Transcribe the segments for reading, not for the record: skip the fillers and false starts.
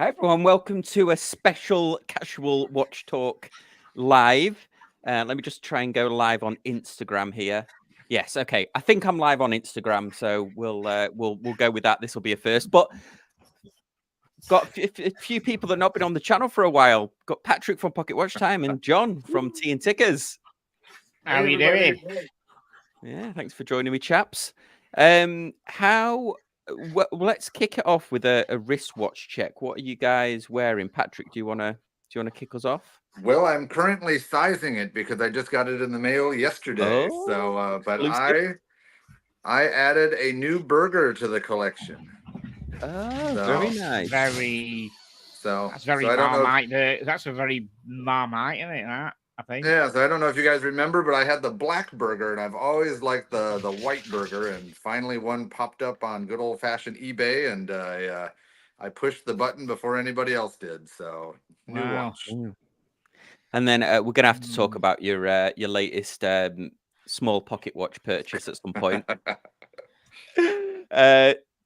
Hi everyone, welcome to a special casual watch talk live. Let me just try and go live on Instagram here. Yes, okay. I think I'm live on Instagram, so we'll go with that. This will be a first. But got a few people that have not been on the channel for a while. Got Patrick from Pocket Watch Time and John from Tea and Tickers. How are you doing? Yeah, thanks for joining me, chaps. Let's kick it off with a wristwatch check. What are you guys wearing? Patrick, do you wanna kick us off? Well, I'm currently sizing it because I just got it in the mail yesterday. Oh, But exclusive. I added a new burger to the collection. Oh, very nice. That's very I don't Marmite. That's a very Marmite, isn't it? That I think. Yeah, so I don't know if you guys remember, but I had the black burger, and I've always liked the white burger. And finally, one popped up on good old fashioned eBay, and I pushed the button before anybody else did. So new watch. And then we're gonna have to talk about your latest small pocket watch purchase at some point.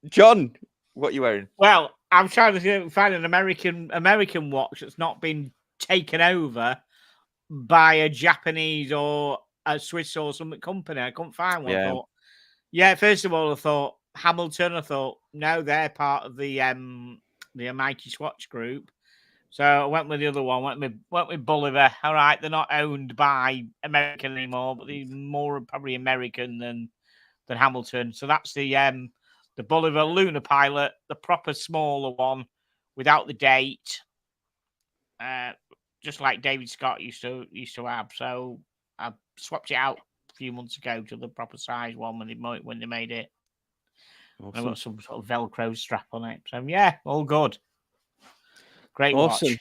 John, what are you wearing? Well, I'm trying to find an American watch that's not been taken over by a Japanese or a Swiss or some company. I couldn't find one. Yeah. I thought, first of all, I thought Hamilton. I thought, no, they're part of the Mighty Swatch group. So I went with the other one. Went with Bolivar. All right, they're not owned by American anymore, but they're more probably American than Hamilton. So that's the Bolivar Lunar Pilot, the proper smaller one without the date, just like David Scott used to have. So I swapped it out a few months ago to the proper size one when they made it. Awesome. I've got some sort of Velcro strap on it. So yeah, all good. Great awesome.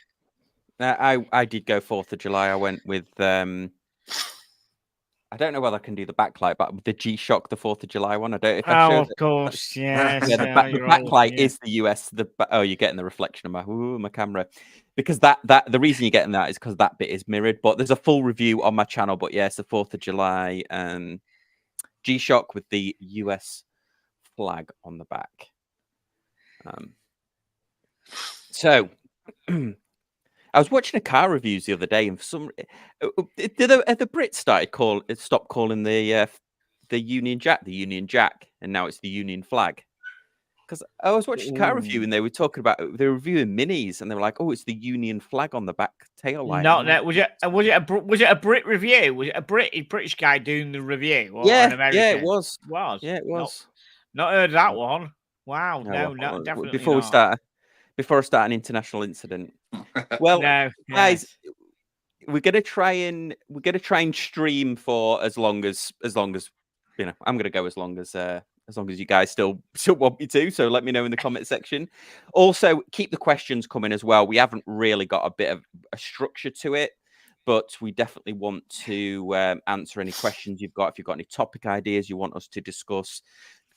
watch. I did go 4th of July. I went with I don't know whether I can do the backlight, but the G-Shock, the 4th of July one. I don't. If I of course, yes. Yeah, the backlight is the US. You're getting the reflection of my camera, because that the reason you're getting that is because that bit is mirrored. But there's a full review on my channel. But yes, the 4th of July G-Shock with the US flag on the back. So. I was watching a car reviews the other day, and for some, the Brits stopped calling the Union Jack the Union Jack, and now it's the Union flag. Because I was watching a car review, and they were talking about they were reviewing minis, and they were like, "Oh, it's the Union flag on the back tail light." No, was it a Brit review? Was it a British guy doing the review? Or yeah, an American? yeah, it was. Yeah, it was. Not heard that one. Wow, no, definitely not. Before I start an international incident. Well, guys, we're gonna try and stream for as long as you know. I'm gonna go as long as you guys still want me to. So let me know in the comment section. Also, keep the questions coming as well. We haven't really got a bit of a structure to it, but we definitely want to answer any questions you've got. If you've got any topic ideas you want us to discuss,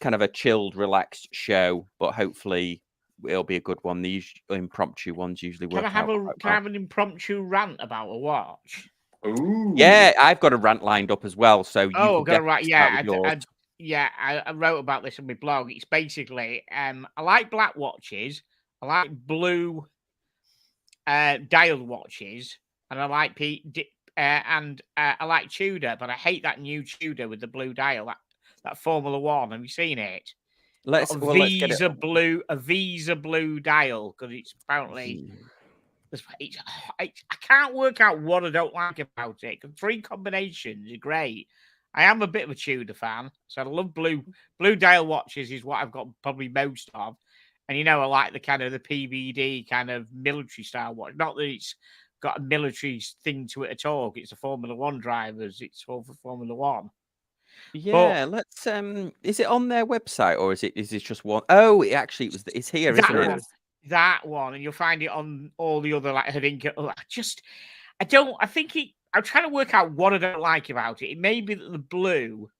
kind of a chilled, relaxed show, but hopefully it'll be a good one. The impromptu ones usually work. Can I have an impromptu rant about a watch? Ooh. Yeah, I've got a rant lined up as well. So got a rant. Yeah, I wrote about this on my blog. It's basically I like black watches, I like blue dialed watches, and I like I like Tudor, but I hate that new Tudor with the blue dial. That Formula One. Have you seen it? Let's get it. A Visa blue dial, because it's apparently I can't work out what I don't like about it. 3 combinations are great. I am a bit of a Tudor fan, so I love blue dial watches. Is what I've got probably most of, and I like the kind of the PBD kind of military style watch. Not that it's got a military thing to it at all. It's a Formula One drivers. It's all for Formula One. Yeah, let's. Is it on their website, or is it just one? Oh, it's here, isn't it? That one, and you'll find it on all the other I'm trying to work out what I don't like about it. It may be that the blue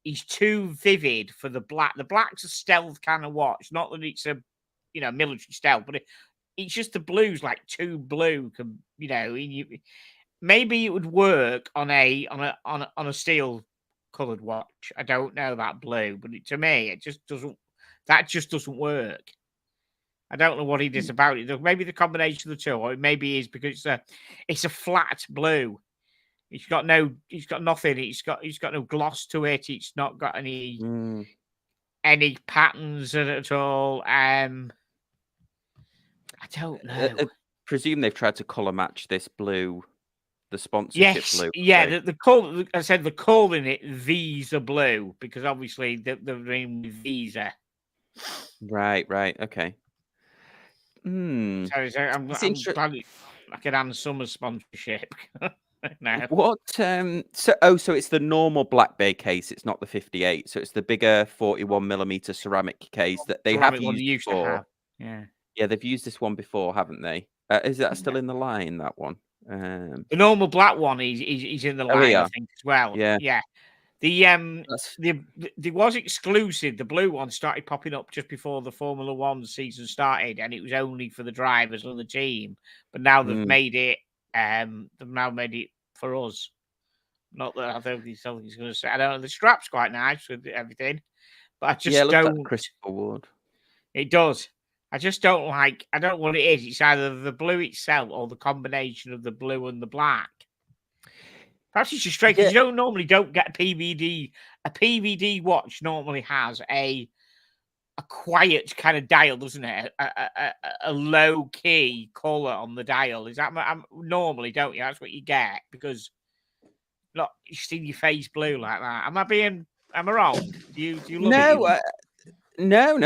is too vivid for the black. The black's a stealth kind of watch, not that it's a military stealth, but it's just the blue's like too blue. Maybe it would work on a steel colored watch. I don't know that blue, but to me, it just doesn't. That just doesn't work. I don't know what he does about it. Maybe the combination of the two, or it maybe is because it's a flat blue. It's got nothing. It's got no gloss to it. It's not got any patterns at all. I don't know. I presume they've tried to color match this blue, the sponsorship blue. Yeah. The call. I said they're calling it Visa Blue because obviously they're in with Visa. Right. Okay. So I'm glad I could hand Summer sponsorship. No. What? So it's the normal Black Bay case. It's not the 58. So it's the bigger 41mm ceramic case that they have used before. Yeah, they've used this one before, haven't they? Is that still in the line? That one. The normal black one, he's in the line, I think, as well. Yeah. The was exclusive. The blue one started popping up just before the Formula One season started, and it was only for the drivers on the team. But now they've made it. They've now made it for us. Not that I don't think something's going to say. I don't know. The strap's quite nice with everything, but I just don't. Like Crystal Wood. It does. I just don't like. I don't know what it is. It's either the blue itself or the combination of the blue and the black. Perhaps it's just strange because you normally don't get a PVD. A PVD watch normally has a quiet kind of dial, doesn't it? A low key color on the dial. Is that normally, don't you? That's what you get because not you see your face blue like that. Am I wrong? Do you love it? No.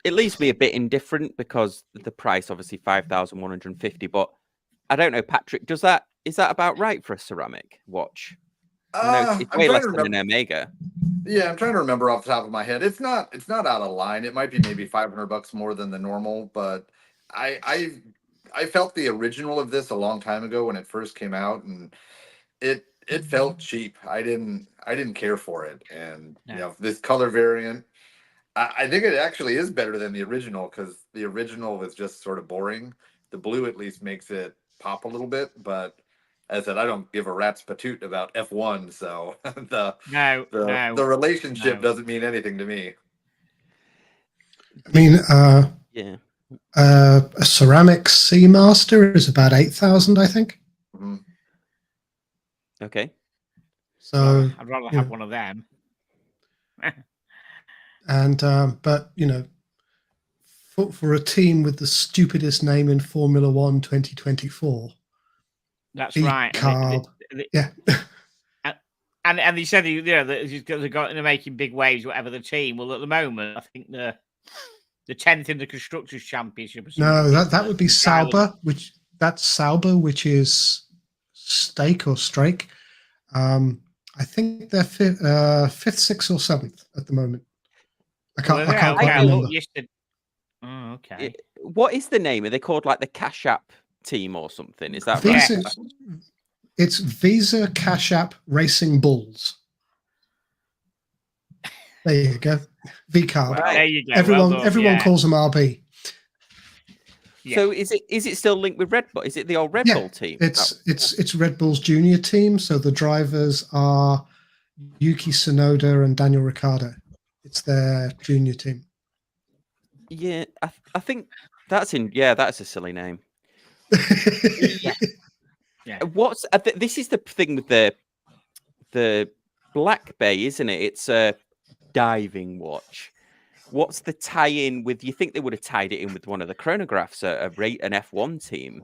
It leaves me a bit indifferent because the price obviously 5,150. But I don't know, Patrick. Is that about right for a ceramic watch? It's way less than an Omega. Yeah, I'm trying to remember off the top of my head. It's not out of line. It might be maybe $500 more than the normal, but I felt the original of this a long time ago when it first came out, and it felt cheap. I didn't care for it, and this color variant, I think it actually is better than the original because the original was just sort of boring. The blue at least makes it pop a little bit, but as I said, I don't give a rat's patoot about F1, so the relationship doesn't mean anything to me. I mean, a ceramic Seamaster is about 8,000, I think. Mm-hmm. Okay. So I'd rather have one of them. And but for a team with the stupidest name in Formula One 2024. That's right. And they said they're going to making big waves, whatever the team. Well, at the moment, I think the 10th in the constructors championship. No, that would be Sauber, which is stake or strike. I think they're fifth, 6th, or 7th at the moment. I can't quite remember. Okay. What is the name? Are they called like the Cash App team or something? Is that right? It's Visa Cash App Racing Bulls. There you go. V-Card. Well, there you go. Everyone calls them RB. Yeah. So is it still linked with Red Bull? Is it the old Red Bull team? It's Red Bull's junior team. So the drivers are Yuki Tsunoda and Daniel Ricciardo. It's their junior team. Yeah, I think that's that's a silly name. Yeah. What's this is the thing with the Black Bay, isn't it? It's a diving watch. What's the tie-in with? You think they would have tied it in with one of the chronographs, an F1 team?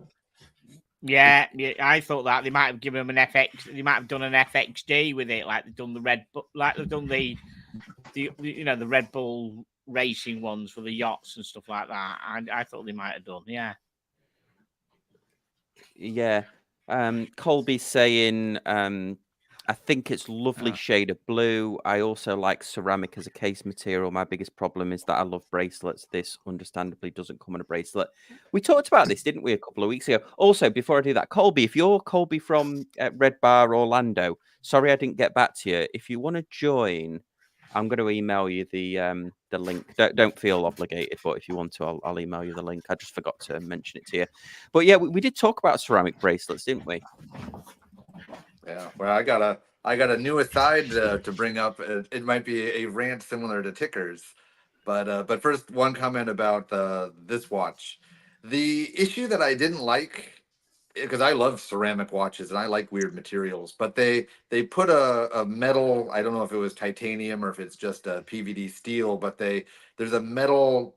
Yeah, I thought that they might have given them an FX. They might have done an FXD with it, like they've done the Red Bull, like they've done the Red Bull racing ones for the yachts and stuff like that. I thought they might have done. Yeah. Colby's saying, I think it's lovely shade of blue. I also like ceramic as a case material. My biggest problem is that I love bracelets. This understandably doesn't come in a bracelet. We talked about this, didn't we, a couple of weeks ago? Also, before I do that, Colby, if you're Colby from Red Bar Orlando, sorry I didn't get back to you. If you want to join, I'm going to email you the link. Don't feel obligated, but if you want to, I'll email you the link. I just forgot to mention it to you. But yeah, we did talk about ceramic bracelets, didn't we? Yeah. Well, I got a new aside to bring up. It might be a rant similar to Ticker's, But first, one comment about this watch. The issue that I didn't like, because I love ceramic watches and I like weird materials, but they put a metal, I don't know if it was titanium or if it's just a PVD steel, but there's a metal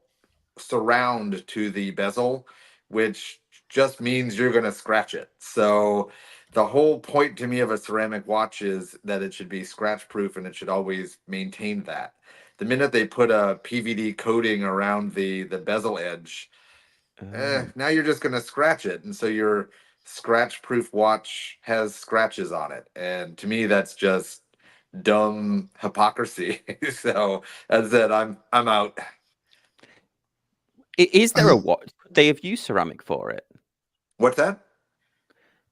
surround to the bezel, which just means you're going to scratch it. So the whole point to me of a ceramic watch is that it should be scratch proof and it should always maintain that. The minute they put a PVD coating around the bezel edge, now you're just going to scratch it. And so your scratch proof watch has scratches on it. And to me, that's just dumb hypocrisy. So as I said, I'm out. Is there a watch? Could they have used ceramic for it? What's that?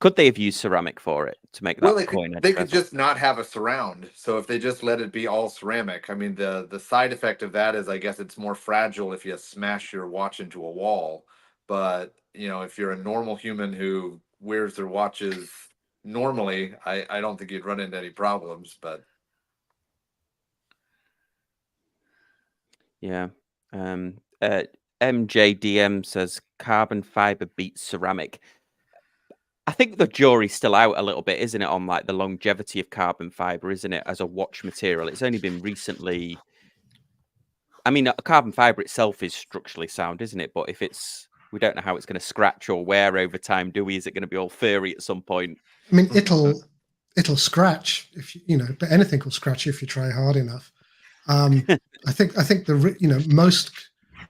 Could they have used ceramic for it to make that Well, coin? they could just not have a surround. So if they just let it be all ceramic, I mean, the side effect of that is, I guess, it's more fragile if you smash your watch into a wall. But if you're a normal human who wears their watches normally, I don't think you'd run into any problems. But yeah, MJDM says carbon fiber beats ceramic. I think the jury's still out a little bit, isn't it, on like the longevity of carbon fiber, isn't it, as a watch material? It's only been recently. I mean, carbon fiber itself is structurally sound, isn't it? But if we don't know how it's going to scratch or wear over time, do we? Is it going to be all furry at some point? I mean, it'll scratch if but anything will scratch if you try hard enough. I think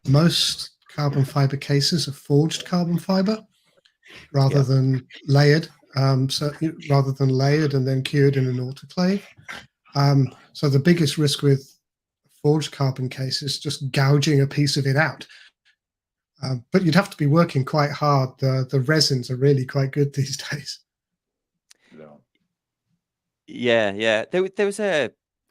most carbon fiber cases are forged carbon fiber rather than layered. Rather than layered and then cured in an autoclave. So the biggest risk with forged carbon case is just gouging a piece of it out. But you'd have to be working quite hard. The resins are really quite good these days. Yeah. There was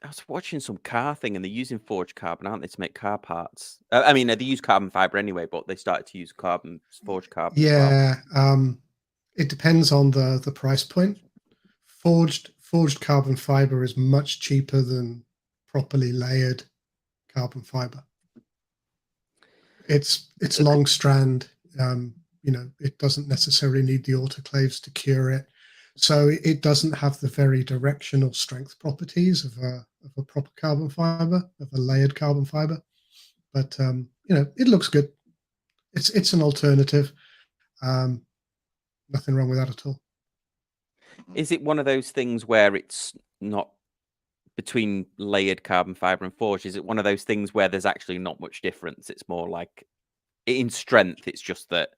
I was watching some car thing, and they're using forged carbon, aren't they, to make car parts? I mean, they use carbon fiber anyway, but they started to use forged carbon. Yeah, as well. It depends on the price point. Forged carbon fiber is much cheaper than properly layered carbon fiber. It's long strand. It doesn't necessarily need the autoclaves to cure it. So it doesn't have the very directional strength properties of a proper carbon fiber, of a layered carbon fiber. But it looks good. It's an alternative. Nothing wrong with that at all. Is it one of those things where it's not between layered carbon fiber and forged? Is it one of those things where there's actually not much difference? It's more like in strength. It's just that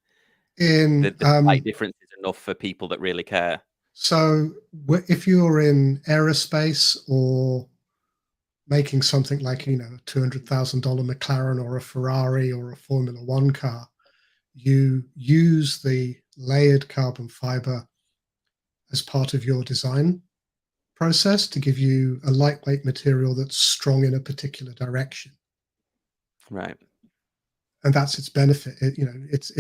the slight difference is enough for people that really care. So if you're in aerospace or making something like, a $200,000 McLaren or a Ferrari or a Formula One car, you use the layered carbon fiber as part of your design process to give you a lightweight material that's strong in a particular direction. Right. And that's its benefit. It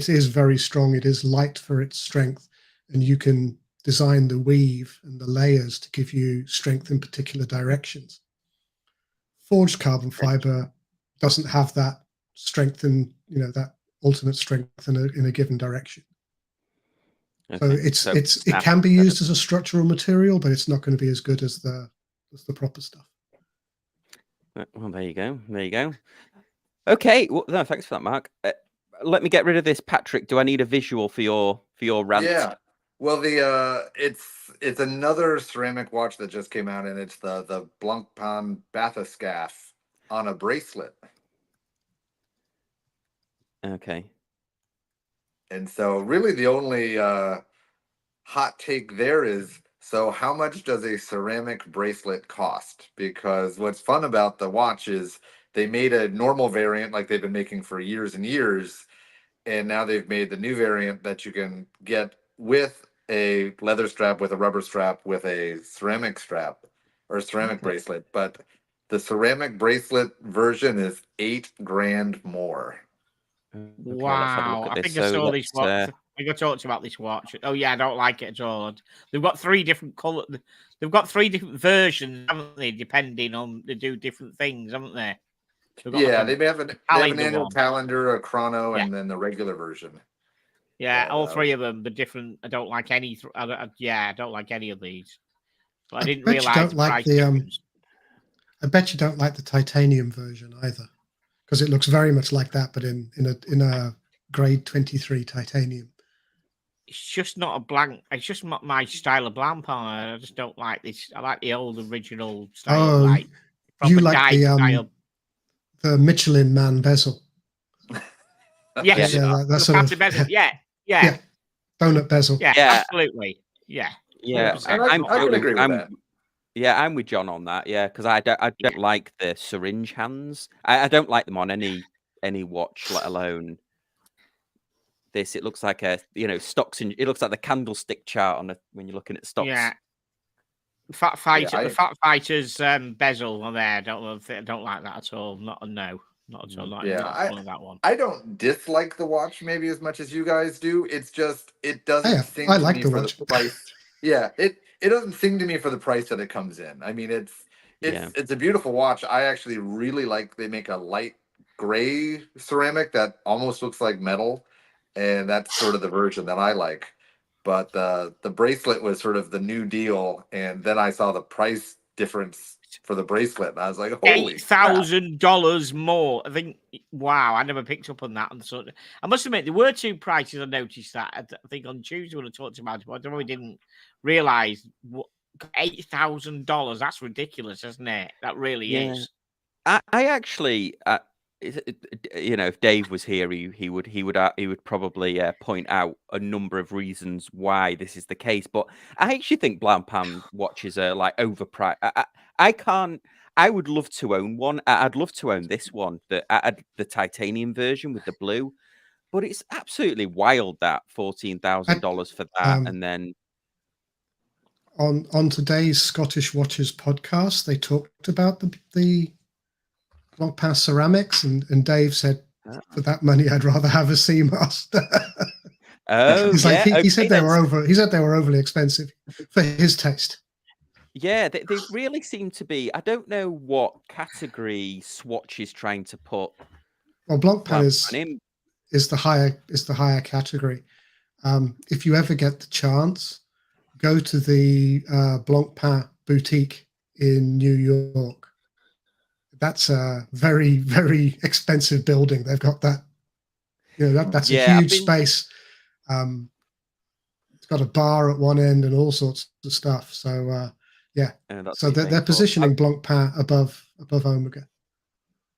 is very strong. It is light for its strength. And you can design the weave and the layers to give you strength in particular directions. Forged carbon fiber doesn't have that strength and that ultimate strength in a given direction. Okay. So it can be used as a structural material, but it's not going to be as good as the proper stuff. Well, there you go. Okay. Well, no, thanks for that, Mark. Let me get rid of this, Patrick. Do I need a visual for your rant? Yeah. Well, it's another ceramic watch that just came out, and it's the Blancpain Bathyscaphe on a bracelet. Okay. And so really the only hot take there is, so how much does a ceramic bracelet cost? Because what's fun about the watch is they made a normal variant like they've been making for years and years, and now they've made the new variant that you can get with a leather strap, with a rubber strap, with a ceramic strap or a ceramic bracelet. But the ceramic bracelet version is $8,000 more. Wow. I think I saw this one. We got talked about this watch. Oh yeah, I don't like it at all. They've got 3 different color. They've got 3 different versions, haven't they? Depending on they do different things, haven't they? Yeah, they have an annual one. calendar, a chrono, Yeah. and then the regular version. Yeah, all 3 of them. The different. I don't like any. I don't like any of these. But I didn't realize don't like the I bet you don't like the titanium version either, because it looks very much like that, but in a grade 23 titanium. It's just not a blank. It's just not my style of Blancpain. I just don't like this. I like the old original style. Oh, like you like the Michelin Man bezel? Yes, that's sort of bezel. Yeah, donut bezel. Yeah, absolutely. Yeah, I can agree with that. Yeah, I'm with John on that. Yeah, because I don't like the syringe hands. I don't like them on any watch, let alone this. It looks like stocks. It looks like the candlestick chart when you're looking at stocks. Yeah. The Fat Fighters bezel on there. I don't like that at all. Not at all. Not that one. I don't dislike the watch maybe as much as you guys do. It's just it doesn't sing to me for the price. Yeah, it doesn't sing to me for the price that it comes in. I mean, it's a beautiful watch. I actually really like. They make a light gray ceramic that almost looks like metal, and that's sort of the version that I like. But the bracelet was sort of the new deal, and then I saw the price difference for the bracelet, and I was like, holy $8,000 more. I think, wow, I never picked up on that. And so I must admit, there were 2 prices I noticed that. I think on Tuesday when I talked about it, but I really didn't realize $8,000. That's ridiculous, isn't it? That really is. I actually, if Dave was here, he would probably point out a number of reasons why this is the case. But I actually think Blancpain watches are like overpriced. I would love to own one. I'd love to own this one, the titanium version with the blue. But it's absolutely wild that $14,000 for that, and then on today's Scottish Watches podcast, they talked about the Blancpain ceramics, and Dave said, for that money, I'd rather have a Seamaster. He said they were overly expensive for his taste. Yeah, they really seem to be. I don't know what category Swatch is trying to put. Well, Blancpain is the higher category. If you ever get the chance, go to the Blancpain boutique in New York. That's a very, very expensive building. They've got that. That's a huge space. It's got a bar at one end and all sorts of stuff. So so they're positioning Blancpain above Omega.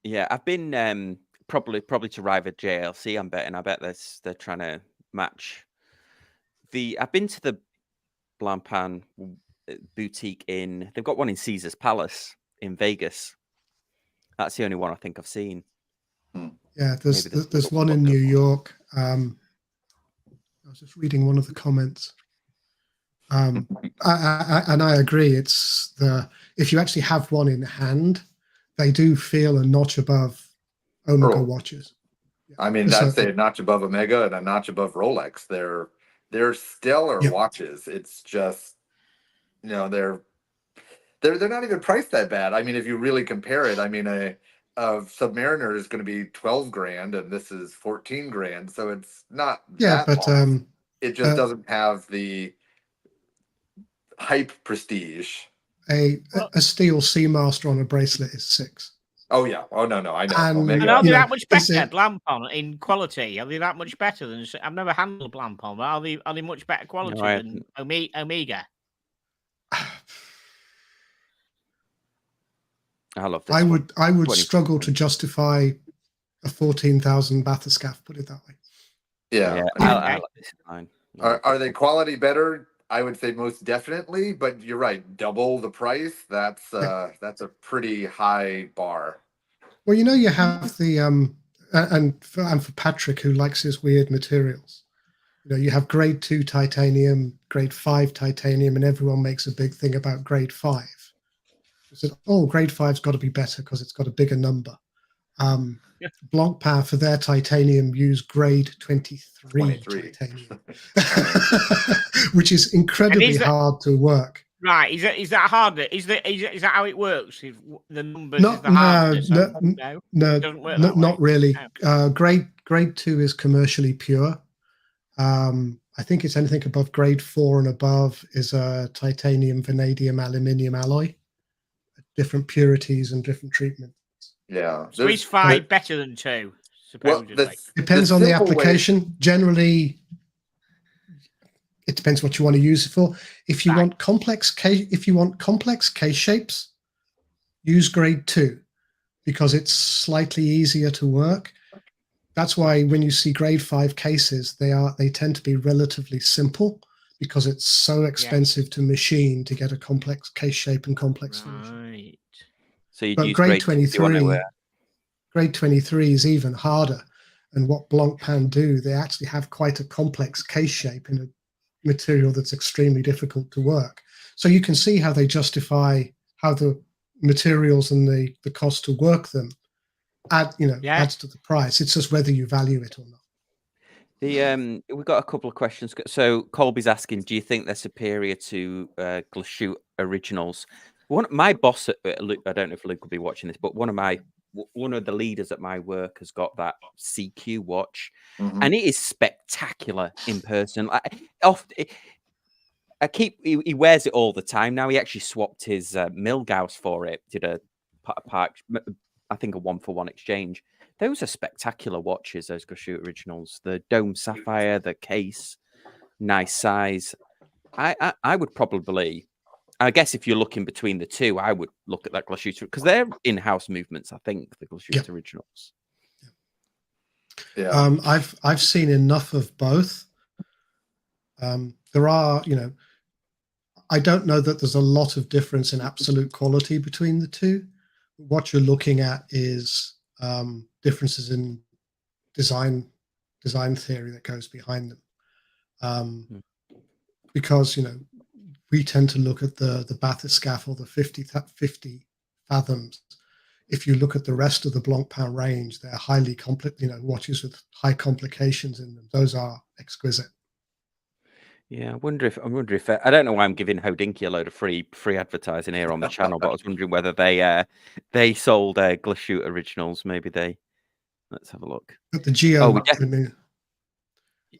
Yeah, I've been probably to rival JLC. I'm betting. I bet they're trying to match. I've been to the Blancpain boutique they've got one in Caesar's Palace in Vegas. That's the only one I think I've seen. Yeah, there's one in New York. I was just reading one of the comments. And I agree. It's if you actually have one in hand, they do feel a notch above Omega watches. I mean, that's a notch above Omega and a notch above Rolex. They're stellar watches. It's just, they're not even priced that bad. I mean, if you really compare it, I mean, a Submariner is going to be $12,000 and this is $14,000. So it's not it just doesn't have the hype prestige. A steel Seamaster on a bracelet is $6,000. Oh yeah. Oh no, I know. And are they that much better, Blancpain, in quality? Are they that much better than? I've never handled Blancpain, but are they much better quality than Omega? I love this. I would struggle to justify a 14,000 Bathyscaphe. Put it that way. Yeah. I like this line. Are they quality better? I would say most definitely, but you're right. Double the price. That's a pretty high bar. Well, you have the and for Patrick, who likes his weird materials, you have grade 2 titanium, grade 5 titanium, and everyone makes a big thing about grade 5. They said, grade 5's got to be better because it's got a bigger number. Blancpain for their titanium use grade 23 titanium, which is incredibly hard to work. Right, is that harder? Is that how it works? If the numbers No, is the hardness? No, it doesn't work that not way. really. No. Grade 2 is commercially pure. I think it's anything above grade 4 and above is a titanium, vanadium, aluminium alloy, different purities and different treatments. Yeah. So is 5 better than 2? Supposedly. Well, depends on the application. Generally, it depends what you want to use it for. If you want complex case shapes, use grade 2 because it's slightly easier to work. That's why when you see grade 5 cases, they tend to be relatively simple because it's so expensive to machine to get a complex case shape and complex finish. Right. So you but use grade 23. Grade 23 is even harder. And what Blancpain do, they actually have quite a complex case shape in a material that's extremely difficult to work. So you can see how they justify how the materials and the cost to work them adds to the price. It's just whether you value it or not. We've got a couple of questions. So Colby's asking, do you think they're superior to Glashute originals? My boss at Luke, I don't know if Luke will be watching this, but one of the leaders at my work has got that CQ watch, and it is spectacular in person. He wears it all the time now. He actually swapped his Milgauss for it. Did a park, I think, a 1-for-1 exchange. Those are spectacular watches. Those Glashute originals, the dome sapphire, the case, nice size. I would probably. I guess if you're looking between the two, I would look at that Glashute because they're in-house movements. I think the Glashute originals. Yeah. I've seen enough of both. There are, I don't know that there's a lot of difference in absolute quality between the two. What you're looking at is differences in design theory that goes behind them. Because we tend to look at the Bathyscaphe or the 50 fathoms. If you look at the rest of the Blancpain range, they're highly complex, watches with high complications in them. Those are exquisite. Yeah, I wonder if I don't know why I'm giving Hodinky a load of free advertising here on the channel, but I was wondering whether they sold Glashute originals. Maybe let's have a look. But the Geo,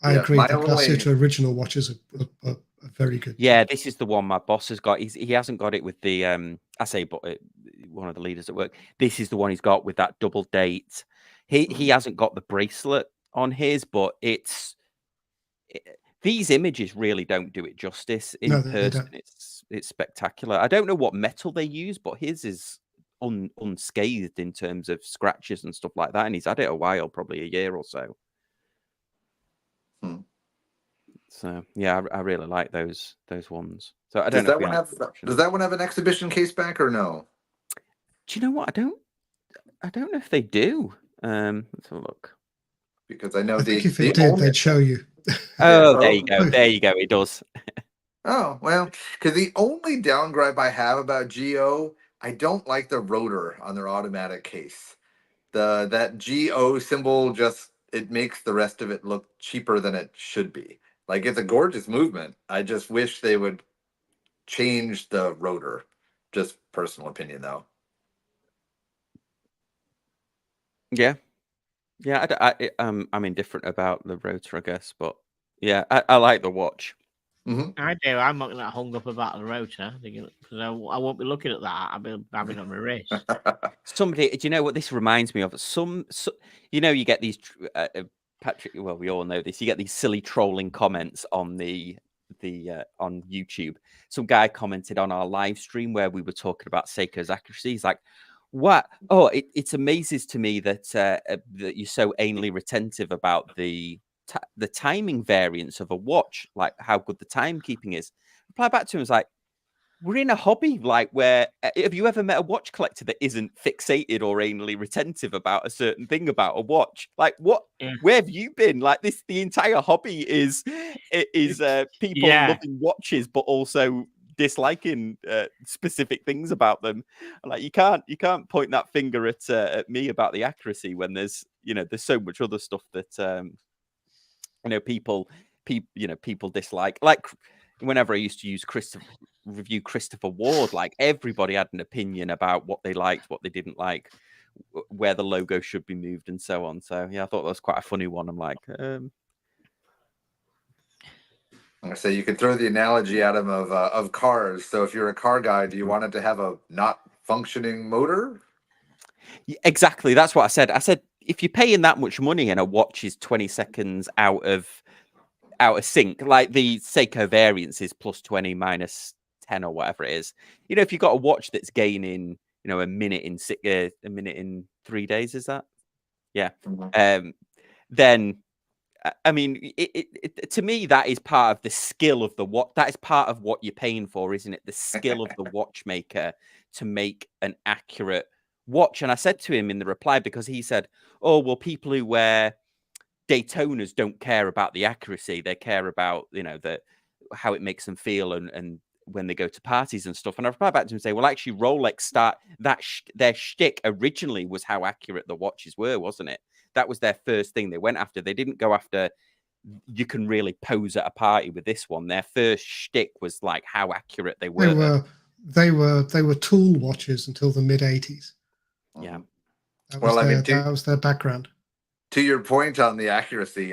I agree. The Glashute original watches are very good. Yeah, this is the one my boss has got. He hasn't got it with the one of the leaders at work. This is the one he's got with that double date. He hasn't got the bracelet on his, but these images really don't do it justice in person. It's spectacular. I don't know what metal they use, but his is unscathed in terms of scratches and stuff like that, and he's had it a while, probably a year or so. So yeah, I really like those ones. So I don't know. Does that one have an exhibition case back or no? Do you know what? I don't know if they do. Let's have a look. Because I know I think if it did, they'd show you. Oh, there you go. There you go. It does. Oh, well, because the only downgripe I have about Geo, I don't like the rotor on their automatic case. That GO symbol it makes the rest of it look cheaper than it should be. Like, it's a gorgeous movement. I just wish they would change the rotor. Just personal opinion, though. Yeah. I'm indifferent about the rotor, I guess, but yeah, I like the watch. I do. I'm not that hung up about the rotor because I won't be looking at that. I'll be having it on my wrist. Somebody, do you know what this reminds me of? You get these Patrick. Well, we all know this. You get these silly trolling comments on the on YouTube. Some guy commented on our live stream where we were talking about Seiko's accuracy. He's like, "What? Oh, it amazes to me that that you're so anally retentive about the timing variance of a watch, like how good the timekeeping is." Reply back to him was like, we're in a hobby like where have you ever met a watch collector that isn't fixated or anally retentive about a certain thing about a watch? Like where have you been? Like the entire hobby is people loving watches but also disliking specific things about them. Like you can't point that finger at me about the accuracy when there's so much other stuff that people dislike. Like whenever I used to review Christopher Ward, like everybody had an opinion about what they liked, what they didn't like, where the logo should be moved, and so on. So yeah, I thought that was quite a funny one. I'm like, So you could throw the analogy at him of cars. So if you're a car guy, do you want it to have a not functioning motor? Exactly. That's what I said. I said if you're paying that much money and a watch is 20 seconds out of sync, like the Seiko variants is +20, -10, or whatever it is. If you've got a watch that's gaining, a minute in 3 days, is that? Yeah. Then. I mean, to me, that is part of the skill of the watch. That is part of what you're paying for, isn't it? The skill of the watchmaker to make an accurate watch. And I said to him in the reply, because he said, "Oh, well, people who wear Daytonas don't care about the accuracy. They care about, how it makes them feel and when they go to parties and stuff." And I replied back to him and say, "Well, actually, Rolex their shtick originally was how accurate the watches were, wasn't it? That was their first thing they went after. They didn't go after, you can really pose at a party with this one. Their first shtick was like how accurate they were. They were tool watches until the mid-'80s. Yeah. That was their background. To your point on the accuracy,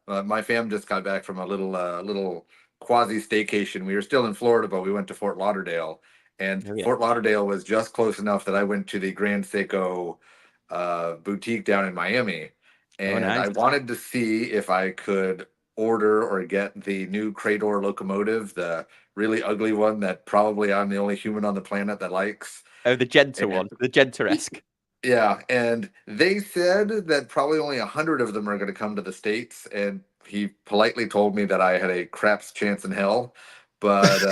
my fam just got back from a little quasi staycation. We were still in Florida, but we went to Fort Lauderdale, and Fort Lauderdale was just close enough that I went to the Grand Seiko boutique down in Miami, and I wanted to see if I could order or get the new Crador locomotive, the really ugly one that probably I'm the only human on the planet that likes. Oh, the Genta one, the Genta-esque. Yeah, and they said that probably only 100 of them are going to come to the States, and he politely told me that I had a crap's chance in hell, but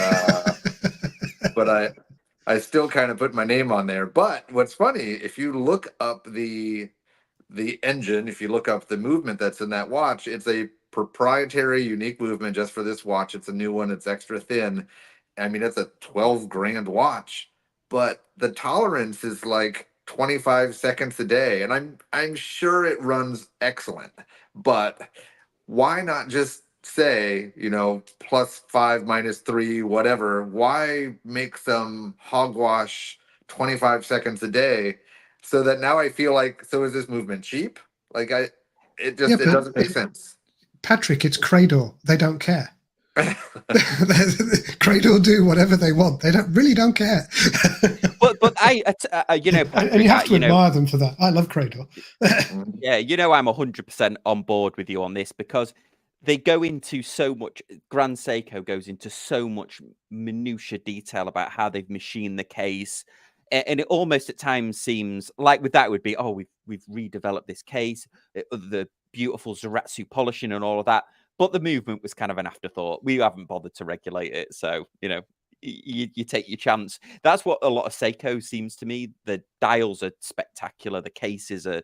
I still kind of put my name on there. But what's funny, if you look up the engine, if you look up the movement that's in that watch, it's a proprietary, unique movement just for this watch. It's a new one. It's extra thin. I mean, it's a 12 grand watch, but the tolerance is like 25 seconds a day, and I'm sure it runs excellent. But why not just say, +5, -3, whatever? Why make some hogwash 25 seconds a day so that now I feel like, so is this movement cheap? Like it doesn't make sense. Patrick, it's Crador. They don't care. Crador do whatever they want. They don't care. but I and you have to admire them for that. I love Crador. Yeah, I'm 100% on board with you on this, because they go into so much. Grand Seiko goes into so much minutia detail about how they've machined the case, and it almost at times seems like with that would be, oh, we've redeveloped this case, the beautiful Zaratsu polishing and all of that. But the movement was kind of an afterthought. We haven't bothered to regulate it. So, you take your chance. That's what a lot of Seiko seems to me. The dials are spectacular. The cases are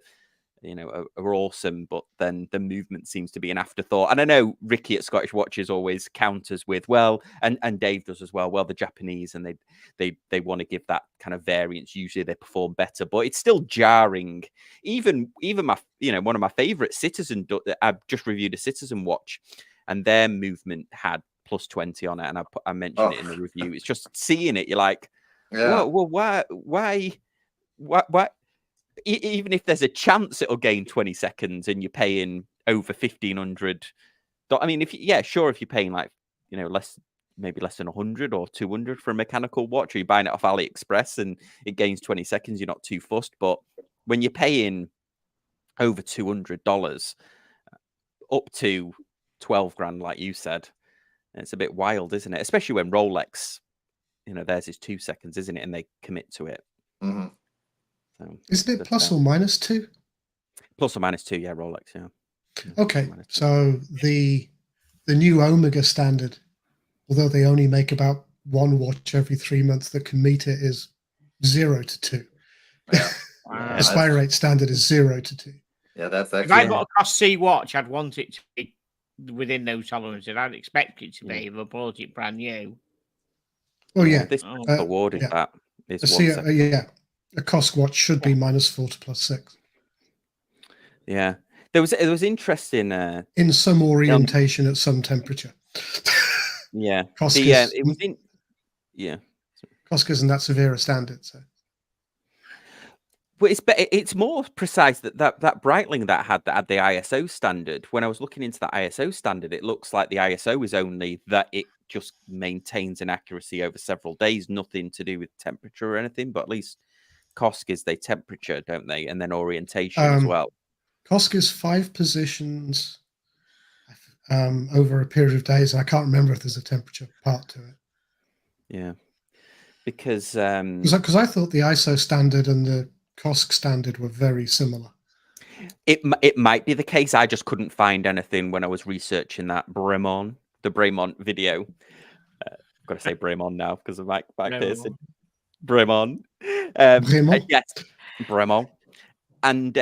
awesome. But then the movement seems to be an afterthought. And I know Ricky at Scottish Watches always counters with, well, and Dave does as well. Well, the Japanese, and they want to give that kind of variance. Usually they perform better, but it's still jarring. Even my, one of my favorite Citizen, I've just reviewed a Citizen watch, and their movement had +20 on it, and I mentioned it in the review. It's just seeing it, you're like, well, why? Even if there's a chance it'll gain 20 seconds and you're paying over $1,500. I mean, if you're paying like, maybe less than 100 or 200 for a mechanical watch, or you're buying it off AliExpress and it gains 20 seconds, you're not too fussed. But when you're paying over $200 up to 12 grand, like you said, it's a bit wild, isn't it? Especially when Rolex, theirs is 2 seconds, isn't it? And they commit to it. Mm-hmm. So, isn't it plus or minus 2? Plus or minus 2, yeah, Rolex, yeah. Okay, so the new Omega standard, although they only make about one watch every 3 months that can meet it, is 0 to 2. Yeah. The spire rate standard is 0 to 2. Yeah, that's actually. If I got a Cost C watch, I'd want it to be within those tolerances. I'd expect it to be if I bought it brand new. Oh yeah, this awarded that is a Cosc watch should be -4 to +6. Yeah, it was interesting in some orientation at some temperature. Yeah, Cosc it was in. Yeah, Cosc isn't that severe a standard, so. But it's more precise that Breitling that had the ISO standard. When I was looking into that ISO standard, it looks like the ISO is only that it just maintains an accuracy over several days, nothing to do with temperature or anything. But at least Cosc is they temperature, don't they? And then orientation as well. Cosc is 5 positions over a period of days. I can't remember if there's a temperature part to it. Yeah, because I thought the ISO standard and the Cosc standard were very similar. It might be the case. I just couldn't find anything when I was researching that the Bremont video. I've got to say Bremont now because of Mike back there. Bremont. Bremont? Yes, Bremont. And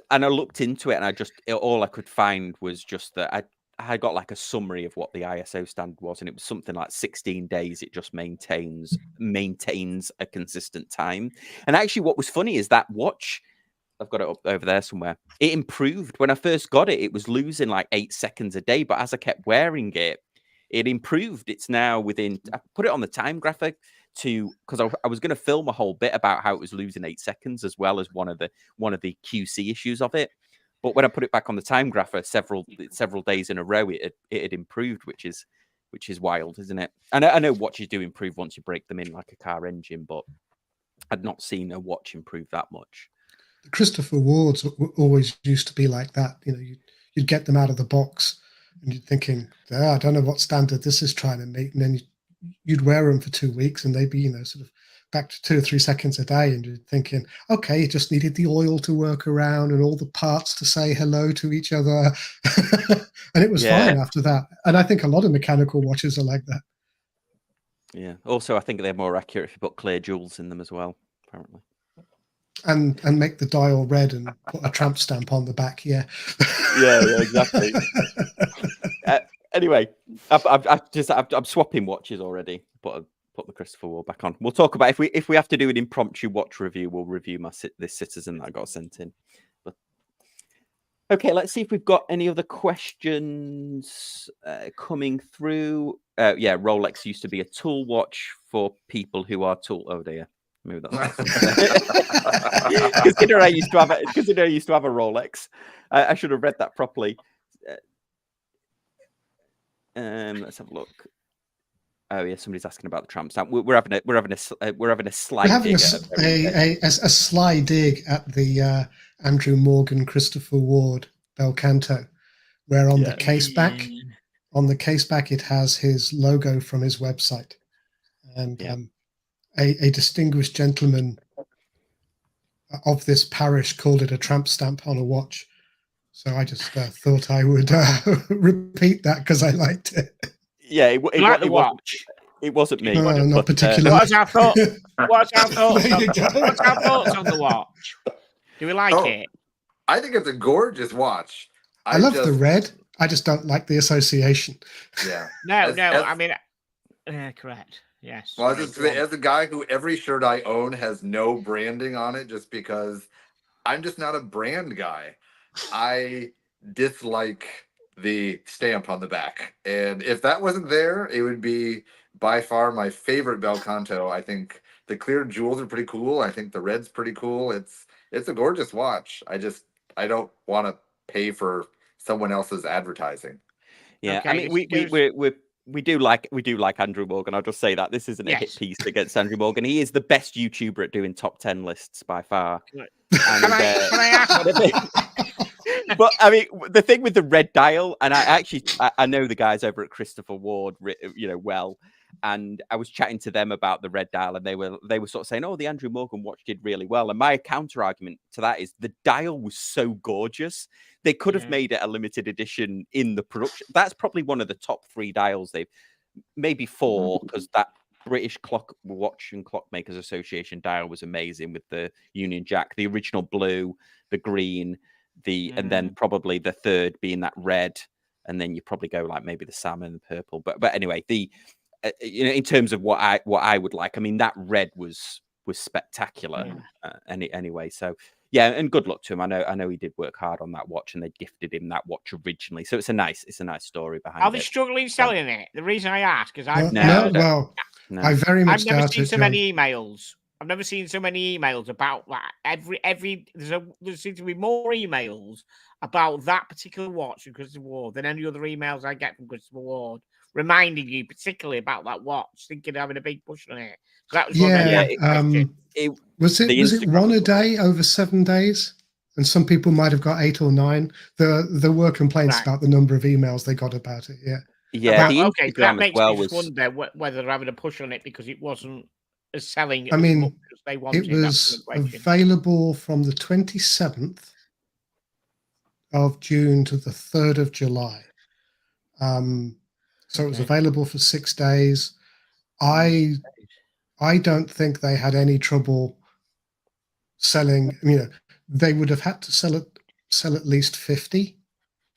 I looked into it, and all I could find was just that I got like a summary of what the ISO standard was, and it was something like 16 days. It just maintains a consistent time. And actually, what was funny is that watch, I've got it up over there somewhere. It improved. When I first got it, it was losing like 8 seconds a day, but as I kept wearing it, it improved. It's now I put it on the time graphic because I was going to film a whole bit about how it was losing 8 seconds as well as one of the QC issues of it. But when I put it back on the time grapher several days in a row, it had improved, which is wild, isn't it? And I know watches do improve once you break them in like a car engine, but I'd not seen a watch improve that much. The Christopher Wards always used to be like that. You'd get them out of the box, and you're thinking, I don't know what standard this is trying to meet, and then you'd wear them for 2 weeks, and they'd be sort of back to 2 or 3 seconds a day, and you're thinking, okay, you just needed the oil to work around and all the parts to say hello to each other. And it was fine after that. And I think a lot of mechanical watches are like that. Yeah. Also, I think they're more accurate if you put clear jewels in them as well, apparently. And make the dial red and put a tramp stamp on the back. Yeah. Yeah, exactly. Anyway, I'm swapping watches already, but put the Christopher Ward back on. We'll talk about if we have to do an impromptu watch review, we'll review this Citizen that I got sent in. But okay, let's see if we've got any other questions coming through. Rolex used to be a tool watch for people who are tool. Oh dear, maybe that's consider I used to have a Rolex. I should have read that properly. Let's have a look. Oh yeah, somebody's asking about the tramp stamp. We're having a sly dig at the Andrew Morgan Christopher Ward Bel Canto, where on the case back it has his logo from his website, and a distinguished gentleman of this parish called it a tramp stamp on a watch. So I just thought I would repeat that because I liked it. Yeah, it watch. It wasn't me. Not particularly. What's our thoughts? What's our thoughts on the watch? Do we like it? I think it's a gorgeous watch. I love the red. I just don't like the association. Yeah. I mean, correct. Yes. Well, as a guy who every shirt I own has no branding on it, just because I'm just not a brand guy. I dislike the stamp on the back, and if that wasn't there, it would be by far my favorite Bel Canto. I think the clear jewels are pretty cool. I think the red's pretty cool. It's a gorgeous watch. I don't want to pay for someone else's advertising. Yeah, okay, I mean we do like Andrew Morgan. I'll just say that this isn't a hit piece against Andrew Morgan. He is the best YouTuber at doing top 10 lists by far. Can I ask? But I mean, the thing with the red dial, and I know the guys over at Christopher Ward, well, and I was chatting to them about the red dial, and they were sort of saying, "Oh, the Andrew Morgan watch did really well." And my counter argument to that is the dial was so gorgeous, they could have made it a limited edition in the production. That's probably one of the top 3 dials maybe 4, because that British Watch and Clockmakers Association dial was amazing with the Union Jack, the original blue, the green. And then probably the third being that red, and then you probably go like maybe the salmon and the purple. But anyway, in terms of what I would like. I mean, that red was spectacular. Anyway, so yeah, and good luck to him. I know he did work hard on that watch, and they gifted him that watch originally. So it's a nice story behind it. Are they struggling selling it? The reason I ask is I very much I've never doubt seen it, so John. many emails. I've never seen so many emails about that. There seems to be more emails about that particular watch from Christopher Ward than any other emails I get from Christopher Ward, reminding you particularly about that watch, thinking of having a big push on it. That was was it one a day over 7 days? And some people might have got 8 or 9. There were complaints about the number of emails they got about it. Yeah. Okay, that makes me just wonder whether they're having a push on it because it wasn't as selling. I mean, as much as they wanted. It was available from the 27th of June to the 3rd of July. So it was available for 6 days. I don't think they had any trouble selling. They would have had to sell at least 50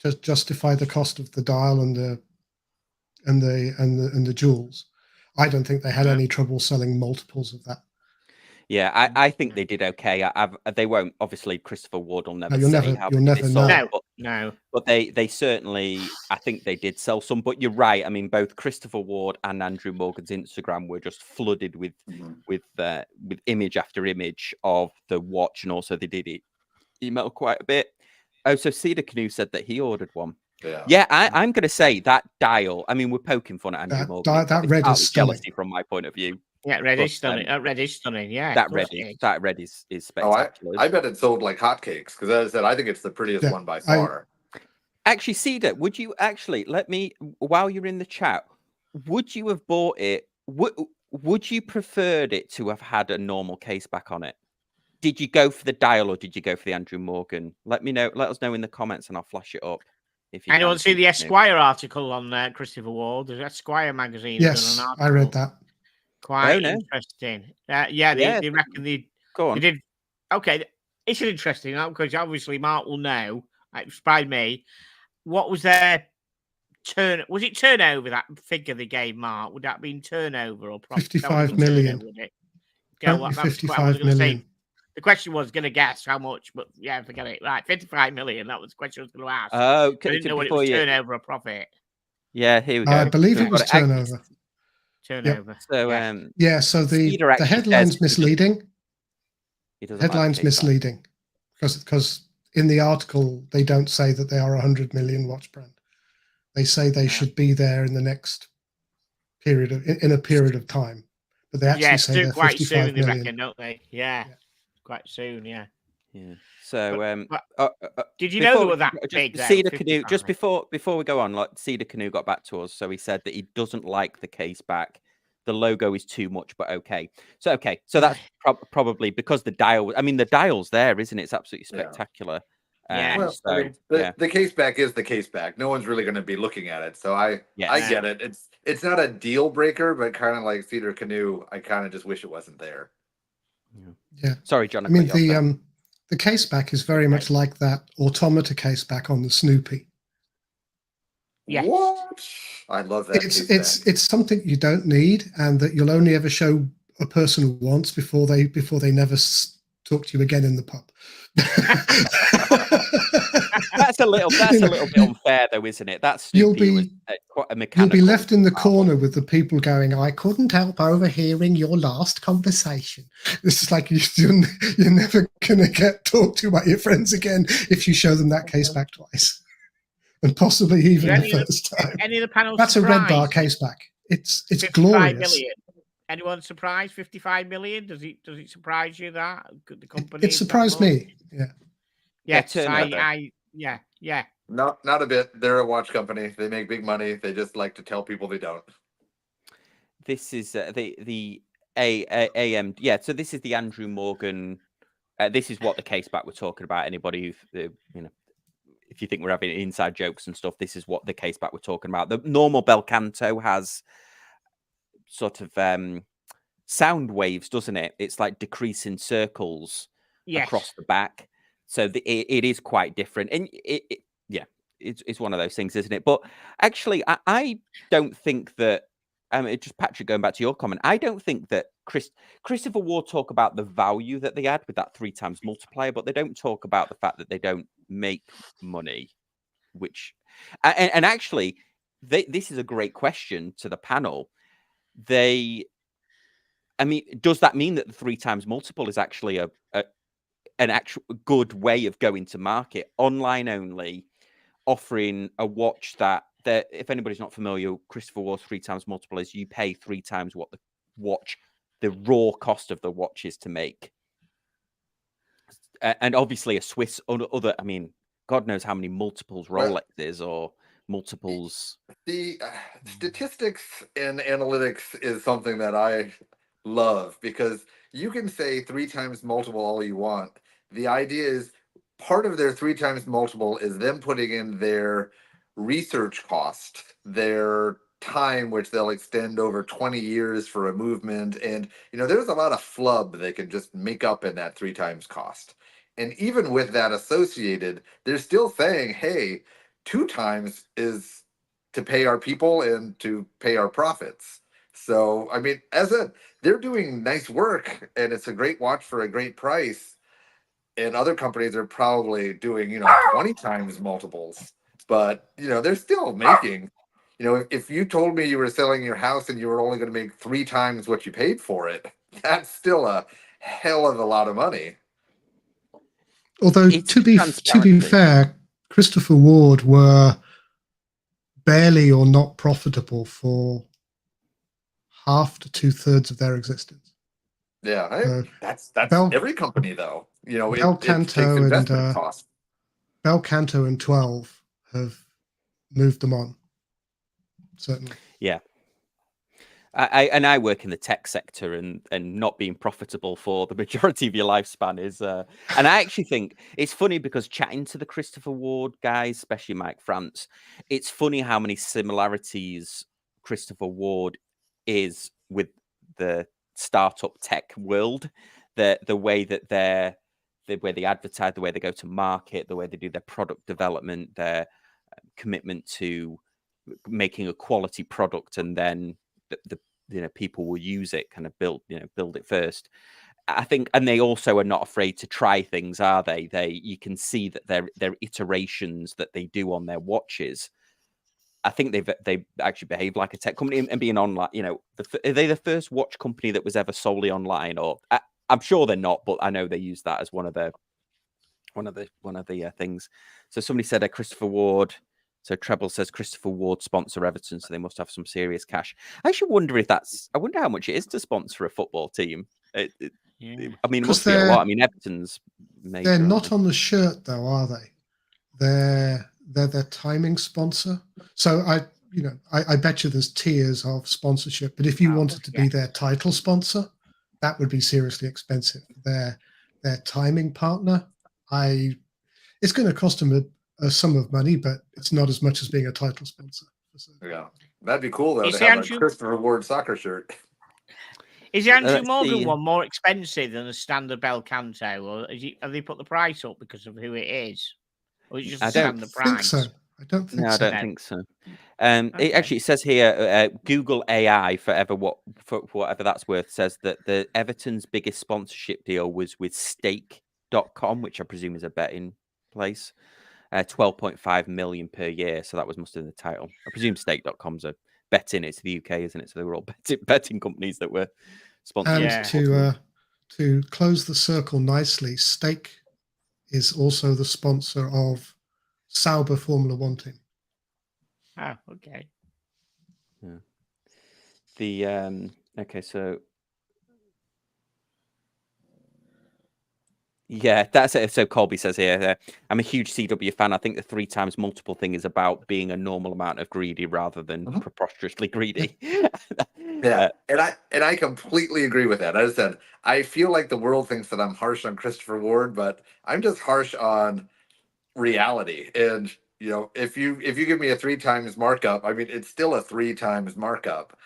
to justify the cost of the dial and the jewels. I don't think they had any trouble selling multiples of that. Yeah, I think they did okay. They won't, obviously. Christopher Ward will never say how you'll never know. But they certainly, I think they did sell some. But you're right. I mean, both Christopher Ward and Andrew Morgan's Instagram were just flooded with image after image of the watch, and also they did email quite a bit. Oh, so Cedar Canoe said that he ordered one. Yeah, I'm going to say that dial. I mean, we're poking fun at Andrew Morgan. That red is jealousy from my point of view. Yeah, red is stunning. Red is stunning. Yeah, that red is spectacular. I bet it sold like hotcakes because, as I said, I think it's the prettiest one by far. Actually, Cedar, would you actually let me, while you're in the chat, would you have bought it? Would you preferred it to have had a normal case back on it? Did you go for the dial or did you go for the Andrew Morgan? Let me know. Let us know in the comments, and I'll flash it up. If you anyone see the Esquire article on Christopher Ward? The Esquire magazine. Yes, I read that. Quite interesting. They reckon they did. Okay, it's interesting because obviously Mark will know. It surprised me. What was their was it turnover, that figure they gave Mark? Would that have been turnover or profit? 55 million. Turnover, 55 million. The question was going to guess how much, but yeah, forget it. Right, 55 million. That was the question I was going to ask. Oh, I didn't know what it was turnover or profit. Yeah, here we go. I believe it was turnover. Turnover. Yep. So so the headline's misleading. Headline's misleading because in the article they don't say that they are 100 million watch brand. They say they should be there in the next period of time, but they actually say they're quite 55 soon. million. They reckon, don't they? Yeah, quite soon. Yeah. So, did you know they were that big? Cedar Canoe. Just before we go on, Cedar Canoe got back to us, so he said that he doesn't like the case back. The logo is too much, but okay. So that's probably because the dial. I mean, the dial's there, isn't it? It's absolutely spectacular. The case back is the case back. No one's really going to be looking at it, so I get it. It's not a deal breaker, but kind of like Cedar Canoe, I kind of just wish it wasn't there. Yeah. Sorry, John. I mean, the case back is very much like that automata case back on the Snoopy. Yes. What? I love that. It's something you don't need, and that you'll only ever show a person once before they never talk to you again in the pub. That's a little bit unfair, though, isn't it? That's you'll be left in the corner with the people going, "I couldn't help overhearing your last conversation." This is like you're never gonna get talked to by your friends again if you show them that case back twice, and possibly even the first time. Any of the panels? That's a red bar case back. It's glorious. Million. Anyone surprised? 55 million? Does it surprise you that the company? It surprised me. Yeah. Yes, yeah. Not a bit. They're a watch company. They make big money. They just like to tell people they don't. This is the AM. Yeah. So this is the Andrew Morgan. This is what the case back we're talking about. Anybody who if you think we're having inside jokes and stuff, this is what the case back we're talking about. The normal Canto has sort of sound waves, doesn't it? It's like decreasing circles across the back. So it is quite different. And it's one of those things, isn't it? But actually, I don't think that just Patrick, going back to your comment, I don't think that Christopher Ward talk about the value that they add with that 3 times multiplier, but they don't talk about the fact that they don't make money, which, and actually, this is a great question to the panel. I mean, does that mean that the 3 times multiple is actually an actual good way of going to market, online only, offering a watch that if anybody's not familiar, Christopher Ward's 3 times multiple is you pay 3 times what the raw cost of the watch is to make. And obviously a Swiss other, I mean, God knows how many multiples Rolex is or multiples. The statistics and analytics is something that I love, because you can say 3 times multiple all you want. The idea is part of their 3 times multiple is them putting in their research cost, their time, which they'll extend over 20 years for a movement. And, there's a lot of flub they can just make up in that 3 times cost. And even with that associated, they're still saying, hey, 2 times is to pay our people and to pay our profits. So, I mean, they're doing nice work, and it's a great watch for a great price. And other companies are probably doing, 20 times multiples, but, they're still making, if you told me you were selling your house and you were only going to make 3 times what you paid for it, that's still a hell of a lot of money. Although, to be fair, Christopher Ward were barely or not profitable for half to 2/3 of their existence. Yeah, that's every company, though. Bell Canto and cost. Bell Canto and 12 have moved them on. Certainly. Yeah. I work in the tech sector, and not being profitable for the majority of your lifespan is and I actually think it's funny, because chatting to the Christopher Ward guys, especially Mike France, it's funny how many similarities Christopher Ward is with the startup tech world. The way that the way they advertise, the way they go to market, the way they do their product development, their commitment to making a quality product, and then the people will use it, kind of build it first. I think, and they also are not afraid to try things, are they? You can see that their iterations that they do on their watches. I think they actually behave like a tech company, and being online. Are they the first watch company that was ever solely online? Or I'm sure they're not, but I know they use that as one of the things. So somebody said Christopher Ward. So Treble says Christopher Ward sponsor Everton, so they must have some serious cash. I actually wonder I wonder how much it is to sponsor a football team. I mean, it must be a lot. I mean, Everton's major. They're not on the shirt, though, are they? They're their timing sponsor. So I bet you there's tiers of sponsorship, but if you wanted to be their title sponsor, that would be seriously expensive. Their timing partner, it's going to cost them a sum of money, but it's not as much as being a title sponsor. Yeah, that'd be cool though, to have a Christopher Ward soccer shirt. Is the Andrew Morgan one more expensive than a standard Bell Canto, or have they put the price up because of who it is, or is it just the price? I don't think so. I don't think so. It says here, Google AI for whatever that's worth, says that the Everton's biggest sponsorship deal was with Stake.com, which I presume is a betting place. 12.5 million per year. So that must have been the title. I presume Stake.com's a betting. It's the UK, isn't it? So they were all betting companies that were sponsored. And to close the circle nicely, Stake is also the sponsor of Sauber Formula One team. Oh, okay. Yeah. Okay, so yeah, that's it. So Colby says here, I'm a huge CW fan. I think the 3 times multiple thing is about being a normal amount of greedy rather than preposterously greedy. Yeah, and I completely agree with that. As I said, I feel like the world thinks that I'm harsh on Christopher Ward, but I'm just harsh on reality. And if you give me a 3 times markup, I mean, it's still a 3 times markup.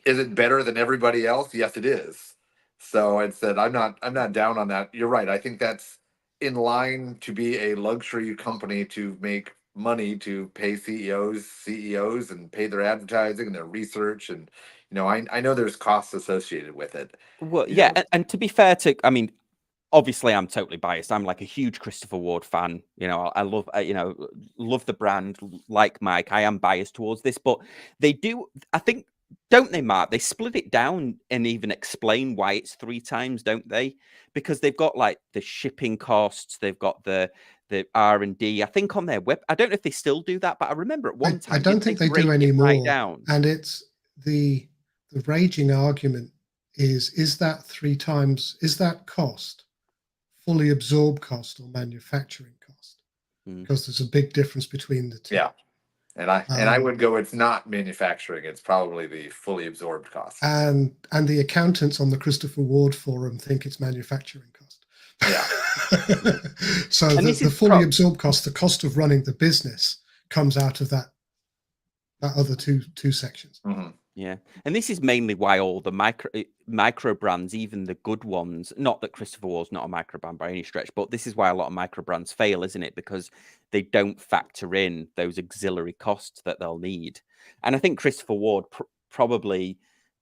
Is it better than everybody else? Yes, it is. So I said, I'm not down on that. You're right. I think that's in line to be a luxury company to make money to pay CEOs and pay their advertising and their research. And, I know there's costs associated with it. Well, yeah. And to be fair to, I mean, obviously I'm totally biased. I'm like a huge Christopher Ward fan. I love, love the brand, like Mike. I am biased towards this, but they do, I think, don't they, Mark? They split it down and even explain why it's 3 times, don't they? Because they've got like the shipping costs, they've got the R&D. I think on their web, I don't know if they still do that, but I remember at one time I don't think they do anymore. Right down? And it's the raging argument is that 3 times, is that cost fully absorbed cost or manufacturing cost? Because there's a big difference between the two. Yeah. And I would go, it's not manufacturing, it's probably the fully absorbed cost. And the accountants on the Christopher Ward forum think it's manufacturing cost. Yeah. So the fully absorbed cost, the cost of running the business, comes out of that other two sections. Mm-hmm. Yeah, and this is mainly why all the micro brands, even the good ones, not that Christopher Ward's not a micro brand by any stretch, but this is why a lot of micro brands fail, isn't it? Because they don't factor in those auxiliary costs that they'll need. And I think Christopher Ward probably,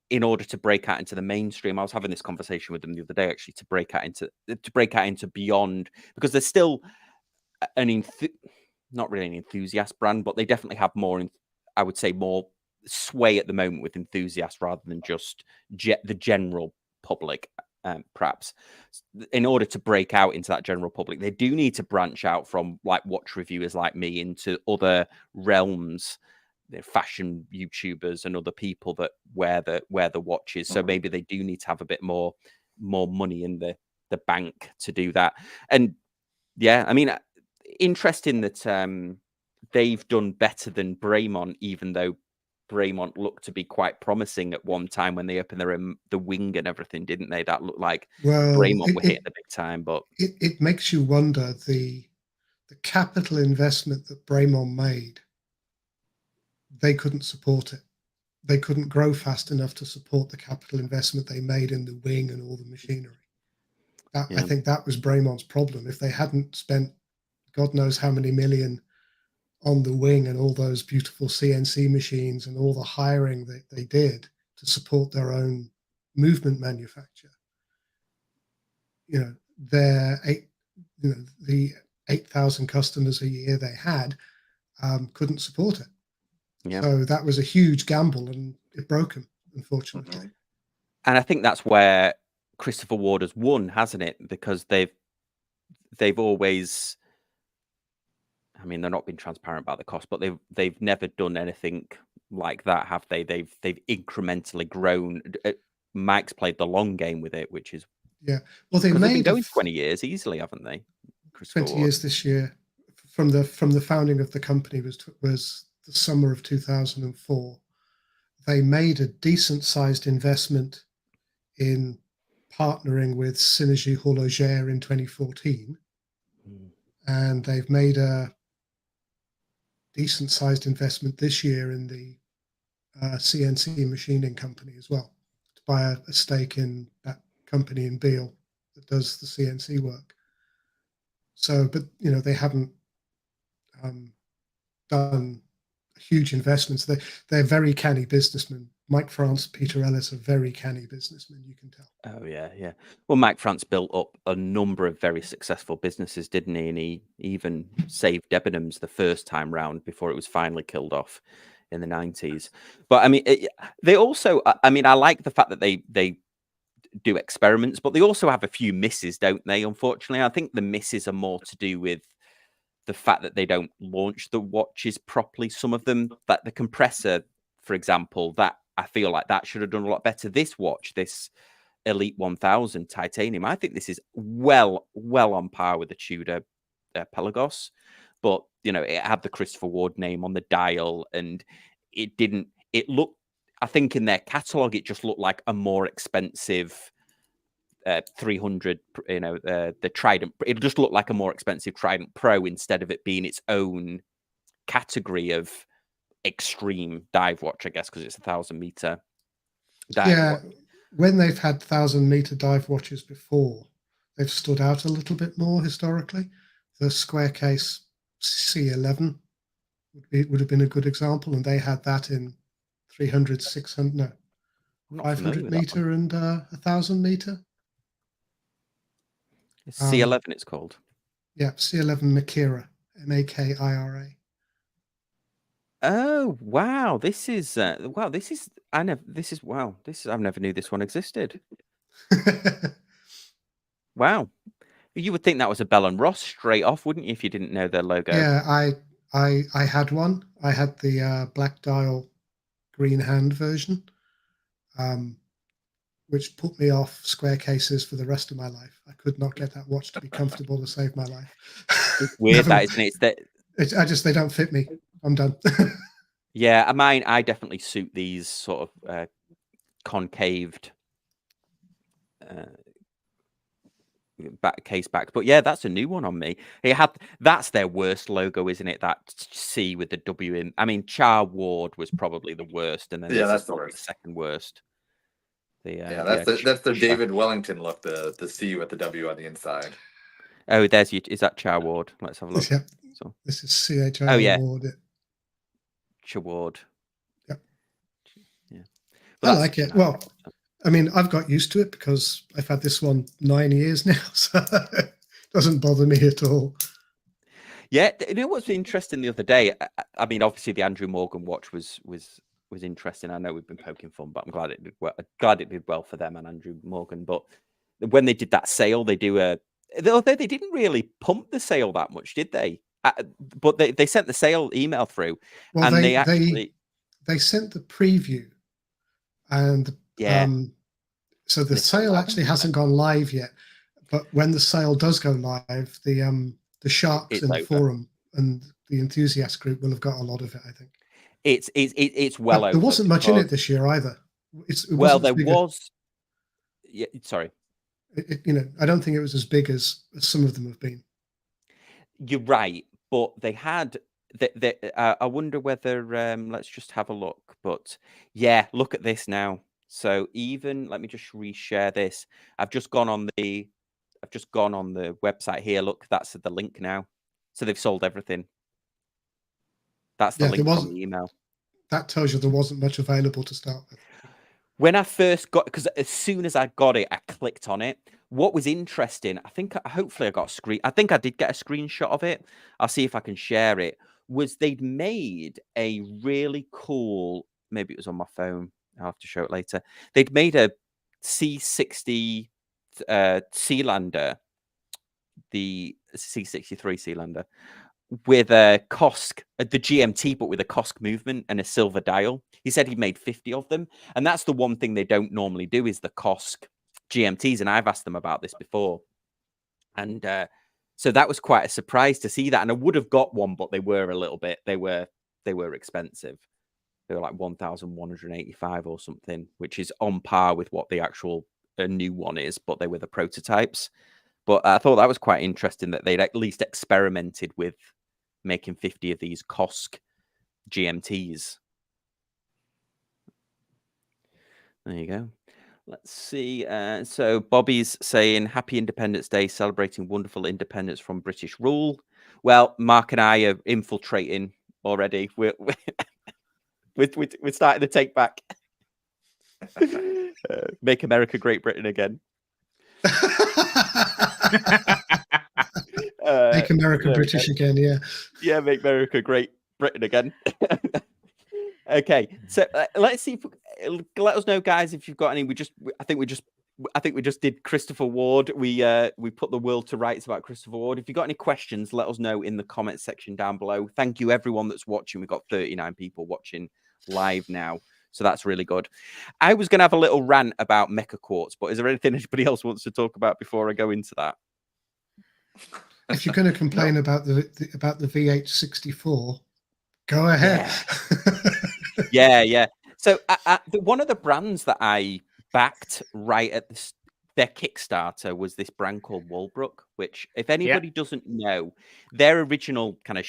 in order to break out into the mainstream, I was having this conversation with them the other day, actually, to break out into beyond, because they're still not really an enthusiast brand, but they definitely have more, I would say, more sway at the moment with enthusiasts rather than just the general public. Perhaps in order to break out into that general public, they do need to branch out from like watch reviewers like me into other realms, fashion YouTubers and other people that wear the watches. So maybe they do need to have a bit more money in the bank to do that. And yeah, I mean, interesting that they've done better than Bremont, even though Bremont looked to be quite promising at one time when they opened the wing and everything, didn't they? That looked like Bremont were hitting the big time. But it makes you wonder the capital investment that Bremont made. They couldn't support it. They couldn't grow fast enough to support the capital investment they made in the wing and all the machinery. I think that was Bremont's problem. If they hadn't spent God knows how many million on the wing and all those beautiful CNC machines and all the hiring that they did to support their own movement manufacture, the 8,000 customers a year they had couldn't support it. Yeah. So that was a huge gamble, and it broke them, unfortunately. And I think that's where Christopher Ward has won, hasn't it? Because they've always, I mean, they're not been transparent about the cost, but they've never done anything like that, have they? They've incrementally grown. Mike's played the long game with it, which is Well, they've been going 20 years easily, haven't they? 20 years this year. From the founding of the company was the summer of 2004. They made a decent sized investment in partnering with Synergy Horlogère in 2014, and they've made a decent sized investment this year in the CNC machining company as well, to buy a stake in that company in Beale that does the CNC work. So, but they haven't done huge investments. They're very canny businessmen. Mike France, Peter Ellis are very canny businessmen, you can tell. Oh, yeah. Well, Mike France built up a number of very successful businesses, didn't he? And he even saved Debenhams the first time round before it was finally killed off in the 90s. But I mean, they also, I mean, I like the fact that they do experiments, but they also have a few misses, don't they? Unfortunately, I think the misses are more to do with the fact that they don't launch the watches properly. Some of them, that the compressor, for example, that I feel like that should have done a lot better. This watch, this Elite 1000 titanium, I think this is well on par with the Tudor Pelagos, but it had the Christopher Ward name on the dial, and it looked, I think in their catalog, it just looked like a more expensive 300, the Trident. It just looked like a more expensive Trident Pro instead of it being its own category of extreme dive watch, I guess, because it's 1,000-meter dive watch. When they've had 1,000-meter dive watches before, they've stood out a little bit more historically. The square case C11 would have been a good example, and they had that in 300, 600, no, 500 meter and 1,000 meter. C11, it's called. Yeah, C11 Makira, Makira. Oh wow! This is wow. I've never knew this one existed. Wow, you would think that was a Bell and Ross straight off, wouldn't you, if you didn't know their logo? Yeah, I had one. I had the black dial green hand version, which put me off square cases for the rest of my life. I could not get that watch to be comfortable to save my life. It's weird, that, isn't it? They don't fit me. I'm done. Yeah, I definitely suit these sort of concaved case backs. But yeah, that's a new one on me. That's their worst logo, isn't it? That C with the W in. I mean, Char Ward was probably the worst, and then that's the worst. The second worst. That's the David Wellington look, the C with the W on the inside. Oh, is that Char Ward? Let's have a look. Yeah. So this is CHI Ward. Char Ward. Yep. Yeah. I like it. Well, I mean, I've got used to it because I've had this one 9 years now, so it doesn't bother me at all. Yeah, you know what's interesting the other day? I mean, obviously the Andrew Morgan watch was interesting. I know we've been poking fun, but I'm glad it did well. Glad it did well for them and Andrew Morgan. But when they did that sale, they didn't really pump the sale that much, did they? But they sent the sale email through, well, and they sent the preview, and so the sale actually hasn't gone live yet. But when the sale does go live, the sharks in the forum and the enthusiast group will have got a lot of it, I think. It's well over. There wasn't much in it this year either. There was. Yeah, sorry. I don't think it was as big as some of them have been. You're right, but they had. I wonder whether. Let's just have a look. But yeah, look at this now. So let me just reshare this. I've just gone on the website here. Look, that's the link now. So they've sold everything. That's the link from the email. That tells you there wasn't much available to start with. When I first got, because as soon as I got it, I clicked on it. What was interesting, hopefully I got a screen. I think I did get a screenshot of it. I'll see if I can share it. Was they'd made a really cool, maybe it was on my phone. I'll have to show it later. They'd made a C60 Sealander, the C63 Sealander, with a Kosk, the GMT, but with a Kosk movement and a silver dial. He said he made 50 of them. And that's the one thing they don't normally do is the Kosk GMTs. And I've asked them about this before. And so that was quite a surprise to see that. And I would have got one, but they were expensive. They were like 1,185 or something, which is on par with what the actual new one is, but they were the prototypes. But I thought that was quite interesting that they'd at least experimented with making 50 of these Kosk GMTs. There you go. Let's see. So Bobby's saying, Happy Independence Day, celebrating wonderful independence from British rule. Well, Mark and I are infiltrating already. We're starting to take back. Make America Great Britain again. Make America British again, yeah. Yeah, make America Great Britain again. Okay, so let's see. Let us know, guys, if you've got any. I think we just did Christopher Ward. We put the world to rights about Christopher Ward. If you've got any questions, let us know in the comments section down below. Thank you, everyone that's watching. We've got 39 people watching live now. So that's really good. I was going to have a little rant about Mecha-quartz, but is there anything anybody else wants to talk about before I go into that? If you're going to complain about the VH64, go ahead. Yeah. So one of the brands that I backed right at their Kickstarter was this brand called Walbrook, which, if anybody doesn't know, their original kind of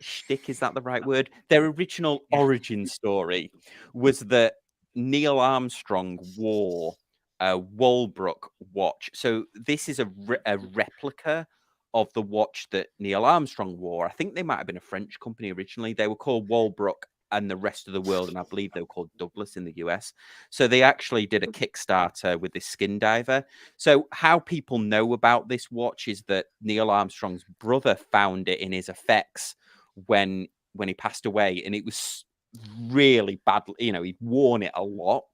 shtick, is that the right word? Their original origin story was that Neil Armstrong wore a Walbrook watch. So this is a replica of the watch that Neil Armstrong wore. I think they might have been a French company originally. They were called Walbrook and the rest of the world, and I believe they were called Douglas in the US. So they actually did a Kickstarter with this skin diver. So how people know about this watch is that Neil Armstrong's brother found it in his effects when he passed away, and it was really bad. You know, he'd worn it a lot.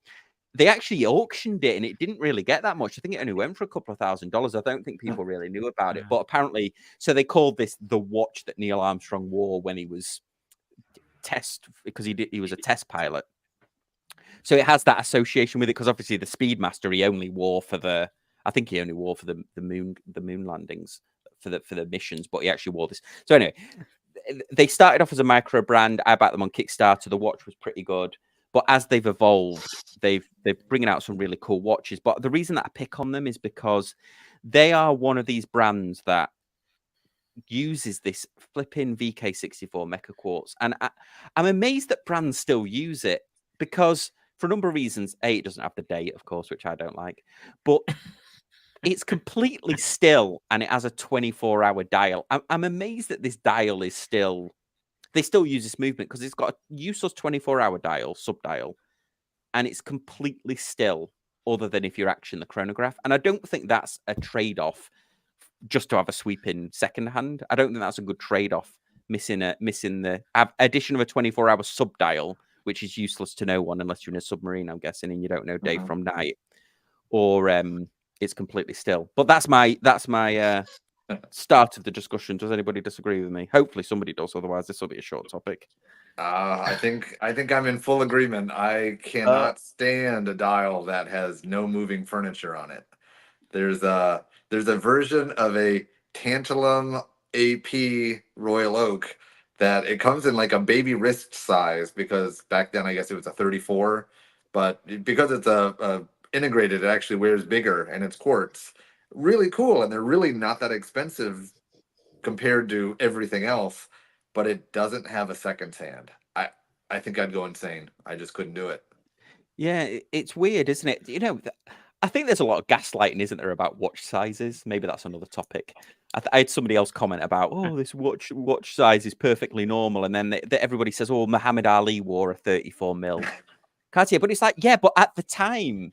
They actually auctioned it, and it didn't really get that much. I think it only went for a couple of $1,000s. I don't think people really knew about it, but apparently, so they called this the watch that Neil Armstrong wore when he was because he was a test pilot. So it has that association with it, because obviously the Speedmaster he only wore for the moon landings for the missions, but he actually wore this. So anyway, they started off as a micro brand. I backed them on Kickstarter. The watch was pretty good. But as they've evolved, they're bringing out some really cool watches. But the reason that I pick on them is because they are one of these brands that uses this flipping VK64 Mecha-quartz. And I'm amazed that brands still use it, because for a number of reasons. A, it doesn't have the date, of course, which I don't like. But it's completely still, and it has a 24-hour dial. I'm amazed that this dial is still... They still use this movement because it's got a useless 24-hour dial, sub-dial, and it's completely still, other than if you're actually the chronograph. And I don't think that's a trade-off just to have a sweeping second hand. I don't think that's a good trade-off, missing the addition of a 24-hour sub-dial, which is useless to no one unless you're in a submarine, I'm guessing, and you don't know day from night, or it's completely still. But that's my start of the discussion. Does anybody disagree with me? Hopefully somebody does, otherwise this will be a short topic. I think I'm in full agreement. I cannot stand a dial that has no moving furniture on it. There's a version of a tantalum AP Royal Oak that it comes in like a baby wrist size, because back then I guess it was a 34, but because it's a integrated, it actually wears bigger, and it's quartz. Really cool, and they're really not that expensive compared to everything else, but it doesn't have a second hand. I think I'd go insane. I just couldn't do it. Yeah, it's weird, isn't it? You know, I think there's a lot of gaslighting, isn't there, about watch sizes? Maybe that's another topic. I had somebody else comment about, this watch size is perfectly normal, and then everybody says, Muhammad Ali wore a 34 mil Cartier, but it's like, yeah, but at the time,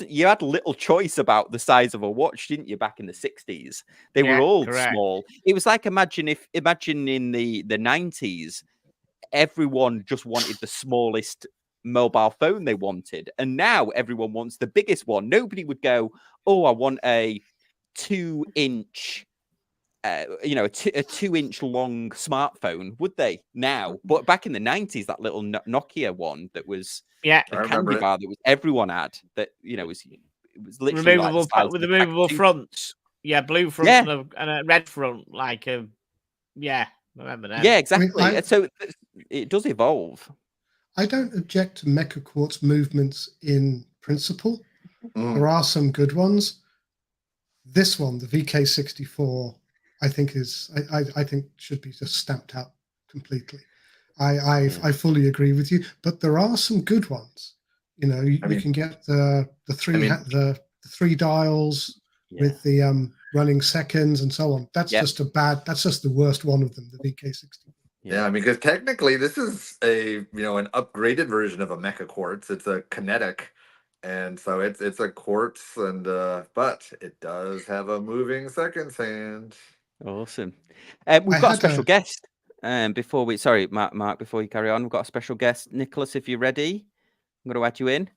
you had little choice about the size of a watch, didn't you, back in the 60s? They were all small. It was like, imagine in the 90s, everyone just wanted the smallest mobile phone they wanted, and now everyone wants the biggest one. Nobody would go, I want a 2-inch a 2-inch long smartphone, would they now? But back in the 90s, that little Nokia one that was the candy bar that was everyone had, that it was literally removable, like with removable fronts. Blue front and a red front, I remember that. Yeah, exactly. So it does evolve. I don't object to Mecha-quartz movements in principle. There are some good ones. This one, the VK64, I think should be just stamped out completely. I fully agree with you, but there are some good ones. You can get the three dials with the running seconds and so on. That's just the worst one of them, the VK64. Yeah, because technically this is an upgraded version of a Mecha-quartz. It's a kinetic, and so it's a quartz, and but it does have a moving seconds hand. Awesome. We've got a special guest. Mark, before you carry on, we've got a special guest, Nicholas. If you're ready, I'm going to add you in.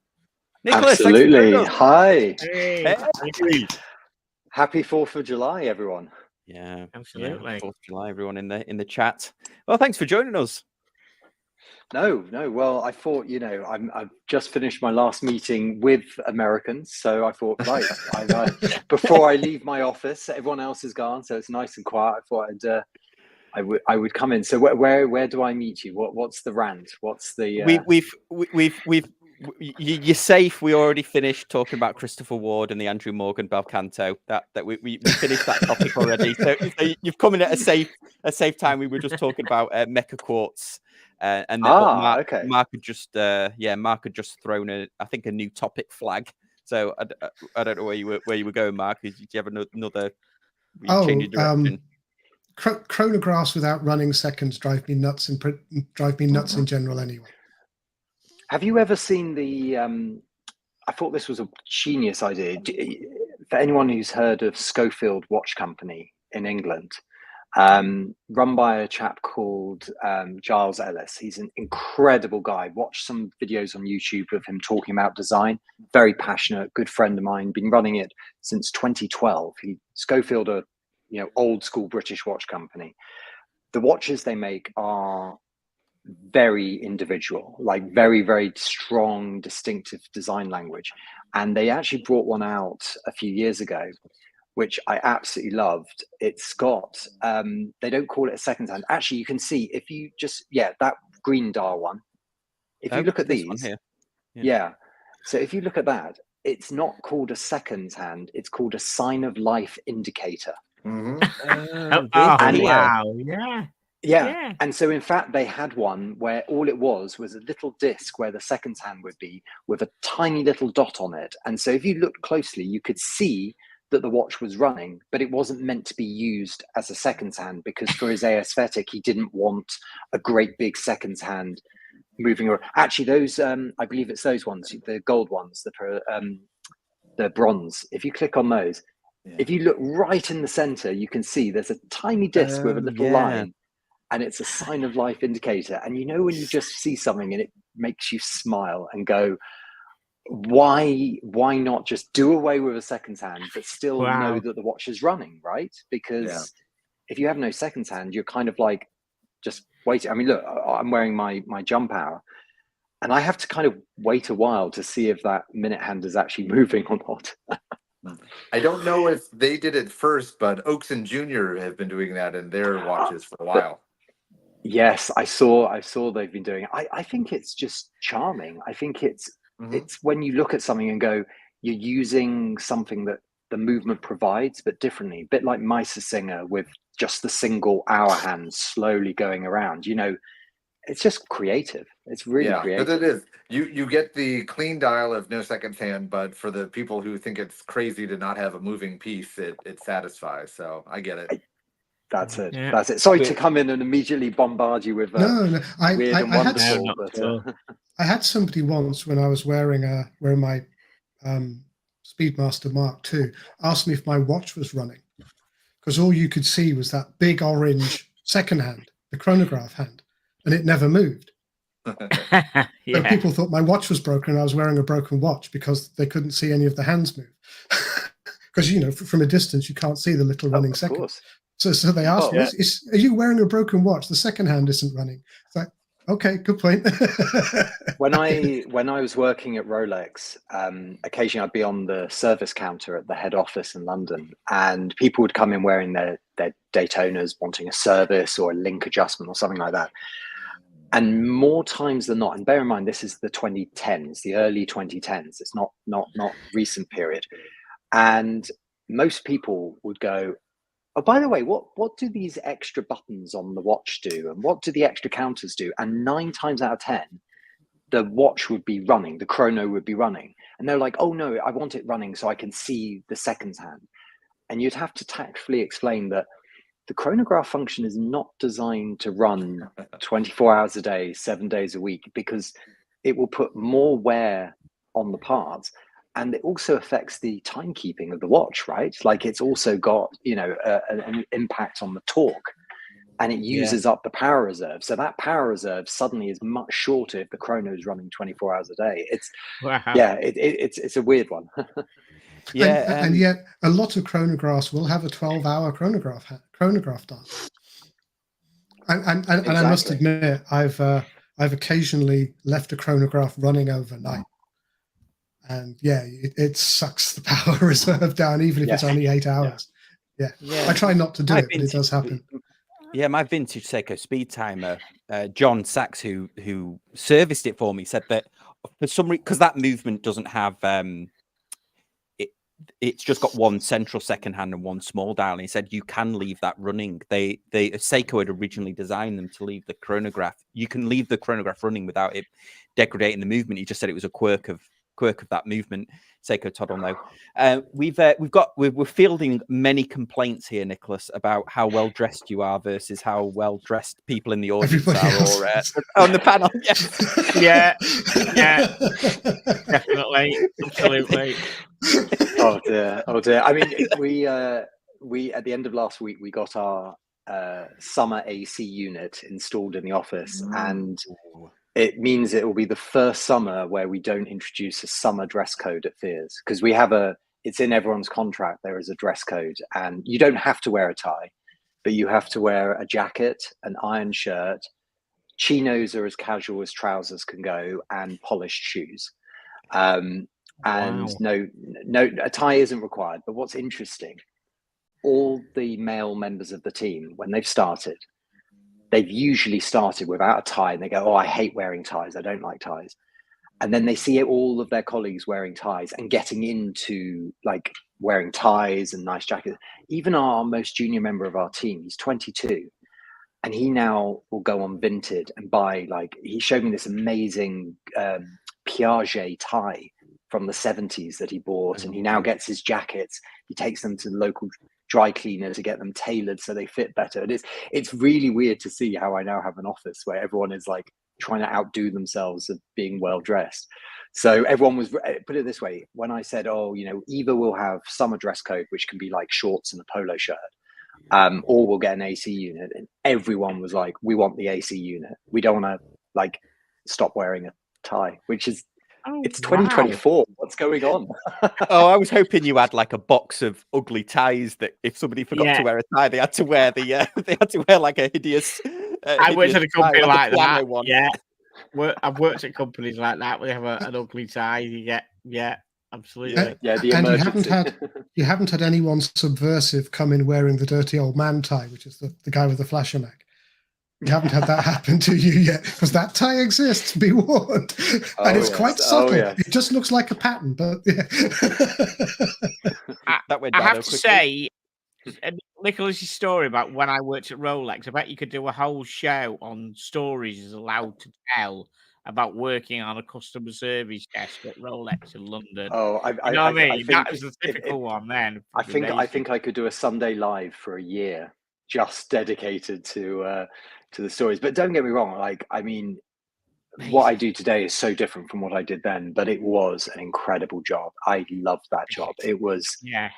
Nicholas, absolutely. Hi. Hey. Happy 4th of July, everyone. Yeah, absolutely. 4th of July, everyone in the chat. Well, thanks for joining us. No. Well, I thought, I've just finished my last meeting with Americans, so I thought, before I leave my office, everyone else is gone, so it's nice and quiet. I thought I would come in. So where do I meet you? What's the rant? What's the? You're safe. We already finished talking about Christopher Ward and the Andrew Morgan Bel Canto. That we finished that topic already. So you've come in at a safe time. We were just talking about Mecha-quartz, Mark had just thrown a new topic flag. So I don't know where you were going, Mark. Did you have another Change direction. Chronographs without running seconds drive me nuts in general anyway. Have you ever seen the I thought this was a genius idea. For anyone who's heard of Schofield Watch Company in England, run by a chap called Giles Ellis. He's an incredible guy. Watch some videos on YouTube of him talking about design. Very passionate, good friend of mine. Been running it since 2012. Schofield, a old school British watch company. The watches they make are very individual, like very, very strong, distinctive design language. And they actually brought one out a few years ago, which I absolutely loved. It's got, they don't call it a second hand. Actually, you can see if you just, that green dial one, if you look at these, so if you look at that, it's not called a second hand, it's called a sign of life indicator. Wow. Yeah. And so in fact, they had one where all it was a little disc where the second hand would be with a tiny little dot on it. And so if you looked closely, you could see that the watch was running, but it wasn't meant to be used as a seconds hand because for his aesthetic, he didn't want a great big seconds hand moving around. Actually, those, I believe it's those ones, the gold ones, the bronze. If you click on those, if you look right in the center, you can see there's a tiny disc with a little line. And it's a sign of life indicator. And when you just see something and it makes you smile and go, why not just do away with a seconds hand, but still know that the watch is running, right? Because if you have no seconds hand, you're kind of like just waiting. I mean, look, I'm wearing my jump hour and I have to kind of wait a while to see if that minute hand is actually moving or not. I don't know if they did it first, but Oaks and Junior have been doing that in their watches for a while. Yes, I saw they've been doing it. I think it's just charming. I think it's when you look at something and go, you're using something that the movement provides, but differently, a bit like Singer with just the single hour hand slowly going around. It's just creative. It's really creative. But it is. You get the clean dial of no second hand, but for the people who think it's crazy to not have a moving piece, it satisfies. So I get it. That's it. Yeah. That's it. Sorry to come in and immediately bombard you with no. weird and wonderful. I had somebody once when I was wearing my Speedmaster Mark II asked me if my watch was running because all you could see was that big orange second hand, the chronograph hand, and it never moved. So people thought my watch was broken and I was wearing a broken watch because they couldn't see any of the hands move. Because from a distance you can't see the little running second. So they asked me, are you wearing a broken watch? The second hand isn't running. It's like, okay, good point. When I was working at Rolex, occasionally I'd be on the service counter at the head office in London, and people would come in wearing their Daytonas, wanting a service or a link adjustment or something like that. And more times than not, and bear in mind this is the 2010s, the early 2010s. It's not recent period, and most people would go, oh, by the way, what do these extra buttons on the watch do? And what do the extra counters do? And 9 times out of 10, the watch would be running, the chrono would be running. And they're like, oh no, I want it running so I can see the seconds hand. And you'd have to tactfully explain that the chronograph function is not designed to run 24 hours a day, 7 days a week, because it will put more wear on the parts. And it also affects the timekeeping of the watch, right? Like it's also got, an impact on the torque, and it uses up the power reserve. So that power reserve suddenly is much shorter if the chrono is running 24 hours a day. It's it's a weird one. And yet a lot of chronographs will have a 12-hour chronograph dial. And exactly. I must admit, I've occasionally left a chronograph running overnight. And it sucks the power reserve down, even if it's only 8 hours. Yeah. I try not to do it, but it does happen. Yeah, my vintage Seiko speed timer, John Sachs, who serviced it for me, said that for some reason, because that movement doesn't have, it's just got one central second hand and one small dial. And he said you can leave that running. Seiko had originally designed them to leave the chronograph. You can leave the chronograph running without it degrading the movement. He just said it was a quirk of quirk of that movement. Seiko Todd will know. We're fielding many complaints here, Nicholas, about how well dressed you are versus how well dressed people in the audience are, or on the panel. Yes. Yeah, definitely, absolutely. Oh dear. I mean, we at the end of last week we got our summer AC unit installed in the office, and it means it will be the first summer where we don't introduce a summer dress code at Fears, because we have it's in everyone's contract. There is a dress code, and you don't have to wear a tie, but you have to wear a jacket, an iron shirt, chinos are as casual as trousers can go, and polished shoes. And no, a tie isn't required. But what's interesting, all the male members of the team, when they've started, they've usually started without a tie, and they go, "Oh, I hate wearing ties. I don't like ties." And then they see all of their colleagues wearing ties and getting into like wearing ties and nice jackets. Even our most junior member of our team, he's 22, and he now will go on Vinted and buy, like, he showed me this amazing Piaget tie from the 70s that he bought, and he now gets his jackets, he takes them to the local dry cleaner to get them tailored so they fit better. And it's really weird to see how I now have an office where everyone is like trying to outdo themselves of being well dressed. So everyone was, put it this way, when I said, oh, you know, either we'll have summer dress code, which can be like shorts and a polo shirt, or we'll get an AC unit, and everyone was like, we want the AC unit. We don't want to like stop wearing a tie, which is, it's 2024. Wow. What's going on? Oh, I was hoping you had like a box of ugly ties that if somebody forgot to wear a tie, they had to wear they had to wear like a hideous. I worked at a company tie, like that. One. Yeah, I've worked at companies like that where they have an ugly tie. You get, absolutely. Yeah, the and emergency. you haven't had anyone subversive come in wearing the dirty old man tie, which is the guy with the flasher Mac. You haven't had that happen to you yet, because that tie exists, be warned. And it's quite subtle. It just looks like a pattern, but yeah. I have to say, Nicholas's story about when I worked at Rolex, I bet you could do a whole show on stories he's allowed to tell about working on a customer service desk at Rolex in London. Oh, you know what I mean? That was the typical one then. I think I could do a Sunday live for a year just dedicated to the stories. But don't get me wrong, like, I mean, what I do today is so different from what I did then, but it was an incredible job. I loved that job. It was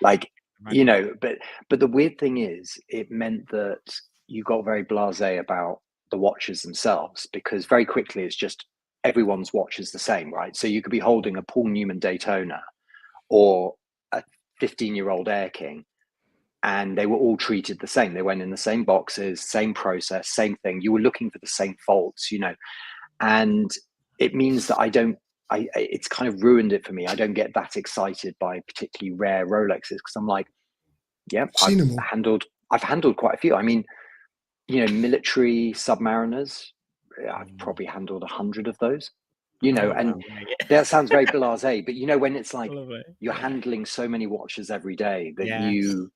like, you know, but the weird thing is, it meant that you got very blasé about the watches themselves, because very quickly it's just everyone's watch is the same, right? So you could be holding a Paul Newman Daytona or a 15-year-old Air King, and they were all treated the same. They went in the same boxes, same process, same thing. You were looking for the same faults, you know, and it means that it's kind of ruined it for me. I don't get that excited by particularly rare Rolexes, because I'm like, I've handled quite a few. I mean, you know, military Submariners, I've probably handled 100 of those, you know, and that sounds very blasé, but you know, when it's like you're handling so many watches every day that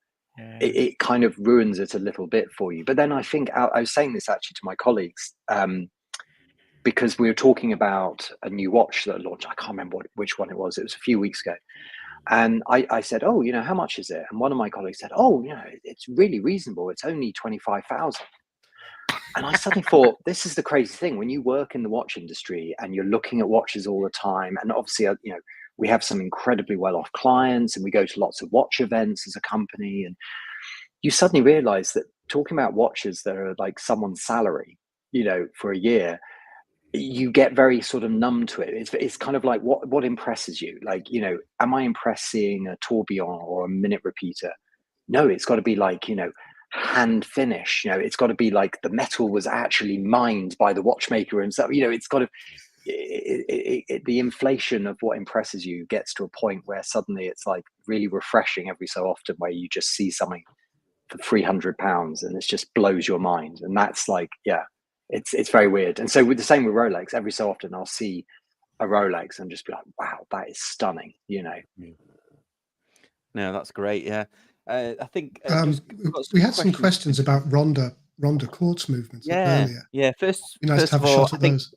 it kind of ruins it a little bit for you. But then I think I was saying this actually to my colleagues, because we were talking about a new watch that launched. I can't remember which one it was. It was a few weeks ago. And I said, oh, you know, how much is it? And one of my colleagues said, oh, you know, it's really reasonable. It's only 25,000. And I suddenly thought, this is the crazy thing. When you work in the watch industry and you're looking at watches all the time, and obviously, you know, we have some incredibly well-off clients, and we go to lots of watch events as a company, and you suddenly realize that talking about watches that are like someone's salary, you know, for a year, you get very sort of numb to it. It's kind of like, what impresses you? Like, you know, am I impressed seeing a tourbillon or a minute repeater? No, it's got to be like, you know, hand finish. You know, it's got to be like the metal was actually mined by the watchmaker himself. You know, it's got to, the inflation of what impresses you gets to a point where suddenly it's like really refreshing every so often, where you just see something for £300 and it just blows your mind. And that's like, it's very weird. And so with the same with Rolex, every so often I'll see a Rolex and just be like, wow, that is stunning, you know. No, that's great. Yeah. I think we had some questions about Ronda quartz movements earlier. Yeah. First be nice to have a shot at those.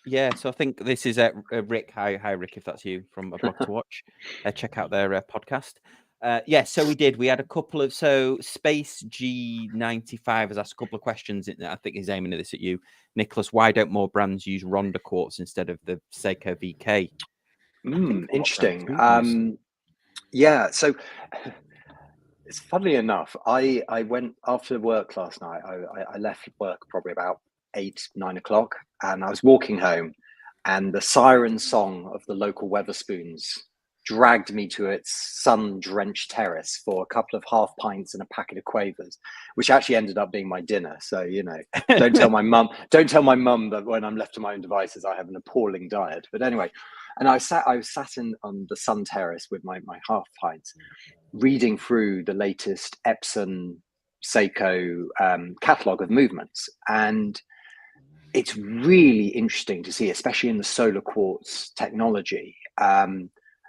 Yeah, so I think this is Rick. Hi, Rick, if that's you from A Blog to Watch. Check out their podcast. Yeah, so we had a couple of, so Space G95 has asked a couple of questions. I think he's aiming this at you, Nicholas. Why don't more brands use Ronda quartz instead of the Seiko VK? Interesting. Yeah, so it's funny enough. I went after work last night. I left work probably about 8-9 o'clock, and I was walking home, and the siren song of the local Weatherspoons dragged me to its sun-drenched terrace for a couple of half pints and a packet of Quavers, which actually ended up being my dinner. So, you know, don't tell my mum that when I'm left to my own devices, I have an appalling diet. But anyway, and I was sat on the sun terrace with my half pints, reading through the latest Epson Seiko catalogue of movements. And it's really interesting to see, especially in the solar quartz technology.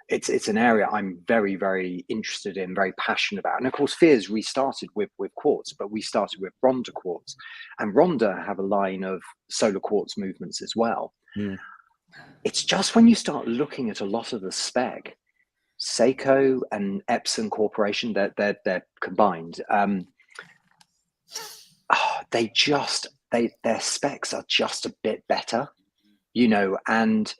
It's an area I'm very, very interested in, very passionate about. And of course, Fears restarted with quartz, but we started with Ronda quartz. And Ronda have a line of solar quartz movements as well. Mm. It's just when you start looking at a lot of the spec, Seiko and Epson Corporation, they're combined. Their specs are just a bit better, you know, and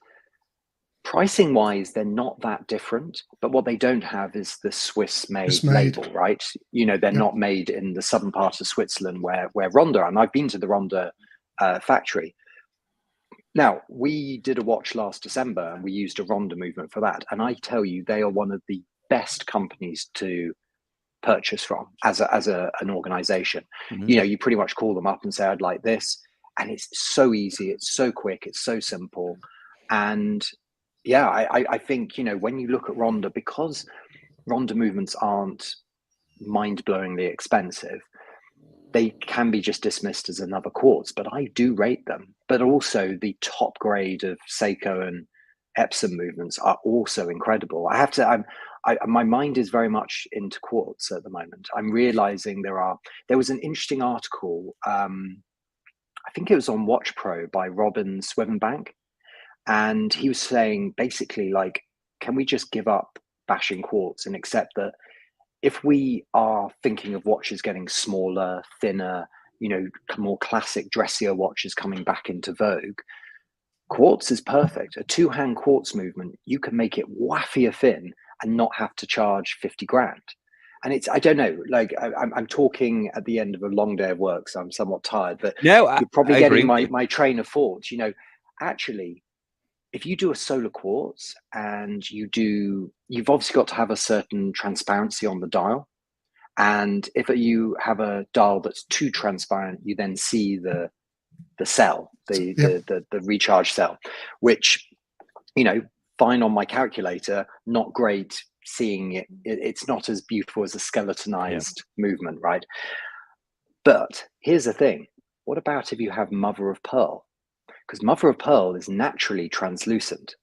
pricing wise, they're not that different. But what they don't have is the Swiss made label, right? You know, they're not made in the southern part of Switzerland where Ronda, and I've been to the Ronda factory. Now, we did a watch last December and we used a Ronda movement for that. And I tell you, they are one of the best companies to purchase from as an organization. Mm-hmm. You know, you pretty much call them up and say, I'd like this. And it's so easy. It's so quick. It's so simple. And yeah, I think, you know, when you look at Ronda, because Ronda movements aren't mind-blowingly expensive, they can be just dismissed as another quartz, but I do rate them. But also the top grade of Seiko and Epson movements are also incredible. I have to, my mind is very much into quartz at the moment. I'm realizing there was an interesting article, I think it was on Watch Pro by Robin Swivenbank. And he was saying basically, like, can we just give up bashing quartz and accept that if we are thinking of watches getting smaller, thinner, you know, more classic, dressier watches coming back into vogue, quartz is perfect. A two-hand quartz movement, you can make it waffier thin and not have to charge 50 grand. And it's, I don't know, like I'm talking at the end of a long day of work, so I'm somewhat tired, but no, you're probably getting my train of thought. You know, actually, if you do a solar quartz and you've obviously got to have a certain transparency on the dial. And if you have a dial that's too transparent, you then see the cell, the recharge cell, which, you know, fine on my calculator, not great seeing it. It's not as beautiful as a skeletonized movement, right? But here's the thing. What about if you have mother of pearl? Because mother of pearl is naturally translucent.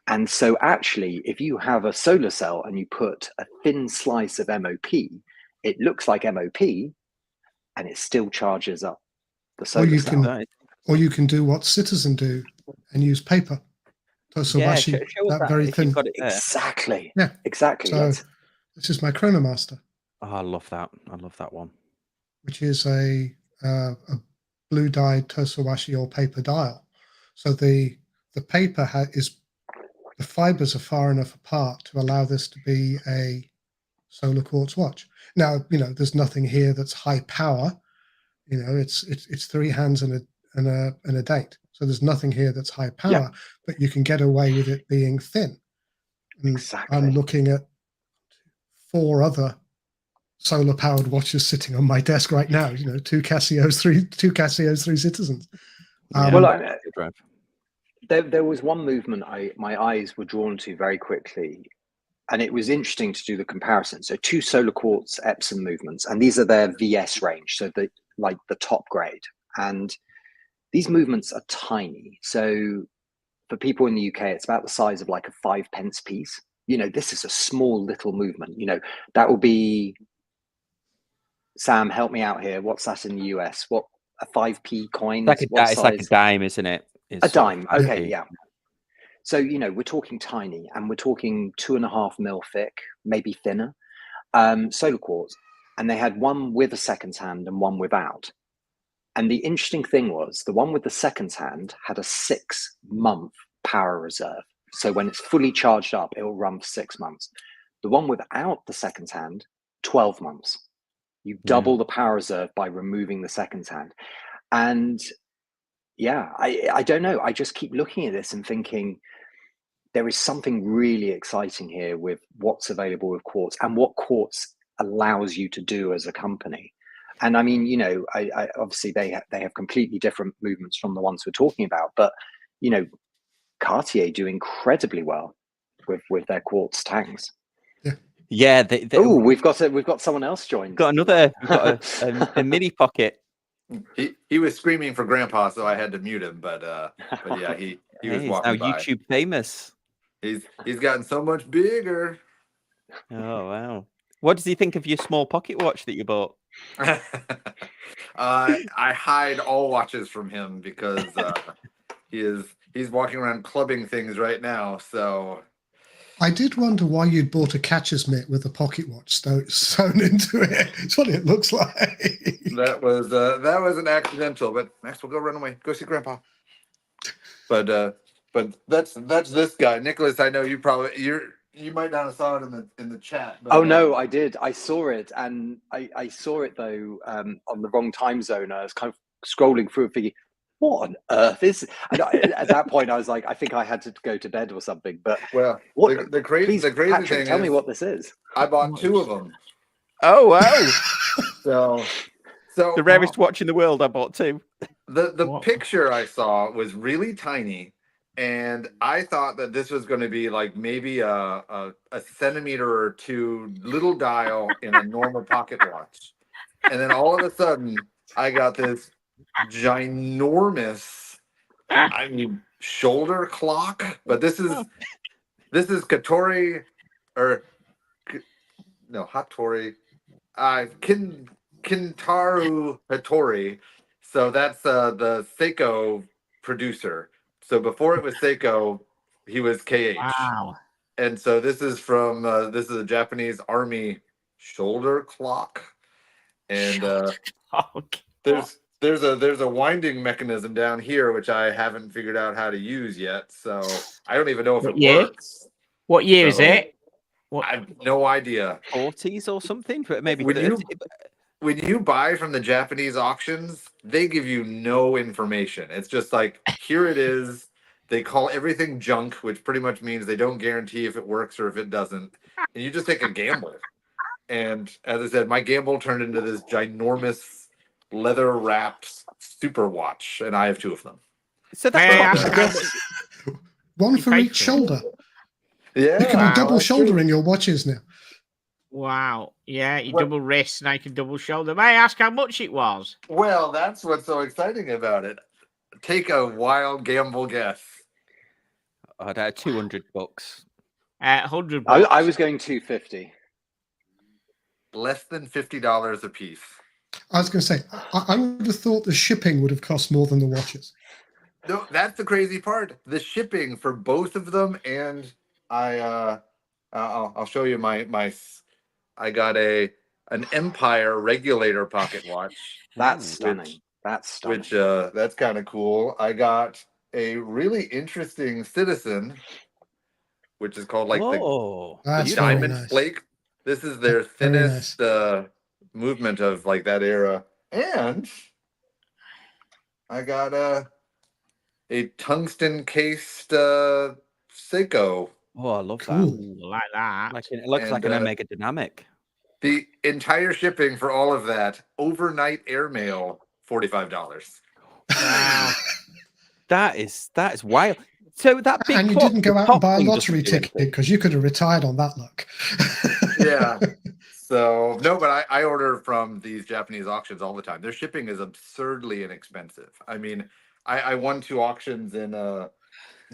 And so actually, if you have a solar cell and you put a thin slice of MOP, it looks like MOP and it still charges up the solar cell. Or you can do what Citizen do and use paper. Tosowashi, that very thin. Exactly. Yeah, exactly. So this is my Chronomaster. Oh, I love that. I love that one. Which is a blue dyed Tosowashi or paper dial. So the paper the fibers are far enough apart to allow this to be a solar quartz watch. Now, you know, there's nothing here that's high power. You know, it's 3 hands and a date. So there's nothing here that's high power, but you can get away with it being thin. And exactly. I'm looking at 4 other solar powered watches sitting on my desk right now. You know, 2 Casios, 3 Citizens. There was one movement my eyes were drawn to very quickly, and it was interesting to do the comparison. So 2 solar quartz Epson movements, and these are their VS range, so the top grade. And these movements are tiny. So for people in the UK, it's about the size of like a 5p piece. You know, this is a small little movement. You know, that will be, Sam, help me out here. What's that in the US? What, a 5p coin? It's like a dime, isn't it? A dime. Okay, yeah. So, you know, we're talking tiny, and we're talking 2.5 mil thick, maybe thinner, solar quartz. And they had one with a seconds hand and one without. And the interesting thing was the one with the seconds hand had a 6-month power reserve. So when it's fully charged up, it will run for 6 months. The one without the seconds hand, 12 months. You double the power reserve by removing the seconds hand. And yeah, I don't know. I just keep looking at this and thinking there is something really exciting here with what's available with quartz and what quartz allows you to do as a company. And I mean, you know, I obviously they have completely different movements from the ones we're talking about, but you know, Cartier do incredibly well with their quartz tangs. Yeah. Oh, we've got someone else joined. We've got a mini pocket. He was screaming for Grandpa, so I had to mute him. But yeah, he was walking now by. YouTube famous. He's gotten so much bigger. Oh wow! What does he think of your small pocket watch that you bought? I hide all watches from him because he's walking around clubbing things right now. So I did wonder why you'd bought a catcher's mitt with a pocket watch sewn into it. It's what it looks like. that was an accidental. But Maxwell, go run away. Go see Grandpa. But that's this guy, Nicholas. I know you might not have saw it in the chat. But, no, I did. I saw it, and I saw it though on the wrong time zone. I was kind of scrolling through it, thinking, "What on earth is?" And at that point, I was like, "I think I had to go to bed or something." But the crazy Patrick, thing tell is, me what this is. I bought 2 of them. Oh wow! So the rarest watch in the world. I bought 2. The picture I saw was really tiny. And I thought that this was going to be like maybe a centimeter or 2 little dial in a normal pocket watch. And then all of a sudden, I got this ginormous, shoulder clock. But this is Hattori, Kintaro Hattori. So that's the Seiko producer. So before it was Seiko, he was KH. Wow. And so this is from this is a Japanese Army shoulder clock. And there's a winding mechanism down here which I haven't figured out how to use yet. So I don't even know if it works. What year is it? I have no idea. 40s or something, but maybe when you buy from the Japanese auctions, they give you no information. It's just like, here it is. They call everything junk, which pretty much means they don't guarantee if it works or if it doesn't. And you just take a gamble. And as I said, my gamble turned into this ginormous leather-wrapped super watch, and I have 2 of them. So that's one for each shoulder. Yeah, you can be double shouldering your watches now. Wow. Yeah, you double wrist, and I can double shoulder. May I ask how much it was? Well, that's what's so exciting about it. Take a wild gamble guess. I'd have $200. $100. I was going 250. Less than $50 a piece. I was going to say, I would have thought the shipping would have cost more than the watches. No, that's the crazy part. The shipping for both of them, and I'll show you my. I got an Empire regulator pocket watch. That's stunning. That's kind of cool. I got a really interesting Citizen, which is called the Diamond Flake. This is their thinnest movement of like that era. And I got a tungsten cased Seiko. Oh, I love that. I like that. It looks like an Omega Dynamic. The entire shipping for all of that, overnight airmail, $45. Wow. that is wild. So that big and you didn't go out and buy a lottery ticket because you could have retired on that luck. Yeah. So no, but I order from these Japanese auctions all the time. Their shipping is absurdly inexpensive. I mean, I won 2 auctions in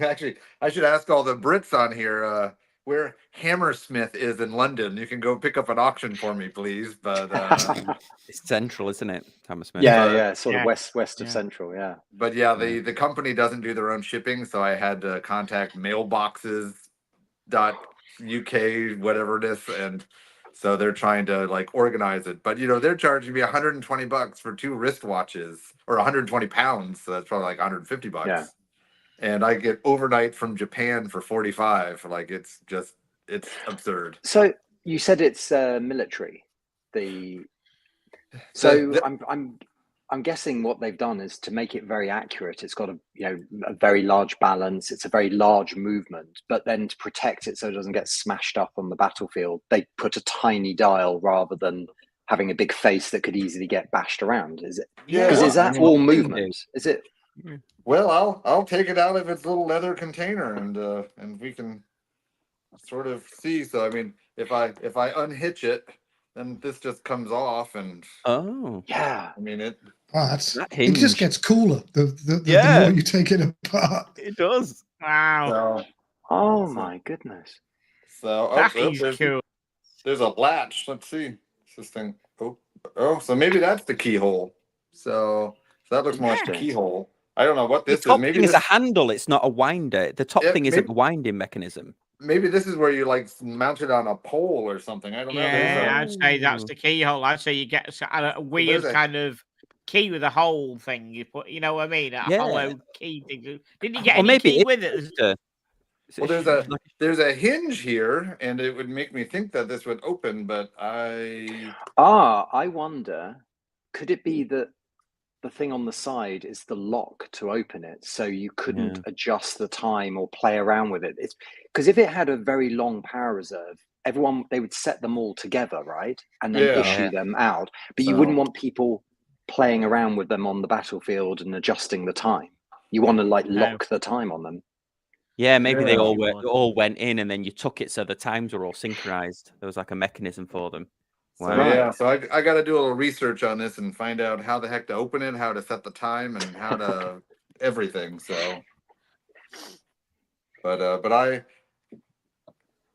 actually I should ask all the Brits on here. where Hammersmith is in London. You can go pick up an auction for me, please. But it's central, isn't it, Hammersmith? Yeah, sort of west of central. Yeah. But yeah, the company doesn't do their own shipping, so I had to contact mailboxes.uk, whatever it is, and so they're trying to like organize it. But they're charging me $120 for 2 wristwatches, or 120 pounds, so that's probably like $150. Yeah. And I get overnight from Japan for 45. Like it's absurd. So you said it's military. I'm guessing what they've done is to make it very accurate. It's got a very large balance. It's a very large movement, but then to protect it so it doesn't get smashed up on the battlefield, they put a tiny dial rather than having a big face that could easily get bashed around. Is it? Yeah. Because is that all movement? Is it? Well, I'll take it out of its little leather container and we can sort of see. So I mean, if I unhitch it, then this just comes off and yeah. I mean it just gets cooler the more you take it apart. It does. Wow. Oh my goodness. So That's cool. There's a latch. Let's see. This thing. So maybe that's the keyhole. So that looks more like the keyhole. I don't know what this the top is. Maybe thing this is a handle. It's not a winder. The top thing isn't a winding mechanism. Maybe this is where you like mount it on a pole or something. I don't know. Yeah, I'd say that's the keyhole. I'd say you get a weird kind of key with a hole thing. You put, you know what I mean? A hollow key thing. Didn't you get any key with it? Well, there's a hinge here, and it would make me think that this would open, but I wonder, could it be that the thing on the side is the lock to open it, so you couldn't adjust the time or play around with it? It's because if it had a very long power reserve, they would set them all together, right, and then issue them out. But you wouldn't want people playing around with them on the battlefield and adjusting the time. You want to lock the time on them. Yeah, maybe they all went in, and then you took it so the times were all synchronized. There was like a mechanism for them. Wow. So I got to do a little research on this and find out how the heck to open it, how to set the time, and how to everything. So, but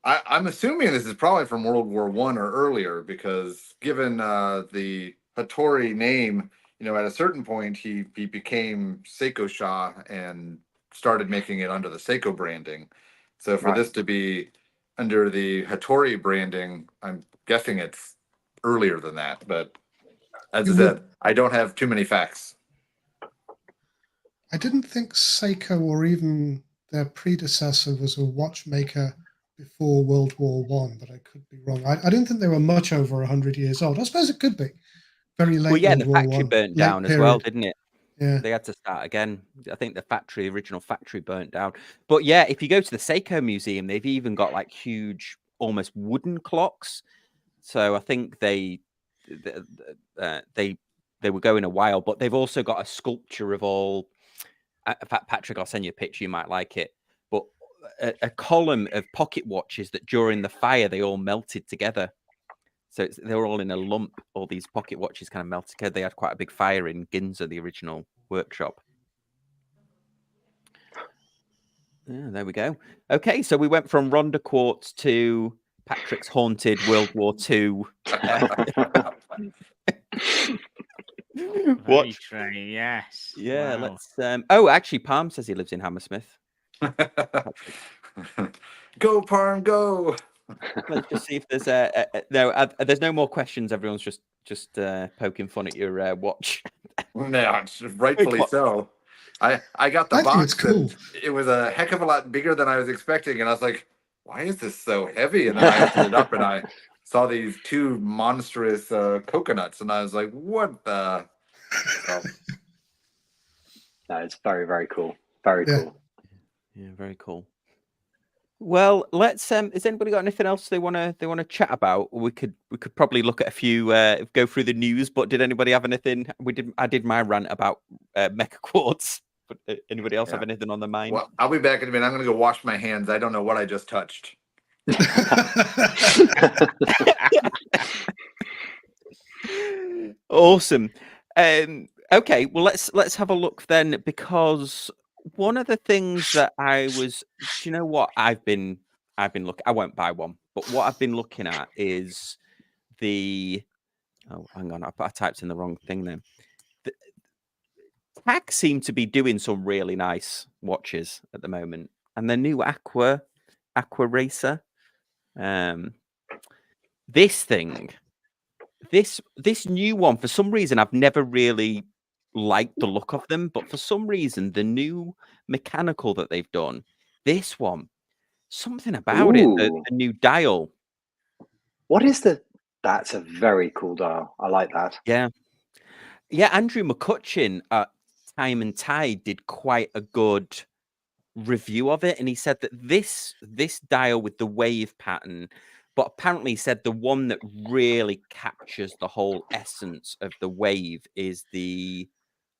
I'm assuming this is probably from World War I or earlier, because given the Hattori name, at a certain point he became Seiko Shah and started making it under the Seiko branding. So for this to be under the Hattori branding, I'm guessing it's earlier than that, but as I said, I don't have too many facts. I didn't think Seiko or even their predecessor was a watchmaker before World War One, but I could be wrong. I didn't think they were much over 100 years old. I suppose it could be very late. Well, yeah, World the War factory One, burnt down as well, didn't it? Yeah, they had to start again. I think the original factory burnt down. But yeah, if you go to the Seiko Museum, they've even got like huge, almost wooden clocks. So I think they were going a while, but they've also got a sculpture of all. In fact, Patrick, I'll send you a picture. You might like it. But a column of pocket watches that during the fire they all melted together. So they were all in a lump. All these pocket watches kind of melted together. They had quite a big fire in Ginza, the original workshop. Yeah, there we go. Okay, so we went from Ronda Quartz to Patrick's haunted World War II. Watch tray, yes. Yeah, let's. Oh, actually, Palm says he lives in Hammersmith. Go, Parm, go. Let's just see if there's there's no more questions. Everyone's just poking fun at your watch. No, rightfully so. I got the box. Cool. It was a heck of a lot bigger than I was expecting, and I was like, "Why is this so heavy?" And then I opened it up, and I saw these two monstrous coconuts, and I was like, "What the?" So. No, it's very, very cool. Very cool. Yeah, very cool. Well, let's. Has anybody got anything else they want to chat about? We could probably look at a few, go through the news. But did anybody have anything? I did my rant about Mecha-quartz. But anybody else have anything on their mind? Well, I'll be back in a minute. I'm going to go wash my hands. I don't know what I just touched. Awesome. Okay, well let's have a look then, because one of the things that do you know what I've been I've been looking. I won't buy one, but what I've been looking at is the. Oh, hang on! I typed in the wrong thing then. Tag seem to be doing some really nice watches at the moment, and the new Aqua Racer. This thing, this new one, for some reason, I've never really liked the look of them, but for some reason, the new mechanical that they've done, this one, something about it, the new dial. What is that's a very cool dial. I like that. Yeah. Yeah, Andrew McCutcheon at Time and Tide did quite a good review of it, and he said that this dial with the wave pattern, but apparently he said the one that really captures the whole essence of the wave is the,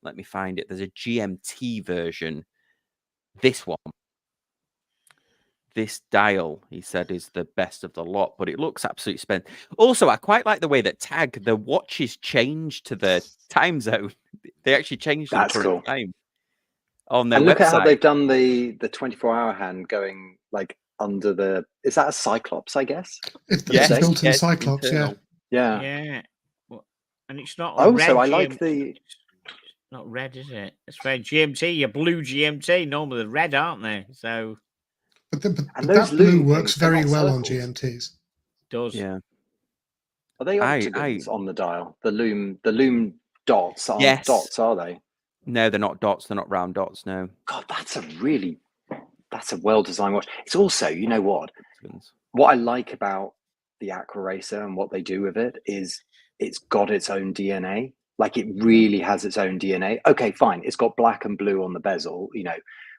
let me find it, there's a GMT version. This one, this dial, he said, is the best of the lot, but it looks absolutely spent. Also, I quite like the way that Tag, the watches changed to the time zone. They actually changed to the current time on their and look website. At how they've done the 24-hour hand going like under the. Is that a Cyclops? I guess. It's built in Cyclops. Internal. Yeah. And it's not. So I like the. Not red, is it? It's red GMT. Your blue GMT. Normally they're red, aren't they? So. But that blue works very well on GMTs. Does. Yeah. Are they octagons on the dial? The loom dots aren't dots, are they? No, they're not dots. They're not round dots. No. God, that's a well-designed watch. It's also, you know what I like about the Aqua Racer and what they do with it is it's got its own DNA. Like it really has its own DNA. Okay, fine. It's got black and blue on the bezel,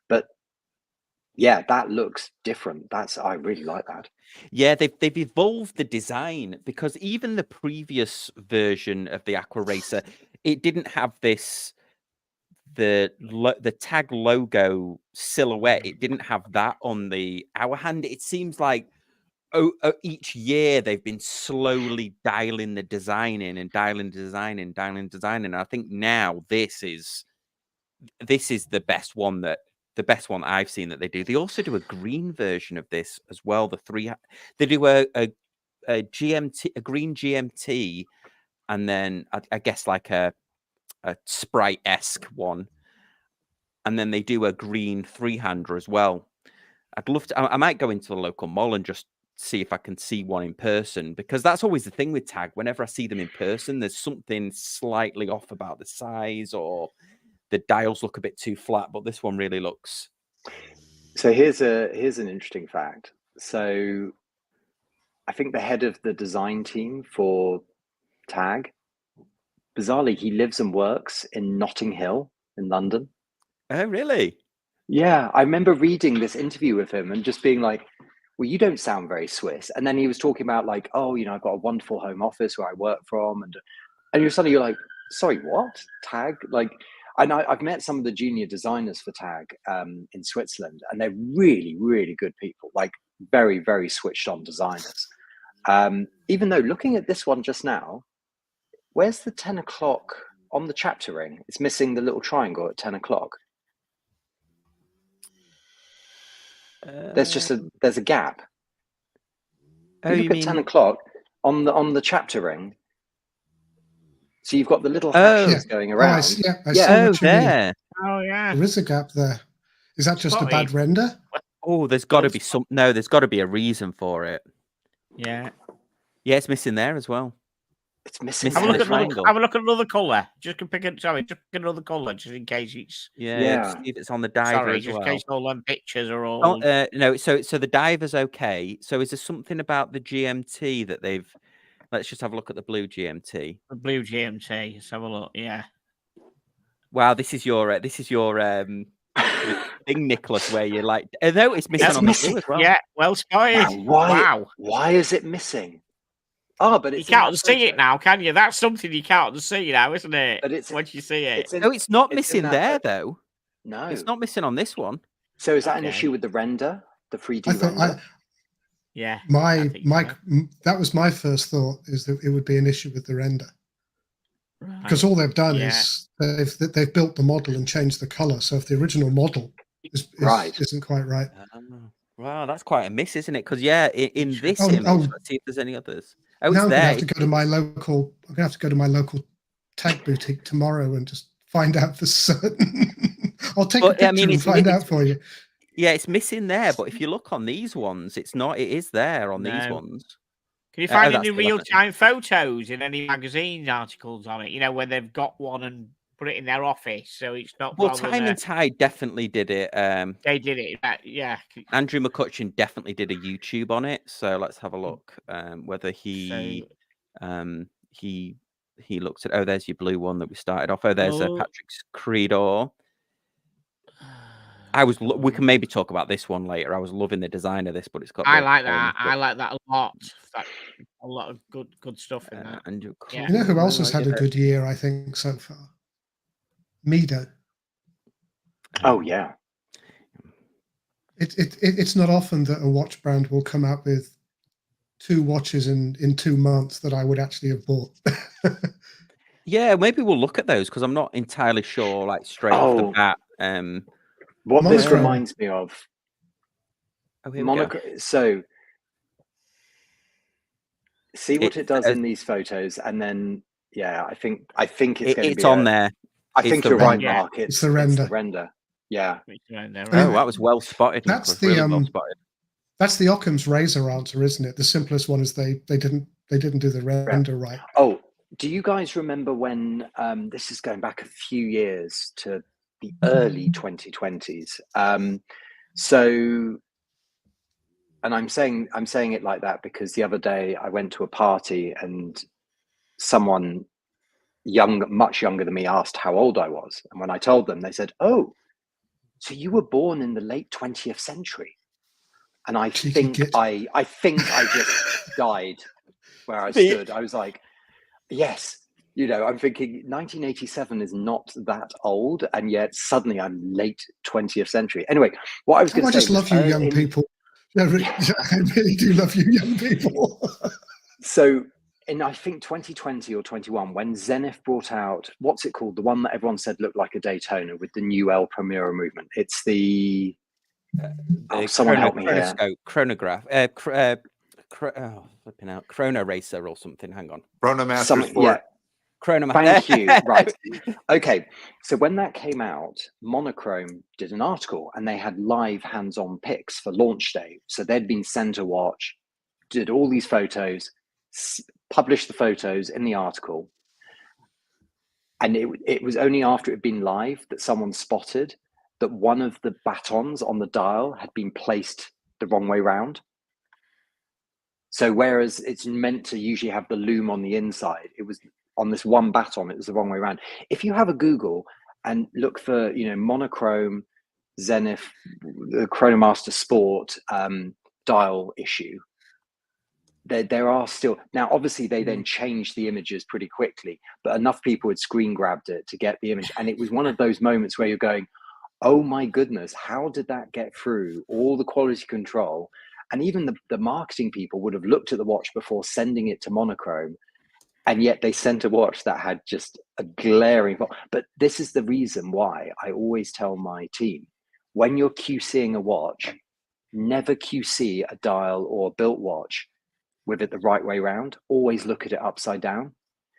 but yeah, that looks different. I really like that. Yeah, they've evolved the design, because even the previous version of the Aqua Racer, it didn't have this the Tag logo silhouette. It didn't have that on the hour hand. It seems like each year they've been slowly dialing the design in and dialing design in. And I think now this is the best one I've seen that they do. They also do a green version of this as well. They do a GMT, a green GMT, and then I guess like a Sprite-esque one, and then they do a green 3-hander as well. I'd love to. I might go into the local mall and just see if I can see one in person, because that's always the thing with Tag. Whenever I see them in person, there's something slightly off about the size, or the dials look a bit too flat. But this one really looks. So here's an interesting fact. So I think the head of the design team for Tag, bizarrely, he lives and works in Notting Hill in London. Oh, really? Yeah, I remember reading this interview with him and just being like, well, you don't sound very Swiss. And then he was talking about like, oh, I've got a wonderful home office where I work from. And you're like, sorry, what? Tag? Like, I've met some of the junior designers for Tag in Switzerland, and they're really, really good people, like very, very switched on designers. Even though looking at this one just now, where's the 10 o'clock on the chapter ring? It's missing the little triangle at 10 o'clock. There's a gap. You look at 10 o'clock on the chapter ring. So you've got the little hashes going around. I see what you mean. Oh yeah. There is a gap there. Is that just a bad render? Oh, there's got to be No, there's got to be a reason for it. Yeah. Yeah, it's missing there as well. It's missing. Have a look at another colour. Just pick another colour, just in case it's. Yeah. See if it's on the diver as well. Just in case all them pictures are all. No. So the diver's okay. So is there something about the GMT that they've? Let's just have a look at the blue GMT. The blue GMT. Let's have a look. Yeah. Wow, this is your thing, Nicholas, where you're like, no, it's missing on the blue as well. Yeah, well spotted. Wow. Why is it missing? Oh, but it's you can't unsee it now, can you? That's something you can't unsee now, isn't it? But it's once you see it. It's not missing there though. No, it's not missing on this one. So is that an issue with the render, the 3D render? Yeah. That was my first thought, is that it would be an issue with the render. Right. Because all they've done is they've built the model and changed the color. So if the original model isn't quite right. Wow, that's quite a miss, isn't it? Because in this image, let's see if there's any others. Oh, it's now I'm there. gonna have to go to my local. I'm gonna have to go to my local tag boutique tomorrow and just find out for certain. I'll take a picture and find out for you. Yeah, it's missing there, but if you look on these ones, it's not. It is there on these ones. Can you find any real-time photos in any magazine articles on it? You know, when they've got one and put it in their office, so it's not. Well, Time and Tide definitely did it. They did it, yeah. Andrew McCutcheon definitely did a YouTube on it. So let's have a look. Whether he looks at. Oh, there's your blue one that we started off. Oh, there's Patrick's Creedor. We can maybe talk about this one later. I was loving the design of this, but it's got. I like that. I like that a lot. A lot of good stuff in that. You know who else has had a good year? I think so far. Mido. Oh yeah. It's not often that a watch brand will come out with 2 watches in 2 months that I would actually have bought. Yeah, maybe we'll look at those because I'm not entirely sure, like straight off the bat. What this reminds me of, so see what it does in these photos, and then I think it's going to be on there. I think you're right, Mark. It's the render. It's the render. Yeah. Oh, that was well spotted. That's the really well spotted. That's the Occam's razor answer, isn't it? The simplest one is they didn't do the render right. Oh, do you guys remember when this is going back a few years to the early 2020s? So, and I'm saying it like that because the other day I went to a party and someone much younger than me asked how old I was, and when I told them, they said, "Oh, so you were born in the late 20th century?" And I think I just died where I stood. I was like, yes, I'm thinking 1987 is not that old, and yet suddenly I'm late 20th century. Anyway, what I was going to say, I just love you young people. I really do love you young people. So in, I think 2020 or 21, when Zenith brought out, what's it called? The one that everyone said looked like a Daytona with the new El Primero movement. It's the someone help me here. Chronograph. Flipping out. Chrono Racer or something. Hang on. Chronomaster Sport. Yeah. Chronomaster. Thank you. Right. Okay. So when that came out, Monochrome did an article and they had live hands-on pics for launch day. So they'd been sent a watch, did all these photos, published the photos in the article. And it was only after it had been live that someone spotted that one of the batons on the dial had been placed the wrong way round. So whereas it's meant to usually have the loom on the inside, it was on this one baton, it was the wrong way around. If you have a Google and look for, Monochrome, Zenith, the Chronomaster Sport dial issue, there are still, now obviously they then changed the images pretty quickly, but enough people had screen grabbed it to get the image. And it was one of those moments where you're going, oh my goodness, how did that get through all the quality control? And even the marketing people would have looked at the watch before sending it to Monochrome, and yet they sent a watch that had just a glaring fault. But this is the reason why I always tell my team, when you're QCing a watch, never QC a dial or a built watch with it the right way round. Always look at it upside down.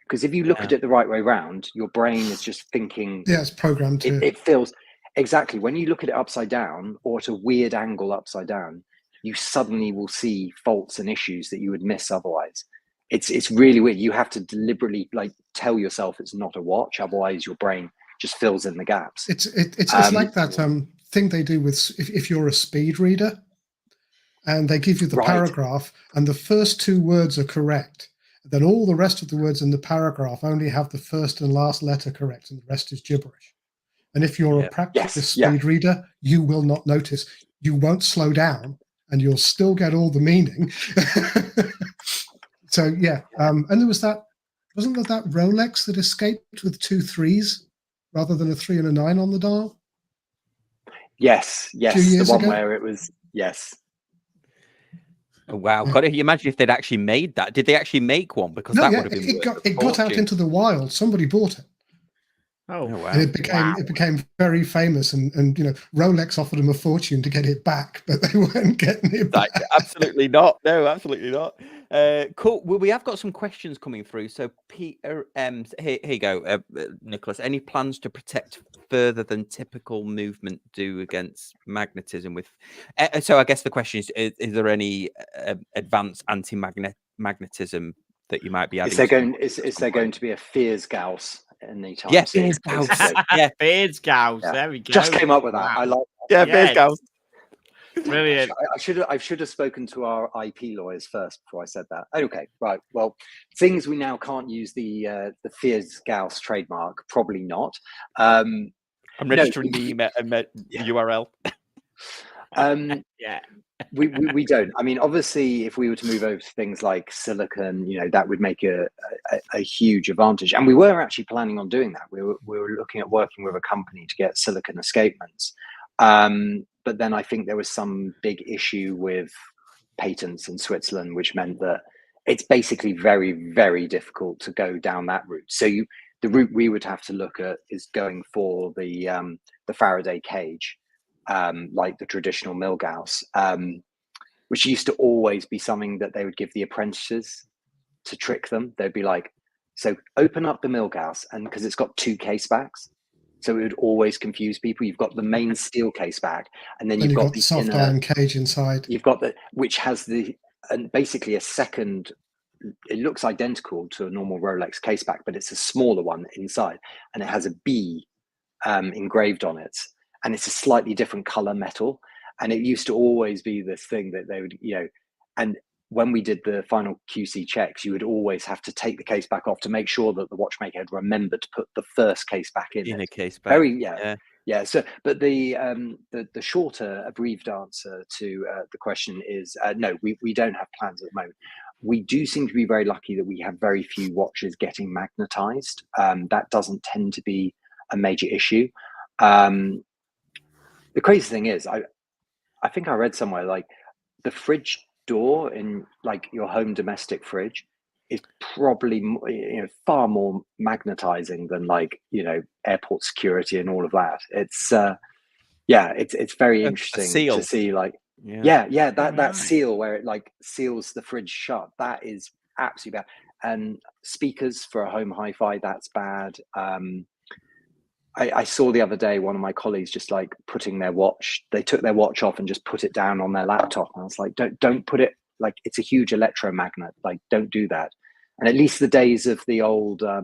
Because if you look at it the right way round, your brain is just thinking... Yeah, it's programmed to... It feels... Exactly. When you look at it upside down or at a weird angle upside down, you suddenly will see faults and issues that you would miss otherwise. It's really weird. You have to deliberately tell yourself it's not a watch, otherwise your brain just fills in the gaps. It's like that thing they do with if you're a speed reader, and they give you the paragraph, and the first 2 words are correct. Then all the rest of the words in the paragraph only have the first and last letter correct, and the rest is gibberish. And if you're a practiced speed reader, you will not notice. You won't slow down, and you'll still get all the meaning. So and there was wasn't there that Rolex that escaped with 2 3s rather than a 3 and a 9 on the dial? Yes, the one ago? Where it was Oh, wow. God, you imagine if they'd actually made that. Did they actually make one? Because that would have been it got out into the wild. Somebody bought it. Oh, wow. And it became very famous, and Rolex offered them a fortune to get it back, but they weren't getting it back. Absolutely not. No, absolutely not. Cool. Well, we have got some questions coming through. So, Peter, here you go, Nicholas. Any plans to protect further than typical movement do against magnetism? With so, I guess the question is there any advanced anti-magnetism that you might be adding? Is there going to be a Fears-Gauss anytime Yeah, soon? Fears-Gauss. Yeah, Fears-Gauss. Yeah. There we go. Just came up with that. Wow. I like that. Yeah, Fears-Gauss. Brilliant. I should have spoken to our IP lawyers first before I said that. Okay, right. Well, things we now can't use the Fears-Gauss trademark. Probably not. I'm registering the URL. Yeah. we don't. I mean, obviously, if we were to move over to things like silicon, that would make a huge advantage. And we were actually planning on doing that. We were looking at working with a company to get silicon escapements. But then I think there was some big issue with patents in Switzerland, which meant that it's basically very, very difficult to go down that route. So the route we would have to look at is going for the Faraday cage, like the traditional Milgauss, which used to always be something that they would give the apprentices to trick them. They'd be like, so open up the Milgauss, and because it's got 2 case backs. So it would always confuse people. You've got the main steel case back, and then you've got the soft iron cage inside. You've got which has basically a second. It looks identical to a normal Rolex case back, but it's a smaller one inside, and it has a B engraved on it, and it's a slightly different color metal. And it used to always be this thing that they would, and when we did the final QC checks, you would always have to take the case back off to make sure that the watchmaker had remembered to put the first case back in a case back. Yeah. So, but the shorter abbreviated answer to the question is no. We don't have plans at the moment. We do seem to be very lucky that we have very few watches getting magnetized. That doesn't tend to be a major issue. The crazy thing is, I think I read somewhere like the fridge door in like your home domestic fridge is probably far more magnetizing than like airport security and all of that. It's it's very interesting to see like that seal where it like seals the fridge shut. That is absolutely bad. And speakers for a home hi-fi, that's bad. I saw the other day one of my colleagues just like putting their watch. They took their watch off and just put it down on their laptop. And I was like, don't put it, like it's a huge electromagnet. Like don't do that. And at least the days of the old, I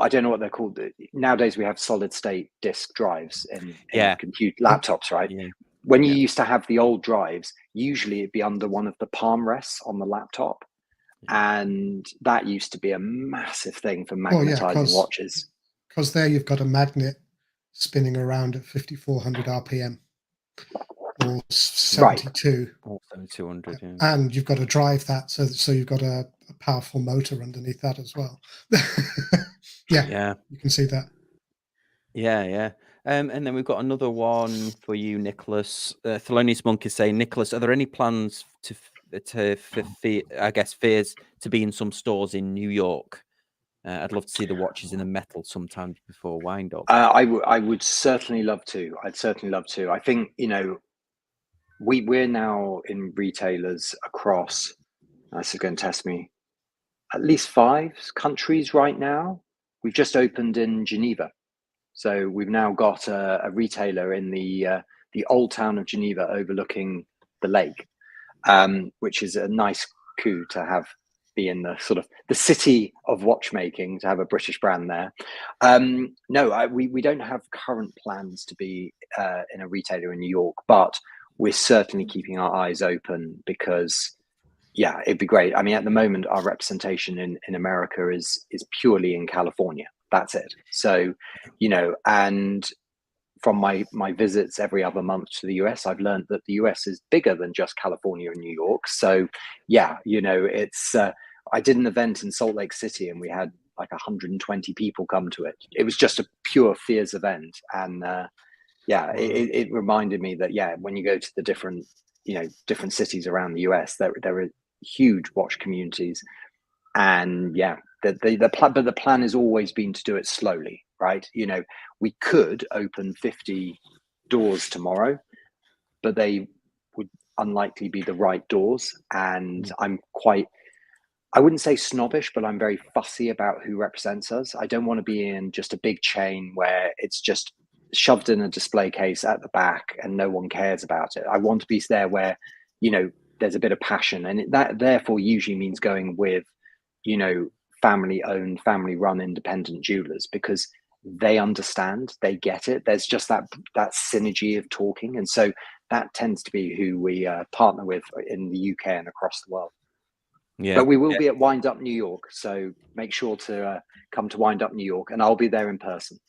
don't know what they're called. Nowadays we have solid state disk drives in compute laptops, right? Yeah. When you used to have the old drives, usually it'd be under one of the palm rests on the laptop. And that used to be a massive thing for magnetizing watches. Because there you've got a magnet spinning around at 5,400 RPM or 72. Or 7,200, yeah. And you've got to drive that, so you've got a powerful motor underneath that as well. Yeah, you can see that. Yeah. And then we've got another one for you, Nicholas. Thelonious Monk is saying, Nicholas, are there any plans for Fears to be in some stores in New York? I'd love to see the watches in the metal sometime before wind up. I would certainly love to. I'd certainly love to. I think, we're now in retailers across, this is going to test me, at least 5 countries right now. We've just opened in Geneva. So we've now got a retailer in the old town of Geneva overlooking the lake, which is a nice coup to have be in the sort of the city of watchmaking, to have a British brand there. No, we don't have current plans to be in a retailer in New York, but we're certainly keeping our eyes open because, it'd be great. I mean, at the moment, our representation in America is purely in California. That's it. So, and from my visits every other month to the US, I've learned that the US is bigger than just California and New York. So, it's. I did an event in Salt Lake City and we had like 120 people come to it. It was just a pure Fears event. And it reminded me that, when you go to the different cities around the US, there are huge watch communities. And the plan has always been to do it slowly, right? You know, we could open 50 doors tomorrow, but they would unlikely be the right doors. And I'm quite, I wouldn't say snobbish, but I'm very fussy about who represents us. I don't want to be in just a big chain where it's just shoved in a display case at the back and no one cares about it. I want to be there where, you know, there's a bit of passion, and that therefore usually means going with, you know, family owned, family run independent jewelers, because they understand, they get it. There's just that synergy of talking. And so that tends to be who we partner with in the UK and across the world. Yeah. But we will be at Wind Up New York, so make sure to come to Wind Up New York, and I'll be there in person.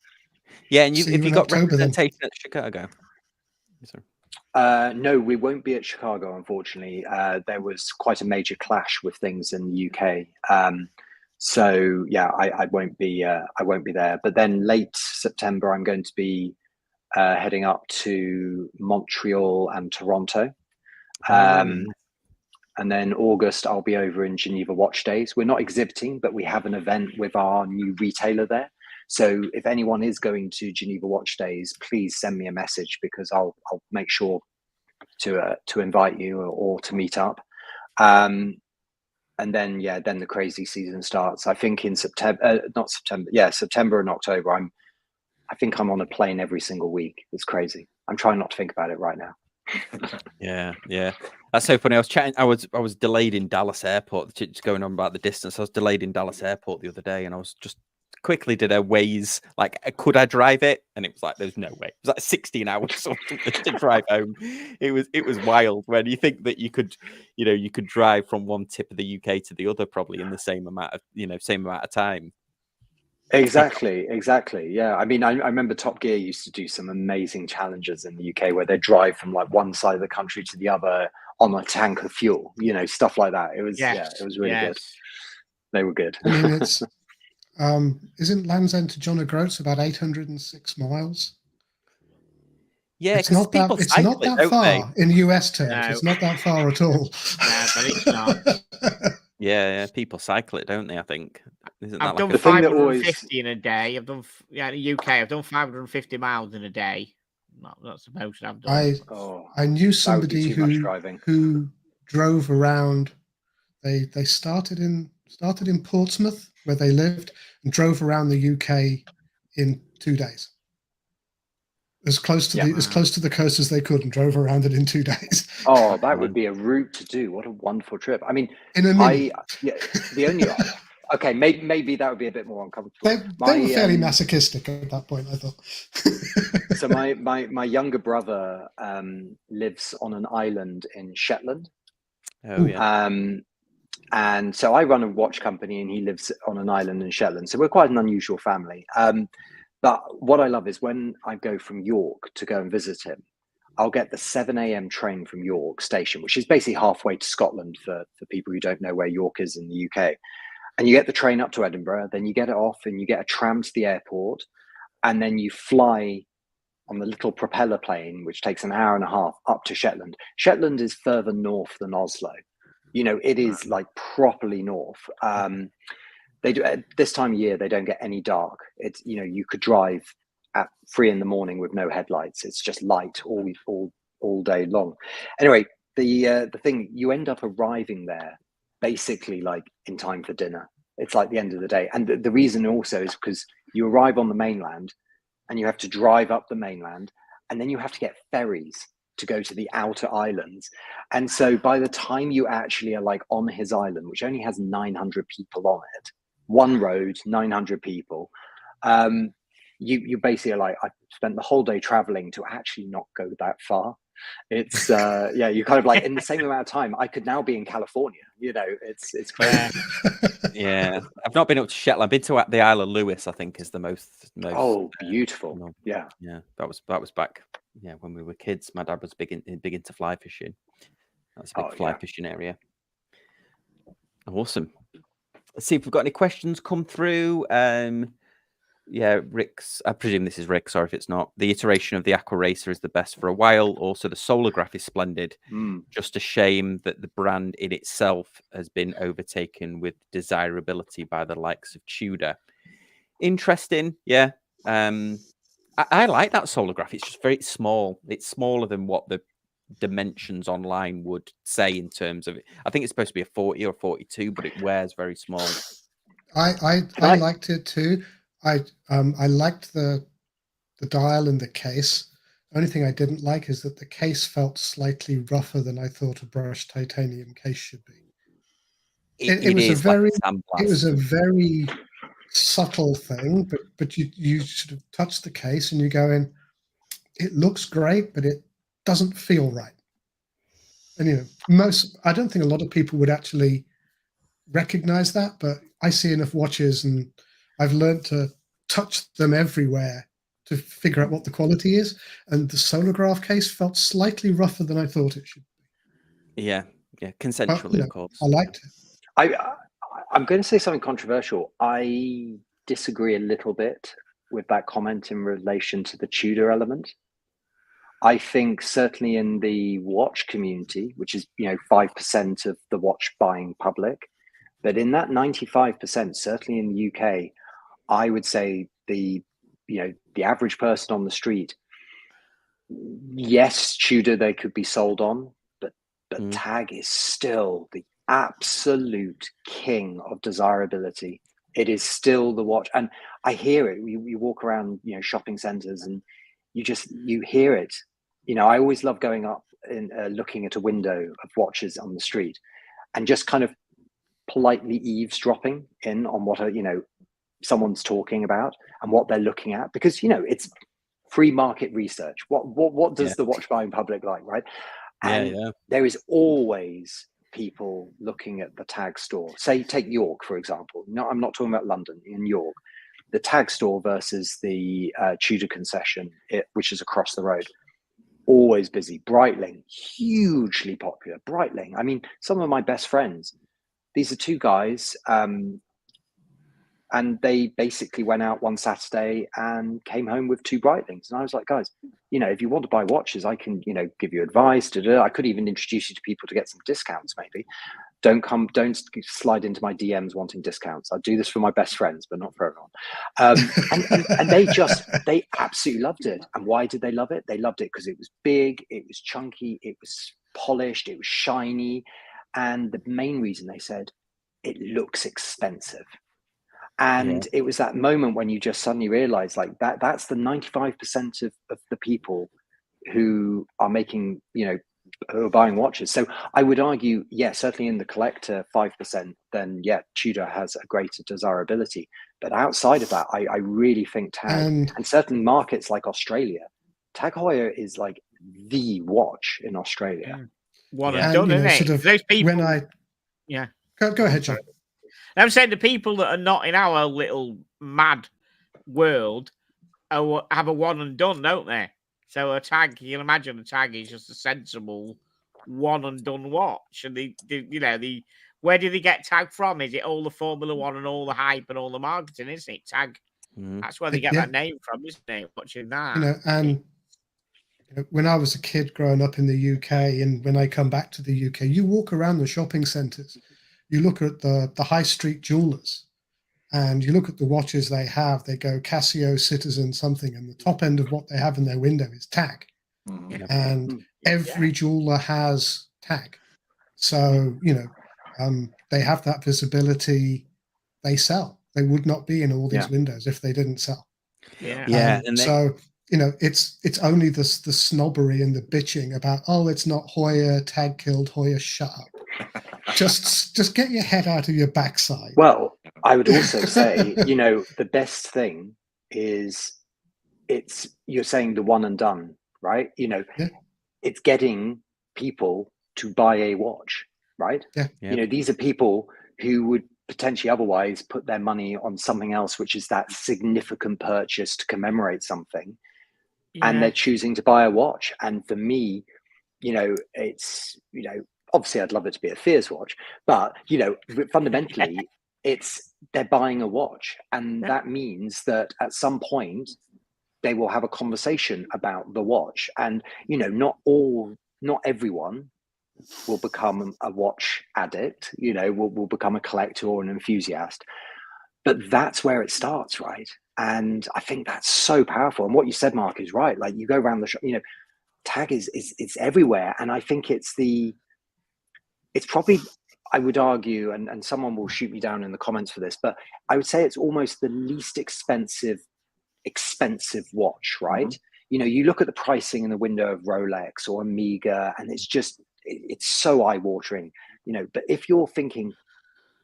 Yeah, and have you got representation at Chicago? No, we won't be at Chicago, unfortunately. There was quite a major clash with things in the UK. So yeah, I won't be there. But then late September, I'm going to be heading up to Montreal and Toronto. And then August, I'll be over in Geneva Watch Days. We're not exhibiting, but we have an event with our new retailer there. So if anyone is going to Geneva Watch Days, please send me a message, because I'll make sure to invite you or to meet up. And then then the crazy season starts. I think in September and October. I think I'm on a plane every single week. It's crazy. I'm trying not to think about it right now. Yeah, that's so funny. I was delayed in Dallas Airport. Just going on about the distance, I was delayed in Dallas Airport the other day, and I was just quickly did a Waze, like, could I drive it? And it was like, there's no way. It was like 16 hours or something to drive home. It was wild when you think that you could drive from one tip of the UK to the other probably in the same amount of time. Exactly. Yeah. I mean, I remember Top Gear used to do some amazing challenges in the UK where they drive from like one side of the country to the other on a tank of fuel, you know, stuff like that. It was, it was really good. They were good. I mean, it's, isn't Land's End to John O'Groats about 806 miles? Yeah, it's not that far in US terms. No. It's not that far at all. No, but it's not. Yeah, people cycle it, don't they? I think. I've done 550 in a day. I've done in the UK. I've done 550 miles in a day. That's the most I've done. I knew somebody who drove around. They started in Portsmouth, where they lived, and drove around the UK in 2 days. As close to the coast as they could, and drove around it in 2 days. Oh, that would be a route to do. What a wonderful trip! I mean, in a minute. The only okay, maybe that would be a bit more uncomfortable. They were fairly masochistic at that point, I thought. So my younger brother lives on an island in Shetland. Oh yeah. And so I run a watch company, and he lives on an island in Shetland. So we're quite an unusual family. But what I love is when I go from York to go and visit him, I'll get the 7 a.m. train from York station, which is basically halfway to Scotland for people who don't know where York is in the UK. And you get the train up to Edinburgh, then you get it off and you get a tram to the airport, and then you fly on the little propeller plane, which takes an hour and a half up to Shetland. Shetland is further north than Oslo. You know, it is like properly north. They do at this time of year, they don't get any dark. It's, you know, you could drive at 3 a.m. with no headlights. It's just light all day long. Anyway, the thing, you end up arriving there basically like in time for dinner. It's like the end of the day. And the reason also is because you arrive on the mainland and you have to drive up the mainland, and then you have to get ferries to go to the outer islands. And so by the time you actually are like on his island, which only has 900 people on it, one road, 900 people, you basically are like, I spent the whole day traveling to actually not go that far. It's you kind of like in the same amount of time I could now be in California. You know, it's crazy. Yeah, I've not been up to Shetland. I've been to the Isle of Lewis, I think, is the most beautiful. Yeah, that was back when we were kids. My dad was big into fly fishing. That's a big fly fishing area. Awesome. Let's see if we've got any questions come through. Rick's. I presume this is Rick. Sorry if it's not. The iteration of the Aqua Racer is the best for a while. Also, the Solargraph is splendid. Just a shame that the brand in itself has been overtaken with desirability by the likes of Tudor. Interesting, yeah. I like that Solargraph. It's just very small. It's smaller than what the dimensions online would say in terms of it. I think it's supposed to be a 40 or 42, but it wears very small. I liked it too. I liked the dial and the case. The only thing I didn't like is that the case felt slightly rougher than I thought a brushed titanium case should be. It was a very subtle thing, but you sort of touch the case and you go in, it looks great, but it doesn't feel right. And I don't think a lot of people would actually recognize that, but I see enough watches and I've learned to touch them everywhere to figure out what the quality is. And the Solargraph case felt slightly rougher than I thought it should be. Yeah, consensually, of course. I liked it. I'm going to say something controversial. I disagree a little bit with that comment in relation to the Tudor element. I think certainly in the watch community, which is 5% of the watch buying public, but in that 95%, certainly in the UK, I would say the average person on the street, yes, Tudor they could be sold on, but Tag is still the absolute king of desirability. It is still the watch, and I hear it. You walk around shopping centers and you hear it. I always love going up and looking at a window of watches on the street and just kind of politely eavesdropping in on what someone's talking about and what they're looking at, because it's free market research. What does the watch buying public like, right? And there is always people looking at the Tag store. Say take York, for example. No, I'm not talking about London. In York, the Tag store versus the Tudor concession, which is across the road, always busy. Breitling, hugely popular. Breitling, I mean, some of my best friends, these are two guys, and they basically went out one Saturday and came home with two Breitlings. And I was like, guys, if you want to buy watches, I can, give you advice. I could even introduce you to people to get some discounts, maybe. Don't slide into my DMs wanting discounts. I do this for my best friends, but not for everyone. And they absolutely loved it. And why did they love it? They loved it because it was big, it was chunky, it was polished, it was shiny. And the main reason, they said, it looks expensive. And it was that moment when you just suddenly realize that's the 95% of the people who are making, who are buying watches. So I would argue, certainly in the collector 5%, then Tudor has a greater desirability. But outside of that, I really think Tag, and certain markets like Australia, Tag Heuer is like the watch in Australia. What I've done, isn't it? Sort of those people, Go ahead, John. I'm saying the people that are not in our little mad world have a one and done, don't they? So a Tag, you can imagine a Tag is just a sensible one and done watch. And where do they get Tag from? Is it all the Formula One and all the hype and all the marketing, isn't it? Tag. That's where they get that name from, isn't it? Watching that. And when I was a kid growing up in the UK, and when I come back to the UK, you walk around the shopping centres. You look at the high street jewelers and you look at the watches they have. They go Casio, Citizen, something, and the top end of what they have in their window is Tag. And every jeweler has Tag. So, they have that visibility. They sell. They would not be in all these windows if they didn't sell. So, it's only the snobbery and the bitching about, it's not Heuer, Tag killed Heuer, shut up. Just get your head out of your backside. Well, I would also say, the best thing is you're saying the one and done, right? It's getting people to buy a watch, right? These are people who would potentially otherwise put their money on something else, which is that significant purchase to commemorate something. And they're choosing to buy a watch. And for me, it's, obviously I'd love it to be a Fears watch, but, fundamentally, they're buying a watch, and that means that at some point they will have a conversation about the watch. And not everyone will become a watch addict, will become a collector or an enthusiast, but that's where it starts, right? And I think that's so powerful. And what you said, Mark, is right. Like, you go around the shop, tag is everywhere. And I think it's probably, I would argue, and someone will shoot me down in the comments for this, but I would say it's almost the least expensive watch, right? Mm-hmm. You look at the pricing in the window of Rolex or Omega, and it's so eye-watering, but if you're thinking,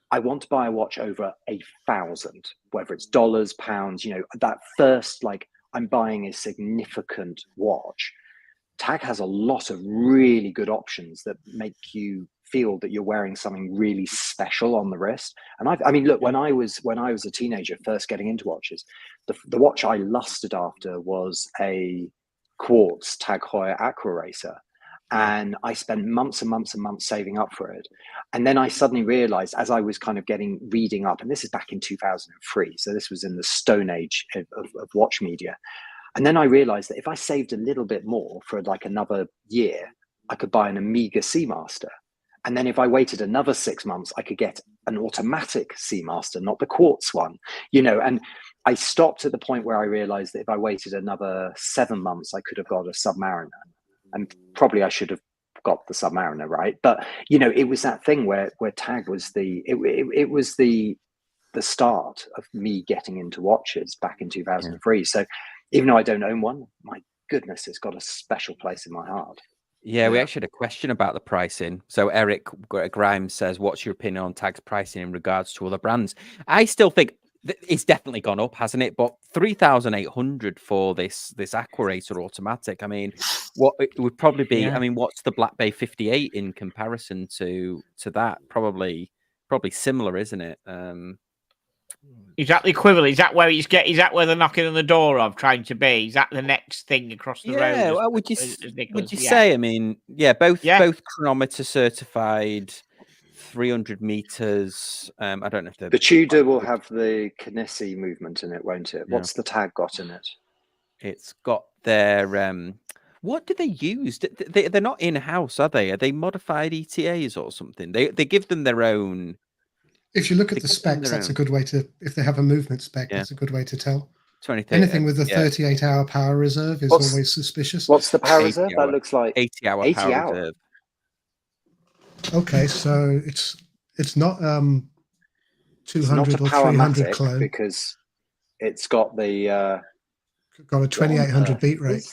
I want to buy a watch over 1,000, whether it's dollars, pounds, that first, like, I'm buying a significant watch, Tag has a lot of really good options that make you feel that you're wearing something really special on the wrist. And I mean, look, when I was a teenager first getting into watches, the watch I lusted after was a quartz Tag Heuer Aqua racer. And I spent months and months and months saving up for it. And then I suddenly realized, as I was kind of reading up, and this is back in 2003, so this was in the stone age of watch media. And then I realized that if I saved a little bit more for like another year, I could buy an Omega Seamaster. And then if I waited another 6 months, I could get an automatic Seamaster, not the quartz one, and I stopped at the point where I realized that if I waited another 7 months, I could have got a Submariner. And probably I should have got the Submariner, right? But it was that thing where Tag was it was the start of me getting into watches back in 2003. So even though I don't own one, my goodness, it's got a special place in my heart. Yeah, we actually had a question about the pricing. So Eric Grimes says, "What's your opinion on Tag's pricing in regards to other brands?" I still think it's definitely gone up, hasn't it? But 3,800 for this Aqua racer automatic. I mean, what it would probably be? Yeah. I mean, what's the Blancpain 58 in comparison to that? Probably similar, isn't it? Is that the equivalent? Is that where is that where they're knocking on the door of trying to be? Is that the next thing across the road? Yeah, well, would you say? I mean, both chronometer certified, 300 meters. I don't know if the Tudor will have the Kinesi movement in it, won't it? What's the Tag got in it? It's got their what do they use? They're not in house, are they? Are they modified ETAs or something? They give them their own. If you look at the specs, that's a good way to. If they have a movement spec, that's a good way to tell. Anything with a 38-hour power reserve is always suspicious. What's the power reserve? That looks like 80-hour power reserve. Okay, so it's not 200 or 300 clone because it's got the got a 2800 beat rate.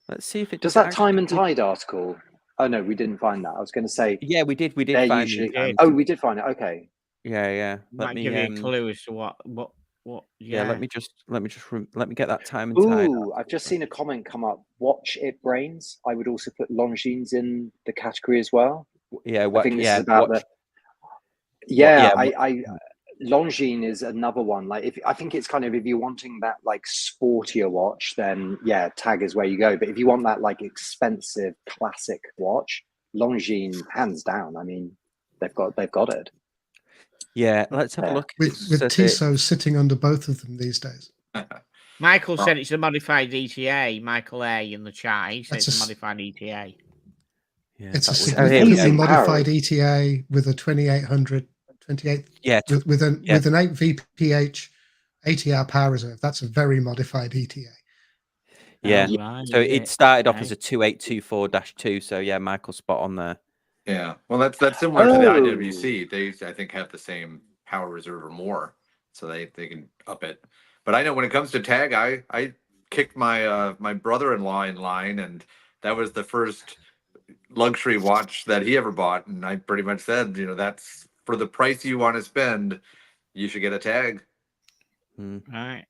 Let's see if it does that time and tide article. Oh no, we didn't find that. I was going to say. Yeah, we did. We did find it. Oh, we did find it. Okay. Yeah. Let me give you a clue as to what. Yeah. Let me get that time and tide. Ooh, I've just seen a comment come up. Watch it brains. I would also put Longines in the category as well. Yeah. I think this is about Longines is another one. Like, I think it's kind of, if you're wanting that like sportier watch, then Tag is where you go. But if you want that like expensive classic watch, Longines hands down. I mean, they've got it. Yeah, let's have a look. With Tissot sitting under both of them these days. Michael said it's a modified ETA. Michael A in the chat, he said it's a modified ETA. Yeah, it's a significantly modified ETA with a 2800. 28 with an 8 VPH 80-hour power reserve. That's a very modified ETA. So it started off as a 2824-2. So Michael's spot on there. Yeah, well, that's similar to the IWC. They, I think, have the same power reserve or more, so they can up it. But I know when it comes to Tag, I kicked my my brother-in-law in line, and that was the first luxury watch that he ever bought, and I pretty much said, that's for the price you want to spend, you should get a Tag. Right.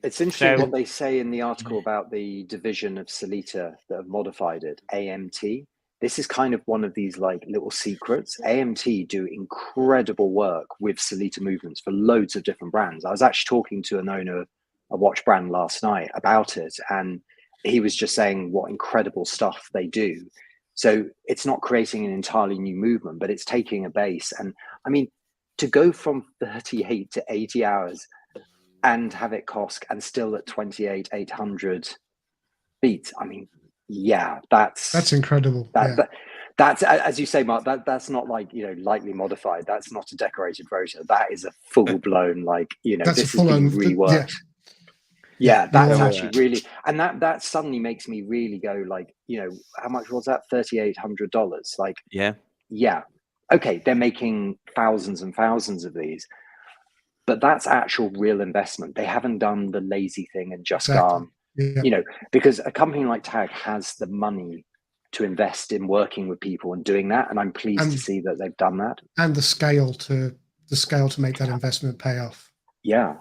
It's interesting what they say in the article about the division of Sellita that have modified it, AMT. This is kind of one of these like little secrets. AMT do incredible work with Sellita movements for loads of different brands. I was actually talking to an owner of a watch brand last night about it, and he was just saying what incredible stuff they do. So it's not creating an entirely new movement, but it's taking a base. And I mean, to go from 38 to 80 hours and have it cost and still at 28,800 beats. I mean, yeah, that's incredible. That's, as you say, Mark, that's not like, lightly modified. That's not a decorated rotor. That is a full blown, this has been reworked. Yeah, that's actually really, and that suddenly makes me really go how much was that? $3,800. Yeah. Okay, they're making thousands and thousands of these, but that's actual real investment. They haven't done the lazy thing and just gone, because a company like Tag has the money to invest in working with people and doing that, and I'm pleased to see that they've done that, and the scale to make that investment pay off. Yeah,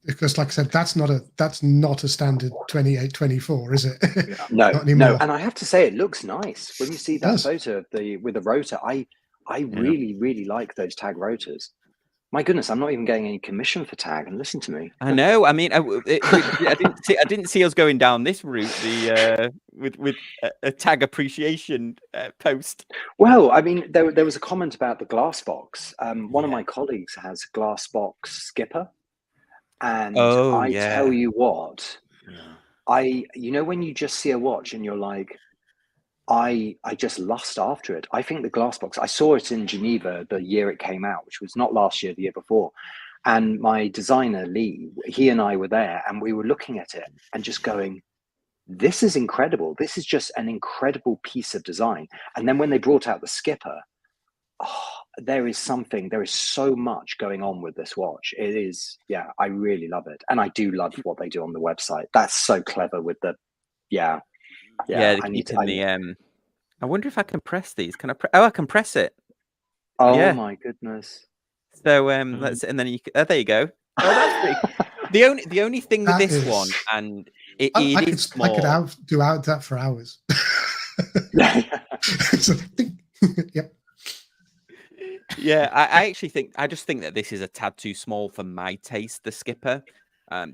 because like I said, that's not a standard 2824, is it? No. And I have to say, it looks nice when you see that photo of with the rotor. I really, really like those Tag rotors. My goodness, I'm not even getting any commission for Tag. And listen to me. I know. I mean, I didn't see us going down this route. With a Tag appreciation post. Well, I mean, there was a comment about the glass box. One of my colleagues has a glass box skipper, and tell you what, when you just see a watch and you're like, I just lust after it. I think the glass box, I saw it in Geneva the year it came out, which was not last year, the year before. And my designer, Lee, he and I were there and we were looking at it and just going, this is incredible. This is just an incredible piece of design. And then when they brought out the skipper, there is so much going on with this watch. It is, I really love it. And I do love what they do on the website. That's so clever with the, I wonder if I can press these. Can I? I can press it. Oh my goodness! So let's, and then you. There you go. Oh, that's the only thing with this one, and it is small. I could do that for hours. Yep. Yeah, I just think that this is a tad too small for my taste. The skipper.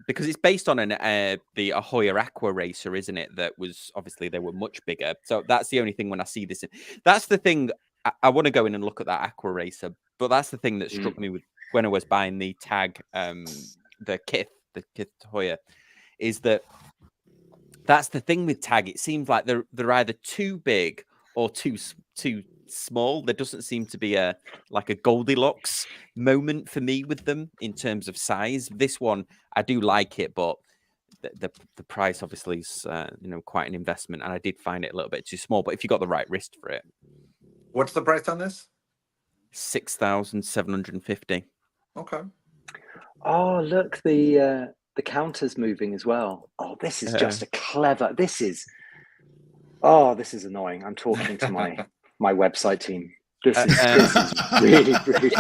Because it's based on the Heuer Aqua racer, isn't it? That was obviously they were much bigger. So that's the only thing when I see this. That's the thing. I want to go in and look at that Aqua racer, but that's the thing that struck me with when I was buying the Tag, the Kith Heuer, is that's the thing with Tag. It seems like they're either too big or too small. There doesn't seem to be a Goldilocks moment for me with them in terms of size. This one, I do like it, but the price obviously is quite an investment, and I did find it a little bit too small. But if you got the right wrist for it, what's the price on this? 6,750. Okay. Oh, look, the counter's moving as well. Oh, this is just a clever. This is annoying. I'm talking to my website team. This is really, really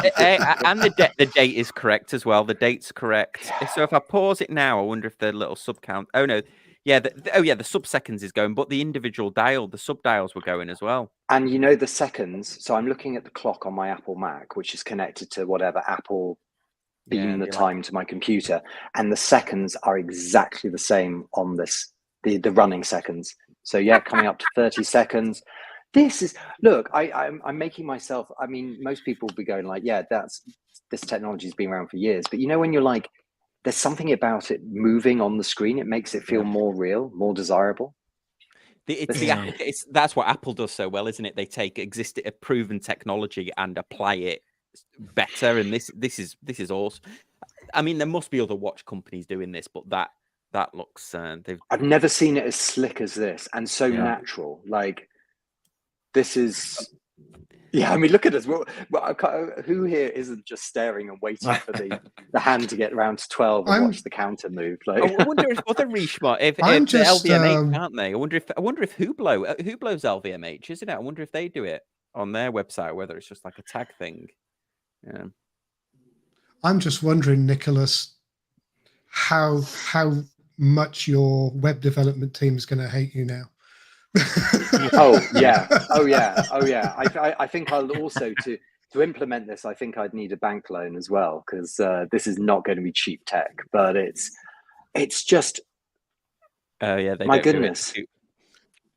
and the date is correct as well. The date's correct. So if I pause it now, I wonder if the little sub count. Oh no, the sub seconds is going, but the individual the sub dials were going as well. And the seconds. So I'm looking at the clock on my Apple Mac, which is connected to whatever Apple beam the time to my computer, and the seconds are exactly the same on this. The running seconds. So coming up to 30 seconds. This is, look, I'm making myself, I mean, most people will be going like, this technology's been around for years. But when you're like, there's something about it moving on the screen, it makes it feel more real, more desirable. That's what Apple does so well, isn't it? They take a proven technology and apply it better. And this is awesome. I mean, there must be other watch companies doing this, but that looks, I've never seen it as slick as this and so natural. Like, this is, I mean, look at us. Who here isn't just staring and waiting for the hand to get around to 12 and watch the counter move? Like, I wonder if other Richemont, if LVMH, aren't they? I wonder if Hublot's LVMH, isn't it? I wonder if they do it on their website, whether it's just like a tag thing. Yeah. I'm just wondering, Nicholas, how much your web development team is going to hate you now. Oh yeah. I think I'll also to implement this. I think I'd need a bank loan as well, because this is not going to be cheap tech. But it's just my goodness.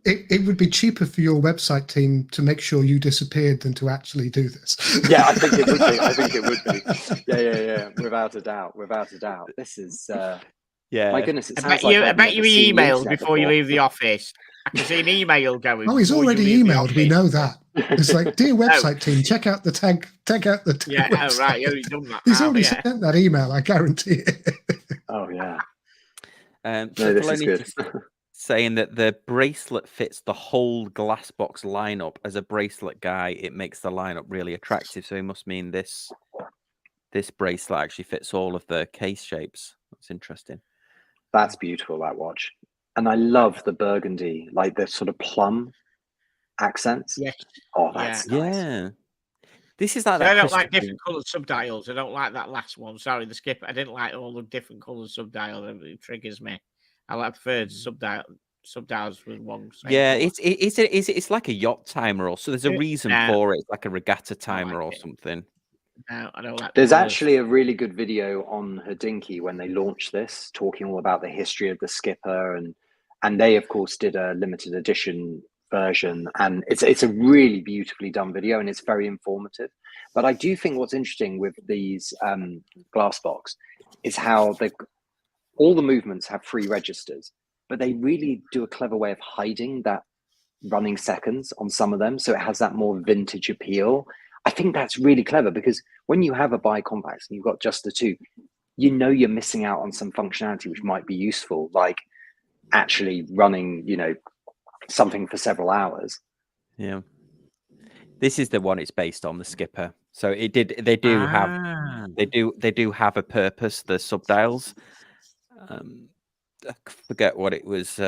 It would be cheaper for your website team to make sure you disappeared than to actually do this. Yeah, I think it would be. I think it would be. Yeah. Without a doubt. Without a doubt. This is. My goodness, it sounds like I bet you he emailed before you leave the office. I can see an email going. Oh, he's already emailed. We know that. It's like, dear website team, check out the tag. Check out the tag. Yeah, website. right. He's already done that. He's already sent that email. I guarantee it. Oh yeah. No, this is good. Saying that the bracelet fits the whole glass box lineup. As a bracelet guy, it makes the lineup really attractive. So it must mean this bracelet actually fits all of the case shapes. That's interesting. That's beautiful, that watch. And I love the burgundy, like the sort of plum accents. Yes. Oh, that's nice. Yeah. This is like So that. I don't like different coloured subdials. I don't like that last one. Sorry, the skipper. I didn't like all the different coloured subdials. It triggers me. I prefer subdials with one. Yeah, it's like a yacht timer, or so there's a reason for it. It's like a regatta timer or something. No, I don't like. There's actually a really good video on Hodinkee when they launched this, talking all about the history of the skipper, and they of course did a limited edition version, and it's a really beautifully done video, and it's very informative. But I do think what's interesting with these glass box is how all the movements have 3 registers, but they really do a clever way of hiding that running seconds on some of them, so it has that more vintage appeal. I think that's really clever, because when you have a bicompact and you've got just the 2, you're missing out on some functionality which might be useful, like actually running, something for several hours. Yeah. This is the one it's based on, the skipper. So they do have a purpose, the subdials. I forget what it was.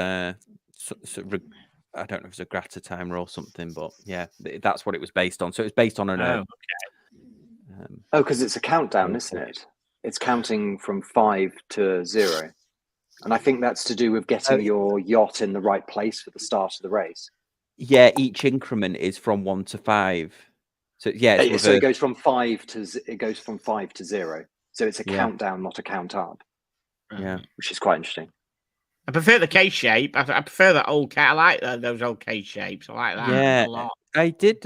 I don't know if it was a Grata timer or something, but yeah, that's what it was based on. So it's based on an. Because it's a countdown, isn't it? It's counting from 5 to 0, and I think that's to do with getting your yacht in the right place for the start of the race. Yeah, each increment is from 1 to 5. So yeah, so it goes from 5 to 0. So it's a countdown, not a count up. Yeah, which is quite interesting. I prefer the case shape. I prefer that old cat. I like those old case shapes. I like that a lot. I did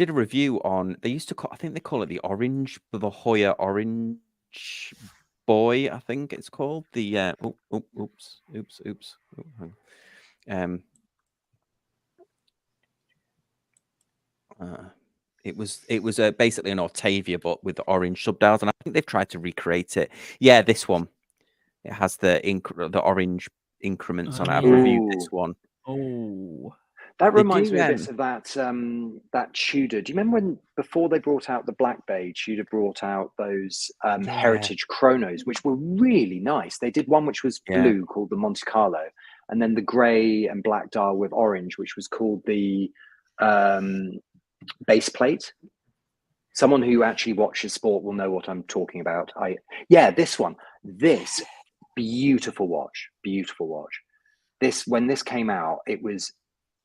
a review on. They used to call. I think they call it the Heuer Orange Boy. I think it's called the. Oops. It was basically an Octavia, but with the orange subdials, and I think they've tried to recreate it. Yeah, this one. It has the orange increments on it. I've reviewed this one. Oh, that reminds me a bit of that Tudor. Do you remember when before they brought out the Black Bay, Tudor brought out those heritage chronos, which were really nice. They did one which was blue called the Monte Carlo, and then the grey and black dial with orange, which was called the base plate. Someone who actually watches sport will know what I'm talking about. This beautiful watch. When this came out, it was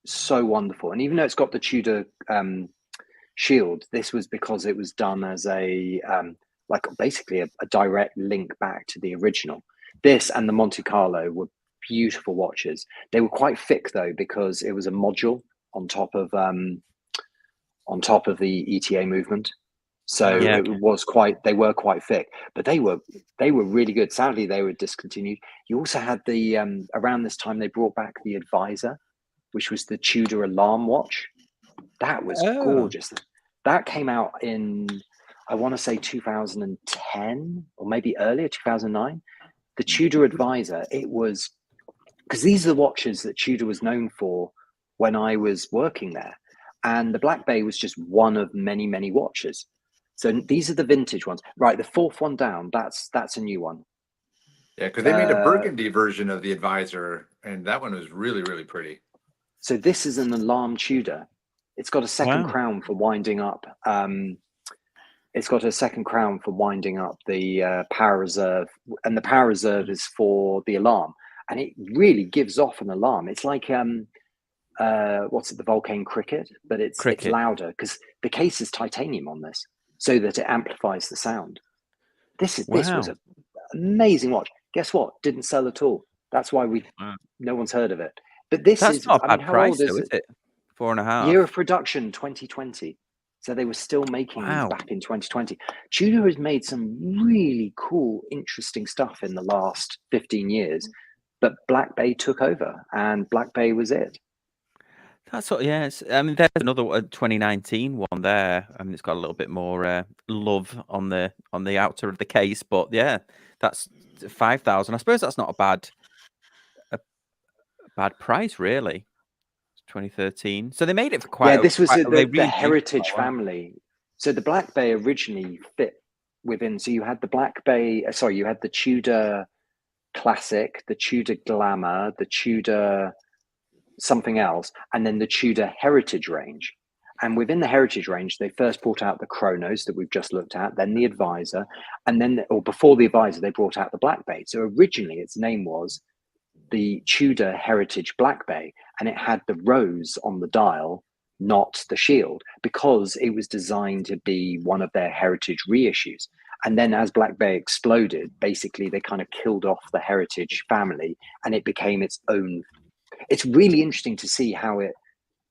so wonderful. And even though it's got the Tudor shield, this was because it was done as a basically a direct link back to the original. This and the Monte Carlo were beautiful watches. They were quite thick though, because it was a module on top of the ETA movement. So they were quite thick, but they were really good. Sadly, they were discontinued. You also had the around this time they brought back the Advisor, which was the Tudor alarm watch. That was gorgeous. That came out in, I want to say 2010 or maybe earlier, 2009. The Tudor Advisor, it was, because these are the watches that Tudor was known for when I was working there. And the Black Bay was just one of many, many watches. So these are the vintage ones. Right, the fourth one down, that's a new one. Yeah, because they made a burgundy version of the Advisor, and that one was really, really pretty. So this is an alarm Tudor. It's got a second crown for winding up. It's got a second crown for winding up the power reserve, and the power reserve is for the alarm. And it really gives off an alarm. It's like what's it, the Vulcan Cricket, but it's louder because the case is titanium on this, so that it amplifies the sound. This was an amazing watch. Guess what? Didn't sell at all. That's why Wow. no one's heard of it. But this That's is, not a I mean, bad how price, old though, is is it? it? 4.5. Year of production 2020. So they were still making these Wow. back in 2020. Tudor has made some really cool, interesting stuff in the last 15 years, but Black Bay took over, and Black Bay was it. That's what, yeah. I mean, there's another 2019 one there. I mean, it's got a little bit more love on the outer of the case, but yeah, that's 5,000. I suppose that's not a bad price, really. 2013. So they made it for quite. Yeah, this was they the reused Heritage that one. family. So the Black Bay originally fit within. So you had the Black Bay. Sorry, you had the Tudor Classic, the Tudor Glamour, the Tudor something else, and then the Tudor Heritage range. And within the Heritage range, they first brought out the Chronos that we've just looked at, then the Advisor, and then, or before the Advisor, they brought out the Black Bay. So originally its name was the Tudor Heritage Black Bay, and it had the rose on the dial, not the shield, because it was designed to be one of their heritage reissues. And then as Black Bay exploded, basically they kind of killed off the Heritage family and it became its own. It's really interesting to see how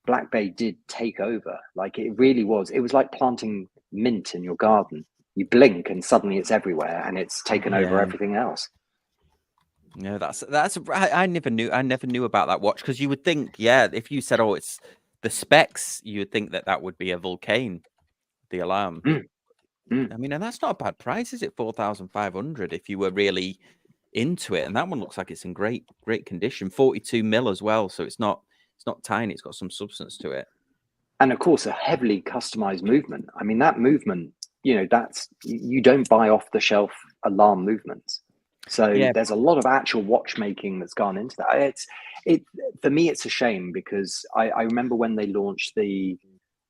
Black Bay did take over. Like it really was. It was like planting mint in your garden. You blink and suddenly it's everywhere and it's taken over everything else. Yeah, that's I never knew about that watch, because you would think, yeah, if you said, oh, it's the specs, you would think that would be a Vulcain, the alarm. I mean, and that's not a bad price, is it? 4,500 if you were really into it, and that one looks like it's in great condition. 42 mil as well, so it's not tiny. It's got some substance to it, and of course a heavily customized movement. I mean, that movement, that's, you don't buy off the shelf alarm movements. So there's a lot of actual watchmaking that's gone into that. For me, it's a shame, because I remember when they launched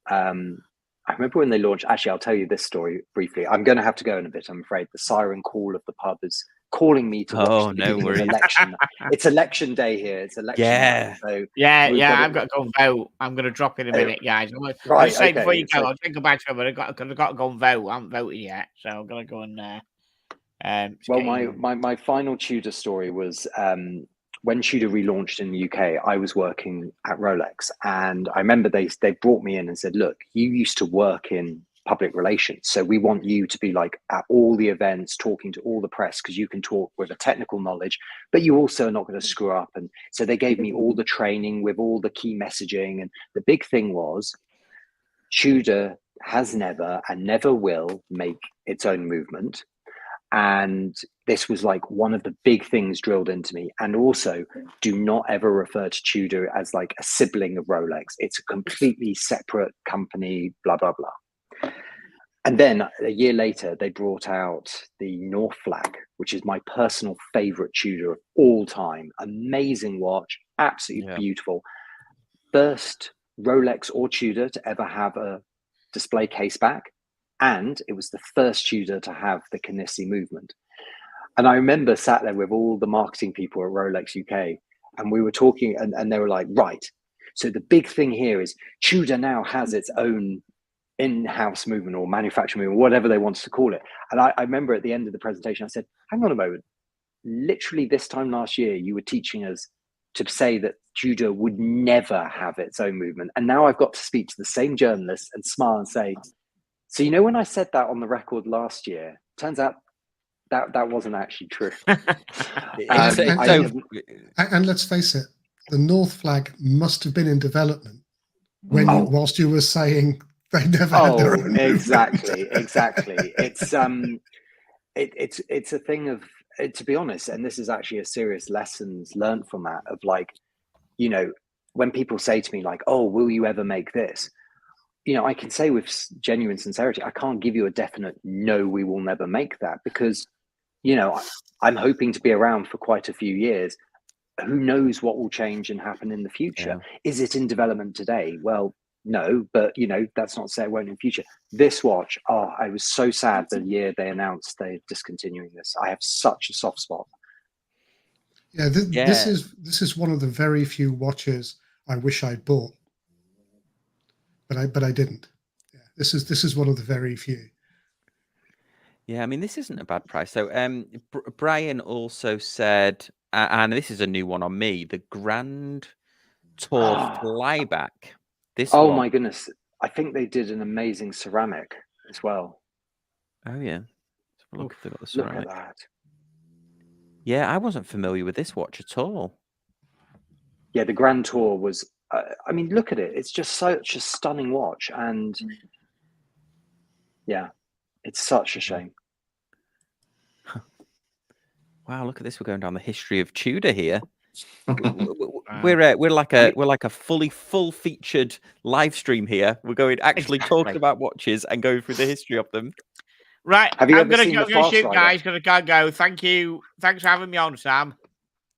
actually, I'll tell you this story briefly. I'm going to have to go in a bit, I'm afraid. The siren call of the pub is calling me to watch the beginning of election. It's election day here. It's election day, so I've got to go and vote. I'm going to drop in a minute, guys. Right, say before you go, I'll think about it, but I've got to go and vote. I haven't voted yet, so I'm going to go and well, my final Tudor story was when Tudor relaunched in the UK. I was working at Rolex, and I remember they brought me in and said, look, you used to work in public relations, so we want you to be like at all the events, talking to all the press, because you can talk with a technical knowledge, but you also are not going to screw up. And so they gave me all the training with all the key messaging, and the big thing was Tudor has never and never will make its own movement. And this was like one of the big things drilled into me. And also, do not ever refer to Tudor as like a sibling of Rolex. It's a completely separate company, blah, blah, blah. And then a year later, they brought out the North Flag, which is my personal favorite Tudor of all time. Amazing watch, absolutely beautiful. First Rolex or Tudor to ever have a display case back. And it was the first Tudor to have the Kinesi movement. And I remember sat there with all the marketing people at Rolex UK, and we were talking, and they were like, right, so the big thing here is Tudor now has its own in-house movement or manufacturing movement, whatever they wanted to call it. And I remember at the end of the presentation, I said, hang on a moment. Literally this time last year, you were teaching us to say that Tudor would never have its own movement. And now I've got to speak to the same journalist and smile and say, so, when I said that on the record last year, turns out that wasn't actually true. And let's face it, the North Flag must have been in development whilst you were saying they never had their own. Exactly. It's a thing of, to be honest, and this is actually a serious lessons learned from that, of like, when people say to me like, oh, will you ever make this? I can say with genuine sincerity, I can't give you a definite no, we will never make that, because, I'm hoping to be around for quite a few years. Who knows what will change and happen in the future? Yeah. Is it in development today? Well, no, but, that's not to say it won't in the future. This watch, I was so sad the year they announced they're discontinuing this. I have such a soft spot. Yeah, this is one of the very few watches I wish I'd bought. But I didn't. Yeah, this is one of the very few. Yeah, I mean, this isn't a bad price. So Brian also said and this is a new one on me, the Grand Tour Flyback. This Oh one. my goodness. I think they did an amazing ceramic as well. Oh yeah. Look if they've got the Look ceramic. at that. Yeah, I wasn't familiar with this watch at all. Yeah, the Grand Tour was, I mean, look at it. It's just such a stunning watch. And yeah, it's such a shame. Wow, look at this. We're going down the history of Tudor here. We're like a full featured live stream here. We're going actually talking about watches and going through the history of them. Right. Have you I'm ever gonna seen go, the Fast shoot, Rider? guys. Go. Thank you. Thanks for having me on, Sam.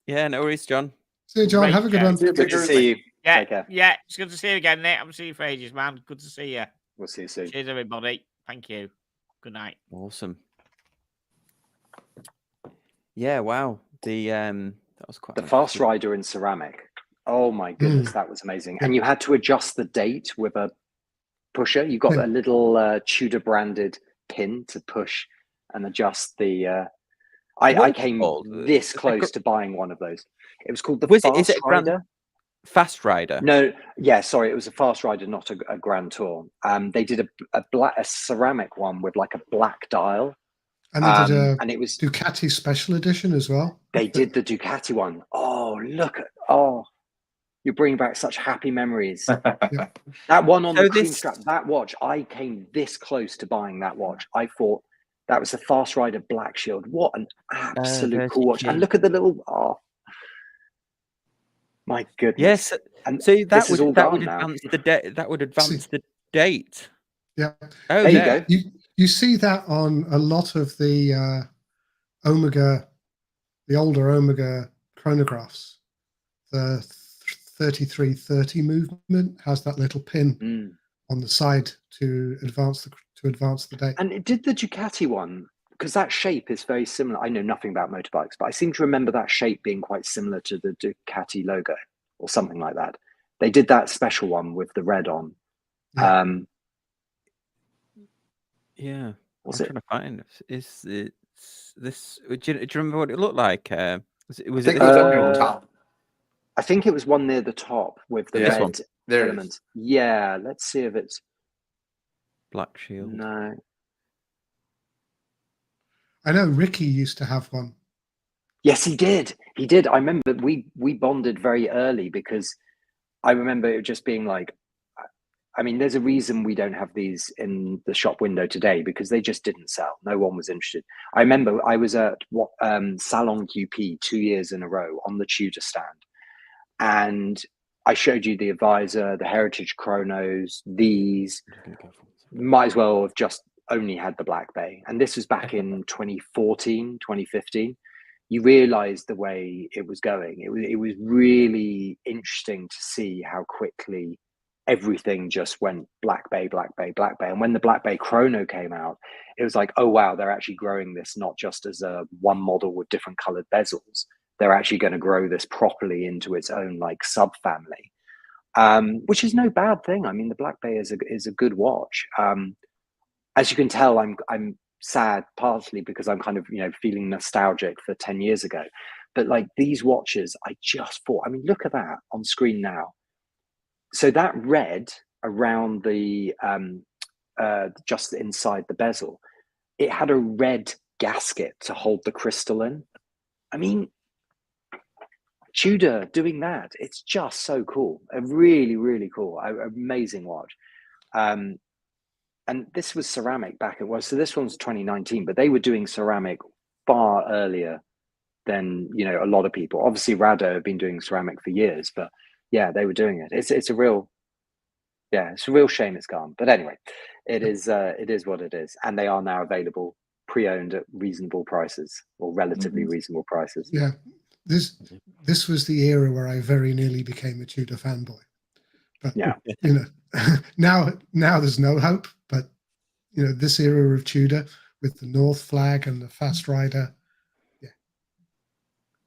Yeah, no worries, John. See you, John. Great Have a good one. Good to see you. Yeah, Take care. yeah. It's good to see you again, Nick. I haven't seen you for ages, man. Good to see you. We'll see you soon. Cheers, everybody. Thank you. Good night. Awesome. Yeah, wow. That was quite The Fast Rider in ceramic. Oh my goodness, that was amazing. And you had to adjust the date with a pusher. You got a little Tudor branded pin to push and adjust the. I came this close to buying one of those. It was called the Fast Rider. Fast Rider? No, yeah, sorry, it was a Fast Rider, not a Grand Tour. They did a ceramic one with like a black dial. And they did and it was Ducati special edition as well. They did the Ducati one. Oh, look at you're bringing back such happy memories. Yeah. That one on the cream strap, that watch, I came this close to buying that watch. I thought that was the Fast Rider Black Shield. What an absolute cool watch. And look at the little, my goodness. Yes. And so that would advance the date. Yeah. Oh, there you go. You see that on a lot of the Omega, the older Omega chronographs. The 3330 movement has that little pin on the side to advance the date. And it did the Ducati one, because that shape is very similar. I know nothing about motorbikes, but I seem to remember that shape being quite similar to the Ducati logo or something like that. They did that special one with the red on. Yeah. I'm trying to find. Is it this? Do you remember what it looked like? Was it on top? I think it was one near the top with the red element. Yeah, let's see if it's Black Shield. No. I know Ricky used to have one. Yes, he did. He did. I remember we bonded very early because I remember it just being like, I mean, there's a reason we don't have these in the shop window today because they just didn't sell. No one was interested. I remember I was at Salon QP 2 years in a row on the Tudor stand. And I showed you the Advisor, the Heritage Chronos, these. Might as well have just only had the Black Bay. And this was back in 2014, 2015. You realize the way it was going. It was really interesting to see how quickly everything just went Black Bay, Black Bay, Black Bay. And when the Black Bay Chrono came out, it was like, oh, wow, they're actually growing this not just as a one model with different colored bezels. They're actually going to grow this properly into its own like subfamily, which is no bad thing. I mean, the Black Bay is a good watch. As you can tell, I'm sad partially because I'm kind of, feeling nostalgic for 10 years ago. But like these watches, I just thought, I mean, look at that on screen now. So that red around the, just inside the bezel, it had a red gasket to hold the crystal in. I mean, Tudor doing that, it's just so cool. A really, really cool, amazing watch. And this was ceramic back at, so this one's 2019, but they were doing ceramic far earlier than, a lot of people. Obviously, Rado have been doing ceramic for years, but yeah, they were doing it. It's a real shame it's gone. But anyway, it is what it is. And they are now available pre-owned at reasonable prices or relatively reasonable prices. Yeah. This was the era where I very nearly became a Tudor fanboy. But yeah, now there's no hope. But this era of Tudor with the North Flag and the Fast Rider.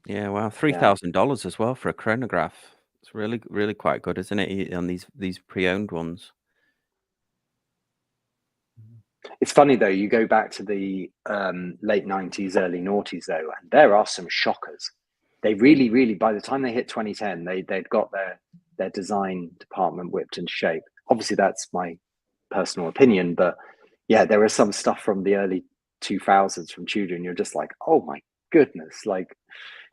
Yeah, wow, $3,000 as well for a chronograph. It's really, really quite good, isn't it? On these pre-owned ones. It's funny though. You go back to the late 90s, early noughties though, and there are some shockers. they really, by the time they hit 2010, they'd got their design department whipped into shape. Obviously, that's my personal opinion, but yeah, there is some stuff from the early 2000s from Tudor, and you're just like, oh my goodness, like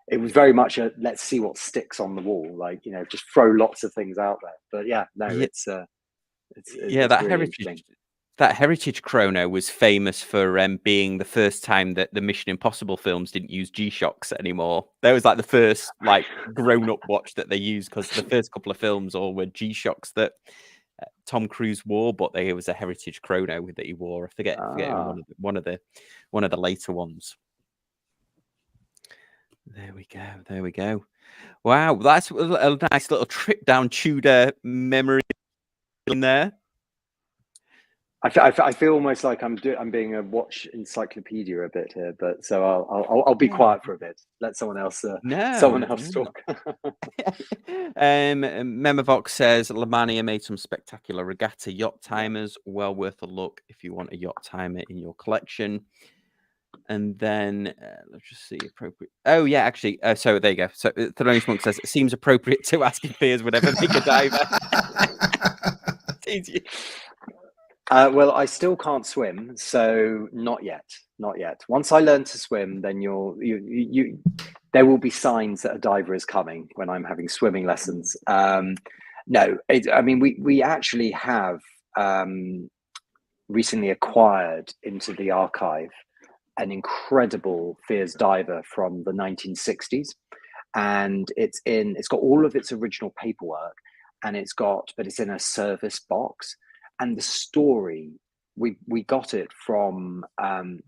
it was very much a let's see what sticks on the wall, like, you know, just throw lots of things out there. But yeah, no, it's that really heritage chrono was famous for being the first time that the Mission Impossible films didn't use G-Shocks anymore. That was like the first like grown-up watch that they used, because the first couple of films all were G-Shocks that Tom Cruise wore, but it was a heritage chrono that he wore. I forget one of the later ones. There we go. Wow, that's a nice little trip down Tudor memory in there. I feel almost like I'm being a watch encyclopedia a bit here, but so I'll be quiet for a bit. Let someone else talk. Memovox says Lamania made some spectacular regatta yacht timers. Well worth a look if you want a yacht timer in your collection. And then let's just see appropriate. Oh yeah, actually. So there you go. So Thelonious Monk says it seems appropriate to ask if Piers would ever make a diver. Well, I still can't swim, so not yet. Once I learn to swim, then there will be signs that a diver is coming when I'm having swimming lessons. We actually have recently acquired into the archive an incredible Piers diver from the 1960s, and it's got all of its original paperwork, and but it's in a service box. And the story, we got it from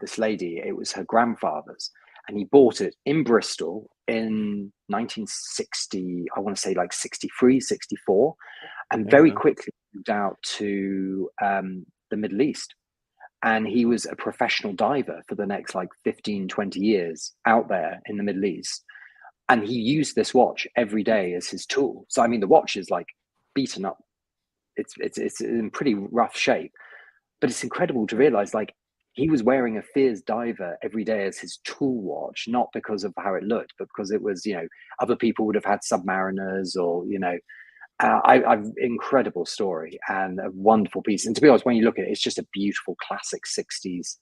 this lady. It was her grandfather's, and he bought it in Bristol in 1960, I want to say like 63, 64, and very quickly moved out to the Middle East. And he was a professional diver for the next like 15, 20 years out there in the Middle East. And he used this watch every day as his tool. So, I mean, the watch is like beaten up. It's in pretty rough shape, but it's incredible to realize like he was wearing a Piers diver every day as his tool watch, not because of how it looked, but because it was, you know, other people would have had Submariners or, you know, incredible story and a wonderful piece. And to be honest, when you look at it, it's just a beautiful classic 60s,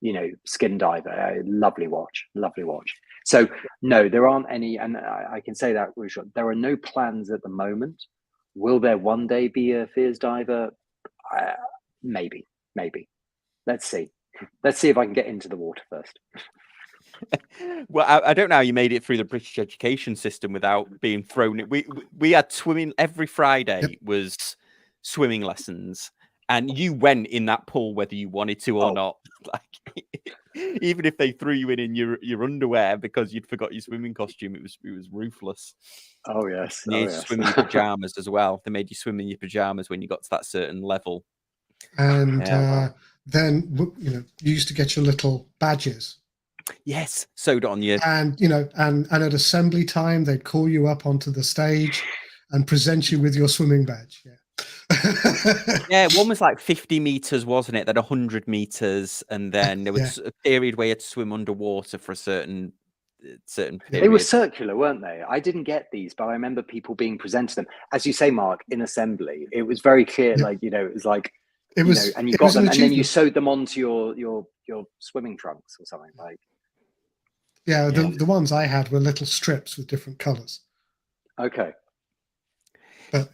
you know, skin diver. A lovely watch. So no, there aren't any, and I can say that there are no plans at the moment. Will there one day be a Piers diver? Maybe. Let's see if I can get into the water first. Well, I don't know how you made it through the British education system without being thrown in. We had swimming every Friday. Was swimming lessons, and you went in that pool whether you wanted to or not. Like, even if they threw you in your underwear because you'd forgot your swimming costume, it was ruthless. Oh yes, Swim in your pajamas as well. They made you swim in your pajamas when you got to that certain level. And then you used to get your little badges. Yes, sewed on you. And and at assembly time, they'd call you up onto the stage and present you with your swimming badge. Yeah, one was like 50 meters, wasn't it? Then 100 meters, and then there was a period where you had to swim underwater for a certain period. They were circular, weren't they? I didn't get these, but I remember people being presented them. As you say, Mark, in assembly, it was very clear. Like, you know, it was like and you got them, and then you sewed them onto your swimming trunks or something like. Yeah, the ones I had were little strips with different colors. Okay. But,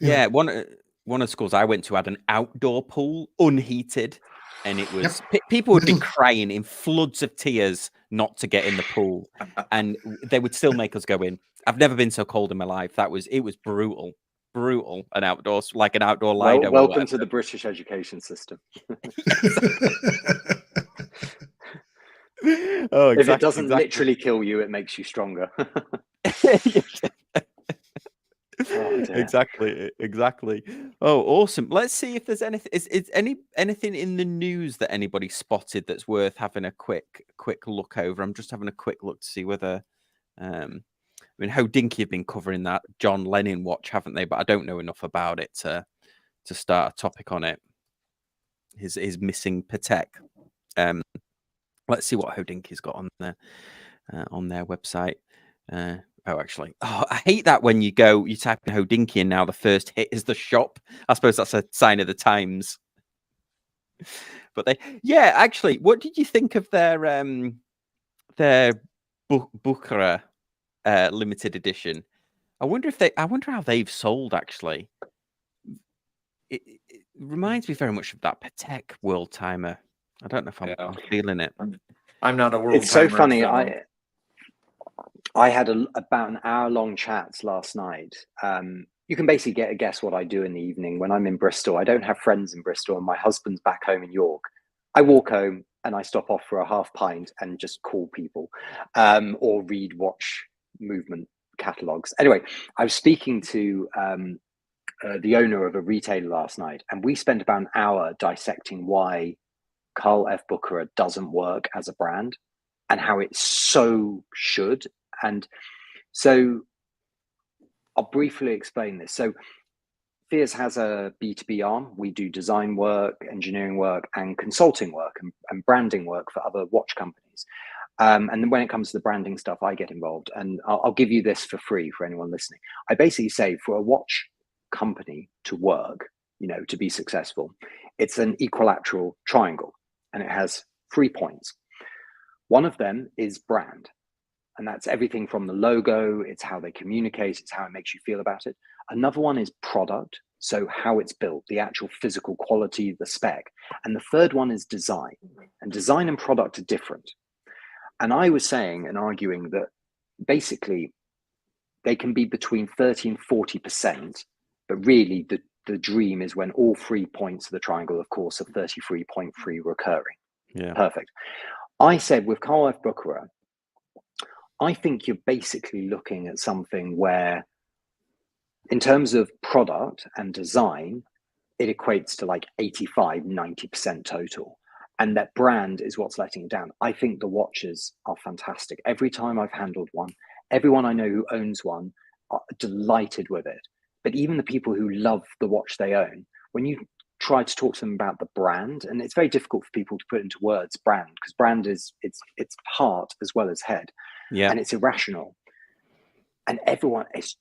one of the schools I went to had an outdoor pool, unheated, and it was people would be crying in floods of tears not to get in the pool, and they would still make us go in. I've never been so cold in my life. It was brutal, an outdoor Lido. Welcome to the British education system. Oh, exactly, if it doesn't literally kill you, it makes you stronger. Exactly. Oh, awesome. Let's see if there's anything. Is anything in the news that anybody spotted that's worth having a quick look over? I'm just having a quick look to see whether I mean, How Dinky have been covering that John Lennon watch, haven't they? But I don't know enough about it to start a topic on it. His missing Patek. Let's see what How Dinky's got on their website. actually. Oh, I hate that when you type in Hodinkee and now the first hit is the shop. I suppose that's a sign of the times. But actually, what did you think of their Bukhara limited edition? I wonder how they've sold actually. It reminds me very much of that Patek World Timer. I don't know if I'm feeling it. I'm not a world. It's so funny. I had about an hour-long chat last night. You can basically get a guess what I do in the evening when I'm in Bristol. I don't have friends in Bristol, and my husband's back home in York. I walk home and I stop off for a half pint and just call people, or read watch movement catalogs. Anyway, I was speaking to the owner of a retailer last night, and we spent about an hour dissecting why Carl F. Bucherer doesn't work as a brand and how it so should. And so I'll briefly explain this. So Fears has a B2B arm. We do design work, engineering work, and consulting work and branding work for other watch companies. And then when it comes to the branding stuff, I get involved. And I'll give you this for free for anyone listening. I basically say for a watch company to work, to be successful, it's an equilateral triangle, and it has 3 points. One of them is brand, and that's everything from the logo, it's how they communicate, it's how it makes you feel about it. Another one is product, so how it's built, the actual physical quality, the spec. And the third one is design, and design and product are different. And I was saying and arguing that basically they can be between 30 and 40%, but really the dream is when all 3 points of the triangle, of course, are 33.3 recurring. Yeah. Perfect. I said with Carl F. Bucherer, I think you're basically looking at something where, in terms of product and design, it equates to like 85, 90% total. And that brand is what's letting it down. I think the watches are fantastic. Every time I've handled one, everyone I know who owns one are delighted with it. But even the people who love the watch they own, when you try to talk to them about the brand, and it's very difficult for people to put into words brand, because brand is it's heart as well as head. Yeah. And it's irrational. And everyone, it's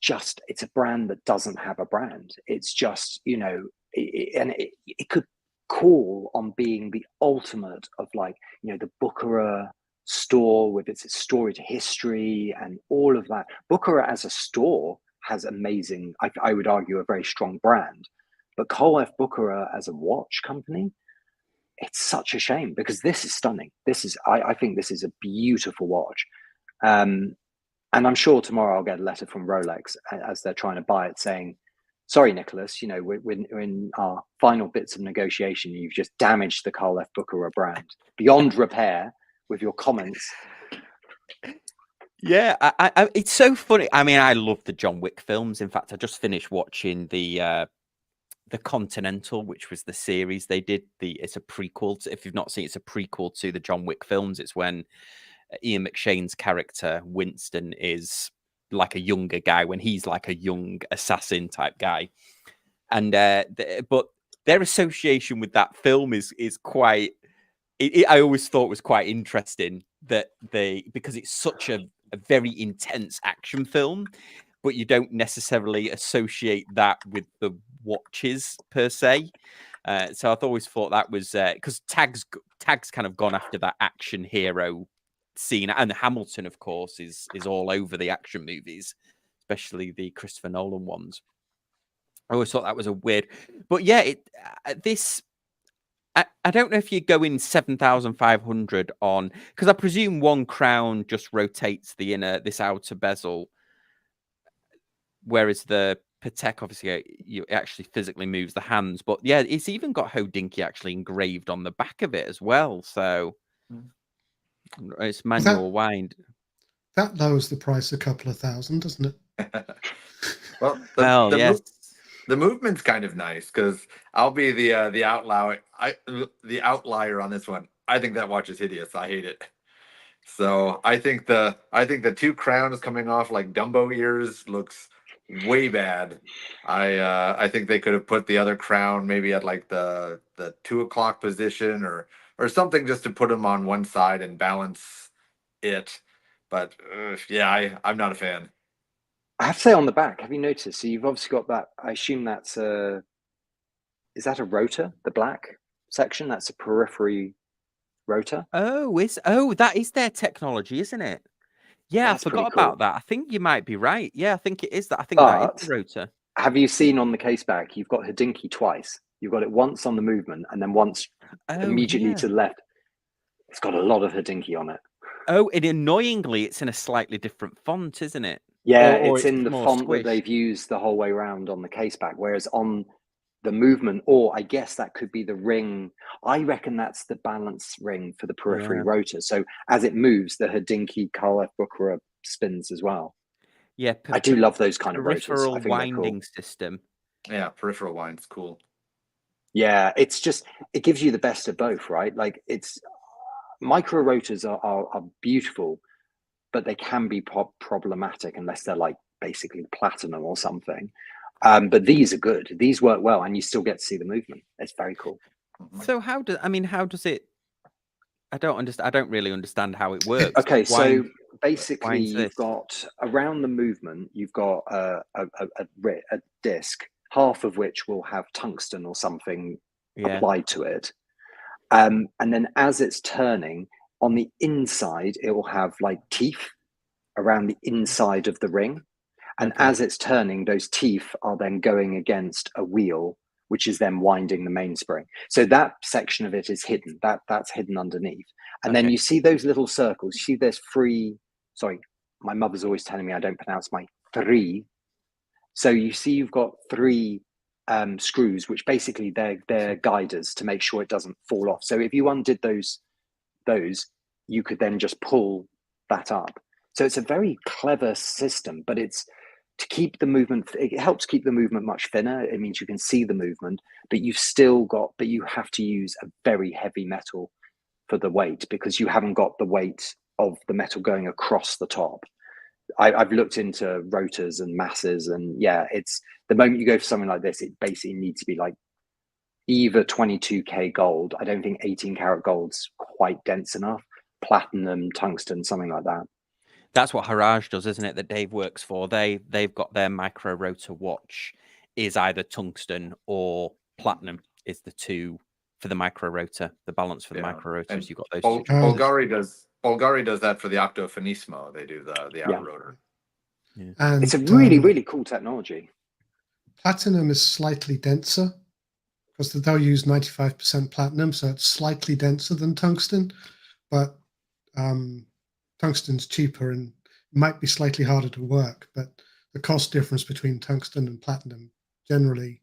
a brand that doesn't have a brand. It's just, it could call on being the ultimate of the Bucherer store with its storied history and all of that. Bucherer as a store has amazing, I would argue, a very strong brand. But Carl F. Bucherer as a watch company, it's such a shame because this is stunning. I think this is a beautiful watch. And I'm sure tomorrow I'll get a letter from Rolex as they're trying to buy it saying, sorry, Nicholas, we're in our final bits of negotiation. You've just damaged the Carl F. Bucherer brand beyond repair with your comments. Yeah, I it's so funny. I mean, I love the John Wick films. In fact, I just finished watching the Continental, which was the series they did. It's a prequel. If you've not seen it, it's a prequel to the John Wick films. It's when Ian McShane's character Winston is like a younger guy, when he's like a young assassin type guy, and but their association with that film is quite. I always thought was quite interesting that because it's such a very intense action film, but you don't necessarily associate that with the watches per se. So I've always thought that was because Tag's kind of gone after that action hero scene, and Hamilton, of course, is all over the action movies, especially the Christopher Nolan ones. I always thought that was a weird, but yeah, I don't know if you go in 7,500 on, because I presume one crown just rotates this outer bezel, whereas the Patek obviously it actually physically moves the hands. But yeah, it's even got Hodinkee actually engraved on the back of it as well. So it's manual wind. That lowers the price a couple of thousand, doesn't it? Well, yes. The movement's kind of nice because I'll be the outlier. The outlier on this one. I think that watch is hideous. I hate it. So I think the 2 crowns coming off like Dumbo ears looks way bad. I think they could have put the other crown maybe at like the 2 o'clock position or something just to put them on one side and balance it. But yeah, I'm not a fan. I have to say on the back, have you noticed? So you've obviously got that. I assume that's a. Is that a rotor? The black section? That's a peripheral rotor. Oh, that is their technology, isn't it? Yeah, That's I forgot pretty cool. about that. I think you might be right. Yeah, I think it is that. I think that is the rotor. Have you seen on the case back? You've got Hodinkee twice. You've got it once on the movement and then once immediately to the left. It's got a lot of Hodinkee on it. Oh, and annoyingly, it's in a slightly different font, isn't it? Yeah, or it's in the font that they've used the whole way around on the case back. Whereas on the movement, or I guess that could be the ring. I reckon that's the balance ring for the periphery rotor. So as it moves, the Hodinkee Carl Booker spins as well. Yeah, I do love those kind of rotors. Peripheral I think winding cool. system. Yeah, peripheral wind's cool. Yeah, it's just it gives you the best of both, right? Like it's micro rotors are beautiful, but they can be problematic unless they're like basically platinum or something. But these are good. These work well, and you still get to see the movement. It's very cool. So how does it? I don't understand. I don't really understand how it works. Okay, so basically, you've got around the movement, you've got a disc, half of which will have tungsten or something applied to it, and then as it's turning on the inside, it will have like teeth around the inside of the ring. And as it's turning, those teeth are then going against a wheel, which is then winding the mainspring. So that section of it is hidden. That's hidden underneath. And then you see those little circles. You see there's sorry, my mother's always telling me I don't pronounce my three. So you see you've got three screws, which basically they're guiders to make sure it doesn't fall off. So if you undid those, you could then just pull that up. So it's a very clever system, but it's to keep the movement. It helps keep the movement much thinner. It means you can see the movement, but you have to use a very heavy metal for the weight because you haven't got the weight of the metal going across the top. I've looked into rotors and masses, and it's the moment you go for something like this, it basically needs to be like either 22K gold. I don't think 18 karat gold's quite dense enough. Platinum, tungsten, something like that. That's what Haraj does, isn't it? That Dave works for. They've got their micro rotor watch is either tungsten or platinum is the two for the micro rotor. The balance for the micro rotors. You've got those two. Bulgari does that for the Octo Finismo. They do the outer rotor. Yeah. And it's a really cool technology. Platinum is slightly denser because they'll use 95% platinum, so it's slightly denser than tungsten, but tungsten's cheaper and might be slightly harder to work, but the cost difference between tungsten and platinum generally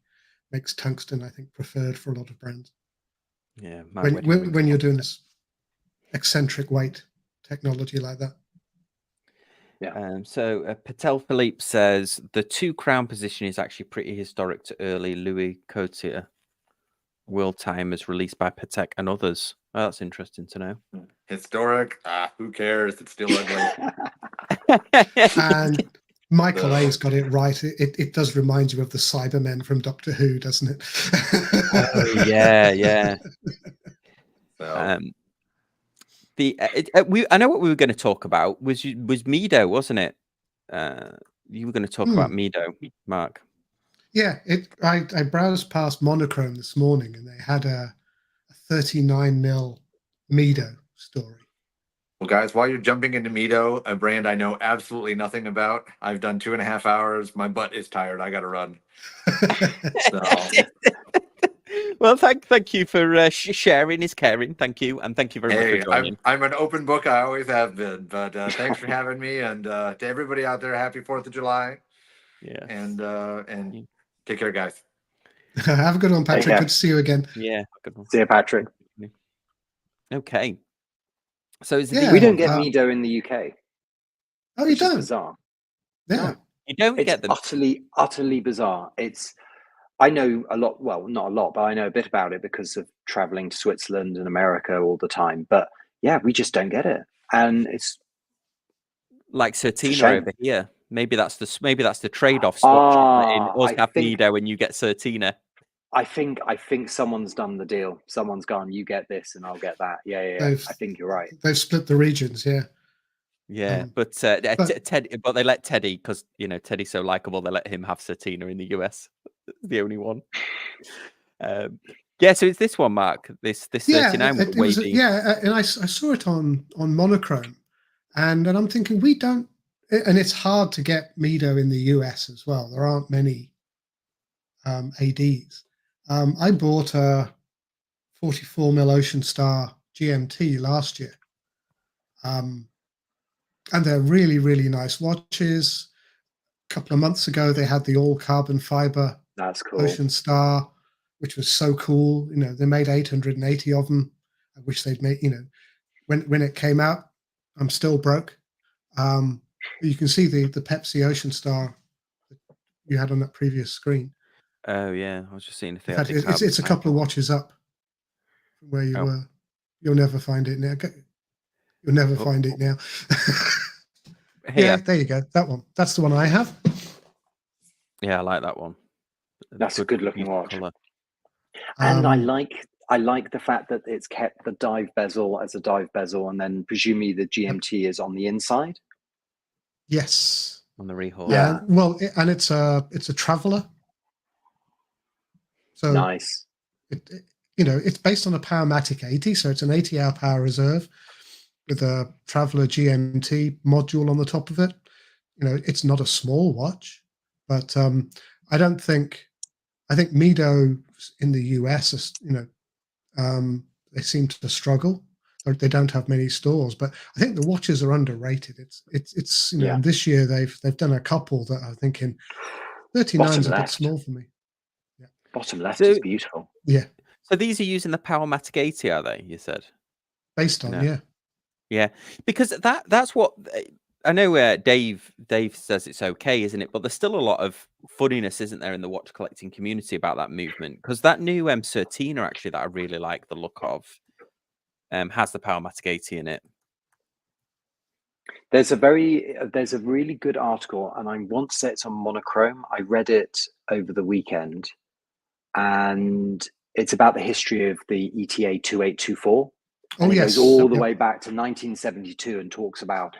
makes tungsten, I think, preferred for a lot of brands. Yeah, when you're doing this eccentric weight technology like that. Yeah. So Patel Philippe says the 2 crown position is actually pretty historic to early Louis Couture world timers released by Patek and others. Oh, that's interesting to know. Historic? Who cares? It's still ugly. And Michael A's got it right. It does remind you of the Cybermen from Doctor Who, doesn't it? Oh, yeah. So. I know what we were going to talk about was Mido, wasn't it? You were going to talk about Mido, Mark. Yeah, I browsed past Monochrome this morning, and they had a 39mm Mido story. Well, guys, while you're jumping into Mido, a brand I know absolutely nothing about, I've done 2.5 hours. My butt is tired. I got to run. So. Well, thank you for sharing is caring. Thank you, and thank you very much for joining. I'm an open book. I always have been. But thanks for having me, and to everybody out there, happy 4th of July. Yeah. And take care, guys. Have a good one, Patrick. Good to see you again. Yeah, good one. See you, Patrick. Okay. So we don't get Mido in the UK. Oh, you don't? Bizarre. Yeah. No, you don't get them. Utterly bizarre. I know a lot, well, not a lot, but I know a bit about it because of traveling to Switzerland and America all the time. But yeah, we just don't get it. And it's like Certina over here. Maybe that's the trade-off swatch in us have Mido and you get Certina. I think someone's done the deal. Someone's gone, you get this and I'll get that. Yeah. I think you're right. They've split the regions, yeah. Yeah, but Teddy, but they let Teddy, because Teddy's so likable, they let him have Certina in the US. The only one. Yeah, so it's this one, Mark. This 39 it was, and I saw it on monochrome, and I'm thinking we don't, and it's hard to get Mido in the US as well. There aren't many ADs. I bought a 44mm Ocean Star GMT last year, and they're really, really nice watches. A couple of months ago, they had the all carbon fiber That's cool. Ocean Star, which was so cool. They made 880 of them. I wish they'd made, when it came out, I'm still broke. You can see the Pepsi Ocean Star that you had on that previous screen. Oh yeah, I was just seeing if In fact, it's a couple of watches up from where you were. You'll never find it now. You'll never find it now. Yeah, there you go. That one. That's the one I have. Yeah, I like that one. That's a good looking watch. Color. And I like the fact that it's kept the dive bezel as a dive bezel, and then presumably the GMT is on the inside. Yes. On the rehaul. Yeah. Well, and it's a traveler. So nice. It's based on a Powermatic 80, so it's an 80-hour power reserve with a Traveler GMT module on the top of it. It's not a small watch, but I think Mido in the US, they seem to struggle. They don't have many stores, but I think the watches are underrated. It's this year they've done a couple that I'm thinking 39 is a bit small for me. Yeah. Bottom left is beautiful. Yeah. So these are using the Powermatic 80, are they? You said based on yeah, because that's what I know. Dave says it's okay, isn't it? But there's still a lot of funniness, isn't there, in the watch collecting community about that movement? Because that new Certina, actually, that I really like the look of, has the Powermatic 80 in it. There's a really good article, and I want to say it's on monochrome. I read it over the weekend, and it's about the history of the ETA 2824. And it goes all the way back to 1972 and talks about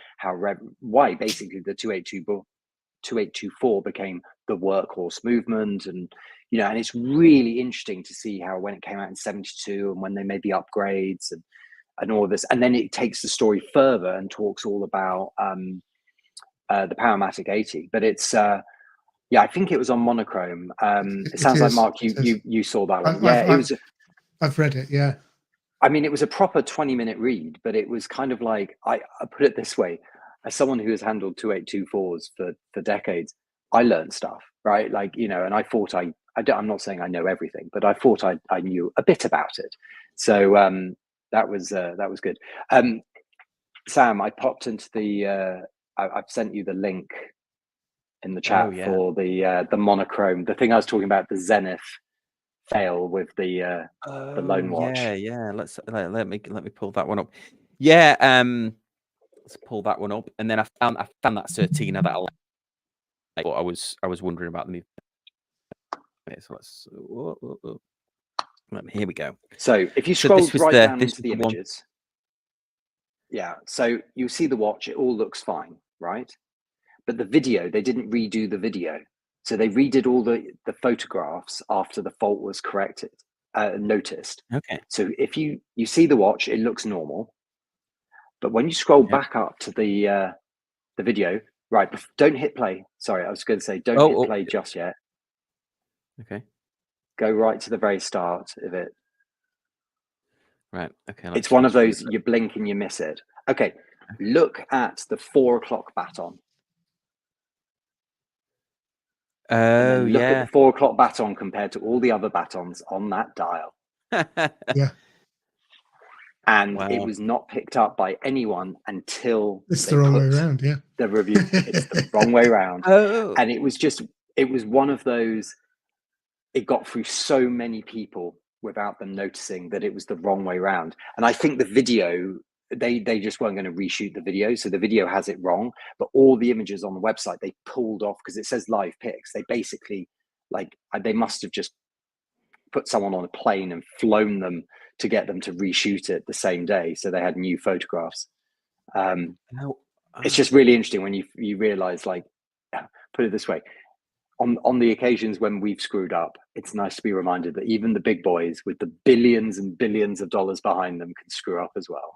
why basically the 2824 became the workhorse movement, and and it's really interesting to see how when it came out in 72 and when they made the upgrades and all of this, and then it takes the story further and talks all about the Powermatic 80. But it's I think it was on monochrome. It sounds like Mark, you saw that one. I've read it. Yeah. I mean, it was a proper 20-minute read, but it was kind of like, I put it this way, as someone who has handled 2824s for decades, I learned stuff, right? Like, and I thought I'm not saying I know everything, but I thought I knew a bit about it. So that was good. Sam, I popped into I've sent you the link in the chat for the monochrome, the thing I was talking about, the Zenith fail with the Lone Watch. Yeah. Let me pull that one up. Yeah, let's pull that one up, and then I found that Certina that I like. But I was wondering about the movement. Okay, so here we go. So if you scroll down into the images, so you see the watch. It all looks fine, right? But the video, they didn't redo the video. So they redid all the photographs after the fault was corrected, noticed. Okay. So if you see the watch, it looks normal. But when you scroll back up to the video, right, don't hit play. Sorry, I was going to say don't hit play just yet. Okay. Go right to the very start of it. Right. Okay. It's one of those, you blink and you miss it. Okay. Look at the 4 o'clock baton. Look at the 4 o'clock baton compared to all the other batons on that dial. Yeah. And it was not picked up by anyone until it's the wrong way around. Yeah. The review. It's the wrong way around. And it was one of those, it got through so many people without them noticing that it was the wrong way around. And I think the video, they just weren't going to reshoot the video, so the video has it wrong, but all the images on the website they pulled off because it says live pics. They basically, like, they must have just put someone on a plane and flown them to get them to reshoot it the same day, so they had new photographs. No, It's just really interesting when you realize, like, put it this way, on the occasions when we've screwed up, it's nice to be reminded that even the big boys with the billions and billions of dollars behind them can screw up as well.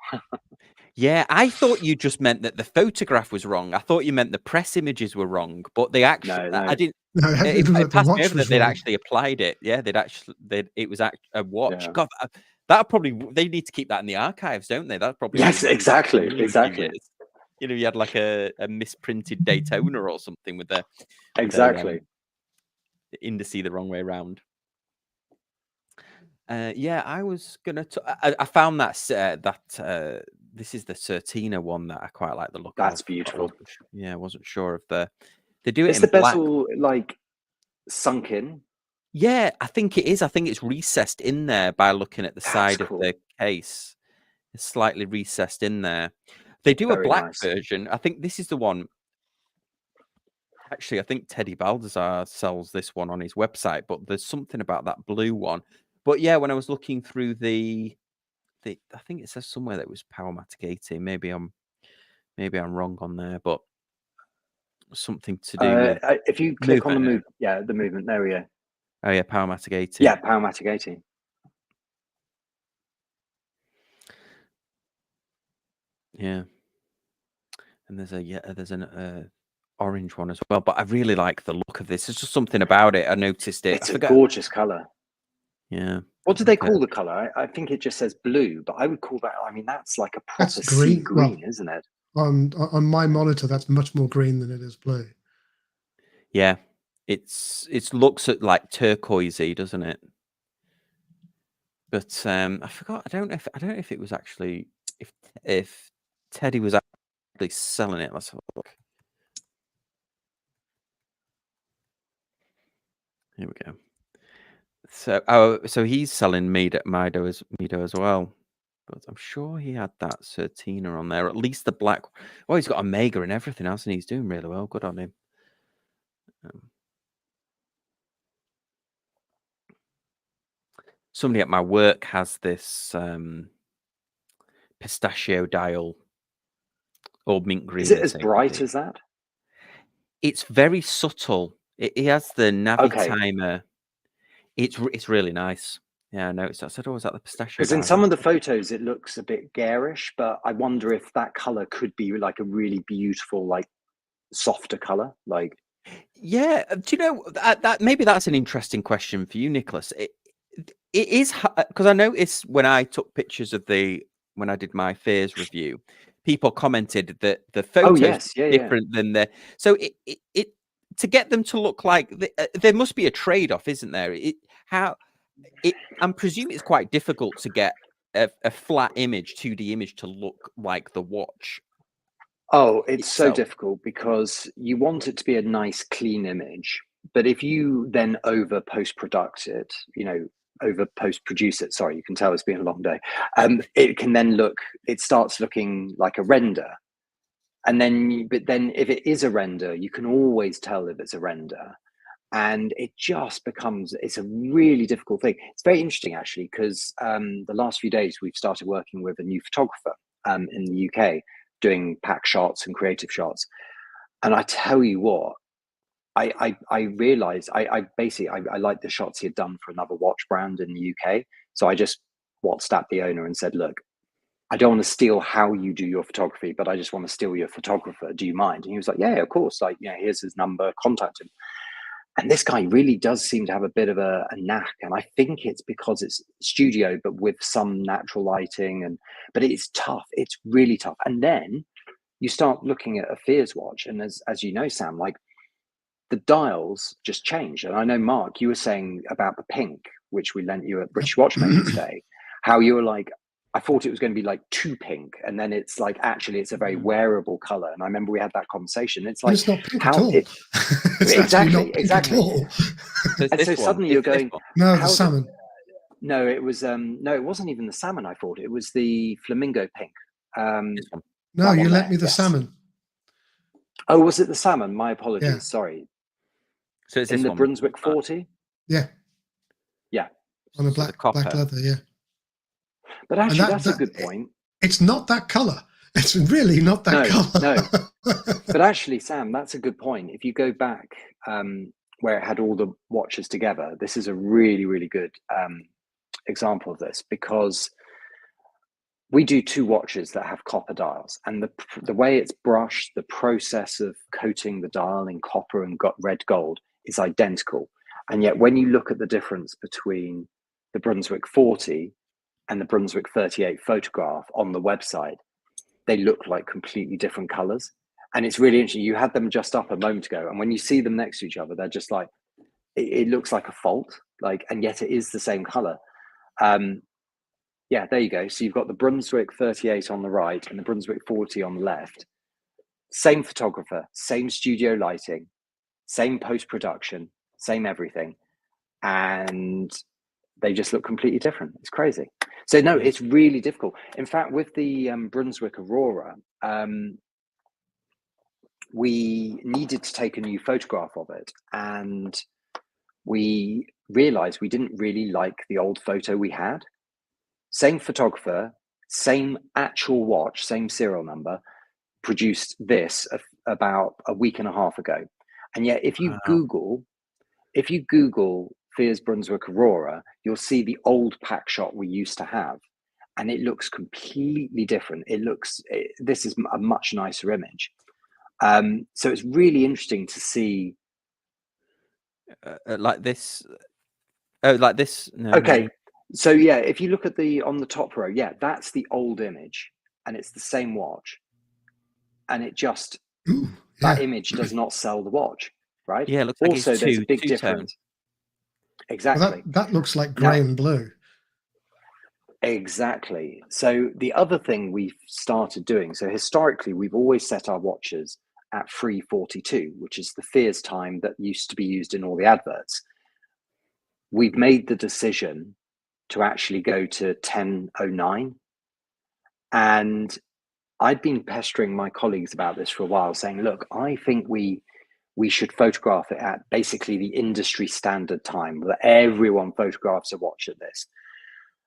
Yeah, I thought you just meant that the photograph was wrong. I thought you meant the press images were wrong, but they actually, No. I didn't. No, It passed me over that they'd wrong. actually applied it. Yeah, it was a watch. Yeah. God, that probably, they need to keep that in the archives, don't they? That's probably Yes, exactly. Years. You know, you had like a misprinted Daytona or something with the Exactly. the indice the wrong way around. Yeah, I was gonna. I found that this is the Certina one that I quite like the look of. That's beautiful. I wasn't sure of they do it. Is in the bezel like sunk in? Yeah, I think it is. I think it's recessed in there by looking at the side of the case. It's slightly recessed in there. They do a black version. I think this is the one. Actually, I think Teddy Baldassar sells this one on his website, but there's something about that blue one. But yeah, when I was looking through I think it says somewhere that it was Powermatic 80. Maybe I'm wrong on there, but something to do with if you click on the movement. There we go. Oh yeah, Powermatic 80. Yeah, Powermatic 80. Yeah, and there's an orange one as well. But I really like the look of this. There's just something about it. I noticed it. It's a gorgeous color. Yeah. What do they call the color? I think it just says blue, but I would call that. I mean, that's like a proper sea green, isn't it? On my monitor, that's much more green than it is blue. Yeah, it looks at like turquoisey, doesn't it? But I forgot. I don't know if it was actually if Teddy was actually selling it. Let's have a look. Here we go. So he's selling Mido as well. But I'm sure he had that Certina on there, at least the black. Oh, he's got a Mega and everything else, and he's doing really well. Good on him. Somebody at my work has this pistachio dial or mint green. Is it as bright as that? It's very subtle. It has the Navi timer. It's really nice. Yeah, I noticed. I said, "Oh, is that the pistachio?" Because in some of the photos, it looks a bit garish, but I wonder if that color could be like a really beautiful, like softer color. Like, yeah. Do you know that maybe that's an interesting question for you, Nicholas? It is because I noticed when I took pictures of when I did my Fears review, people commented that the photos different than the. So it to get them to look like there must be a trade-off, isn't there? I'm presuming it's quite difficult to get a flat image, 2D image, to look like the watch. Oh, it's so difficult because you want it to be a nice, clean image. But if you then over post-produce it, sorry, you can tell it's been a long day. It can then it starts looking like a render. And then, if it is a render, you can always tell if it's a render. And it just it's a really difficult thing. It's very interesting, actually, because the last few days we've started working with a new photographer in the UK doing pack shots and creative shots. And I tell you what, I realized I liked the shots he had done for another watch brand in the UK. So I just WhatsApped the owner and said, look, I don't want to steal how you do your photography, but I just want to steal your photographer. Do you mind? And he was like, yeah, of course. Like, here's his number, contact him. And this guy really does seem to have a bit of a knack. And I think it's because it's studio, but with some natural lighting. But it's tough. It's really tough. And then you start looking at a Fears watch. And as you know, Sam, like the dials just change. And I know, Mark, you were saying about the pink, which we lent you at British Watchmakers Day, how you were like, I thought it was going to be like too pink, and then it's like actually it's a very wearable color. And I remember we had that conversation. It's like it's not pink at all. exactly. And so suddenly you're going, no, the salmon. No, it was no, it wasn't even the salmon. I thought it was the flamingo pink. No, you lent me the salmon. Oh, was it the salmon? My apologies. Yeah. Sorry. So it's in the Brunswick 40. Yeah. On the black leather. Yeah. But actually, that's a good point. It's not that color. It's really not that color. No. But actually, Sam, that's a good point. If you go back where it had all the watches together, this is a really, really good example of this, because we do 2 watches that have copper dials, and the way it's brushed, the process of coating the dial in copper and red gold is identical. And yet when you look at the difference between the Brunswick 40 and the Brunswick 38 photograph on the website, they look like completely different colors. And it's really interesting. You had them just up a moment ago, and when you see them next to each other, they're just like, it looks like a fault, like, and yet it is the same color. Yeah, there you go. So you've got the Brunswick 38 on the right and the Brunswick 40 on the left. Same photographer, same studio lighting, same post-production, same everything. And they just look completely different. It's crazy. So no, it's really difficult. In fact, with the Brunswick Aurora, we needed to take a new photograph of it. And we realized we didn't really like the old photo we had. Same photographer, same actual watch, same serial number, produced this about a week and a half ago. And yet if you Google Fears Brunswick Aurora, you'll see the old pack shot we used to have, and it looks completely different. This is a much nicer image. So it's really interesting to see like this. Oh, like this. No, okay. no. So yeah, if you look at on the top row, yeah, that's the old image, and it's the same watch, and it just that image does not sell the watch, right? Yeah, it looks like also it's there's a big two-tone. difference. Exactly. Well, that looks like grey and blue. Exactly. So the other thing we've started doing, so historically we've always set our watches at 3:42, which is the Fears time that used to be used in all the adverts. We've made the decision to actually go to 10:09. And I'd been pestering my colleagues about this for a while, saying, look, I think we should photograph it at basically the industry standard time, that everyone photographs a watch at this.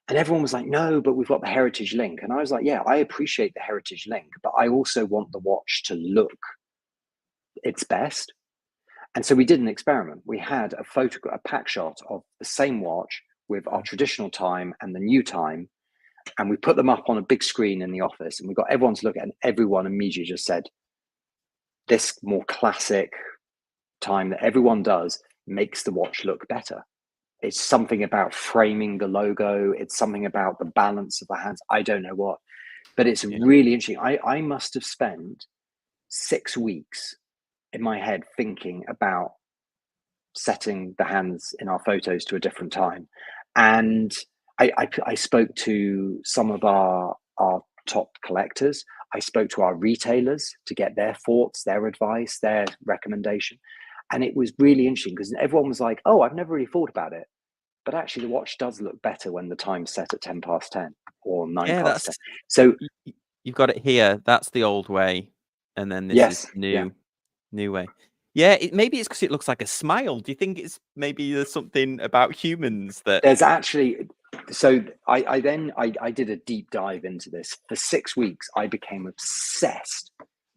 And everyone was like, no, but we've got the heritage link. And I was like, yeah, I appreciate the heritage link, but I also want the watch to look its best. And so we did an experiment. We had a pack shot of the same watch with our traditional time and the new time. And we put them up on a big screen in the office, and we got everyone to look at it, and everyone immediately just said, this more classic time that everyone does makes the watch look better. It's something about framing the logo. It's something about the balance of the hands. I don't know what, but it's really interesting. I must have spent 6 weeks in my head thinking about setting the hands in our photos to a different time. And I spoke to some of our top collectors. I spoke to our retailers to get their thoughts, their advice, their recommendation. And it was really interesting because everyone was like, oh, I've never really thought about it. But actually, the watch does look better when the time's set at 10:10 or 9:10. So you've got it here. That's the old way. And then this is new way. Yeah, maybe it's because it looks like a smile. Do you think it's maybe there's something about humans that there's actually? So I did a deep dive into this. For 6 weeks, I became obsessed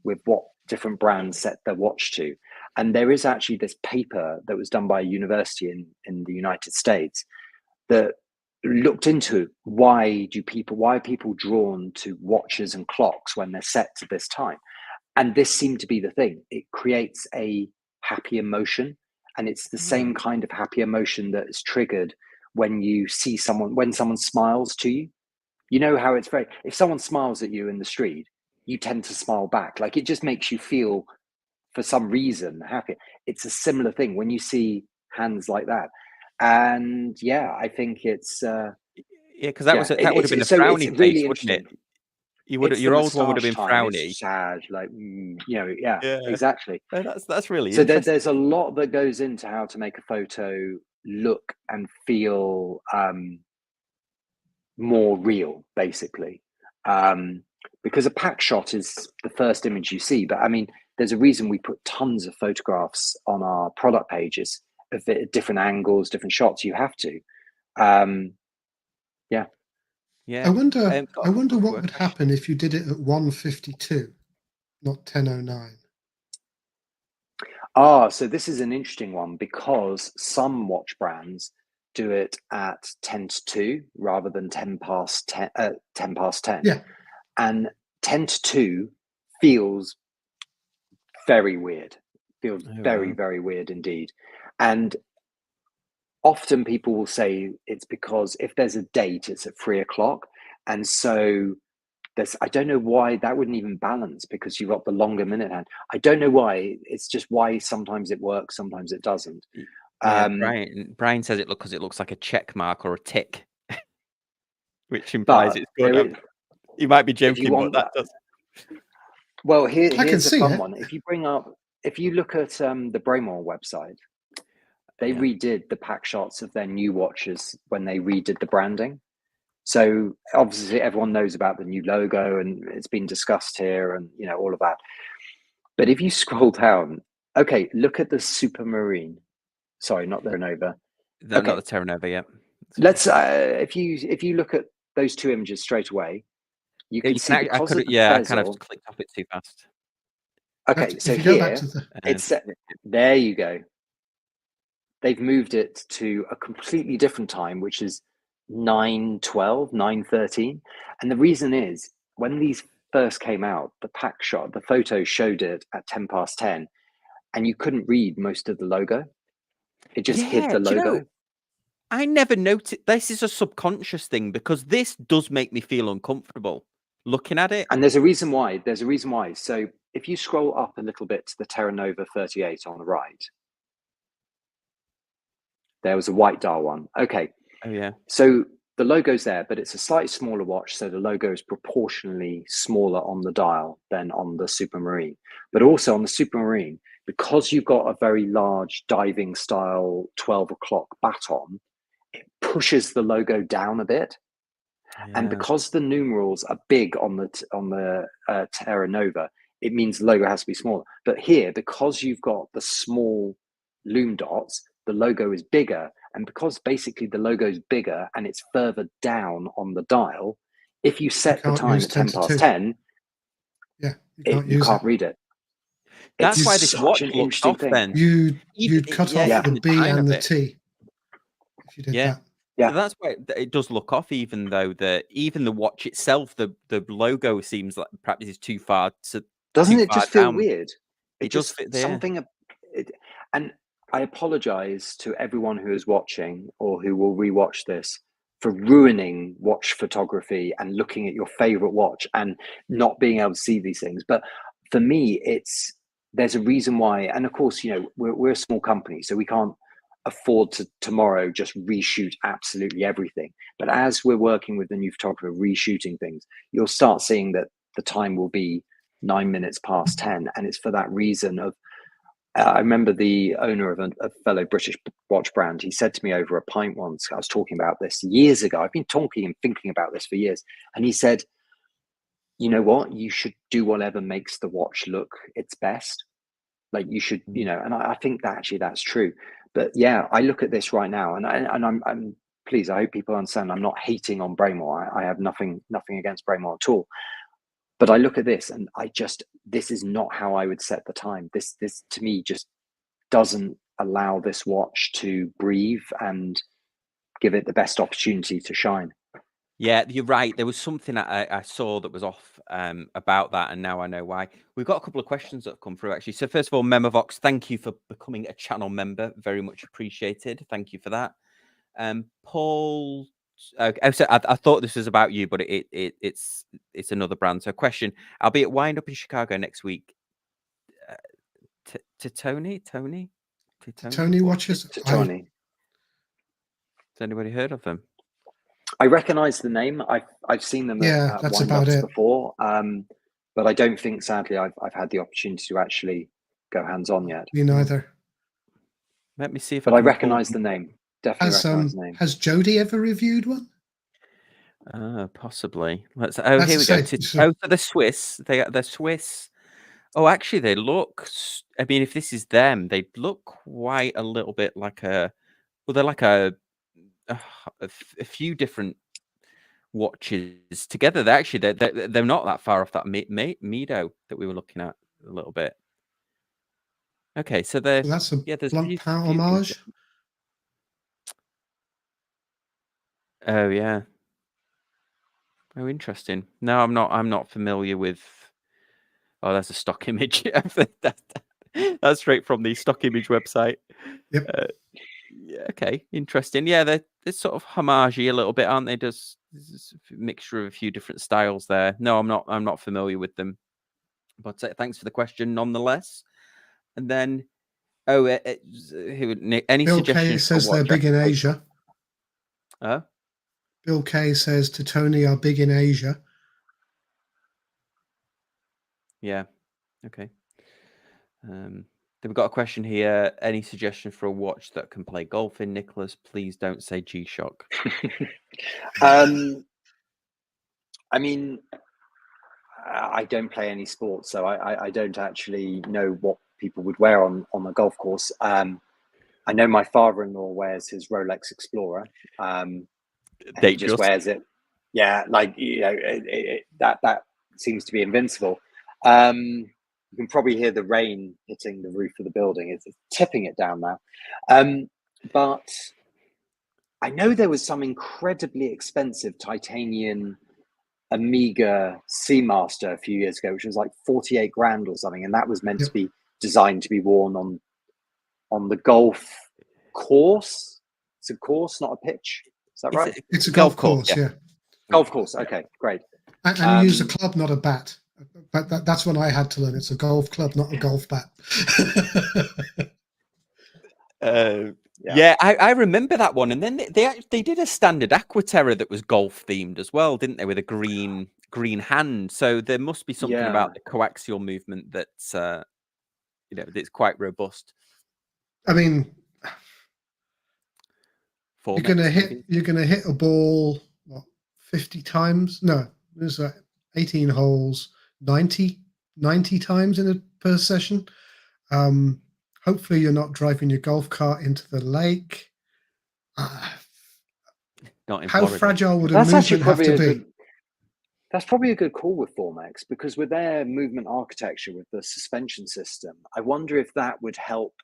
with what different brands set their watch to. And there is actually this paper that was done by a university in the United States that looked into why are people drawn to watches and clocks when they're set to this time. And this seemed to be the thing. It creates a happy emotion. And it's the same kind of happy emotion that is triggered when you see when someone smiles to you. You know how it's if someone smiles at you in the street, you tend to smile back. Like, it just makes you feel, for some reason, happy. It's a similar thing when you see hands like that. And I think it's because that would have been a frowny face, wouldn't it? Your old one would have been frowny, sad, like exactly. That's really so. Interesting. There's a lot that goes into how to make a photo look and feel more real, basically, because a pack shot is the first image you see. But I mean, there's a reason we put tons of photographs on our product pages of it at different angles, different shots. You have to, Yeah. I wonder got a what quick would happen if you did it at 1:52, not 10:09. So this is an interesting one because some watch brands do it at 10 to 2 rather than 10 past 10. 10 past 10. Yeah. And 10 to 2 feels very weird. Feels very, very weird indeed. And often people will say it's because if there's a date, it's at 3 o'clock. And so I don't know why that wouldn't even balance because you've got the longer minute hand. I don't know why. It's just why sometimes it works, sometimes it doesn't. Yeah, Brian says it because it looks like a check mark or a tick, which implies it's good. You might be joking, but that does. Well, here's a fun one. If you look at the Braemar website, they redid the pack shots of their new watches when they redid the branding. So obviously everyone knows about the new logo and it's been discussed here and all of that. But if you scroll down, okay, look at the Supermarine. Sorry, not the Terra Nova. No, not the Terra Nova yet. Let's if you look at those two images straight away, you can see I kind of clicked off it too fast. Okay, so here it's there you go. They've moved it to a completely different time, which is 9:12, 9:13. And the reason is when these first came out, the pack shot, the photo showed it at 10 past 10, and you couldn't read most of the logo. It just hid the logo. I never noticed. This is a subconscious thing because this does make me feel uncomfortable looking at it. And there's a reason why. So if you scroll up a little bit to the Terra Nova 38 on the right, there was a white dial one. Okay. Oh, yeah. So the logo's there, but it's a slightly smaller watch. So the logo is proportionally smaller on the dial than on the Supermarine. But also on the Supermarine, because you've got a very large diving style 12 o'clock baton, it pushes the logo down a bit. Yeah. And because the numerals are big on the Terra Nova, it means the logo has to be smaller. But here, because you've got the small loom dots, the logo is bigger. And because basically the logo is bigger and it's further down on the dial, if you set the time at 10 past 10, you can't read it. That's why this watch looks off then. You'd cut off the B and the T if you did that. Yeah, so that's why it does look off, even though even the watch itself, the logo seems like perhaps it's too far. Doesn't it just feel weird? It does fit there. And I apologize to everyone who is watching or who will rewatch this for ruining watch photography and looking at your favorite watch and not being able to see these things. But for me, there's a reason why. And of course, we're a small company, so we can't afford to tomorrow just reshoot absolutely everything. But as we're working with the new photographer reshooting things, you'll start seeing that the time will be 9 minutes past 10. And it's for that reason of, I remember the owner of a fellow British watch brand, he said to me over a pint once, I was talking about this years ago. I've been talking and thinking about this for years. And he said, you know what, you should do whatever makes the watch look its best. Like you should, and I think that actually that's true. But yeah, I look at this right now and I'm please, I hope people understand I'm not hating on Braemar. I have nothing against Braemar at all. But I look at this and this is not how I would set the time. This to me just doesn't allow this watch to breathe and give it the best opportunity to shine. Yeah, you're right. There was something I saw that was off about that, and now I know why. We've got a couple of questions that have come through, actually. So first of all, Memovox, thank you for becoming a channel member. Very much appreciated. Thank you for that. Paul, so I thought this was about you, but it's another brand. So question, I'll be at Wind Up in Chicago next week. To Tony watches? Tony. Has anybody heard of them? I recognize the name. I've seen them at that's Wind about Ups it before, but I don't think, sadly, I've had the opportunity to actually go hands on yet. Me neither. Let me see if. But I recognize the name. Definitely recognize the name. Has Jody ever reviewed one? Possibly. Let's. Oh, here we go. So the Swiss. They're Swiss. Oh, actually, they look. I mean, if this is them, they look quite a little bit like a. Well, they're like a few different. watches together. They're not that far off that Mido that we were looking at a little bit. Okay, so that's a Blancpain homage. Oh yeah. Oh, interesting. No, I'm not familiar with. Oh, that's a stock image. That's straight from the stock image website. Yep. Yeah. Okay. Interesting. Yeah, they're sort of homage-y a little bit, aren't they? There's a mixture of a few different styles there. No, I'm not familiar with them. But thanks for the question, nonetheless. And then, any Bill suggestions? K says they're big in Asia. Bill K says to Tony are big in Asia. Yeah. Okay. Then we've got a question here. Any suggestion for a watch that can play golf in, Nicholas? Please don't say G-Shock. I mean, I don't play any sports, so I don't actually know what people would wear on a golf course. I know my father-in-law wears his Rolex Explorer. And he just wears it. Yeah, like, you know, that seems to be invincible. You can probably hear the rain hitting the roof of the building. It's tipping it down now. But I know there was some incredibly expensive titanium Omega Seamaster a few years ago, which was like 48 grand or something, and that was meant to be designed to be worn on the golf course. It's a course, not a pitch. Is that right? It's a golf course, yeah. Golf course. Okay, great. And you use a club, not a bat. But that's what I had to learn. It's a golf club, not a golf bat. Yeah, I remember that one. And then they did a standard Aqua that was golf themed as well, didn't they? With a green hand. So there must be something about the coaxial movement that's that's quite robust. I mean, you're gonna hit a ball 50 times. No, there's 18 holes, 90 times per session. Hopefully you're not driving your golf cart into the lake. How fragile would a movement have to be? That's probably a good call with Formex, because with their movement architecture, with the suspension system, I wonder if that would help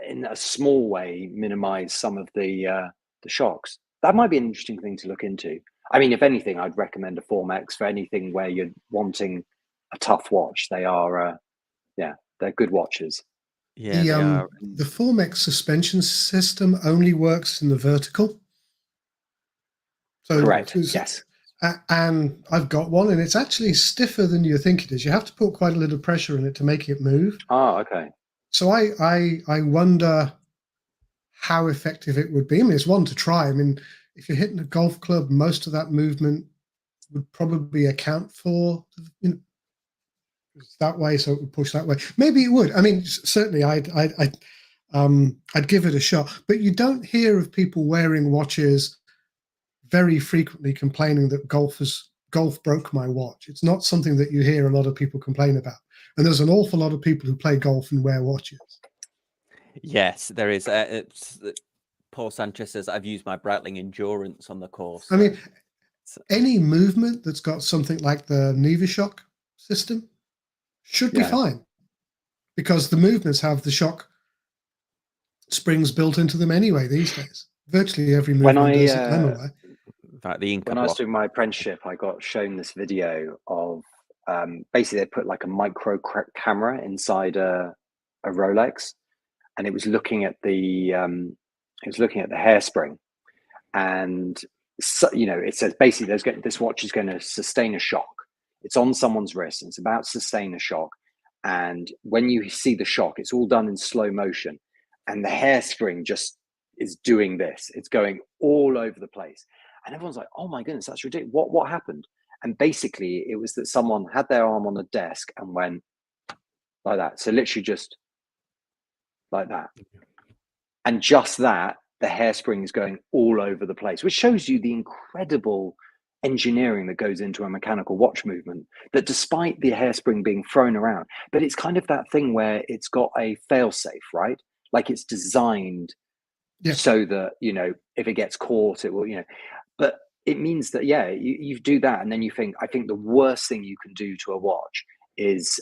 in a small way minimize some of the shocks. That might be an interesting thing to look into. I mean, if anything, I'd recommend a Formex for anything where you're wanting a tough watch. They are, they're good watches. Yeah, the Formex suspension system only works in the vertical. So correct. Yes. And I've got one, and it's actually stiffer than you think it is. You have to put quite a little pressure in it to make it move. Oh, okay. So I wonder how effective it would be. I mean, it's one to try. I mean, if you're hitting a golf club, most of that movement would probably account for, that way, so it would push that way. Maybe it would. I mean, certainly I'd give it a shot. But you don't hear of people wearing watches very frequently complaining that golf broke my watch. It's not something that you hear a lot of people complain about. And there's an awful lot of people who play golf and wear watches. Yes, there is. Paul Sanchez says, I've used my Breitling Endurance on the course. I mean, any movement that's got something like the Nivashock system should be fine, because the movements have the shock springs built into them anyway these days. Virtually every movement does it anyway. When I was doing my apprenticeship, I got shown this video of basically they put like a micro camera inside a Rolex, and it was looking at the hairspring, and so, it says basically this watch is going to sustain a shock. It's on someone's wrist, and it's about to sustain a shock. And when you see the shock, it's all done in slow motion, and the hairspring just is doing this. It's going all over the place. And everyone's like, oh my goodness, that's ridiculous. What happened? And basically it was that someone had their arm on the desk and went like that. So literally just like that. And just that, the hairspring is going all over the place, which shows you the incredible engineering that goes into a mechanical watch movement, that despite the hairspring being thrown around, but it's kind of that thing where it's got a fail-safe, right? Like it's designed so that, if it gets caught, it will, but it means that, yeah, you do that. And then you think, I think the worst thing you can do to a watch is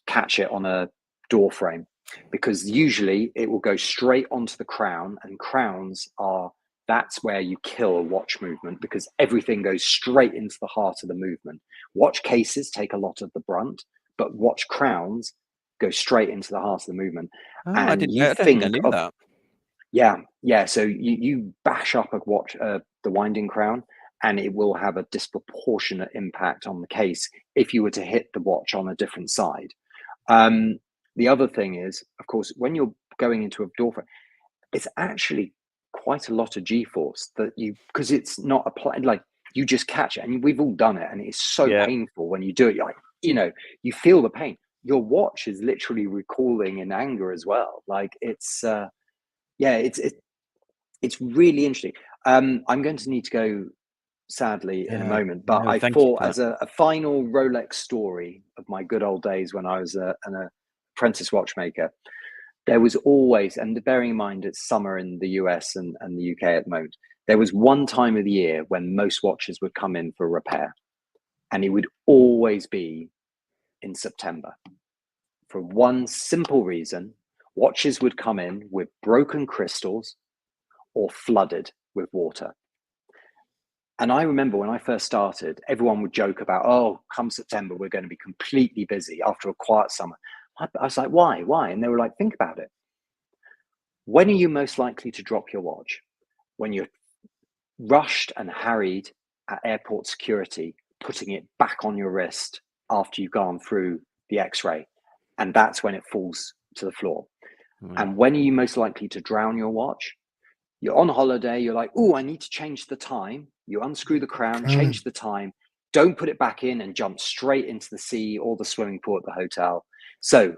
catch it on a door frame, because usually it will go straight onto the crown, and crowns that's where you kill a watch movement, because everything goes straight into the heart of the movement. Watch cases take a lot of the brunt, but watch crowns go straight into the heart of the movement. Oh, and I don't think I knew that. Yeah. So you bash up a watch, the winding crown, and it will have a disproportionate impact on the case if you were to hit the watch on a different side. The other thing is, of course, when you're going into a door frame, it's actually quite a lot of G-force because it's not applied, like you just catch it, and we've all done it, and it's so painful when you do it. You're like, you feel the pain. Your watch is literally recalling in anger as well. Like it's really interesting. I'm going to need to go, sadly, in a moment, but I thought, as a final Rolex story of my good old days when I was an apprentice watchmaker, there was always, and bearing in mind it's summer in the US and the UK at the moment, there was one time of the year when most watches would come in for repair, and it would always be in September. For one simple reason: watches would come in with broken crystals or flooded with water. And I remember when I first started, everyone would joke about, oh, come September, we're going to be completely busy after a quiet summer. I was like, why? And they were like, think about it. When are you most likely to drop your watch? When you're rushed and harried at airport security, putting it back on your wrist after you've gone through the X-ray. And that's when it falls to the floor. And when are you most likely to drown your watch? You're on holiday, you're like, oh, I need to change the time. You unscrew the crown, change the time, don't put it back in and jump straight into the sea or the swimming pool at the hotel. So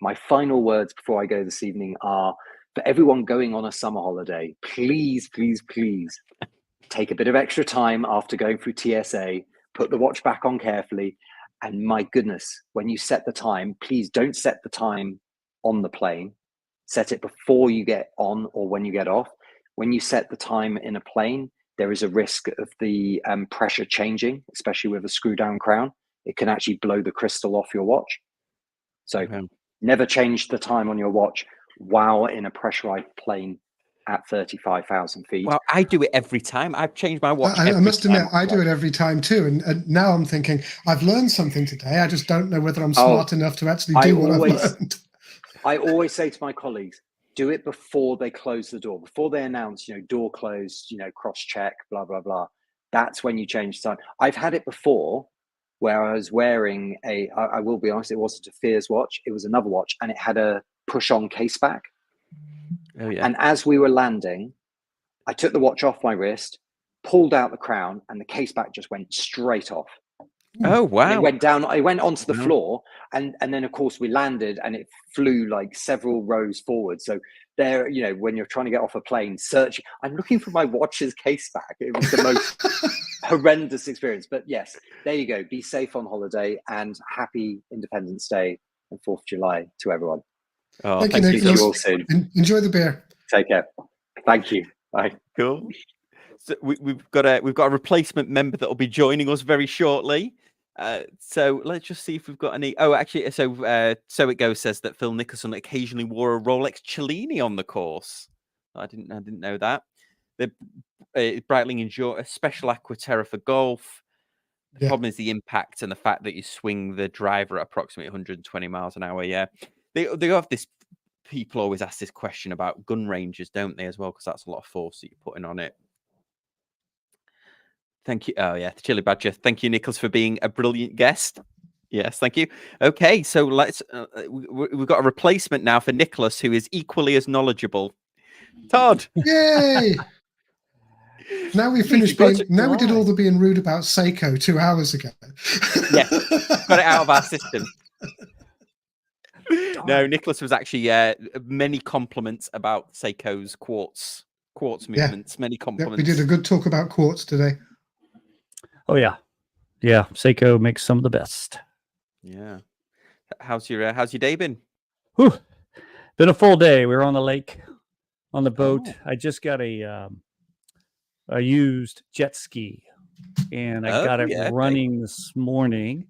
my final words before I go this evening are, for everyone going on a summer holiday, please, please, please take a bit of extra time after going through TSA, put the watch back on carefully. And my goodness, when you set the time, please don't set the time on the plane. Set it before you get on or when you get off. When you set the time in a plane, there is a risk of the pressure changing, especially with a screw down crown. It can actually blow the crystal off your watch. So never change the time on your watch while in a pressurized plane at 35,000 feet. Well, I do it every time. I've changed my watch. I must admit, I do it every time too. And now I'm thinking, I've learned something today. I just don't know whether I'm smart enough to actually do what I've learned. I always say to my colleagues, do it before they close the door, before they announce, door closed, cross check, blah, blah, blah. That's when you change the time. I've had it before where I was wearing I will be honest, it wasn't a Fears watch. It was another watch, and it had a push on case back. Oh, yeah. And as we were landing, I took the watch off my wrist, pulled out the crown, and the case back just went straight off. Oh, wow. And it went down, it went onto the floor, and then of course we landed, and it flew like several rows forward. So there, when you're trying to get off a plane, searching, I'm looking for my watch's case back. It was the most horrendous experience. But yes, there you go. Be safe on holiday, and happy Independence Day and 4th of July to everyone. Oh, thank you, Nicholas. You all soon. Enjoy the beer. Take care. Thank you. Bye. Cool. So we've got a replacement member that will be joining us very shortly. So let's just see if we've got any. Oh, actually, so it goes says that Phil Nicholson occasionally wore a Rolex Cellini on the course. I didn't know that. The Breitling enjoy a special Aqua Terra for golf. The problem is the impact and the fact that you swing the driver at approximately 120 miles an hour. Yeah, they have this. People always ask this question about gun ranges, don't they, as well? Because that's a lot of force that you're putting on it. Thank you. Oh, yeah, the Chili Badger. Thank you, Nicholas, for being a brilliant guest. Yes, thank you. Okay, so let's. We've got a replacement now for Nicholas, who is equally as knowledgeable. Todd. Yay! Now we finished being. Now we did all the being rude about Seiko 2 hours ago. Yeah, got it out of our system. No, Nicholas was actually many compliments about Seiko's quartz movements. Many compliments. We did a good talk about quartz today. Oh yeah, Seiko makes some of the best. Yeah. How's your day been? Whew. Been a full day. We were on the lake, on the boat. I just got a a used jet ski, and I got it running this morning,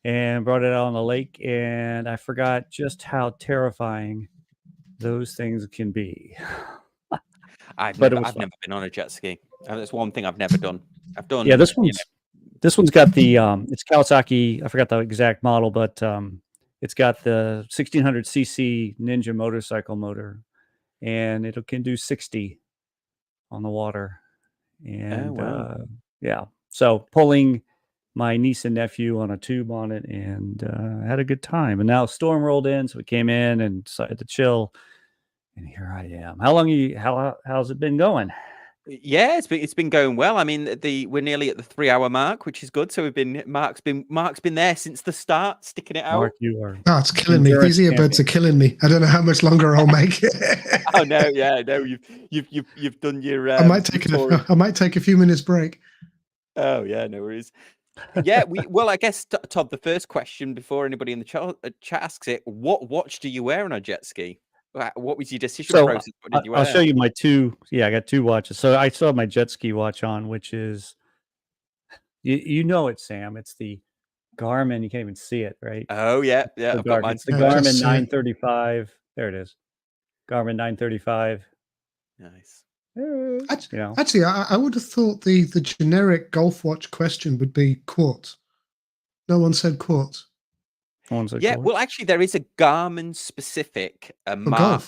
and brought it out on the lake, and I forgot just how terrifying those things can be. I've never been on a jet ski. That's one thing I've never done. I've done. Yeah, this one's got the it's Kawasaki. I forgot the exact model, but it's got the 1600cc Ninja motorcycle motor, and it can do 60 on the water. And yeah, so pulling my niece and nephew on a tube on it, and had a good time. And now a storm rolled in, so we came in and decided to chill. And here I am. How's it been going? Yeah, it's been going well. I mean, we're nearly at the 3-hour mark, which is good. So Mark's been there since the start, sticking it out. Mark, you are. Oh, it's killing me. These earbuds are killing me. I don't know how much longer I'll make it. Oh no, yeah, no, you've done your. I might take a few minutes break. Oh yeah, no worries. Yeah, I guess Todd, the first question before anybody in the chat asks it, what watch do you wear on a jet ski? What was your decision process? What did you wear? I'll show you my two. Yeah, I got two watches. So I still have my jet ski watch on, which is, you know it, Sam. It's the Garmin. You can't even see it, right? Oh yeah. I've got mine. It's the Garmin 935. There it is. Garmin 935. Nice. Actually, I would have thought the generic golf watch question would be quartz. No one said quartz. Well, actually, there is a Garmin specific Mark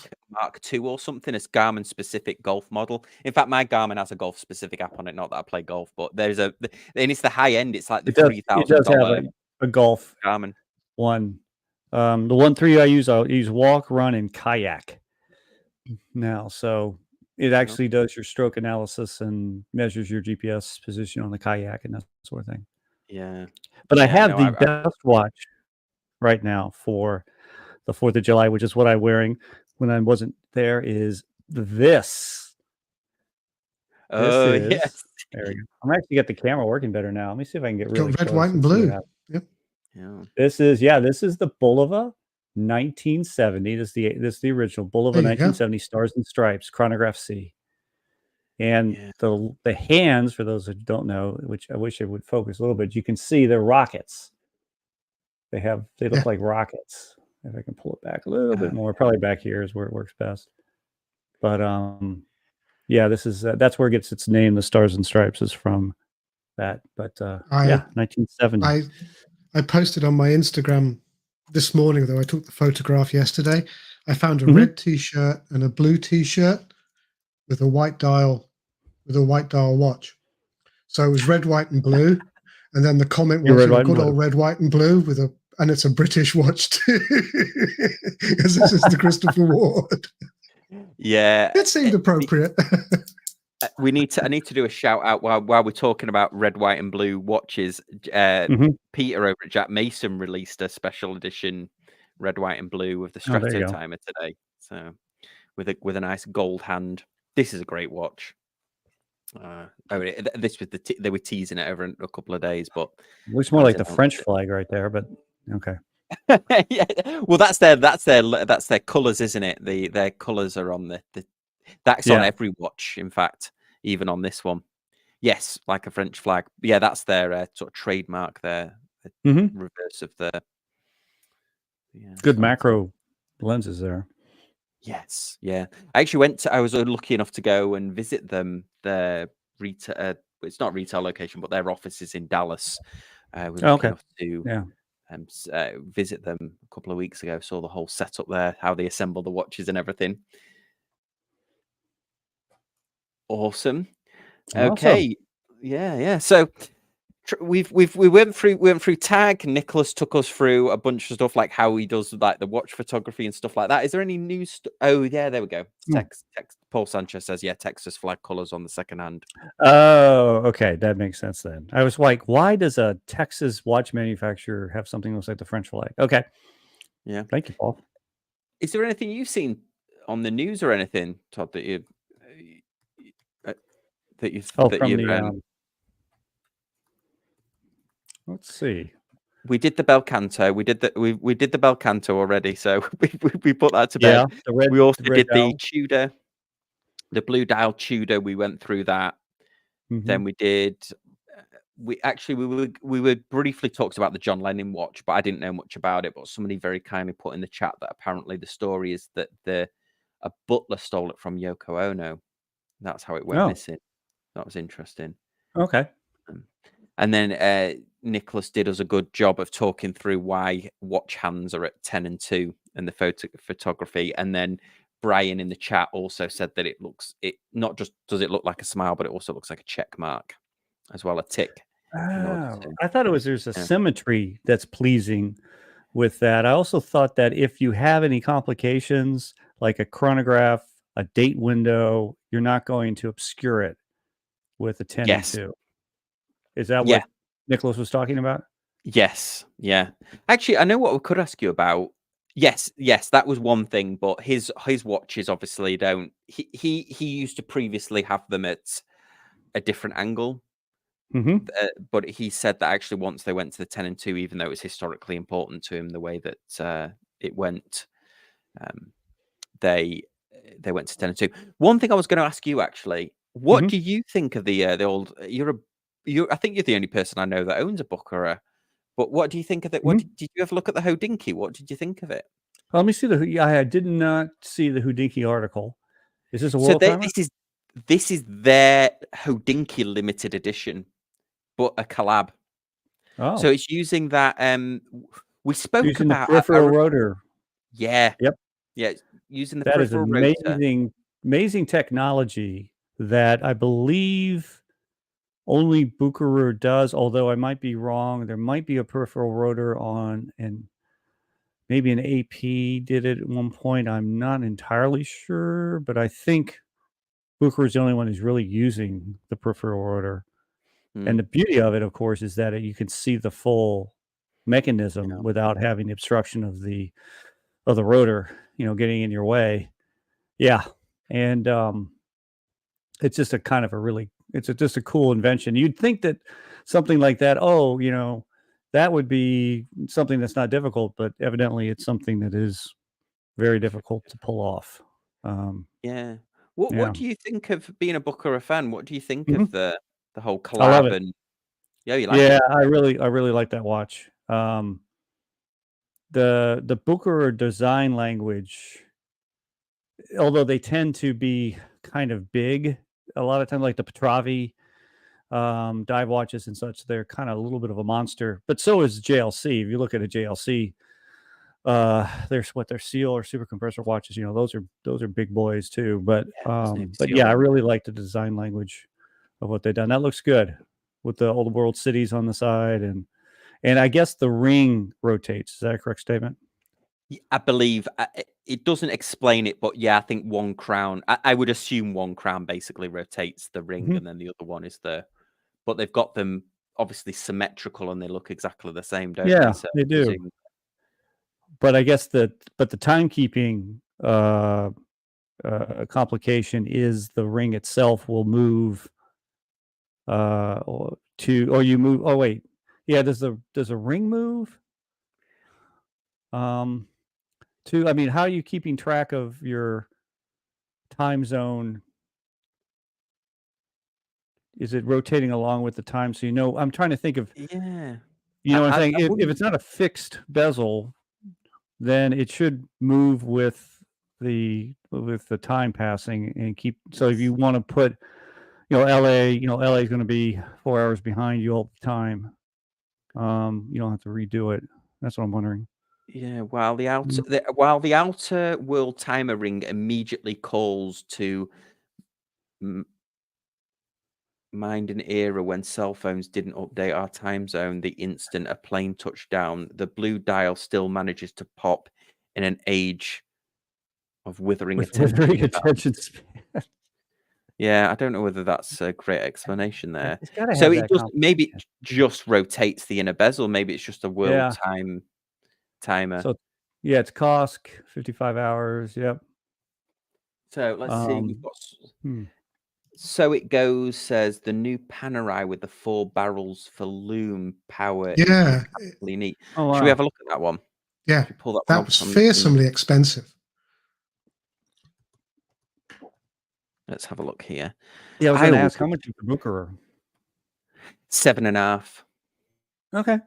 II or something. It's Garmin specific golf model. In fact, my Garmin has a golf specific app on it. Not that I play golf, but there's and it's the high end. It's like the $3,000. It does have a golf Garmin one. The 1.3 I use walk, run, and kayak now. So it actually does your stroke analysis and measures your GPS position on the kayak and that sort of thing. Yeah, but I have the best watch right now for the 4th of July, which is what I'm wearing when I wasn't there, is this. Yes. There we go. I'm actually got the camera working better now. Let me see if I can get really red, white, and blue. Yep. Yeah. This is the Bulova 1970. This is the original Bulova 1970 Stars and Stripes Chronograph C. And the hands, for those who don't know, which I wish I would focus a little bit, you can see they're rockets. They look like rockets. If I can pull it back a little bit more, probably back here is where it works best. But this is that's where it gets its name. The Stars and Stripes is from that. But 1970. I posted on my Instagram this morning, though I took the photograph yesterday. I found a red T-shirt and a blue T-shirt with a white dial watch. So it was red, white, and blue. And then the comment was good old red, white, and blue and it's a British watch too, because this is the Christopher Ward. Yeah, it seemed appropriate. I need to do a shout out while we're talking about red, white, and blue watches. Peter over at Jack Mason released a special edition red, white, and blue with the Strato timer today. So with a nice gold hand. This is a great watch. This was they were teasing it over a couple of days, but looks more like the French flag right there. But okay. Yeah, well, that's their colors, isn't it? Their colors are on that's on every watch. In fact, even on this one, yes, like a French flag. Yeah, that's their sort of trademark. Their reverse of the good macro lenses there. Yes, yeah. I was lucky enough to go and visit them. Their retail, it's not retail location, but their offices in Dallas. I was lucky enough to visit them a couple of weeks ago. Saw the whole setup there, how they assemble the watches and everything. Awesome. Okay, yeah. So we went through tag. Nicholas took us through a bunch of stuff, like how he does like the watch photography and stuff like that. Is there any news? Oh yeah, there we go. Text Paul Sanchez says Texas flag colors on the second hand. Oh, okay, that makes sense then. I was like, why does a Texas watch manufacturer have something that looks like the French flag? Okay, yeah, thank you, Paul. Is there anything you've seen on the news or anything, Todd, that you've let's see. We did the bel canto. We did the bel canto already, so we put that to bed. We also did the Tudor, the blue dial Tudor. We went through that. Then we did. We were briefly talked about the John Lennon watch, but I didn't know much about it. But somebody very kindly put in the chat that apparently the story is that a butler stole it from Yoko Ono. That's how it went missing. That was interesting. Okay. And then Nicholas did us a good job of talking through why watch hands are at 10 and 2 and the photography. And then Brian in the chat also said that it not just does it look like a smile, but it also looks like a check mark as well, a tick. Oh, I thought there's a symmetry that's pleasing with that. I also thought that if you have any complications, like a chronograph, a date window, you're not going to obscure it with a 10 and 2. Is that what Nicholas was talking about? Yes. Yeah. Actually, I know what we could ask you about. Yes, that was one thing, but his watches obviously don't. He used to previously have them at a different angle. But he said that actually once they went to the 10 and 2, even though it was historically important to him, the way that it went, they went to 10 and 2. One thing I was going to ask you actually, what do you think of the old? I think you're the only person I know that owns a Bucherer. But what do you think of it? Did you ever look at the Hodinkee? What did you think of it? Let me see I did not see the Hodinkee article. Is this a world timer? This is their Hodinkee limited edition, but a collab. Oh, so it's using that. We spoke using about the peripheral rotor. Yeah. Yep. Yeah. Using the that is peripheral amazing, amazing technology that I believe only Bucherer does. Although I might be wrong. There might be a peripheral rotor on, and maybe an AP did it at one point. I'm not entirely sure, but I think Bucherer is the only one who's really using the peripheral rotor. And the beauty of it, of course, is that you can see the full mechanism without having the obstruction of the rotor, getting in your way. Yeah. And it's just a kind of just a cool invention. You'd think that something like that, that would be something that's not difficult, but evidently it's something that is very difficult to pull off. What do you think of being a Bucherer fan? What do you think of the whole collab? I love it. And you like it? I really like that watch. The Bucherer design language, although they tend to be kind of big, a lot of times, like the Petravi dive watches and such, they're kind of a little bit of a monster. But so is JLC. If you look at a JLC, their seal or super compressor watches, those are big boys too. But I really like the design language of what they've done. That looks good with the old world cities on the side, and I guess the ring rotates. Is that a correct statement? I believe it doesn't explain it, but I think one crown. I would assume one crown basically rotates the ring, and then the other one is but they've got them obviously symmetrical, and they look exactly the same, don't they? So they do. But I guess the timekeeping complication is the ring itself will move does a ring move how are you keeping track of your time zone? Is it rotating along with the time? So I'm trying to think of what I'm saying. If it's not a fixed bezel, then it should move with the time passing and keep. So if you want to put LA is going to be 4 hours behind you all the time. You don't have to redo it. That's what I'm wondering. Yeah, while the outer world timer ring immediately calls to mind an era when cell phones didn't update our time zone the instant a plane touched down, the blue dial still manages to pop in an age of withering attention span. Yeah, I don't know whether that's a great explanation there. So it just rotates the inner bezel. Maybe it's just a world timer. So it's COSC 55 hours. Yep. So let's see. We've got So it goes, says the new Panerai with the 4 barrels for loom power. Yeah. Really neat. Oh, wow. Should we have a look at that one? Yeah. That was fearsomely expensive. Let's have a look here. Yeah, I was going to ask how much is the Bucherer? 7.5. Okay,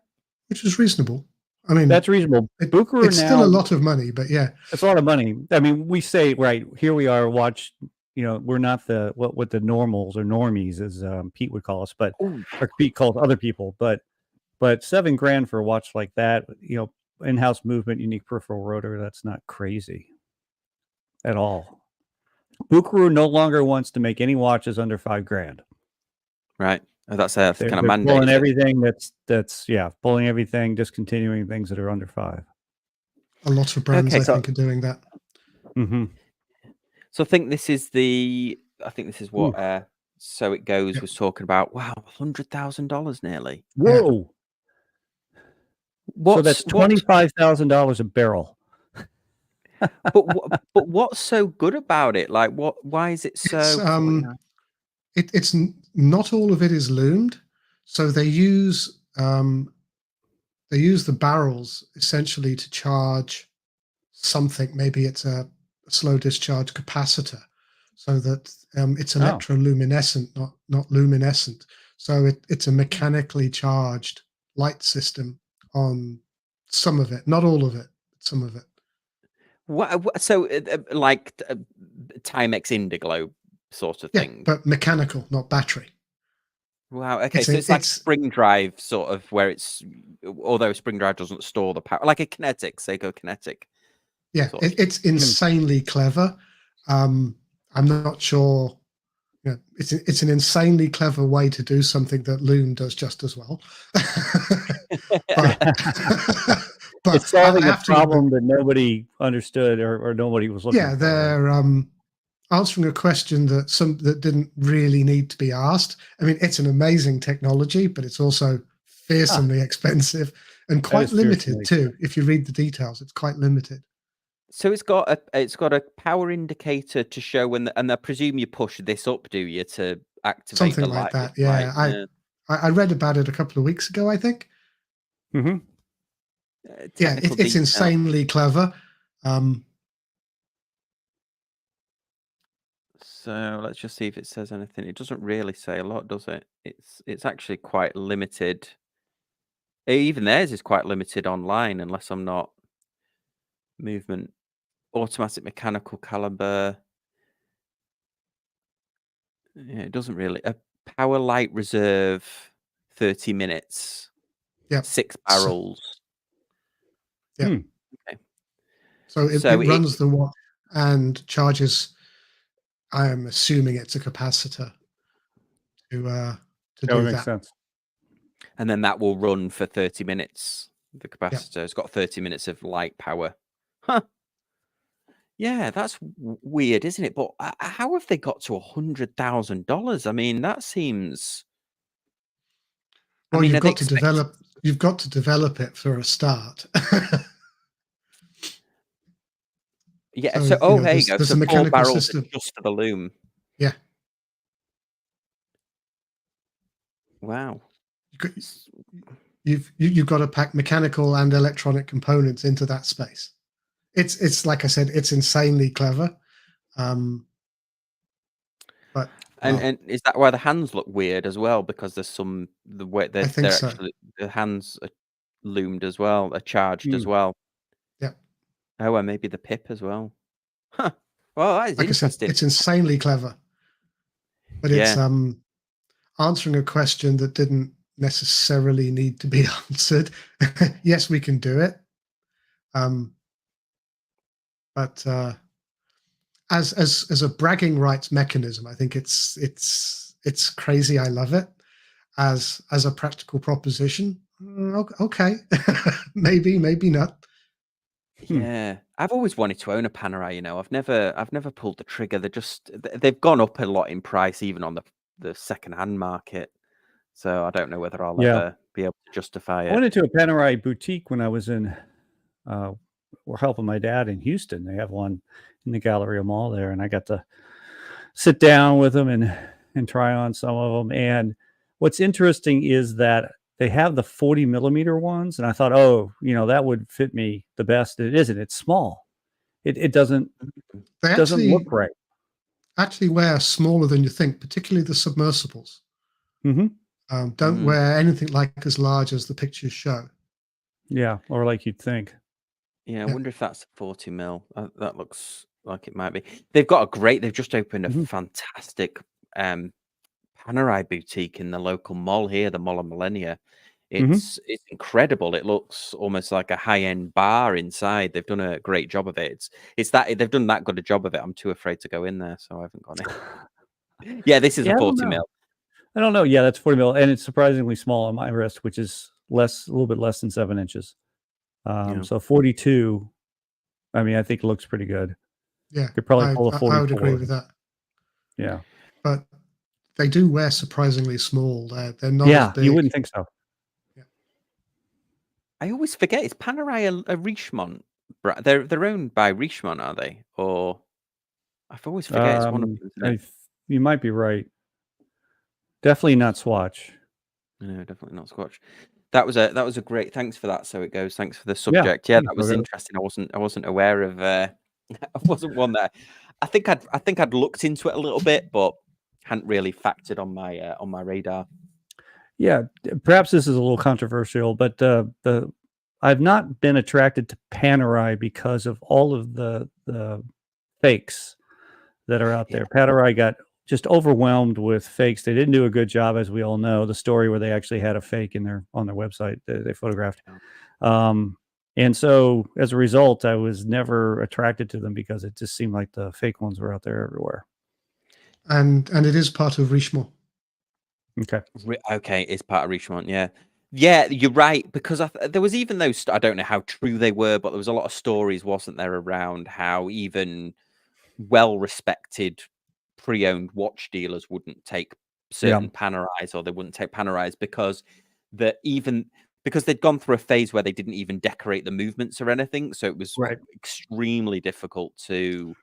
which is reasonable. I mean, that's reasonable. Bucherer it's still a lot of money, but yeah, it's a lot of money. I mean, we say right here we are. Watch, we're not the what the normals or normies, as Pete would call us, but or Pete calls other people. But $7,000 for a watch like that, in-house movement, unique peripheral rotor. That's not crazy at all. Bucherer no longer wants to make any watches under $5,000. Right. That's a kind of mandate. Pulling everything that's pulling everything, discontinuing things that are under $5,000. A lot of brands, I think, are doing that. Mm-hmm. So I think this is what So It Goes was talking about. Wow, $100,000 nearly. Whoa. So that's $25,000 a barrel. but what's so good about it? Like, why is it so? It's not all of it is loomed, so they use the barrels essentially to charge something. Maybe it's a slow discharge capacitor, so that it's electroluminescent, not luminescent. So it's a mechanically charged light system on some of it, not all of it, but some of it. So like Timex Indiglo sort of thing, but mechanical, not battery. Wow. Okay, so it's like spring drive sort of, where it's, although spring drive doesn't store the power, like a kinetic, Seiko kinetic. Yeah, it's insanely clever. I'm not sure. It's an insanely clever way to do something that Loom does just as well. but it's solving a problem that nobody understood or nobody was looking for. Yeah, they're answering a question that didn't really need to be asked. I mean, it's an amazing technology, but it's also fearsomely expensive and quite limited too. If you read the details, it's quite limited. So it's got a power indicator to show when, and I presume you push this up, do you, to activate something the like light? that? Yeah, I read about it a couple of weeks ago, I think. Mm-hmm. Yeah, it's insanely clever. So let's just see if it says anything. It doesn't really say a lot, does it? It's actually quite limited. Even theirs is quite limited online, unless I'm not. Movement, automatic mechanical caliber. Yeah, it doesn't really. A power light reserve, 30 minutes. Yeah. 6 barrels. Yeah. Okay. So it runs the watch and charges. I am assuming it's a capacitor to do that. Makes sense. And then that will run for 30 minutes. The capacitor has got 30 minutes of light power. Huh. Yeah, that's weird, isn't it? But how have they got to $100,000? I mean, that seems. Well, you've got to develop it for a start. Yeah. So there you go. There's So a mechanical 4 barrels system just for the loom. Yeah. Wow. You've got to pack mechanical and electronic components into that space. It's like I said, it's insanely clever. But and is that why the hands look weird as well? Because there's the way they're actually the hands are loomed as well, are charged as well. Yeah. Oh, and maybe the pip as well. Huh. Well, that is interesting. I said, it's insanely clever. But it's answering a question that didn't necessarily need to be answered. Yes, we can do it. But as a bragging rights mechanism, I think it's crazy. I love it. As a practical proposition, okay, maybe not. Yeah, I've always wanted to own a Panerai. I've never pulled the trigger. They've gone up a lot in price, even on the second-hand market. So I don't know whether I'll ever be able to justify it. I went into a Panerai boutique when I was in. We're helping my dad in Houston. They have one in the Galleria Mall there, and I got to sit down with them and try on some of them. And what's interesting is that they have the 40 millimeter ones, and I thought, that would fit me the best. It isn't. It's small. It doesn't look right. actually wear smaller than you think, particularly the submersibles. Mm-hmm. Don't wear anything like as large as the pictures show. Yeah, or like you'd think. Yeah, I wonder if that's 40 mil. That looks like it might be. They've just opened a fantastic Panerai boutique in the local mall here, the Mall of Millennia. It's incredible. It looks almost like a high-end bar inside. They've done a great job of it. They've done that good a job of it. I'm too afraid to go in there, so I haven't gone in. Yeah, this is a 40 mil. I don't know. Yeah, that's 40 mil, and it's surprisingly small on my wrist, which is a little bit less than 7 inches. So 42. I mean, I think it looks pretty good. Yeah, could probably pull a 44. I would agree with that. Yeah, but they do wear surprisingly small. They're not. Yeah, as big. you wouldn't think so. I always forget. Is Panerai a Richemont? They're owned by Richemont, are they? Or I always forget it's one of them. You might be right. Definitely not Swatch. No, definitely not Swatch. That was a great. Thanks for that. So it goes. Thanks for the subject. Yeah, that was interesting. I wasn't aware of. I wasn't one that I think I'd looked into it a little bit, but hadn't really factored on my radar. Yeah, perhaps this is a little controversial, but I've not been attracted to Panerai because of all of the fakes that are out there. Panerai got just overwhelmed with fakes. They didn't do a good job, as we all know. The story where they actually had a fake on their website that they photographed. And so as a result, I was never attracted to them because it just seemed like the fake ones were out there everywhere. And it is part of Richemont. Okay, it's part of Richemont. Yeah, you're right. Because there was even those. I don't know how true they were, but there was a lot of stories, wasn't there, around how even well-respected pre-owned watch dealers wouldn't take certain Panerais, or they wouldn't take Panerais because they'd gone through a phase where they didn't even decorate the movements or anything. So it was extremely difficult to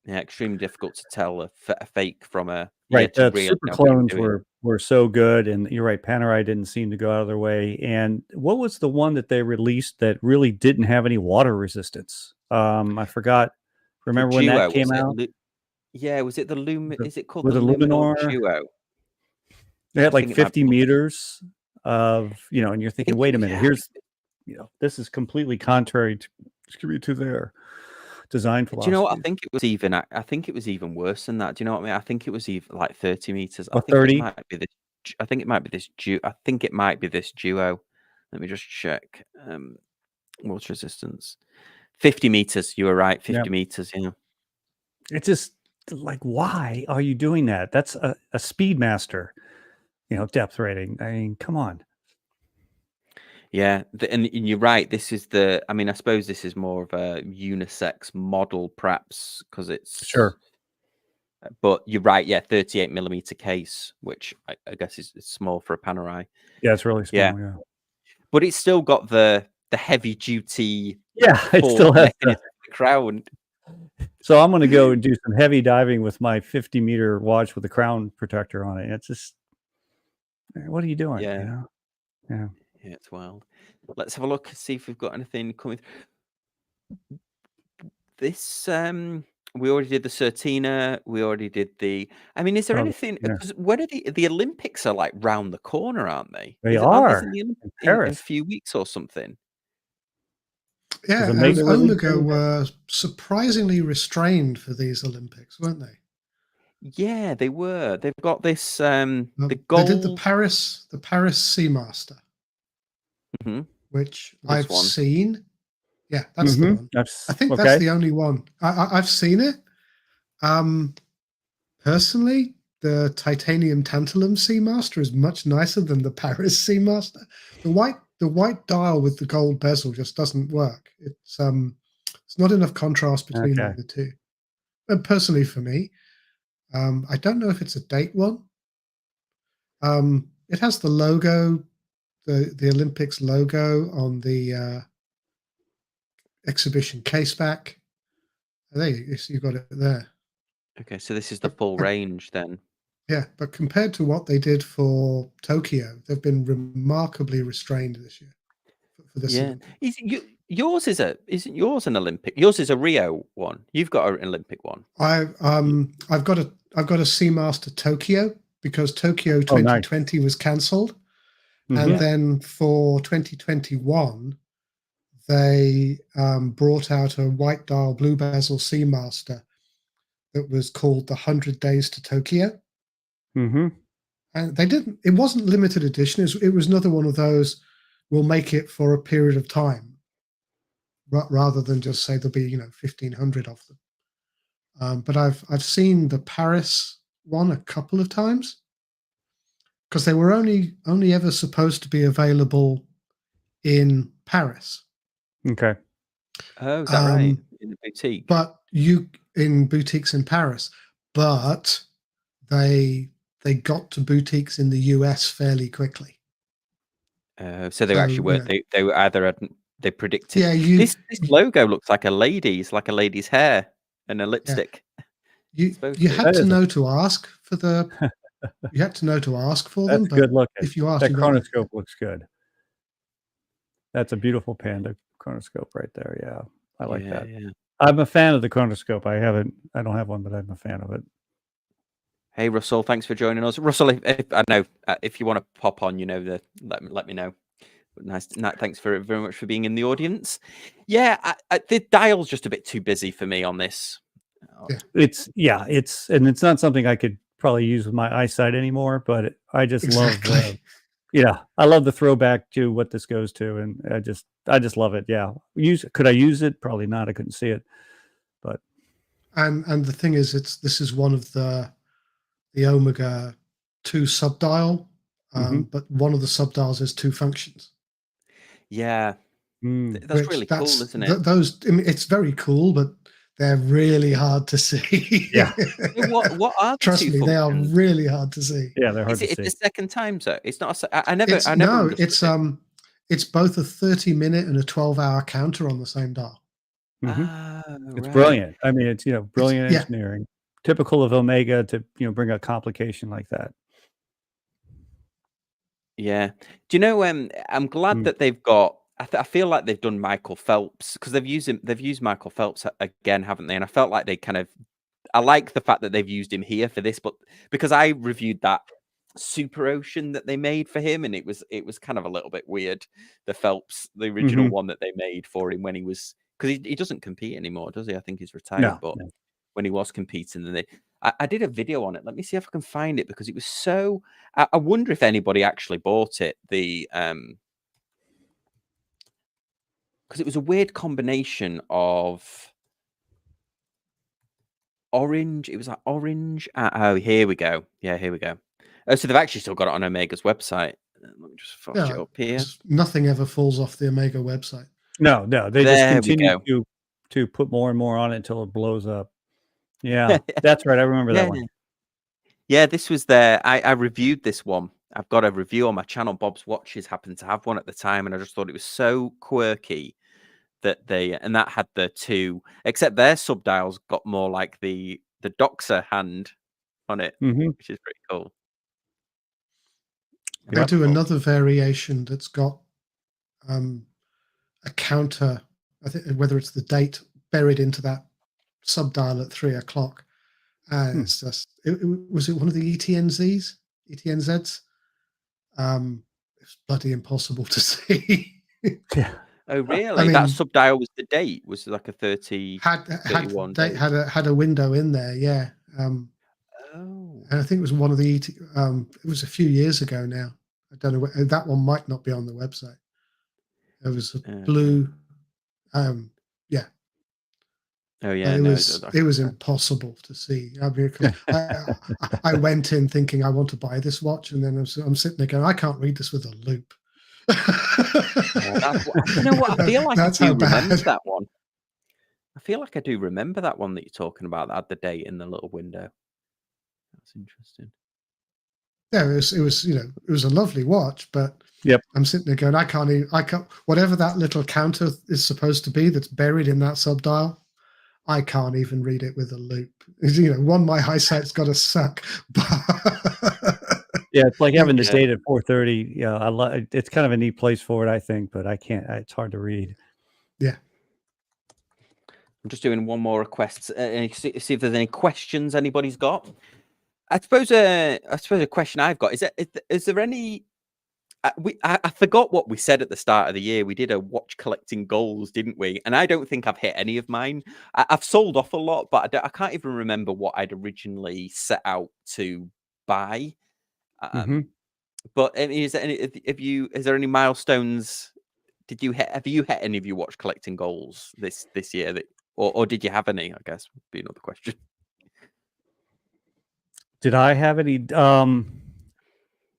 tell a fake from a The super clones were so good, and you're right, Panerai didn't seem to go out of their way. And what was the one that they released that really didn't have any water resistance? I forgot. Remember when that came out? Was it the Lumen? Is it called the Luminor Duo? They had like 50 meters of, and you're thinking, wait a minute, here's, this is completely contrary to their design philosophy. Do you know what? I think it was even worse than that. Do you know what I mean? I think it was even like 30 meters. I think 30? I think it might be this duo. Let me just check. Water resistance. 50 meters. You were right. 50 meters. Yeah. It's just like, why are you doing that? That's a Speedmaster, depth rating. I mean, come on. Yeah, and you're right. This is I suppose this is more of a unisex model, perhaps, because it's But you're right. Yeah, 38 millimeter case, which I guess is small for a Panerai. Yeah, it's really small. Yeah, but it's still got the heavy duty. Yeah, it still has the crown. So I'm going to go and do some heavy diving with my 50-meter watch with a crown protector on it. It's just, what are you doing? Yeah. Yeah, it's wild. Let's have a look and see if we've got anything coming. This we already did the Certina. We already did the. I mean, is there anything? Because when are the Olympics are like round the corner, aren't they? They are in Paris in a few weeks or something. Yeah, and Omega were surprisingly restrained for these Olympics, weren't they? Yeah, they were. They've got this. The gold. They did the Paris Seamaster, which I've seen. Yeah, that's the one. I think that's the only one. I've seen it. Personally, the titanium tantalum Seamaster is much nicer than the Paris Seamaster. The white dial with the gold bezel just doesn't work. It's not enough contrast between the two. And personally, for me, I don't know if it's a date one. It has the logo, the Olympics logo on the exhibition case back. There you got it there. Okay, so this is the full range then. Yeah, but compared to what they did for Tokyo, they've been remarkably restrained this year. For this Yours isn't yours an Olympic? Yours is a Rio one. You've got an Olympic one. I've got a Seamaster Tokyo, because Tokyo 2020 was cancelled, and then for 2021 they brought out a white dial blue bezel Seamaster that was called the 100 Days to Tokyo. Mm-hmm. And they didn't. It wasn't limited edition. It was another one of those. We'll make it for a period of time, rather than just say there'll be 1,500 of them. But I've seen the Paris one a couple of times, because they were only ever supposed to be available in Paris. Okay. Oh, is that right? In the boutique, but in boutiques in Paris, but they got to boutiques in the US fairly quickly. So they actually were. They were either they predicted. Yeah, this logo looks like a lady's, like a lady's hair and a lipstick. You had to know to ask for the. You had to know to ask for them. That's good looking. If you ask, that chronoscope looks good. That's a beautiful Panda chronoscope right there. Yeah, I like that. Yeah. I'm a fan of the chronoscope. I don't have one, but I'm a fan of it. Hey Russell, thanks for joining us. Russell, if I know if you want to pop on, let me know. But nice, thanks very much for being in the audience. Yeah, the dial's just a bit too busy for me on this. It's not something I could probably use with my eyesight anymore. But I just love, I love the throwback to what this goes to, and I just love it. Yeah, could I use it? Probably not. I couldn't see it, but and the thing is, this is one of the Omega 2 subdial, but one of the subdials is 2 functions. Yeah, that's really cool, isn't it? It's very cool, but they're really hard to see. Yeah. What are the Trust me, they are really hard to see. Yeah, they're hard to see. It's the second time, so it's not. It's both a 30-minute and a 12-hour counter on the same dial. It's brilliant. I mean, it's brilliant engineering. Typical of Omega to bring a complication like that. Yeah. Do you know? I'm glad that they've got. I feel like they've done Michael Phelps, because they've used Michael Phelps again, haven't they? And I felt like they kind of. I like the fact that they've used him here for this, but because I reviewed that Super Ocean that they made for him, and it was kind of a little bit weird. The Phelps, the original one that they made for him when he was, because he doesn't compete anymore, does he? I think he's retired, but. When he was competing, and I did a video on it. Let me see if I can find it, because it was so. I wonder if anybody actually bought it. Because it was a weird combination of orange. It was like orange. Oh, here we go. Yeah, here we go. Oh, so they've actually still got it on Omega's website. Let me just flash it up here. Nothing ever falls off the Omega website. No, they just continue to put more and more on it until it blows up. Yeah, that's right. I remember that one. Yeah, this was there. I reviewed this one. I've got a review on my channel. Bob's Watches happened to have one at the time, and I just thought it was so quirky that that had the 2, except their subdials got more like the Doxa hand on it, which is pretty cool. They do another variation that's got a counter. I think whether it's the date buried into that subdial at 3 o'clock, and it's just was it one of the ETNZs? It's bloody impossible to see. Yeah. Oh really? That subdial was the date, was like a 30 had a window in there. Yeah. And I think it was one of the it was a few years ago now. I don't know, that one might not be on the website. It was a blue Oh yeah, it was impossible to see. I mean, I went in thinking I want to buy this watch, and then I'm sitting there going, I can't read this with a loop. You know what? I feel like I do remember that one. I feel like I do remember that one that you're talking about that had the date in the little window. That's interesting. Yeah, it was a lovely watch, but I'm sitting there going, I can't whatever that little counter is supposed to be that's buried in that subdial. I can't even read it with a loop. My eyesight's got to suck. Yeah, it's like having this date at 4:30. Yeah, it's kind of a neat place for it, I think, but I can't. It's hard to read. I'm just doing one more request and see if there's any questions anybody's got. I suppose a question I've got is there any? I forgot what we said at the start of the year. We did a watch collecting goals, didn't we? And I don't think I've hit any of mine. I've sold off a lot, but I can't even remember what I'd originally set out to buy. But I mean, is there any milestones? Have you hit any of your watch collecting goals this year? Or did you have any? I guess would be another question. Did I have any?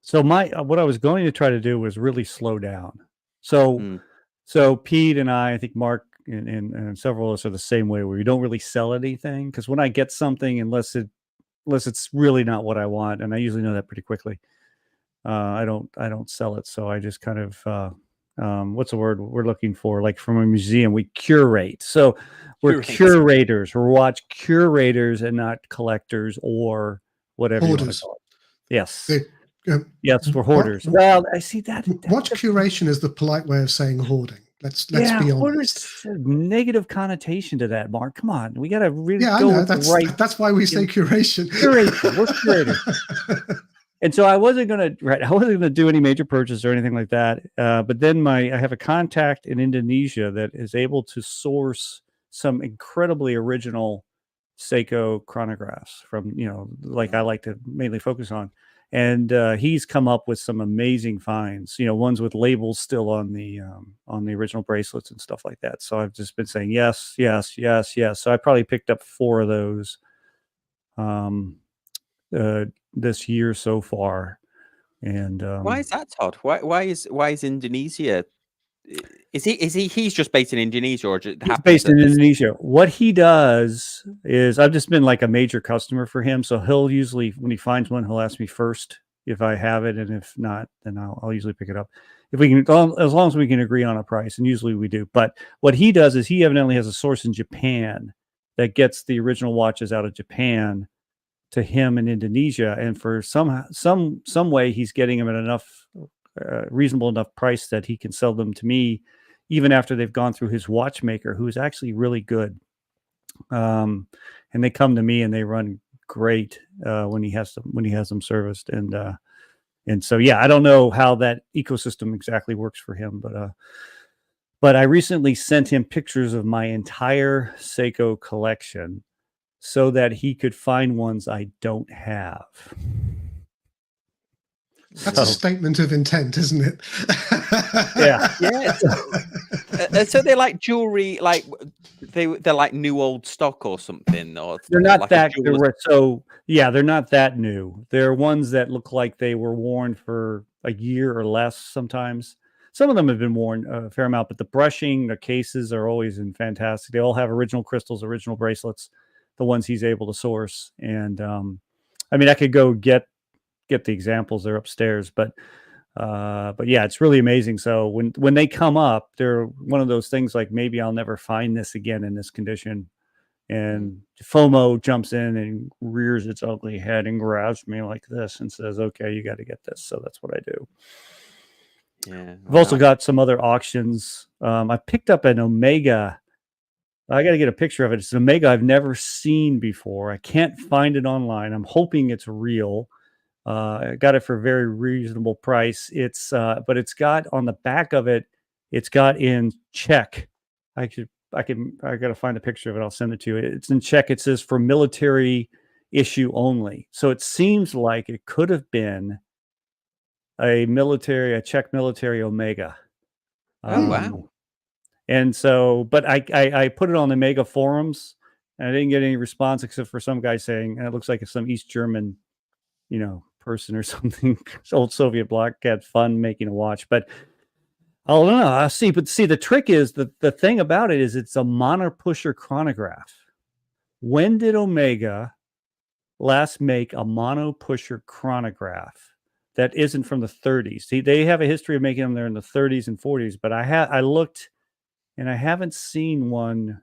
So what I was going to try to do was really slow down. So Pete and I think Mark and several of us are the same way, where we don't really sell anything, because when I get something, unless it's really not what I want, and I usually know that pretty quickly, I don't sell it. So I just kind of what's the word we're looking for? Like from a museum, we curate. So we're curators. We're watch curators and not collectors or whatever. Hoarders. You want to call it. Yes. Yes, we're hoarders. Well, I see that. Watch curation is the polite way of saying hoarding. Let's be honest. A negative connotation to that, Mark. Come on, we got to really go. I know. That's why we say curation. Curation. We're curators. And so I wasn't gonna do any major purchase or anything like that. But then I have a contact in Indonesia that is able to source some incredibly original Seiko chronographs from, like I like to mainly focus on. And he's come up with some amazing finds, ones with labels still on the original bracelets and stuff like that. So I've just been saying yes, yes, yes, yes. So I probably picked up 4 of those this year so far. And why is that, Todd? Why is Indonesia? He's just based in Indonesia, or just he's based in Indonesia? What he does is, I've just been like a major customer for him. So he'll usually, when he finds one, he'll ask me first if I have it, and if not, then I'll usually pick it up. If we can, as long as we can agree on a price, and usually we do. But what he does is he evidently has a source in Japan that gets the original watches out of Japan to him in Indonesia, and for some way he's getting them at enough reasonable enough price that he can sell them to me even after they've gone through his watchmaker, who's actually really good. And they come to me and they run great when he has them serviced. And so yeah, I don't know how that ecosystem exactly works for him, but I recently sent him pictures of my entire Seiko collection so that he could find ones I don't have. That's a statement of intent, isn't it? Yeah. So they're like jewelry, like they're like new old stock or something, or they're not like that. They're not that new. They're ones that look like they were worn for a year or less. Sometimes some of them have been worn a fair amount, but the brushing, the cases are always fantastic. They all have original crystals, original bracelets, the ones he's able to source. And I mean, I could go get the examples, they're upstairs, but yeah, it's really amazing. So when they come up, they're one of those things like, maybe I'll never find this again in this condition, and FOMO jumps in and rears its ugly head and grabs me like this and says, okay, you got to get this. So that's what I do. Yeah, I've also got some other auctions. I picked up an Omega. I got to get a picture of it. It's an Omega I've never seen before. I can't find it online. I'm hoping it's real. I got it for a very reasonable price. It's but it's got on the back of it, it's got in Czech. I got to find a picture of it. I'll send it to you. It's in Czech. It says for military issue only. So it seems like it could have been a Czech military Omega. Oh, wow. And so, but I put it on the Omega forums, and I didn't get any response except for some guy saying, it looks like it's some East German, person or something. Old Soviet bloc had fun making a watch, but I don't know. I'll see. But see, the trick is the thing about it is it's a monopusher chronograph. When did Omega last make a monopusher chronograph that isn't from the 30s? See, they have a history of making them there in the 30s and 40s, but I looked and I haven't seen one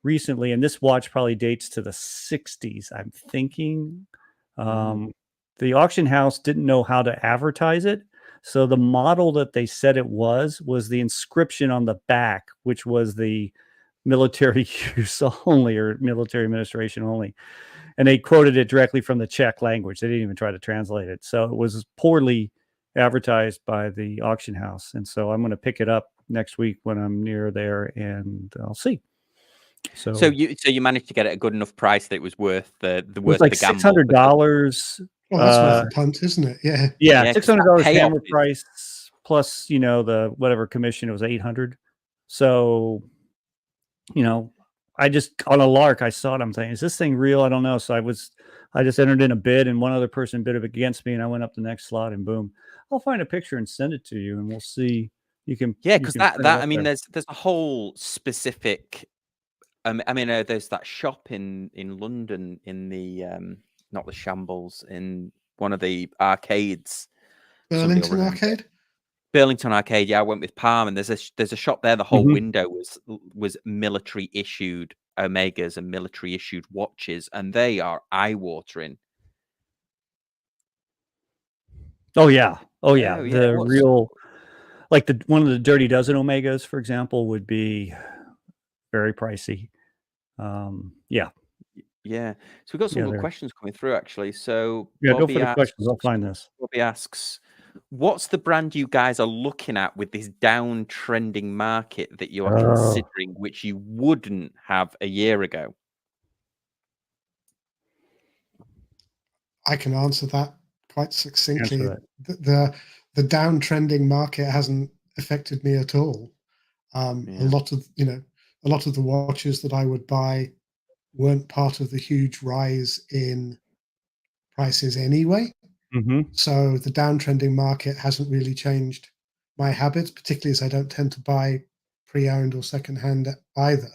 recently. And this watch probably dates to the 60s, I'm thinking. The auction house didn't know how to advertise it. So the model that they said it was the inscription on the back, which was the military use only or military administration only. And they quoted it directly from the Czech language. They didn't even try to translate it. So it was poorly advertised by the auction house. And so I'm going to pick it up next week when I'm near there, and I'll see. So you managed to get it at a good enough price that it was worth the it was like $600. Well, that's worth a punt, isn't it? Yeah. Yeah, $600 hammer price plus, the whatever commission, it was $800. So, I just, on a lark, I saw it. I'm thinking, is this thing real? I don't know. So I just entered in a bid, and one other person bid against me, and I went up the next slot, and boom. I'll find a picture and send it to you, and we'll see. You can, because there's a whole specific. There's that shop in London in the not the Shambles, in one of the arcades. Burlington Arcade. Burlington Arcade. Yeah, I went with Palm, and there's a shop there. The whole window was military issued Omegas and military issued watches, and they are eye watering. Oh yeah. The real, like one of the Dirty Dozen Omegas, for example, would be very pricey. Yeah. So we've got some good questions coming through, actually. So Bobby, go for the questions. I'll find this. Bobby asks, what's the brand you guys are looking at with this downtrending market that you are considering, which you wouldn't have a year ago? I can answer that quite succinctly. The downtrending market hasn't affected me at all. A lot of the watches that I would buy weren't part of the huge rise in prices anyway. So the downtrending market hasn't really changed my habits, particularly as I don't tend to buy pre-owned or secondhand either.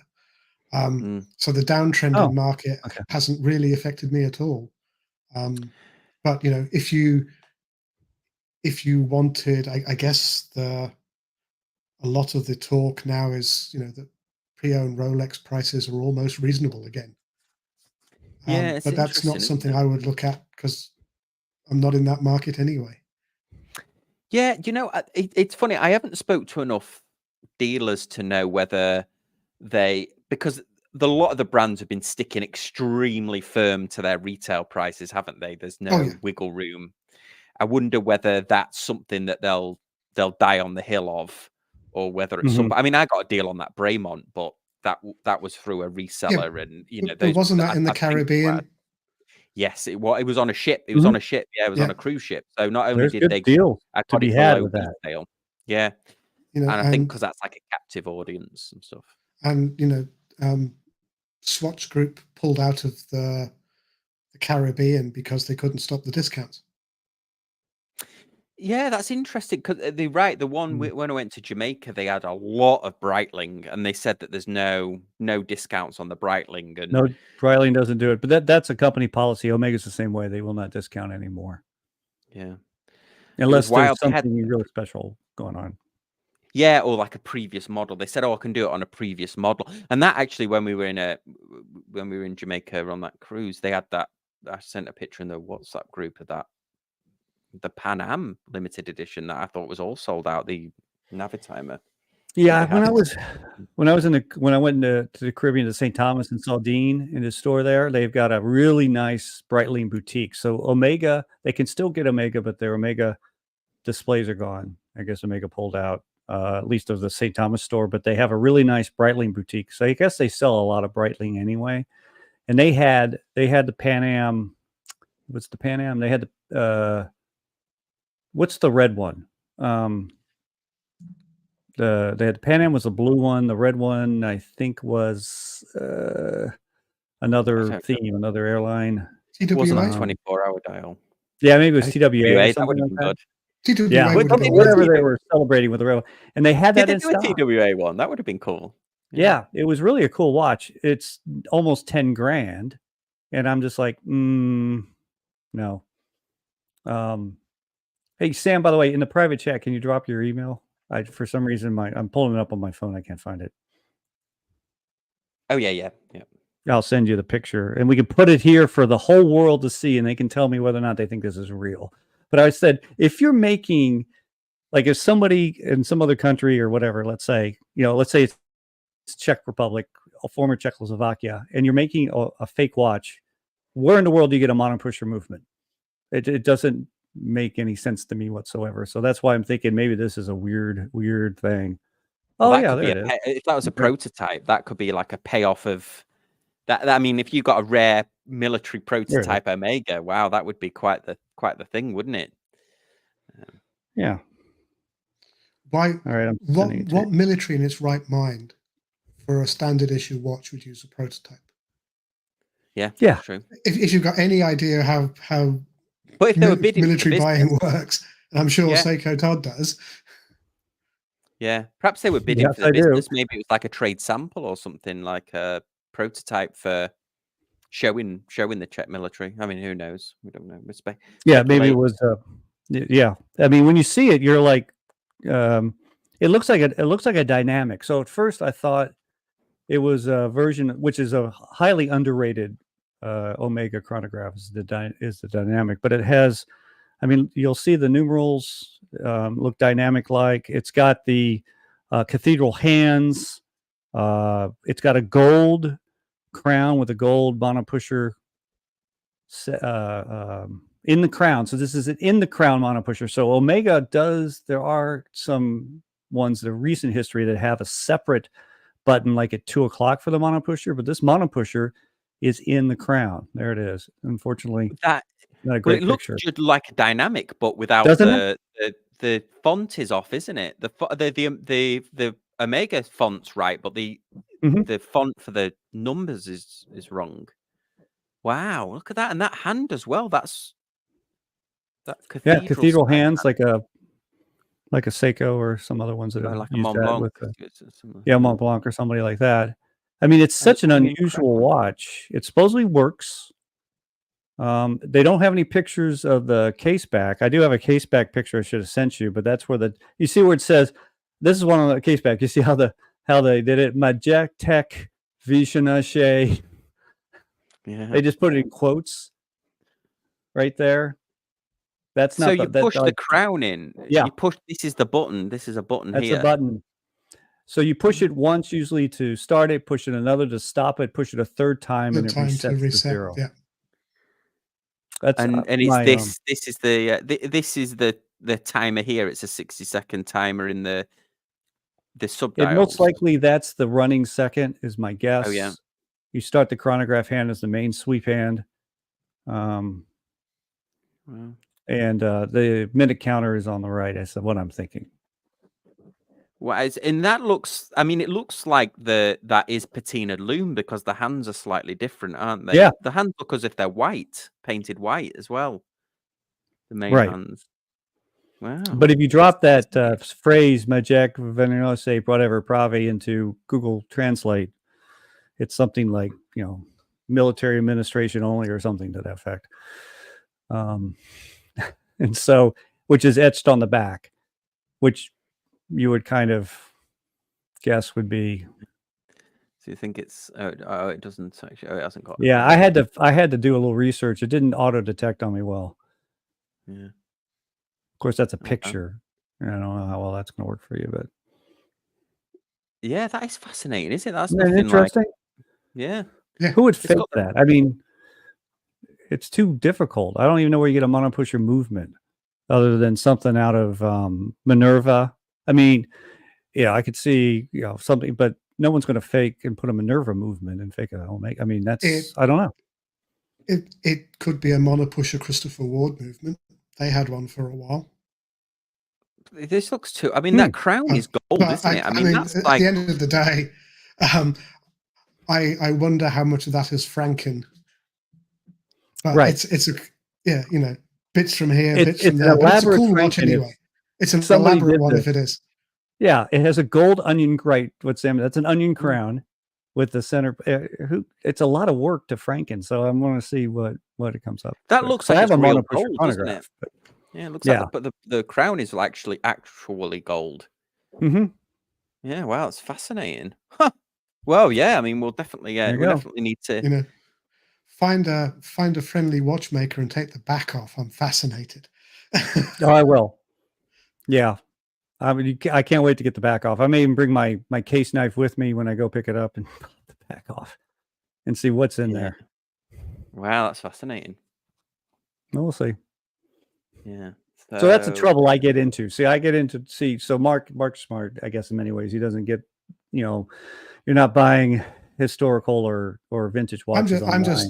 So the downtrending market hasn't really affected me at all. But if you wanted, I guess a lot of the talk now is that pre-owned Rolex prices are almost reasonable again. But that's not something I would look at because I'm not in that market anyway. Yeah, it's funny. I haven't spoke to enough dealers to know whether because a lot of the brands have been sticking extremely firm to their retail prices, haven't they? There's no wiggle room. I wonder whether that's something that they'll die on the hill of, or whether it's something. I mean, I got a deal on that Braymont, but that was through a reseller, and wasn't that in the Caribbean? Yes, it was on a ship. It was on a ship. Yeah, it was on a cruise ship. So not only did they deal to be had with that. Retail, yeah, and I think because that's like a captive audience and stuff. And Swatch Group pulled out of the Caribbean because they couldn't stop the discounts. Yeah, that's interesting because they're right. The one when I went to Jamaica, they had a lot of Breitling, and they said that there's no discounts on the Breitling. And no, Breitling doesn't do it, but that's a company policy. Omega's the same way; they will not discount anymore. Yeah, unless there's something really special going on. Yeah, or like a previous model. They said, "Oh, I can do it on a previous model." And that actually, when we were in Jamaica on that cruise, they had that. I sent a picture in the WhatsApp group of that. The Pan Am limited edition that I thought was all sold out. The Navitimer. Yeah, when I went to the Caribbean to St. Thomas and saw Dean in his store there, they've got a really nice Breitling boutique. So Omega, they can still get Omega, but their Omega displays are gone. I guess Omega pulled out, at least of the St. Thomas store, but they have a really nice Breitling boutique. So I guess they sell a lot of Breitling anyway. And they had the Pan Am. What's the Pan Am? They had the what's the red one? They had the Pan Am was the blue one. The red one, I think, was another theme, another airline. It wasn't a 24-hour dial. Yeah, maybe it was TWA. That would have been good. TWA, yeah, whatever they were celebrating with the rail, and they had that in stock. TWA one that would have been cool. Yeah, it was really a cool watch. It's almost $10,000, and I'm just like, no. Hey, Sam, by the way, in the private chat, can you drop your email? For some reason, I'm pulling it up on my phone. I can't find it. Oh, yeah. I'll send you the picture, and we can put it here for the whole world to see, and they can tell me whether or not they think this is real. But I said, if you're making, like if somebody in some other country or whatever, let's say it's Czech Republic, a former Czechoslovakia, and you're making a fake watch, where in the world do you get a monopusher movement? It doesn't make any sense to me whatsoever. So that's why I'm thinking maybe this is a weird thing. Oh Well, yeah, there it is. If that was a prototype, that could be like a payoff of that. I mean, if you got a rare military prototype Omega, wow, that would be quite the thing, wouldn't it? Yeah. Why? All right. What military in its right mind for a standard issue watch would use a prototype? Yeah. True. If you've got any idea how but if they were bidding military buying works, and I'm sure Seiko Todd does. Yeah, perhaps they were bidding for the business. Maybe it was like a trade sample or something, like a prototype for showing the Czech military. I mean, who knows? We don't know. Maybe it was. Yeah, I mean, when you see it, you're like, it looks like a dynamic. So at first, I thought it was a version, which is a highly underrated Omega chronograph, is the dynamic, but it has. I mean, you'll see the numerals look dynamic. Like it's got the cathedral hands. It's got a gold crown with a gold monopusher in the crown. So this is an in the crown monopusher. So Omega does. There are some ones in recent history that have a separate button, like at 2 o'clock for the monopusher, but this monopusher is in the crown. There it is. Unfortunately, not a great picture. It looks like a dynamic, but without the font is off, isn't it? The Omega font's right, but the font for the numbers is wrong. Wow, look at that, and that hand as well. That's that cathedral hands, like a Seiko or some other ones that have like a used Mont that Blanc. Mont Blanc or somebody like that. I mean, it's such an unusual watch. It supposedly works. They don't have any pictures of the case back. I do have a case back picture I should have sent you, but that's where you see where it says, this is one on the case back. You see how they did it. Majek Tech Vishanashe. Yeah. They just put it in quotes right there. That's not. So you push the crown in. Yeah. You push. This is the button. This is a button here. That's a button. So you push it once usually to start it, push it another to stop it, push it a third time, and it resets to 0. Yeah. That's this is the timer here. It's a 60-second timer in the subdial. Most likely that's the running second, is my guess. Oh yeah. You start the chronograph hand as the main sweep hand. And the minute counter is on the right. That's what I'm thinking. Well, and that looks. I mean, it looks like that is patina loom because the hands are slightly different, aren't they? Yeah. The hands look as if they're white, painted white as well. The main hands. Wow. But if you drop that phrase "Majek Venose whatever Pravi" into Google Translate, it's something like military administration only or something to that effect. And so, which is etched on the back, which you would kind of guess would be. So you think it's? Oh, it doesn't actually. Oh, it hasn't got. Yeah, I had to do a little research. It didn't auto detect on me well. Yeah. Of course, that's a picture. I don't know how well that's going to work for you, but. Yeah, that is fascinating, isn't it? That's interesting. Yeah. Who would fake that? I mean, it's too difficult. I don't even know where you get a monopusher movement other than something out of Minerva. I mean, I could see something, but no one's going to fake and put a Minerva movement and fake a Omega. I mean, I don't know. It could be a monopusher Christopher Ward movement. They had one for a while. This looks too. I mean, that crown is gold, isn't it? I mean, that's at like the end of the day, I wonder how much of that is Franken. But it's bits from here, bits from there. But it's a cool watch anyway. It's an elaborate one if it is. Yeah, it has a gold onion. Right, that's an onion crown with the center. It's a lot of work to Franken, so I'm going to see what it comes up. That looks like it's real gold, doesn't it? Yeah, it looks like but the crown is actually gold. Mm-hmm. Yeah, wow, it's fascinating. Huh. Well, yeah, I mean, we'll definitely definitely need to find a friendly watchmaker and take the back off. I'm fascinated. Oh, I will. Yeah. I mean, I can't wait to get the back off. I may even bring my case knife with me when I go pick it up and pull the back off and see what's in there. Wow, that's fascinating. We'll see. Yeah. So that's the trouble I get into. So Mark's smart, I guess, in many ways. He doesn't get, you're not buying historical or vintage watches. I'm just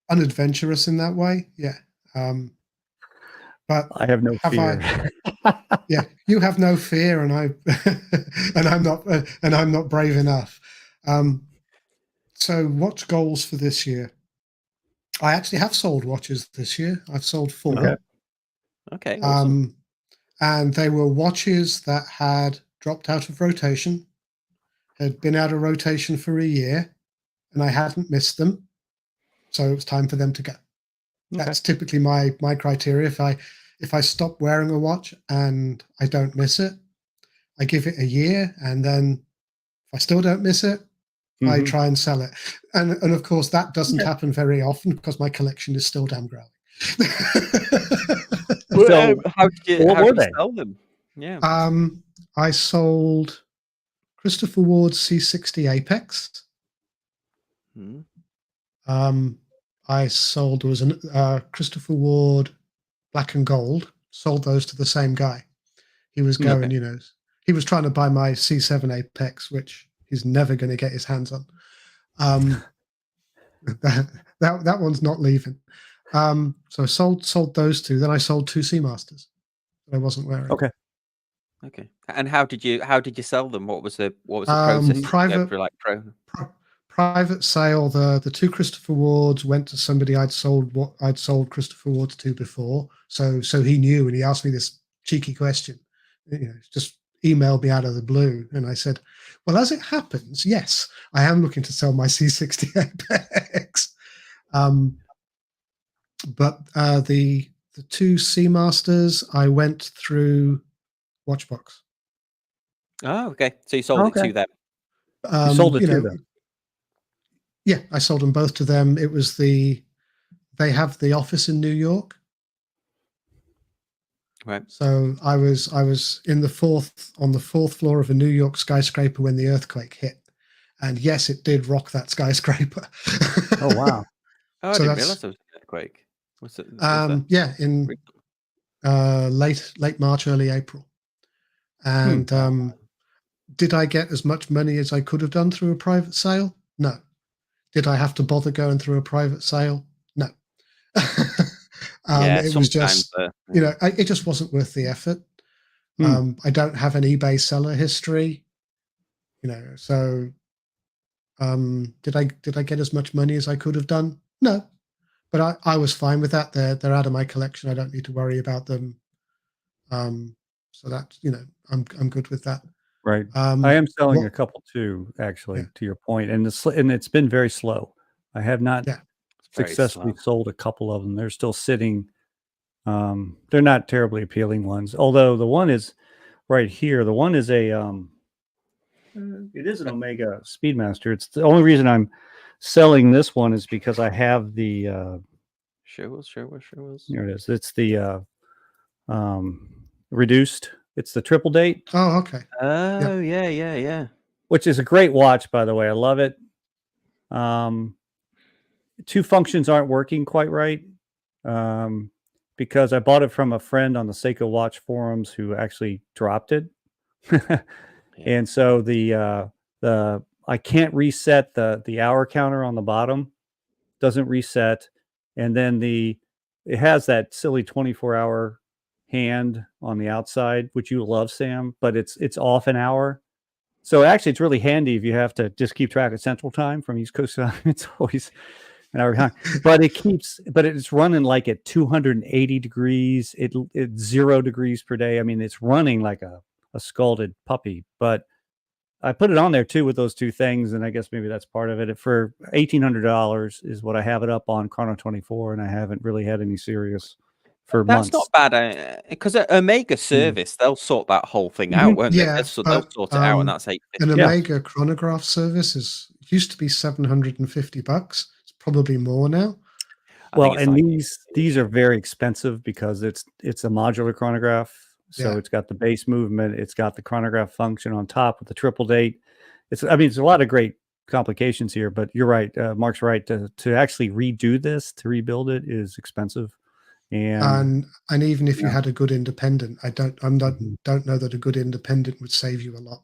unadventurous in that way. Yeah. But I have no fear. Yeah, you have no fear, and I'm not brave enough. So watch goals for this year. I actually have sold watches this year. I've sold 4. Okay. Awesome. And they were watches that had dropped out of rotation, had been out of rotation for a year, and I hadn't missed them. So it was time for them to go. That's typically my criteria. If I stop wearing a watch and I don't miss it, I give it a year, and then if I still don't miss it, I try and sell it. And of course that doesn't happen very often because my collection is still damn growing. So how did you sell them? Yeah. I sold Christopher Ward's C60 Apex. I sold, there was a Christopher Ward Black and Gold, sold those to the same guy. He was going, he was trying to buy my C7 Apex, which he's never going to get his hands on. That one's not leaving. So I sold those 2. Then I sold 2 Seamasters that I wasn't wearing. Okay. And how did you sell them? What was the process? Private sale. The 2 Christopher Wards went to somebody I'd sold Christopher Wards to before. So he knew, and he asked me this cheeky question. Just emailed me out of the blue, and I said, "Well, as it happens, yes, I am looking to sell my C60 Apex." But the 2 Seamasters, I went through Watchbox. Oh, okay. So you sold it to them. You sold it to them. Yeah, I sold them both to them. It was they have the office in New York. Right. So I was on the 4th floor of a New York skyscraper when the earthquake hit. And yes, it did rock that skyscraper. Oh wow. Oh, I didn't realize there was an earthquake. Was it? Yeah, in late March, early April. And did I get as much money as I could have done through a private sale? No. Did I have to bother going through a private sale? No. It was just, it just wasn't worth the effort. I don't have an eBay seller history, so did I get as much money as I could have done? No. But I was fine with that. They're out of my collection. I don't need to worry about them. So that, I'm good with that. Right. I am selling a couple too, actually, to your point. And it's been very slow. I have not successfully sold a couple of them. They're still sitting. They're not terribly appealing ones. Although the one is right here. The one is it is an Omega Speedmaster. It's the only reason I'm selling this one is because I have the Sure was. Here it is. It's the reduced. It's the triple date. Oh, okay. Oh, yeah. Which is a great watch, by the way. I love it. 2 functions aren't working quite right because I bought it from a friend on the Seiko watch forums who actually dropped it. And so the I can't reset the hour counter on the bottom. Doesn't reset. And then it has that silly 24-hour hand on the outside, which you love, Sam, but it's off an hour. So actually it's really handy if you have to just keep track of Central Time from East Coast time. It's always an hour behind. But it's running like at 280 degrees. It's 0 degrees per day. I mean, it's running like a scalded puppy. But I put it on there too with those 2 things, and I guess maybe that's part of it. For $1,800 is what I have it up on Chrono 24, and I haven't really had any serious for months. That's not bad, because at Omega service, they'll sort that whole thing out, won't they? They'll sort it out, and that's $850. An Omega chronograph service used to be $750. It's probably more now. Well, and these are very expensive because it's a modular chronograph. So Yeah. it's got the base movement, it's got the chronograph function on top with the triple date. It's a lot of great complications here, but you're right. Mark's right. To actually redo this, to rebuild it, is expensive. And even if you had a good independent, don't know that a good independent would save you a lot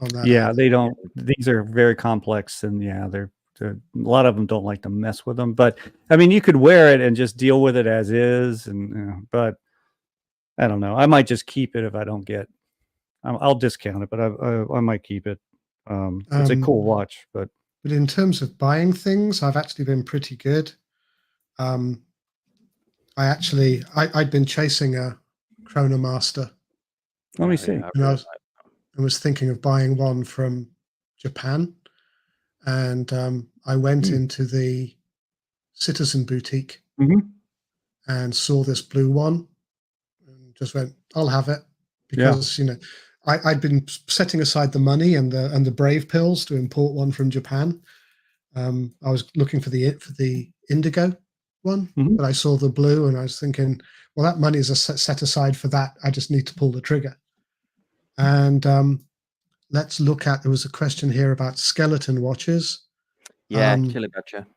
on that. Yeah, they don't. These are very complex, and they're a lot of them don't like to mess with them. But I mean, you could wear it and just deal with it as is, and but I don't know. I might just keep it if I don't get. I'll discount it, but I might keep it. It's a cool watch, but in terms of buying things, I've actually been pretty good. I'd been chasing a Chronomaster. Let me see. And I was thinking of buying one from Japan, and I went into the Citizen boutique and saw this blue one, and just went, "I'll have it," because I'd been setting aside the money and the Brave pills to import one from Japan. I was looking for the indigo one, but I saw the blue, and I was thinking, well, that money is set aside for that. I just need to pull the trigger. And let's look at. There was a question here about skeleton watches. Yeah, Chili Badger.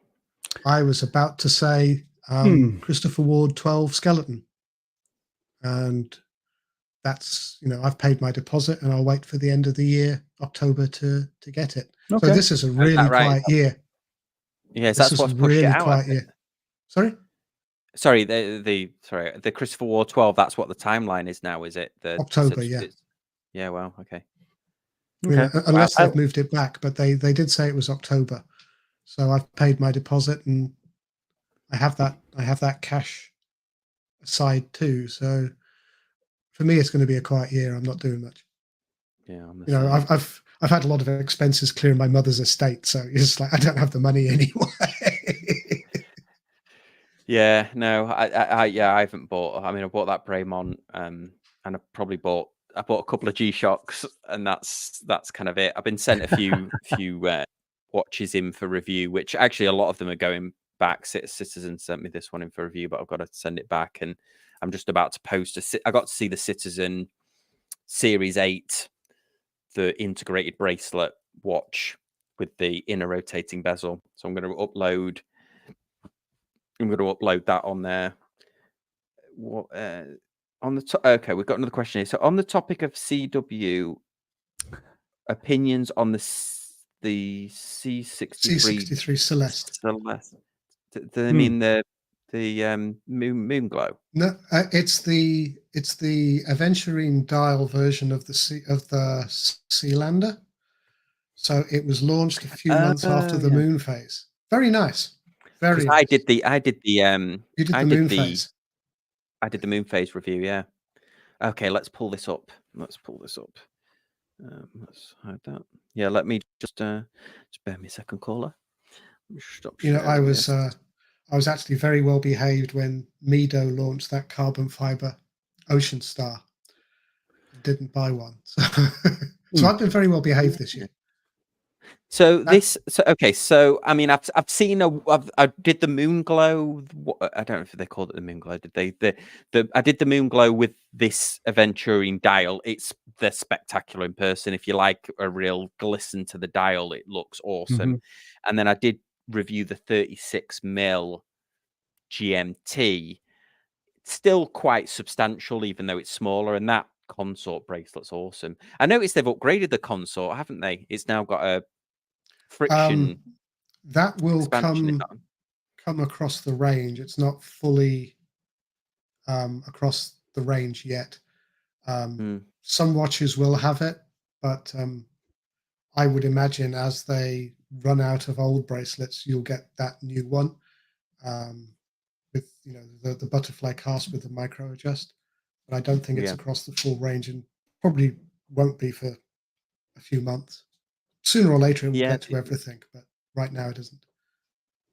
I was about to say Christopher Ward 12 skeleton, and that's I've paid my deposit, and I'll wait for the end of the year, October, to get it. Okay. So this is a really quiet year. Yes, that's what's pushed it out. Quiet year. Sorry, the Christopher Ward 12. That's what the timeline is now, is it? October, yeah. Yeah, well, okay. Unless they've moved it back, but they did say it was October. So I've paid my deposit, and I have that cash aside too. So for me, it's going to be a quiet year. I'm not doing much. Yeah, I've had a lot of expenses clearing my mother's estate, so it's like I don't have the money anyway. Yeah, no, I haven't bought. I mean, I bought that Braemont, and I bought a couple of G-Shocks, and that's kind of it. I've been sent a few watches in for review, which actually a lot of them are going back. Citizen sent me this one in for review, but I've got to send it back, and I'm just about to post I got to see the Citizen Series 8, the integrated bracelet watch with the inner rotating bezel. So I'm going to upload that on there. What on the okay, we've got another question here. So on the topic of CW, opinions on the C63 Celeste. Do they mean the moon glow? No, it's the Aventurine dial version of the Sealander. So it was launched a few months after the moon phase. Very nice. Very nice. I did the You did the moon phase. I did the moon phase review, yeah. Okay, let's pull this up. Let's hide that. Yeah, let me just bear me a second, caller. Stop sharing I was actually very well behaved when Mido launched that carbon fiber Ocean Star. Didn't buy one. So I've been very well behaved this year. So I mean, I've seen I did the moon glow. I don't know if they called it the moon glow. Did they? I did the moon glow with this Aventurine dial. They're spectacular in person. If you like a real glisten to the dial, it looks awesome. And then I did review the 36mm GMT. Still quite substantial, even though it's smaller. And that consort bracelet's awesome. I noticed they've upgraded the consort, haven't they? It's now got a friction that will come across the range. It's not fully across the range yet. Some watches will have it, but I would imagine as they run out of old bracelets, you'll get that new one with the butterfly clasp with the micro adjust. But I don't think it's across the full range, and probably won't be for a few months. Sooner or later, it will get to everything, but right now it isn't.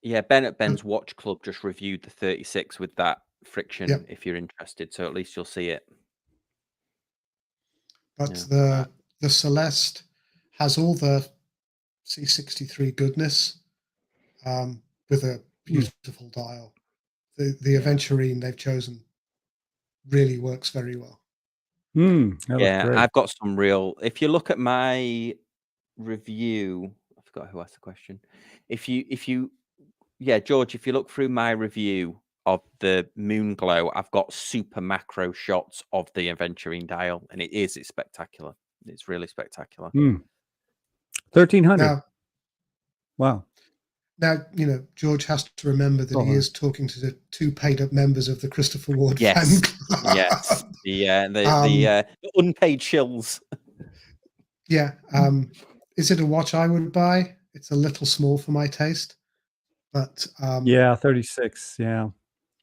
Yeah, Ben at Ben's Watch Club just reviewed the 36 with that friction, if you're interested. So at least you'll see it. But the Celeste has all the C63 goodness with a beautiful dial. The Aventurine they've chosen really works very well. Great. I've got some real. If you look at my review, I forgot who asked the question. George, if you look through my review of the Moon Glow, I've got super macro shots of the aventurine dial, and it's spectacular. It's really spectacular. 1,300. Wow. Now, George has to remember that he is talking to the 2 paid-up members of the Christopher Ward fan club. Yes. The unpaid shills. Yeah. Is it a watch I would buy? It's a little small for my taste. But 36. Yeah.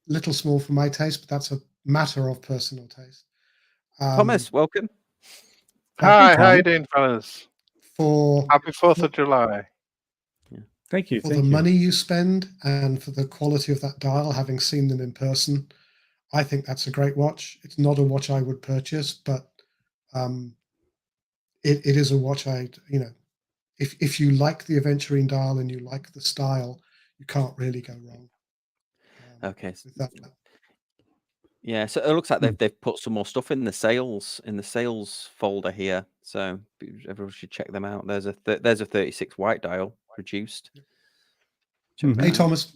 Little small for my taste, but that's a matter of personal taste. Thomas, welcome. Hi, how you doing, fellas? Happy 4th of July. Thank you. For the money you spend and for the quality of that dial, having seen them in person, I think that's a great watch. It's not a watch I would purchase, but it is a watch if you like the aventurine dial and you like the style, you can't really go wrong. Okay. With that. Yeah, so it looks like they've put some more stuff in the sales folder here, so everyone should check them out. There's a 36 white dial produced. Hey, Thomas.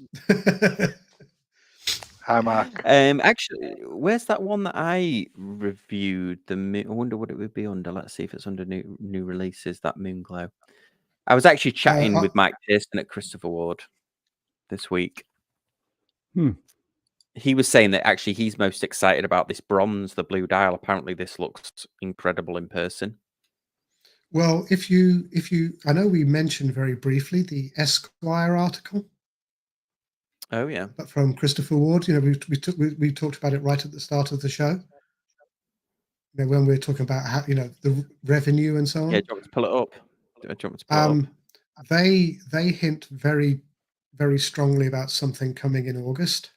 Hi, Mark. Actually, where's that one that I reviewed? I wonder what it would be under. Let's see if it's under new releases. That Moon Glow. I was actually chatting with Mike Pearson at Christopher Ward this week. He was saying that actually he's most excited about this bronze, the blue dial. Apparently, this looks incredible in person. Well, if you, I know we mentioned very briefly the Esquire article. Oh yeah, but from Christopher Ward. We talked about it right at the start of the show. When we were talking about how the revenue and so on. Yeah, do you want me to pull it up? Do you want me to pull it up? They hint very, very strongly about something coming in August.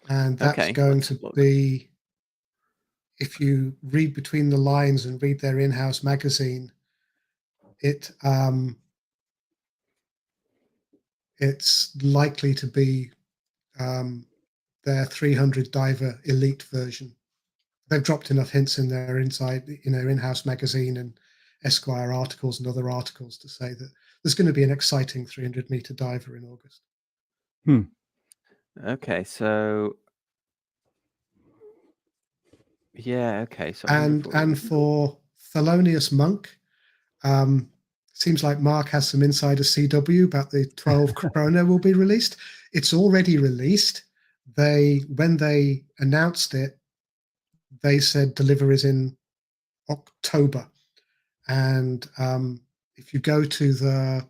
And that's going to be, if you read between the lines and read their in-house magazine, it's likely to be their 300 diver elite version. They've dropped enough hints in their in-house magazine and Esquire articles and other articles to say that there's going to be an exciting 300-meter diver in August. Okay, so so and for Thelonious Monk, seems like Mark has some insider CW about the 12 Chrono will be released. It's already released. When they announced it, they said deliveries in October. And if you go to the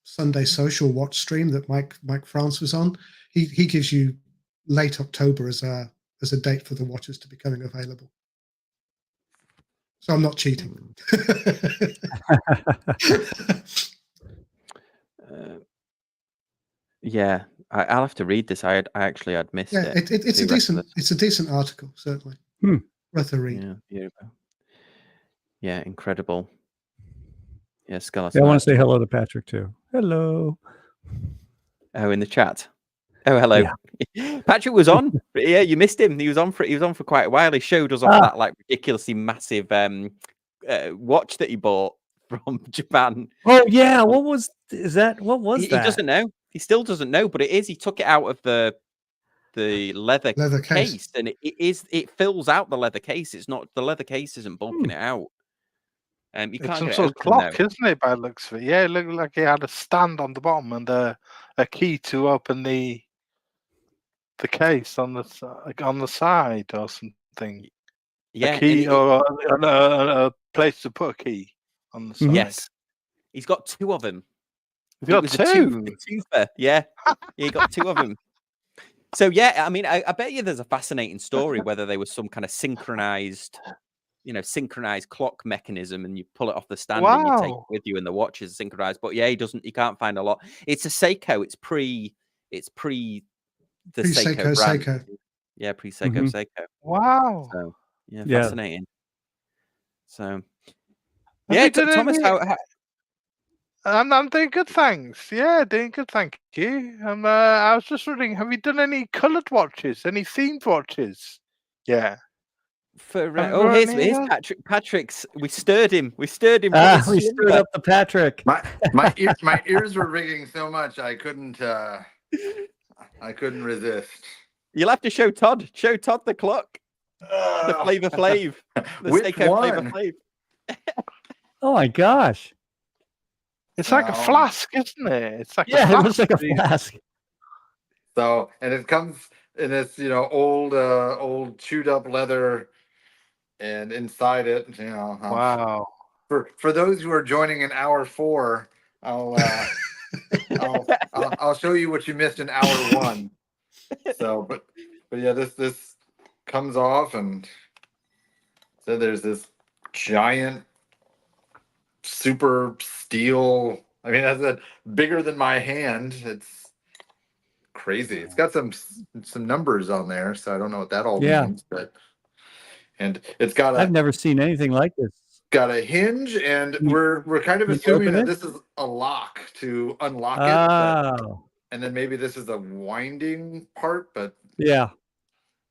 Sunday Social Watch stream that Mike France was on, he gives you late October as a date for the watches to be coming available. So I'm not cheating. Yeah, I'll have to read this. I actually had missed it. It's a decent article, certainly. Worth a read. Yeah, beautiful. Yeah, incredible. Yeah, Scarlett. I want to say hello to Patrick too. Hello. Oh, in the chat. Oh, hello. Yeah. Patrick was on. Yeah, you missed him. He was on for quite a while. He showed us off that ridiculously massive watch that he bought from Japan. Oh yeah, what was that? He doesn't know. He still doesn't know, but it is. He took it out of the leather case, and it fills out the leather case. It's not, the leather case isn't bulking it out. You can't it's some get sort of clock, isn't it? By the looks of it, yeah, it looked like it had a stand on the bottom and a key to open the case on the side or something. Yeah, a key or a place to put a key on the side. Yes, he's got 2 of them. He's got 2. Yeah, he got 2 of them. So yeah, I mean, I bet you there's a fascinating story whether they were some kind of synchronized clock mechanism, and you pull it off the stand and you take it with you, and the watch is synchronized. But yeah, he can't find a lot. It's a Seiko. It's pre the Seiko brand. Seiko. Yeah, pre Seiko Seiko. Wow. So yeah, fascinating. So yeah, Thomas, how I'm doing good, thanks. Yeah, doing good, thank you. I was just wondering, have you done any coloured watches, any themed watches? Yeah. For here's Patrick. Patrick's. We stirred him. We stirred him. We stirred up the Patrick. My ears were ringing so much I couldn't resist. You'll have to show Todd. Show Todd the clock. The Flavor Flav. The Which Seiko Flavor one? Flav. Oh my gosh! It's like a flask, isn't it? It's like it looks like a flask. So, and it comes in this, old chewed up leather, and inside it, Wow. For those who are joining in hour 4, I'll show you what you missed in hour 1. So, but yeah, this comes off, and so there's this giant super steel. I mean, that's bigger than my hand. It's crazy. It's got some numbers on there, so I don't know what that all means. And it's got I've never seen anything like this. Got a hinge, and we're kind of assuming that this is a lock to unlock it. And then maybe this is a winding part, but yeah.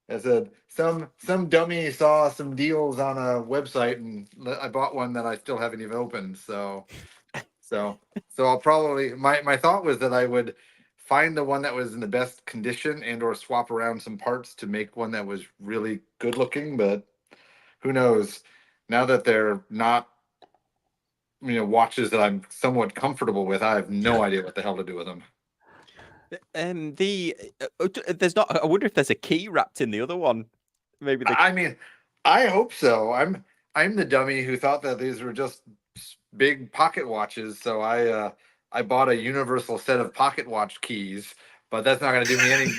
I said some dummy saw some deals on a website, and I bought one that I still haven't even opened. So I'll probably my thought was that I would find the one that was in the best condition and or swap around some parts to make one that was really good looking. But who knows? Now that they're not, watches that I'm somewhat comfortable with, I have no idea what the hell to do with them. There's not. I wonder if there's a key wrapped in the other one. Maybe. I mean, I hope so. I'm the dummy who thought that these were just big pocket watches, so I bought a universal set of pocket watch keys. But that's not going to do me any.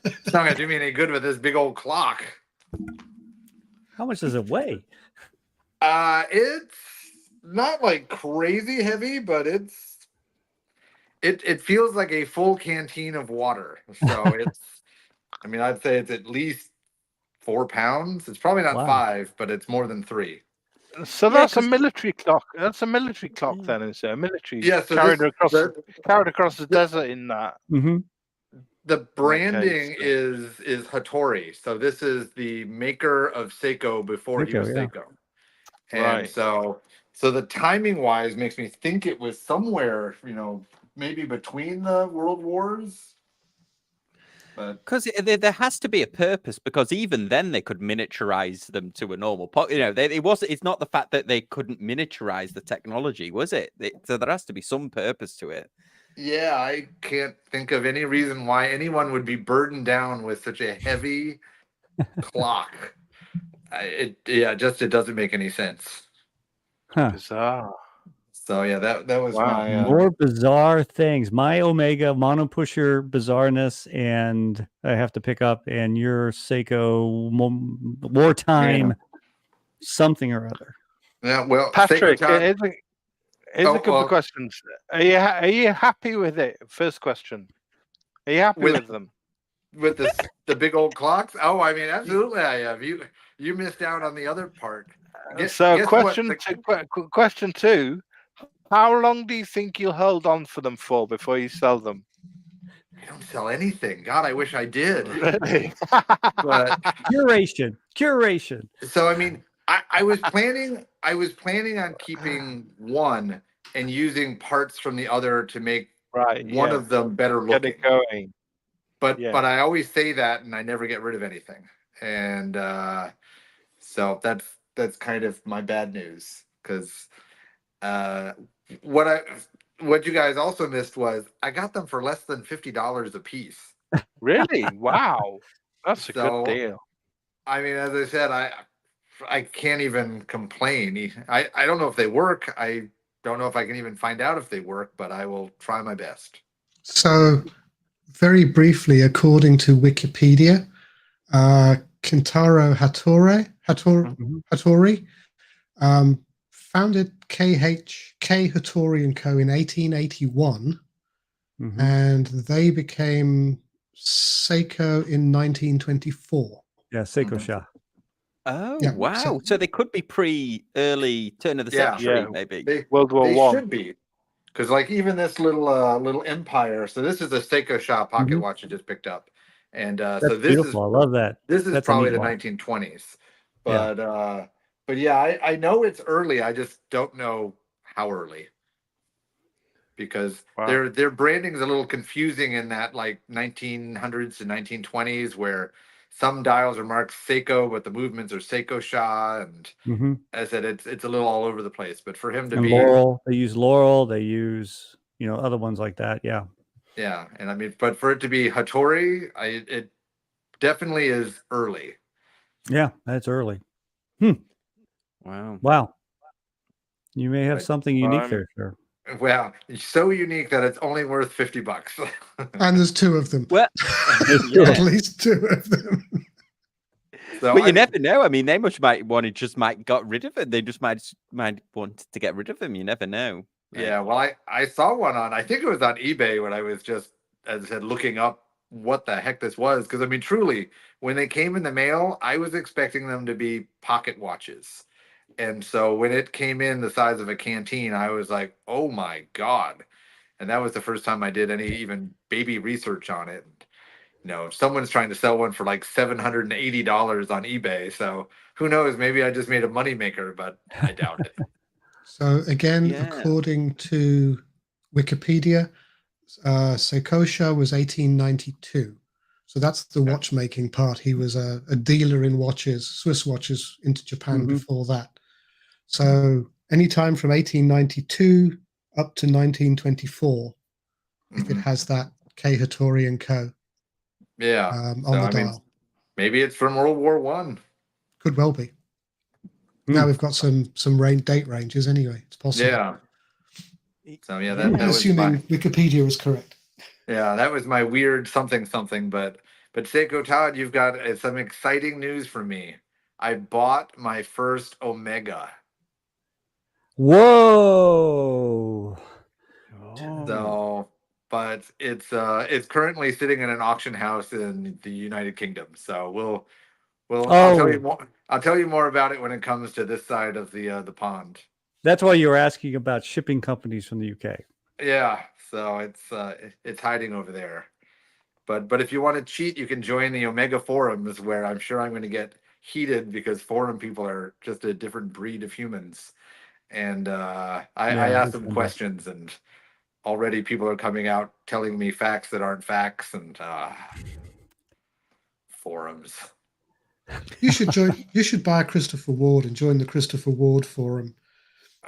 It's not going to do me any good with this big old clock. How much does it weigh? It's not like crazy heavy, but it feels like a full canteen of water. So I'd say it's at least 4 pounds. It's probably not 5, but it's more than 3. So that's a military clock. That's a military clock, then, is it? A military so carried across the desert in that. Mm-hmm. The branding is Hattori. So this is the maker of Seiko before he was Seiko. And so the timing wise makes me think it was somewhere, maybe between the world wars. Because there has to be a purpose, because even then they could miniaturize them to a normal pot. It's not the fact that they couldn't miniaturize the technology, was it? So there has to be some purpose to it. Yeah, I can't think of any reason why anyone would be burdened down with such a heavy clock. It doesn't make any sense. Huh. Bizarre. So yeah, that was my more bizarre things. My Omega mono pusher bizarreness, and I have to pick up, and your Seiko wartime something or other. Yeah, well, Patrick, here's a couple of questions. Are you happy with it? First question. Are you happy with them? With the big old clocks? Oh, I mean, absolutely I have. You missed out on the other part. Question 2. How long do you think you'll hold on for them for before you sell them? I don't sell anything. God, I wish I did. Really? But curation. So I mean, I was planning on keeping one and using parts from the other to make one of them better looking. Get it going. But I always say that, and I never get rid of anything. And so that's kind of my bad news, because what you guys also missed was I got them for less than $50 a piece. Really? Wow, that's a good deal. I mean, as I said, I can't even complain. I don't know if they work. I don't know if I can even find out if they work, but I will try my best. So, very briefly, according to Wikipedia, Kentaro Hattori founded K. Hattori & Co. in 1881, and they became Seiko in 1924. Yeah, Seiko Sha. Oh, yeah, wow. So they could be early turn of the century, maybe. World War I. Should be. Because like even this little empire, so this is a Seiko Sha pocket watch I just picked up. And That's so this beautiful. I love that. This is That's probably the 1920s. But yeah, I know it's early. I just don't know how early. Because their branding is a little confusing in that like 1900s to 1920s, where some dials are marked Seiko, but the movements are Seiko Sha, and as I said, it's a little all over the place. But for him to be Laurel, they use Laurel, they use other ones like that. Yeah, and I mean, but for it to be Hattori, it definitely is early. Yeah, that's early. Wow. You may have something unique there, sir. Well, it's so unique that it's only worth $50. And there's two of them. Well, at least two of them. So but you never know. I mean, they might got rid of it. They just might want to get rid of them. You never know. Right? Yeah, well, I saw one I think it was on eBay when I was just, as I said, looking up what the heck this was. Because I mean, truly, when they came in the mail, I was expecting them to be pocket watches. And so when it came in the size of a canteen, I was like, oh my God. And that was the first time I did any even baby research on it. Someone's trying to sell one for like $780 on eBay. So who knows? Maybe I just made a moneymaker, but I doubt it. So again, according to Wikipedia, Seiko was 1892. So that's the watchmaking part. He was a dealer in watches, Swiss watches, into Japan before that. So anytime from 1892 up to 1924, if it has that K Hattori and Co. Yeah. On the dial. Maybe it's from World War I. Could well be. Now we've got some date ranges anyway. It's possible. Yeah. So yeah, that was assuming Wikipedia is correct. Yeah, that was my weird something. But Seiko Todd, you've got some exciting news for me. I bought my first Omega. Whoa! So, but it's currently sitting in an auction house in the United Kingdom. So I'll tell you more. I'll tell you more about it when it comes to this side of the pond. That's why you were asking about shipping companies from the UK. Yeah, so it's hiding over there. But if you want to cheat, you can join the Omega forums, where I'm sure I'm going to get heated because forum people are just a different breed of humans. And I asked them questions, and already people are coming out telling me facts that aren't facts, and forums. You should join. You should buy a Christopher Ward and join the Christopher Ward forum.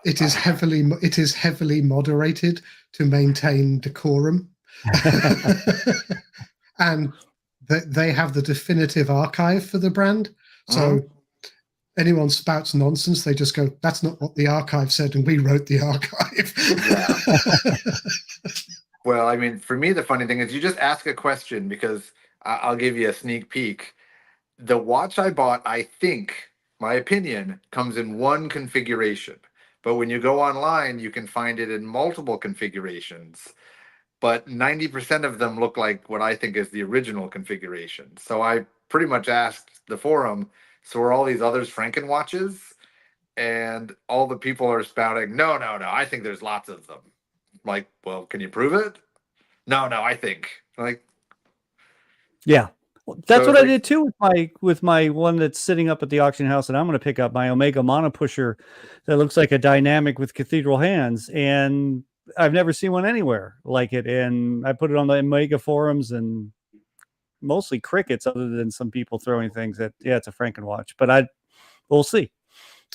It is heavily moderated to maintain decorum, and they have the definitive archive for the brand. So anyone spouts nonsense, they just go, "That's not what the archive said," and we wrote the archive. Well, I mean, for me, the funny thing is you just ask a question, because I'll give you a sneak peek. The watch I bought, I think, my opinion, comes in one configuration. But when you go online, you can find it in multiple configurations. But 90% of them look like what I think is the original configuration. So I pretty much asked the forum, so are all these others Franken watches? And all the people are spouting, no, I think there's lots of them. Like, well, can you prove it? No, I think. Like, yeah. That's what I did too with my one that's sitting up at the auction house, and I'm going to pick up my Omega mono pusher that looks like a dynamic with cathedral hands, and I've never seen one anywhere like it. And I put it on the Omega forums, and mostly crickets, other than some people throwing things that it's a Franken watch. But we'll see.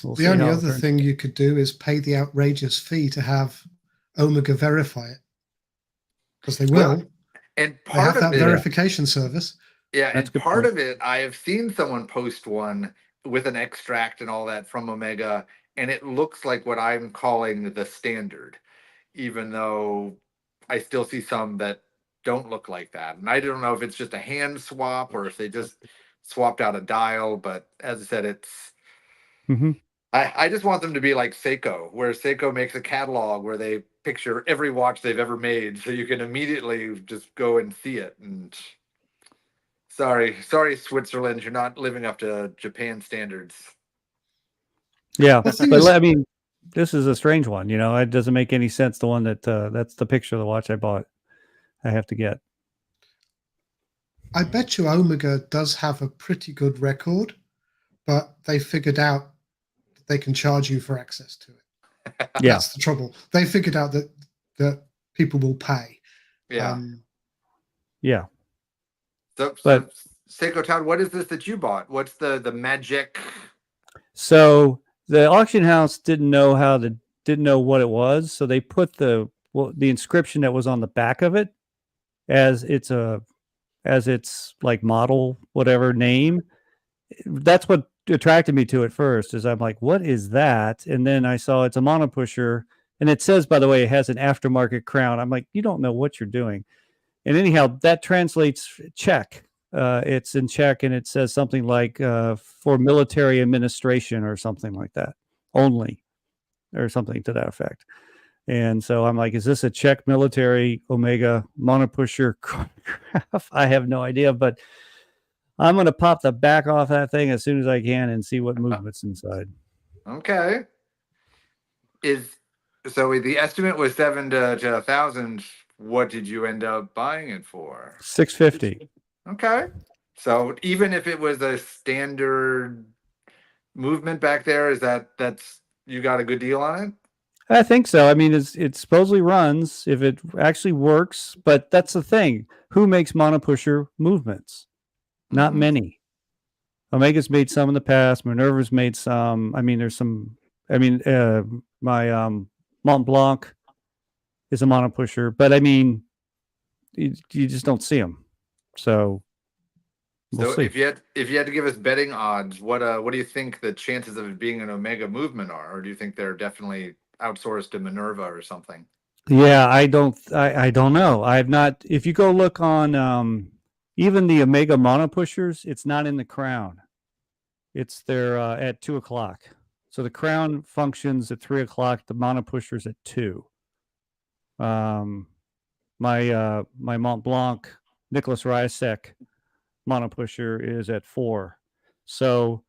The only other thing you could do is pay the outrageous fee to have Omega verify it, because they will. And they have that verification service. Yeah, and part of it, I have seen someone post one with an extract and all that from Omega, and it looks like what I'm calling the standard, even though I still see some that don't look like that. And I don't know if it's just a hand swap or if they just swapped out a dial, but as I said, it's... I just want them to be like Seiko, where Seiko makes a catalog where they picture every watch they've ever made, so you can immediately just go and see it. And... Sorry, Switzerland, you're not living up to Japan standards. Yeah, but I mean, this is a strange one. It doesn't make any sense. The one that's the picture of the watch I bought, I have to get. I bet you Omega does have a pretty good record, but they figured out that they can charge you for access to it. Yeah. That's the trouble. They figured out that people will pay. Yeah. Yeah. So Seiko Town, what is this that you bought? What's the magic? So the auction house didn't know what it was, so they put the inscription that was on the back of it as its like model whatever name. That's what attracted me to it first. Is I'm like, what is that? And then I saw it's a monopusher, and it says, by the way, it has an aftermarket crown. I'm like, you don't know what you're doing. And anyhow, that translates Czech. It's in Czech, and it says something like for military administration or something like that only, or something to that effect. And so I'm like, is this a Czech military Omega monopusher chronograph? I have no idea, but I'm going to pop the back off that thing as soon as I can and see what movement's inside. Okay. So the estimate was 7 to 1,000. What did you end up buying it for? $650. Okay. So even if it was a standard movement back there, that's you got a good deal on it? I think so. I mean, it supposedly runs if it actually works, but that's the thing. Who makes monopusher movements? Not many. Omega's made some in the past. Minerva's made some. I mean, there's some. I mean, my Mont Blanc is a monopusher, but I mean, you just don't see them. So we'll see. If you had to give us betting odds, what do you think the chances of it being an Omega movement are, or do you think they're definitely outsourced to Minerva or something? Yeah, I don't know. I've not. If you go look on even the Omega monopushers, it's not in the crown. It's there at 2:00. So the crown functions at 3:00. The monopusher's at 2. My Mont Blanc Nicholas Rysek monopusher is at 4. So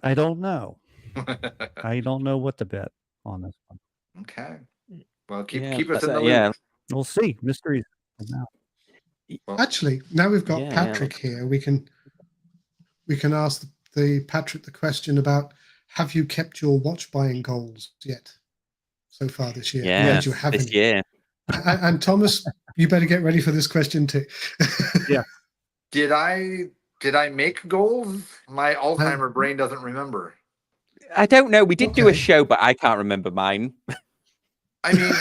I don't know. I don't know what to bet on this one. Okay. Well, keep us in the loop. Yeah. We'll see. Mysteries. Actually, now we've got Patrick here. We can ask Patrick the question about, have you kept your watch buying goals yet so far this year? Yeah, you haven't. this year. And Thomas, you better get ready for this question too. Yeah. Did I make goals? My Alzheimer brain doesn't remember. I don't know. We did do a show, but I can't remember mine. I mean,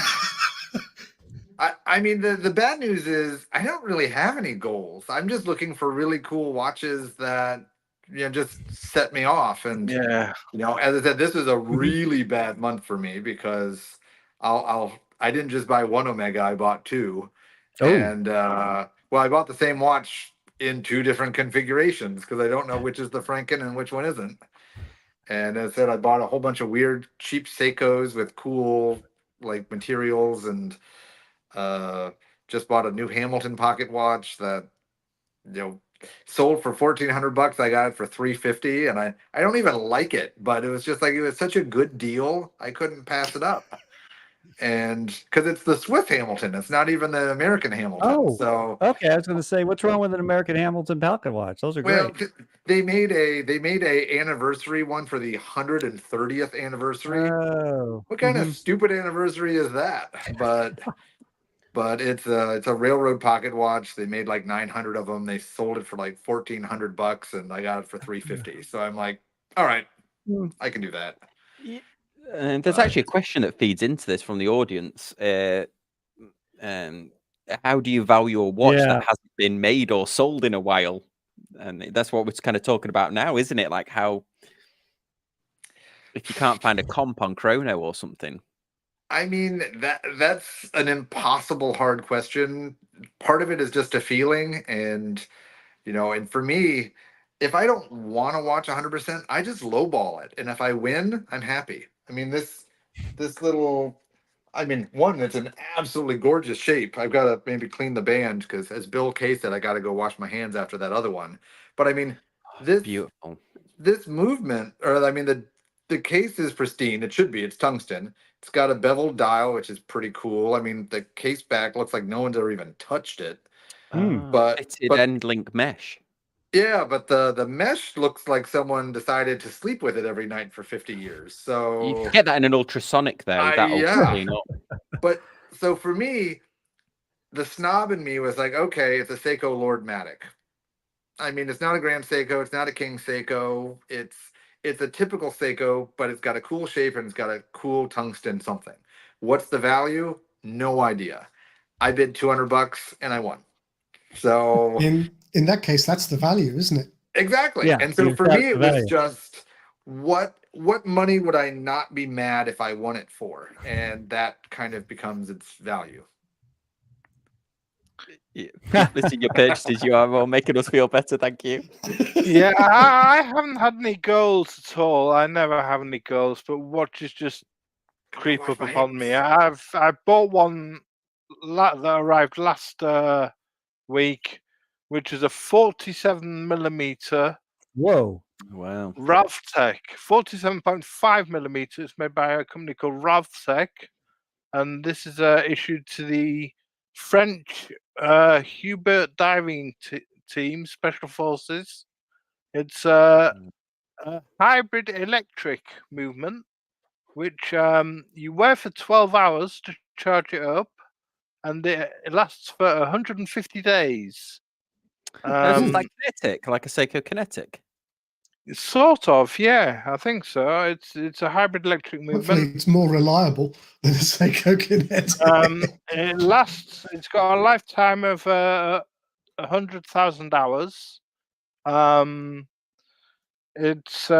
I mean, the bad news is I don't really have any goals. I'm just looking for really cool watches that just set me off. And as I said, this was a really bad month for me because I didn't just buy one Omega, I bought 2. Oh. And I bought the same watch in 2 different configurations because I don't know which is the Franken and which one isn't. And as I said, I bought a whole bunch of weird, cheap Seikos with cool like materials, and just bought a new Hamilton pocket watch that sold for $1,400. I got it for $350, and I don't even like it, but it was just like it was such a good deal, I couldn't pass it up. And because it's the Swiss Hamilton, it's not even the American Hamilton. Oh, so okay. I was going to say, what's wrong with an American Hamilton pocket watch? Those are great. They made a anniversary one for the 130th anniversary. Oh, what kind of stupid anniversary is that? But it's a railroad pocket watch. They made like 900 of them. They sold it for like $1,400, and I got it for $350. So I'm like, all right, I can do that. And there's actually a question that feeds into this from the audience. How do you value a watch that hasn't been made or sold in a while? And that's what we're kind of talking about now, isn't it? Like how, if you can't find a comp on Chrono or something. I mean, that's an impossible hard question. Part of it is just a feeling. And, and for me, if I don't want to watch 100%, I just lowball it. And if I win, I'm happy. I mean, this little, one, it's an absolutely gorgeous shape. I've got to maybe clean the band because, as Bill K said, I got to go wash my hands after that other one. But I mean, beautiful. This movement, or the case is pristine. It should be. It's tungsten. It's got a beveled dial, which is pretty cool. I mean, the case back looks like no one's ever even touched it. Fitted end link mesh. Yeah, but the mesh looks like someone decided to sleep with it every night for 50 years. So you can get that in an ultrasonic though. That'll clean up. But so for me, the snob in me was like, okay, it's a Seiko Lordmatic. I mean, it's not a Grand Seiko, it's not a King Seiko. It's a typical Seiko, but it's got a cool shape and it's got a cool tungsten something. What's the value? No idea. I bid $200 and I won. So in that case, that's the value, isn't it? Exactly. Yeah, and so for me, it was just what money would I not be mad if I won it for? And that kind of becomes its value. Listing your purchases, you are all making us feel better. Thank you. Yeah, I haven't had any goals at all. I never have any goals, but watches just creep up upon me. I bought one that arrived last week, which is a 47mm. Whoa! Wow. Ravtech, 47.5 millimeters, made by a company called Ravtech, and this is issued to the French Hubert diving team, Special Forces. It's a hybrid electric movement, which you wear for 12 hours to charge it up, and it lasts for 150 days. It's like kinetic, like a Seiko Kinetic. Sort of, yeah, I think so. It's a hybrid electric movement. Hopefully, it's more reliable than a Seiko Kinetic. It lasts. It's got a lifetime of 100,000 hours. It's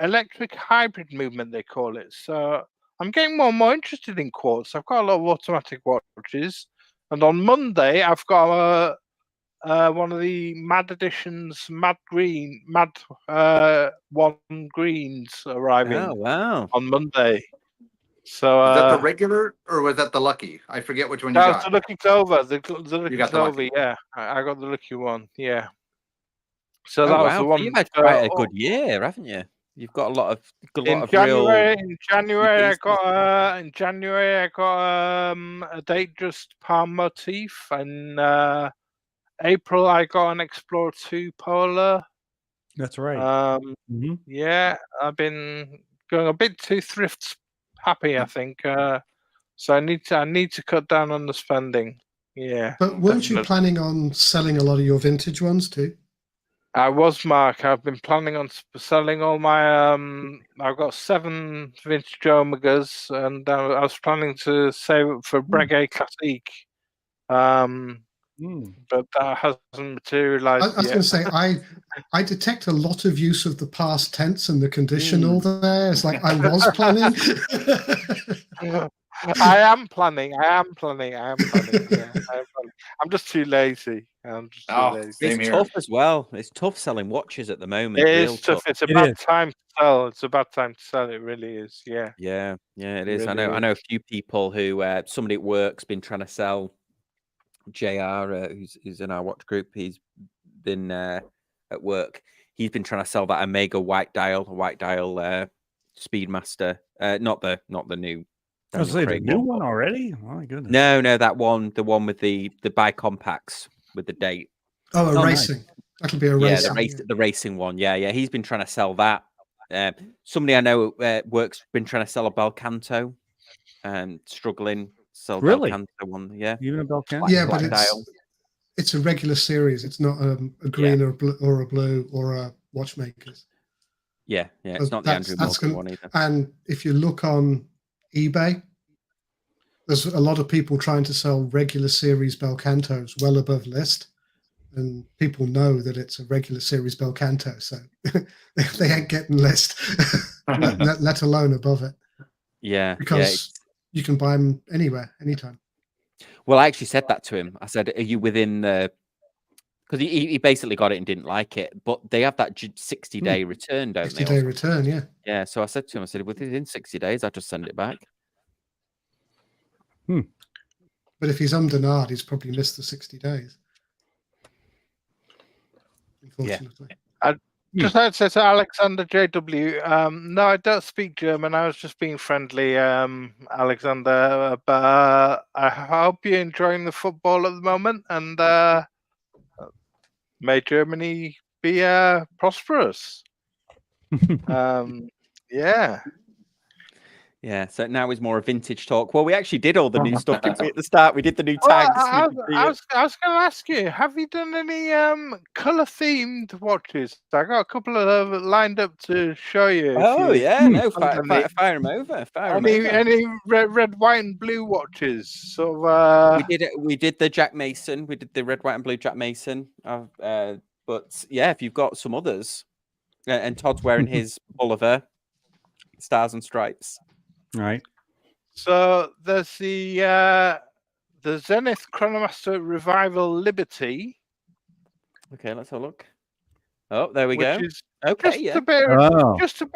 electric hybrid movement, they call it. So I'm getting more and more interested in quartz. I've got a lot of automatic watches, and on Monday I've got one of the Mad Editions, Mad One Greens arriving. Oh wow! On Monday. So is that the regular or was that the lucky? I forget which one you got. The Lucky Silver. The Lucky Silver. Lucky. Yeah, I got the lucky one. Yeah. So that was the one. You've had quite a good year, haven't you? You've got a lot of In January, I got a Datejust palm motif, and April I got an Explorer 2 Polar. That's right. Yeah, I've been going a bit too thrift happy, I think. So I need to cut down on the spending. Yeah. But weren't you planning on selling a lot of your vintage ones too? I was, Mark. I've been planning on selling all my. I've got 7 vintage Omegas, and I was planning to save it for Breguet Classique. But that hasn't materialized. I was going to say, I detect a lot of use of the past tense and the conditional there. It's like I was planning. I am planning. Yeah, I'm just too lazy. It's tough as well. It's tough selling watches at the moment. It is tough. It's a bad time to sell. It's a bad time to sell. It really is. Yeah. Yeah, it is. Really I know a few people who somebody at work's been trying to sell. JR, who's in our watch group, he's been at work. He's been trying to sell that Omega white dial Speedmaster. Not the new. The new one already? Oh my goodness. No, that one, the one with the bicompacts with the date. Oh, racing. Nice. That'll be a racing. Yeah, the racing one. Yeah. He's been trying to sell that. Somebody I know at work's been trying to sell a Belcanto, struggling. So really? One, yeah. Even a Belcanto? Yeah, but it's a regular series. It's not a green or a blue or a watchmaker's. Yeah. It's not the Andrew Morgan one either. And if you look on eBay, there's a lot of people trying to sell regular series Belcantos well above list. And people know that it's a regular series Belcanto, so they ain't getting list, let alone above it. Yeah. Because you can buy them anywhere, anytime. Well, I actually said that to him. I said, are you within the... Because he basically got it and didn't like it. But they have that 60-day return, don't they? 60-day return, yeah. Yeah, so I said to him, within 60 days, I just send it back. But if he's Underdog, he's probably missed the 60 days. Unfortunately. Yeah. Just like to say to Alexander JW, no, I don't speak German. I was just being friendly, Alexander. But I hope you're enjoying the football at the moment, and may Germany be prosperous. Yeah. Yeah, so now is more a vintage talk. Well, we actually did all the new stuff, didn't we, at the start? We did the new tags. I was going to ask you, have you done any color-themed watches? I got a couple of lined up to show you. Oh, yeah, no, fire them over. Any red, white, and blue watches? So we did the Jack Mason. We did the red, white, and blue Jack Mason. But yeah, if you've got some others, and Todd's wearing his Bolivar Stars and Stripes. Right. So there's the Zenith Chronomaster Revival Liberty. Okay, let's have a look. Oh, there we go. Is okay, just a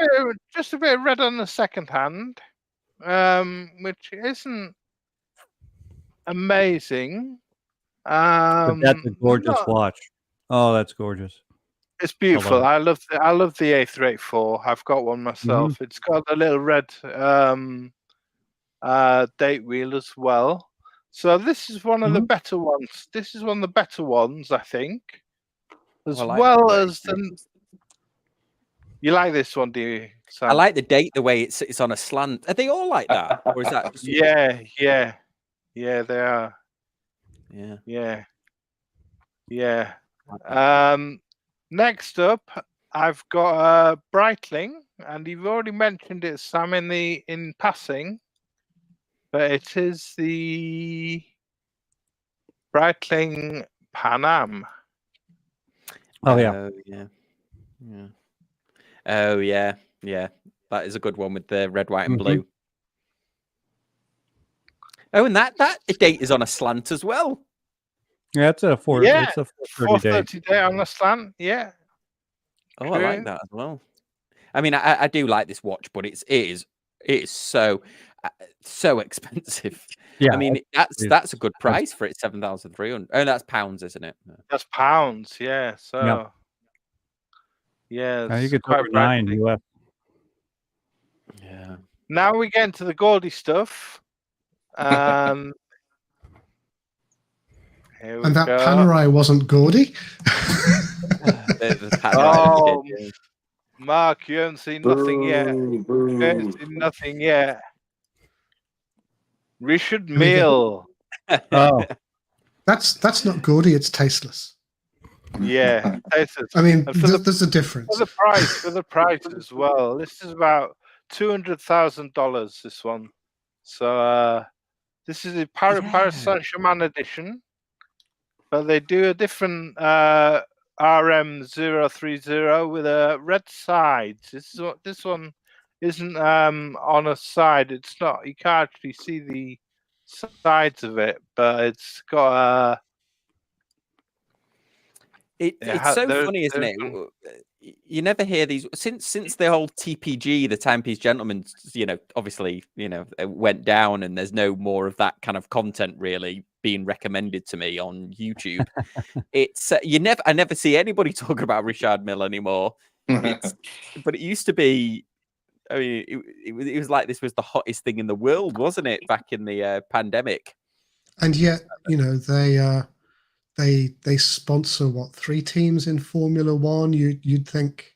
bit of red on the second hand, which isn't amazing. But that's a gorgeous watch. Oh, that's gorgeous. It's beautiful. I love the A384. I've got one myself. It's got a little red date wheel as well. So this is one of the better ones. This is one of the better ones, I think. As well as the... You like this one, do you, Sam? I like the date, the way it's on a slant. Are they all like that? Or is that just... Yeah, they are. Yeah. Next up, I've got Breitling, and you've already mentioned it, Sam, in passing, but it is the Breitling Panam. Oh yeah. Oh yeah. That is a good one with the red, white, and blue. Oh, and that date is on a slant as well. Yeah, it's a 430 date on the slant. Yeah. Oh, I like that as well. I mean, I do like this watch, but it is so expensive. Yeah, I mean that's a good price for it. 7,300. Oh, that's pounds, isn't it? That's pounds. Yeah. So. Yeah. You could quite $9 US. Yeah. Now we get into the gaudy stuff. And that Panerai wasn't gaudy. Mark, you haven't seen nothing yet. You haven't seen nothing yet. Richard Mille. Oh, that's not gaudy. It's tasteless. Yeah, tasteless. I mean, there's a difference. For the price as well. This is about $200,000. This one. So this is the Paris Saint-Germain edition. But they do a different RM030 with a red sides. This one isn't on a side. It's not. You can't actually see the sides of it, but it's got it's so funny, isn't it? You never hear these since the whole TPG, the Timepiece Gentleman, obviously, went down, and there's no more of that kind of content really being recommended to me on YouTube. It's I never see anybody talking about Richard Mille anymore. But it used to be. I mean, it was like this was the hottest thing in the world, wasn't it? Back in the pandemic. And yet, they sponsor 3 teams in Formula One. You'd think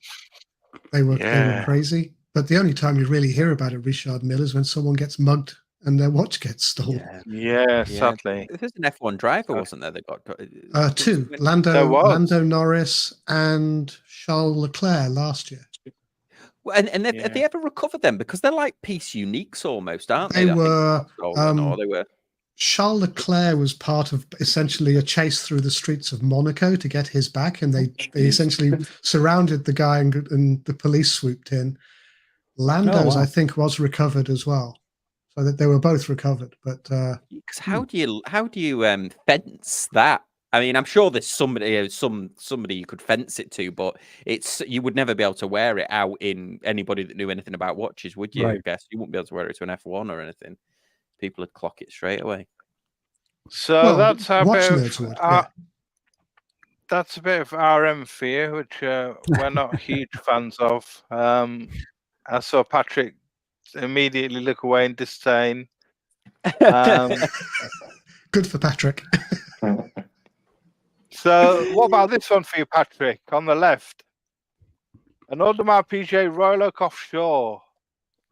they were crazy, but the only time you really hear about a Richard Mille is when someone gets mugged and their watch gets stolen. Yeah, sadly. There's an F1 driver, wasn't there? That got 2: Lando Norris and Charles Leclerc last year. Well, and have they ever recovered them? Because they're like piece uniques almost, aren't they? They were. They were. Charles Leclerc was part of essentially a chase through the streets of Monaco to get his back, and they essentially surrounded the guy, and the police swooped in. Lando's, I think, was recovered as well, so that they were both recovered. But how do you fence that? I mean, I'm sure there's somebody you could fence it to, but you would never be able to wear it out in anybody that knew anything about watches, would you? Right. I guess you wouldn't be able to wear it to an F1 or anything. People would clock it straight away. So that's how watch nerds would. that's a bit of RM for you, which we're not huge fans of. I saw Patrick immediately look away in disdain. Good for Patrick. So, what about this one for you, Patrick? On the left, an Audemars Piguet Royal Oak Offshore,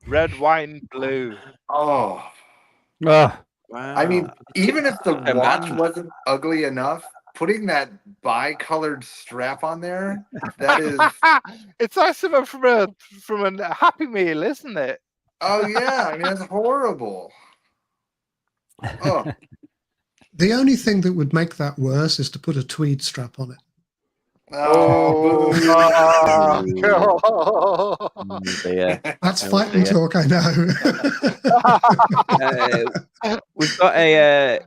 red, white, and blue. Oh, Ah, Wow. I mean, even if the A watch man. wasn't ugly enough, putting that bi-colored strap on there, that is. It's like something from a Happy Meal, isn't it? Oh yeah, I mean that's horrible. Oh, The only thing that would make that worse is to put a tweed strap on it. oh. Yeah. That's Oh, fighting dear. talk, I know. We've got a.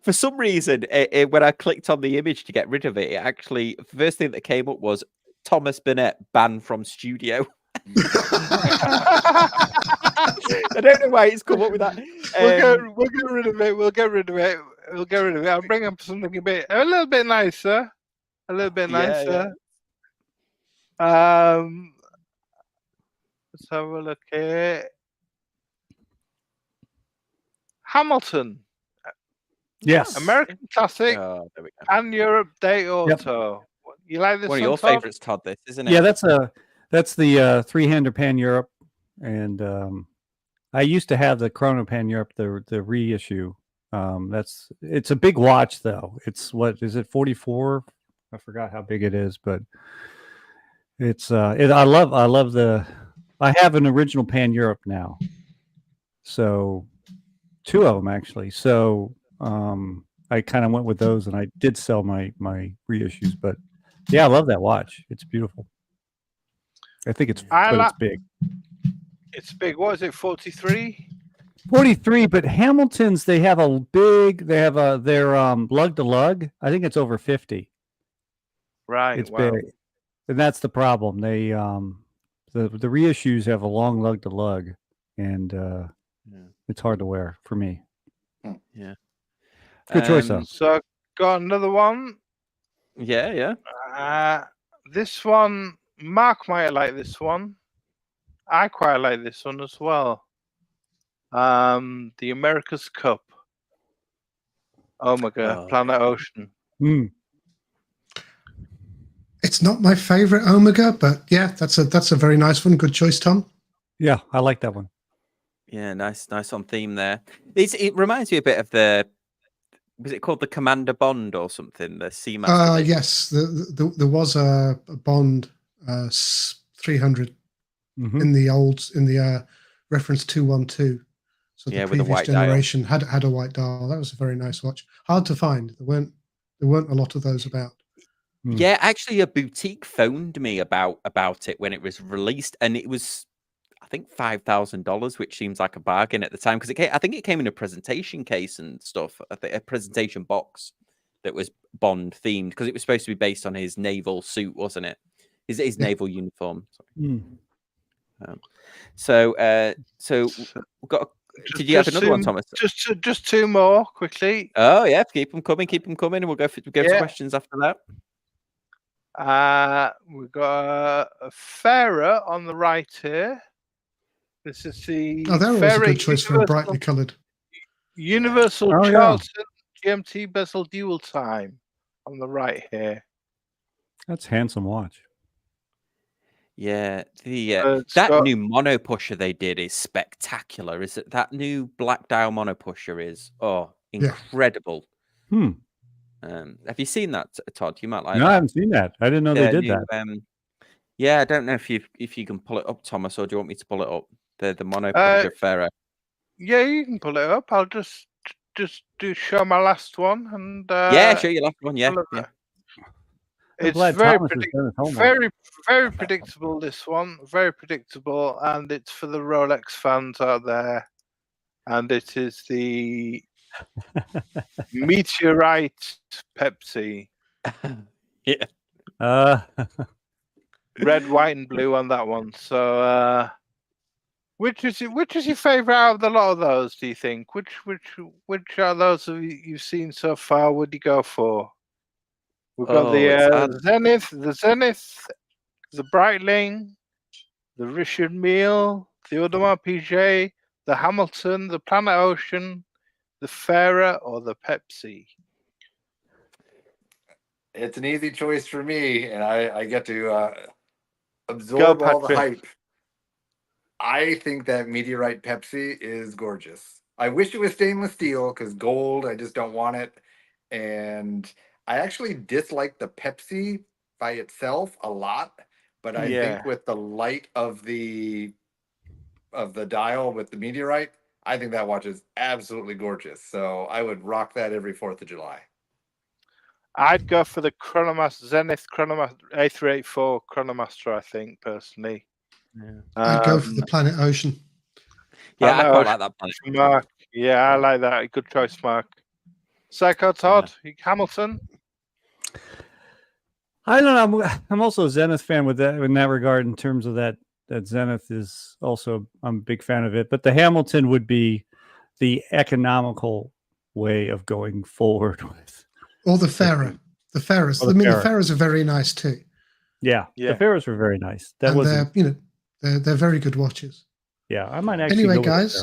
For some reason, when I clicked on the image to get rid of it, actually the first thing that came up was Thomas Burnett banned from studio. I don't know why it's come up with that. We'll get rid of it. We'll get rid of it. I'll bring up something a little bit nicer. A little bit nicer. Yeah. Let's have a look here. Hamilton. yes. American Classic Oh, there we go. and Europe Day Auto. You like this One of your Todd? favorites, Todd. This isn't it? Yeah, that's the three-hander Pan Europe, and I used to have the Chrono Pan Europe, the reissue. It's a big watch though. It's what is it 44? I forgot how big it is, but it's I love the. I have an original Pan Europe now, so 2 of them actually. So I kind of went with those, and I did sell my reissues, but yeah, I love that watch. It's beautiful. I think it's big. It's big. What is it? 43. 43, but Hamilton's they have their lug to lug. I think it's over 50. Right. It's wow. big, and that's the problem. They the reissues have a long lug to lug, and it's hard to wear for me. Yeah. Good choice though. So got another one. Yeah. This one, Mark might like this one. I quite like this one as well. The America's Cup. Omega, Planet Ocean. It's not my favorite Omega, but yeah, that's a very nice one. Good choice, Tom. Yeah, I like that one. Yeah, nice on theme there. It reminds me a bit of was it called the Commander Bond or something? The Seamaster. Yes, there was a Bond 300 in the reference 212. So the with a previous white generation had a white dial. That was a very nice watch. Hard to find. There weren't a lot of those about. Yeah, actually, a boutique phoned me about it when it was released, and it was, I think, $5,000, which seems like a bargain at the time because I think it came in a presentation case and stuff, a presentation box that was Bond themed because it was supposed to be based on his naval suit, wasn't it? His naval uniform. So we've got. Did you have another one, Thomas? Just 2 more quickly. Oh yeah, keep them coming, and we'll go for questions after that. We've got a Fairer on the right here. This is the that was a good choice for a brightly coloured. Universal Charleston GMT bezel dual time on the right here. That's a handsome watch. Yeah, that new mono pusher they did is spectacular. Is it that new black dial mono pusher is incredible. Yeah. Have you seen that, Todd? You might like. No, that. I haven't seen that. I didn't know they did that. Yeah, I don't know if you can pull it up, Thomas, or do you want me to pull it up? The mono pusher Ferro. Yeah, you can pull it up. I'll just show my last one and show your last one. Yeah. It's very predictable. This one, very predictable, and it's for the Rolex fans out there. And it is the Meteorite Pepsi. Yeah. Red, white, and blue on that one. So, which is your favorite out of the lot of those? Do you think? Which are those you've seen so far? Would you go for? We've got it's the Zenith, the Breitling, the Richard Mille, the Audemars Piguet, the Hamilton, the Planet Ocean, the Fairer, or the Pepsi. It's an easy choice for me, and I get to absorb all the hype. I think that Meteorite Pepsi is gorgeous. I wish it was stainless steel because gold, I just don't want it. And I actually dislike the Pepsi by itself a lot, but I think with the light of the dial with the Meteorite, I think that watch is absolutely gorgeous. So I would rock that every 4th of July. I'd go for the Chronomaster Zenith Chronomaster A384 Chronomaster, I think, personally. Yeah. I'd go for the Planet Ocean. Yeah, I quite like that Planet Mark. Yeah, I like that. Good choice, Mark. Seiko Todd, Hamilton. I don't know. I'm also a Zenith fan with that in that regard. In terms of that Zenith is also, I'm a big fan of it. But the Hamilton would be the economical way of going forward with. Or the Fairer. The Fairers. I mean, the Fairers are very nice too. Yeah, the Fairers were very nice. That was, they're very good watches. Yeah, I might actually. Anyway, guys,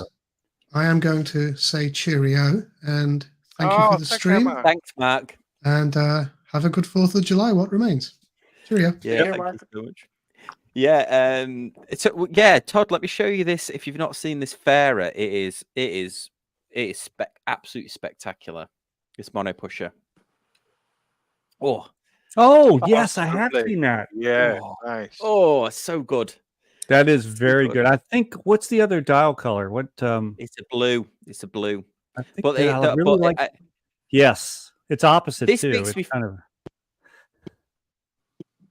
I am going to say cheerio and thank you for the stream. Thanks, Mark. And have a good 4th of July. What remains? Cheerio. Yeah, thank you so much. Yeah, Todd, let me show you this. If you've not seen this Fairer, it is absolutely spectacular. This mono pusher. Oh, yes, I have seen that. Yeah, nice. Oh, so good. That is very good. I think, what's the other dial color? What? It's a blue. It's a blue. I think yes, it's opposite this too. Makes it's me, kind of.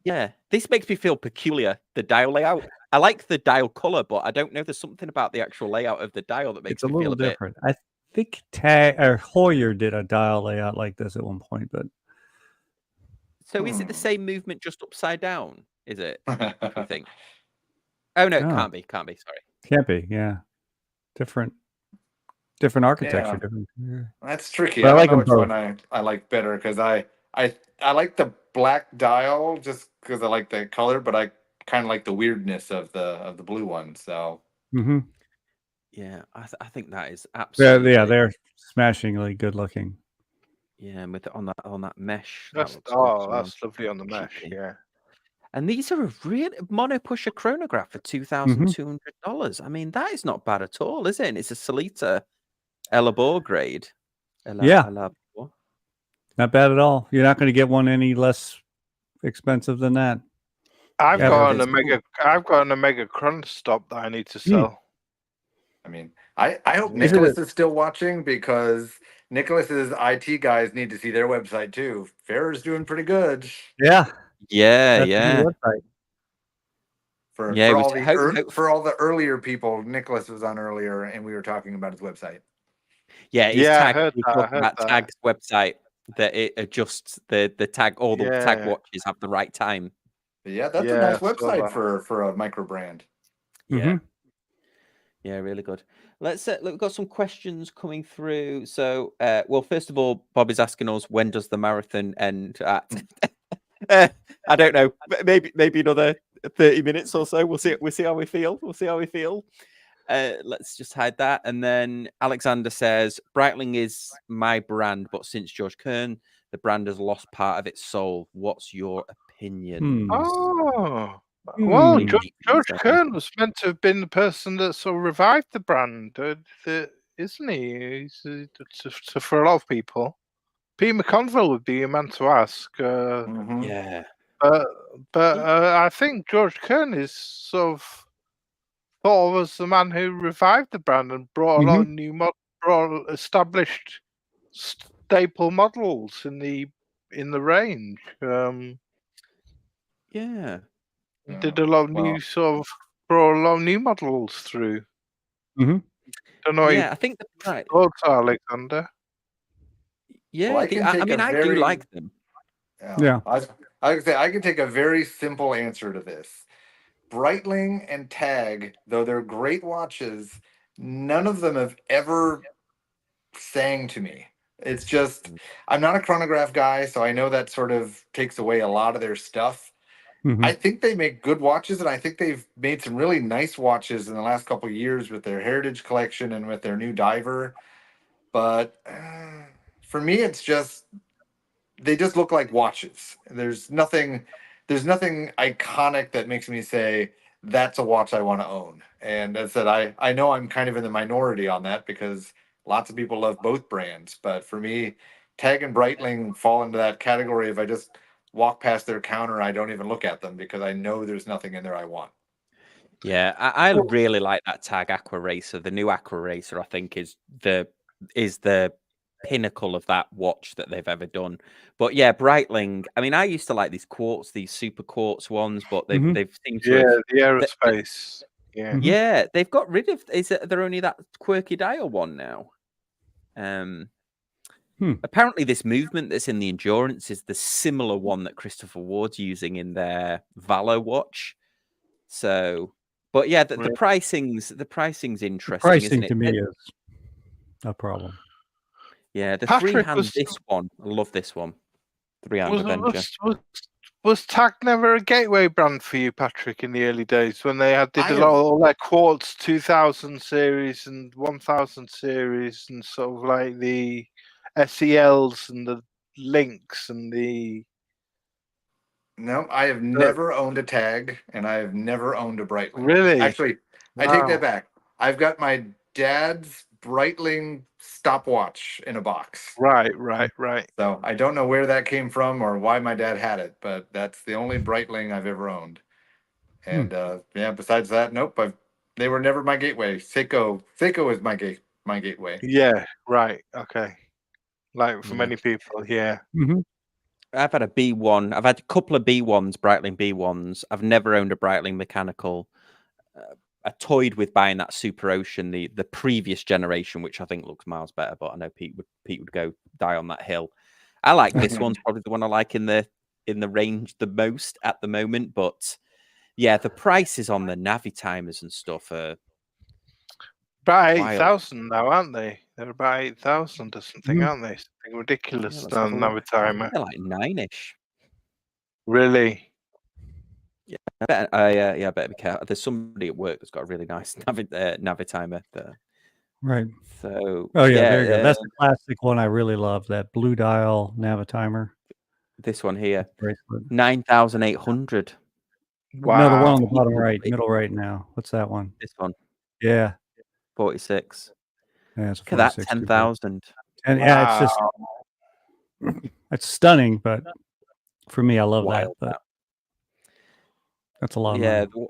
Yeah, this makes me feel peculiar. The dial layout. I like the dial color, but I don't know. There's something about the actual layout of the dial that makes me feel a different. I think Heuer did a dial layout like this at one point, but. So is it the same movement just upside down? Is it? I think. Oh no, it can't be. Can't be. Sorry. Can't be. Yeah. Different architecture. Yeah. That's tricky. But I like don't know which one I like better because I like the black dial just because I like the color, but I kind of like the weirdness of the blue one. So. Mm-hmm. Yeah, I think that is absolutely. Yeah, they're smashingly good looking. Yeah, and with on that mesh. That's lovely on the mesh. Yeah. And these are a real mono pusher chronograph for $2,200. I mean, that is not bad at all, is it? And it's a Solita Elabor grade. Not bad at all. You're not going to get one any less expensive than that. I've got an Omega Chron stop that I need to sell. I mean, I hope Nicholas is still watching because Nicholas's IT guys need to see their website too. Fairer's doing pretty good. Yeah. For all the earlier people, Nicholas was on earlier, and we were talking about his website. Yeah, I heard that. Tag's website that it adjusts the tag. All the tag watches have the right time. Yeah, that's a nice website for a micro brand. Yeah, yeah, really good. Let's look. We've got some questions coming through. So, well, first of all, Bob is asking us when does the marathon end at? I don't know. Maybe another 30 minutes or so. We'll see how we feel. Let's just hide that. And then Alexander says, Breitling is my brand, but since George Kern, the brand has lost part of its soul. What's your opinion? Well, George Kern was meant to have been the person that sort of revived the brand, isn't he? For a lot of people. Pete McConville would be a man to ask. Yeah. But I think George Kern is sort of thought of as the man who revived the brand and brought a lot of new brought established staple models in the range. Did a lot of new brought a lot of new models through. Mm-hmm. Don't know. I think that's right. Thoughts, Alexander. Yeah, I do like them. Yeah. I would say I can take a very simple answer to this. Breitling and Tag, though they're great watches, none of them have ever sang to me. It's just, I'm not a chronograph guy, so I know that sort of takes away a lot of their stuff. I think they make good watches, and I think they've made some really nice watches in the last couple of years with their Heritage collection and with their new diver. But for me, it's just, they just look like watches. There's nothing iconic that makes me say that's a watch I want to own. And as I said, I know I'm kind of in the minority on that because lots of people love both brands. But for me, Tag and Breitling fall into that category. If I just walk past their counter, I don't even look at them because I know there's nothing in there I want. Yeah, I really like that Tag Aqua Racer. The new Aqua Racer, I think, is the pinnacle of that watch that they've ever done. But yeah, Breitling. I mean, I used to like these quartz, these super quartz ones, but they've seemed to have, the aerospace. Yeah, they've got rid of. Is it? They're only that quirky dial one now. Apparently, this movement that's in the Endurance is the similar one that Christopher Ward's using in their Valo watch. So, but yeah, the pricing's interesting. Pricing isn't it? to me is a problem. Yeah, the Patrick three-hand this one. I love this one. Three-hand Avenger. Was Tag never a gateway brand for you, Patrick, in the early days when they did all their Quartz 2000 series and 1000 series and sort of like the SELs and the Lynx and the... No, I have never owned a Tag, and I have never owned a Breitling. Really? Actually, I take that back. I've got my dad's Breitling stopwatch in a box. Right. So I don't know where that came from or why my dad had it, but that's the only Breitling I've ever owned. And besides that, nope. They were never my gateway. Seiko is my gateway. Yeah, right. Okay. Like for many people, yeah. I've had a B1. I've had a couple of B1s, Breitling B1s. I've never owned a Breitling mechanical. I toyed with buying that Super Ocean, the previous generation, which I think looks miles better. But I know Pete would go die on that hill. I like this one's probably the one I like in the range the most at the moment. But yeah, the prices on the Navi timers and stuff are about 8,000 now, aren't they? They're about 8,000 or something, aren't they? Something ridiculous on Navi timer. They're like 9-ish. Really? Yeah, I better be careful. There's somebody at work that's got a really nice Navi timer. Right. So, there you go. That's the classic one I really love. That blue dial Navi timer. This one here, 9,800. Wow. No, the one on the bottom right, middle right now. What's that one? This one. Yeah. 46. Yeah, it's 46. Look at that, 10,000. And yeah, it's just it's stunning. But for me, I love that. But that's a lot of money.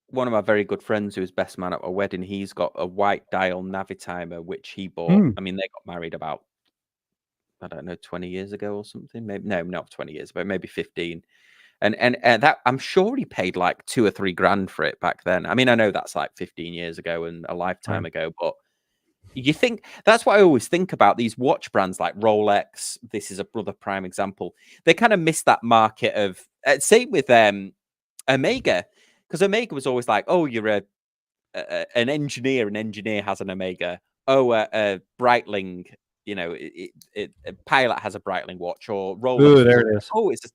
One of my very good friends who was best man at a wedding, he's got a white dial Navi timer, which he bought. I mean, they got married about, I don't know, 20 years ago or something. Maybe no, not 20 years, but maybe 15. And that, I'm sure he paid like $2 or $3 grand for it back then. I mean, I know that's like 15 years ago and a lifetime ago, but you think that's what I always think about these watch brands like Rolex. This is another prime example. They kind of missed that market of same with Omega, because Omega was always like, oh, you're an engineer. An engineer has an Omega. Oh, a Breitling. You know, a pilot has a Breitling watch, or Rolex. Ooh, there it is. Oh, it's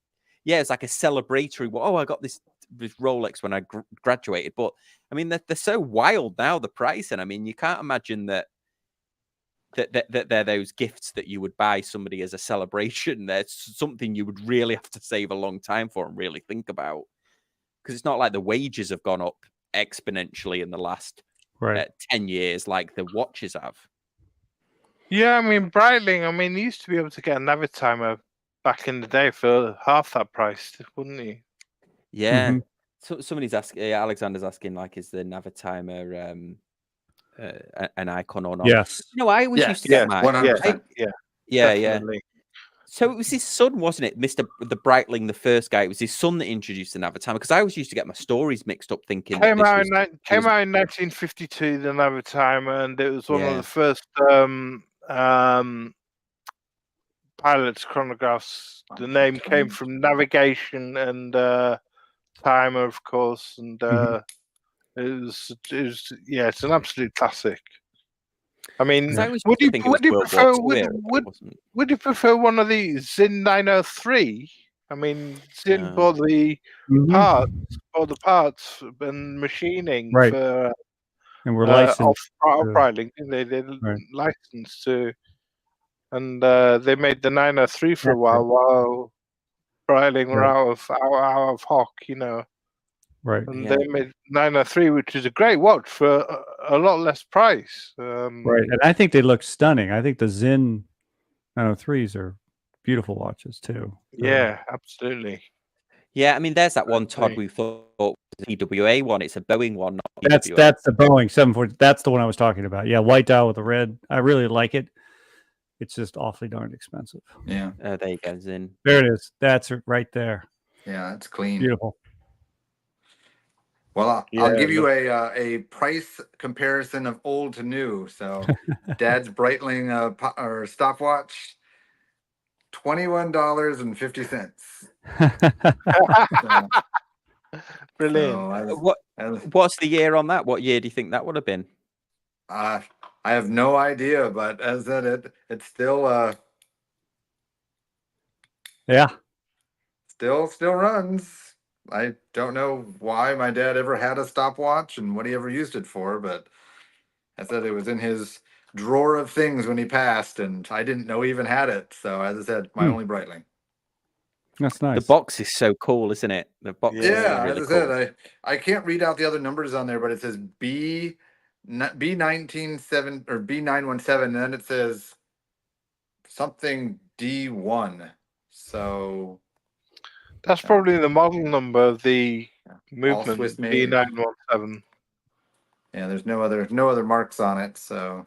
like a celebratory. Oh, I got this Rolex when I graduated. But I mean, they're so wild now, the price, and I mean, you can't imagine that they're those gifts that you would buy somebody as a celebration. There's something you would really have to save a long time for and really think about, because it's not like the wages have gone up exponentially in the last 10 years like the watches have. Yeah, I mean, Breitling, I mean, you used to be able to get a Navi timer back in the day for half that price, wouldn't you? Yeah. So somebody's asking, Alexander's asking, like, is the Navi timer an icon or not? Yes. You know, I always used to get mine. 100%. Yeah. So it was his son, wasn't it, the Breitling, the first guy? It was his son that introduced the Navi timer, because I always used to get my stories mixed up, thinking came out in 1952, the Navi timer, and it was one of the first pilot's chronographs. The name came from navigation and timer, of course, and it's an absolute classic. I mean, I always would you think it was World prefer War II era, but it wasn't. would you prefer one of these Zin 903? I mean, Zin bought the parts and machining Right. for And we're licensed. off Breitling. They Right. licensed to, and they made the 903 for a That's while Breitling were Right. out of hock, you know. Right. And Yeah. they made 903, which is a great watch for a lot less price. Right. And I think they look stunning. I think the Zen 903s are beautiful watches too. Yeah, absolutely. Yeah, I mean, there's that one, Todd, we thought was an EWA one. It's a Boeing one, not That's EWA. the Boeing 740. That's the one I was talking about. Yeah, white dial with the red. I really like it. It's just awfully darn expensive. Yeah. There you go, Zin. There it is. That's it right there. Yeah, it's clean. Beautiful. Well, I'll give you a price comparison of old to new. So, Dad's Breitling or stopwatch, $21.50. Brilliant. What's the year on that? What year do you think that would have been? I have no idea, but as I said, it's still yeah, still runs. I don't know why my dad ever had a stopwatch and what he ever used it for, but I said it was in his drawer of things when he passed, and I didn't know he even had it. So, as I said, my only Breitling. That's nice. The box is so cool, isn't it? The box is really as I cool. said, I can't read out the other numbers on there, but it says B197 or B917, and then it says something D1. So that's probably the model number of the movement Swiss made. B917. Yeah, there's no other marks on it, so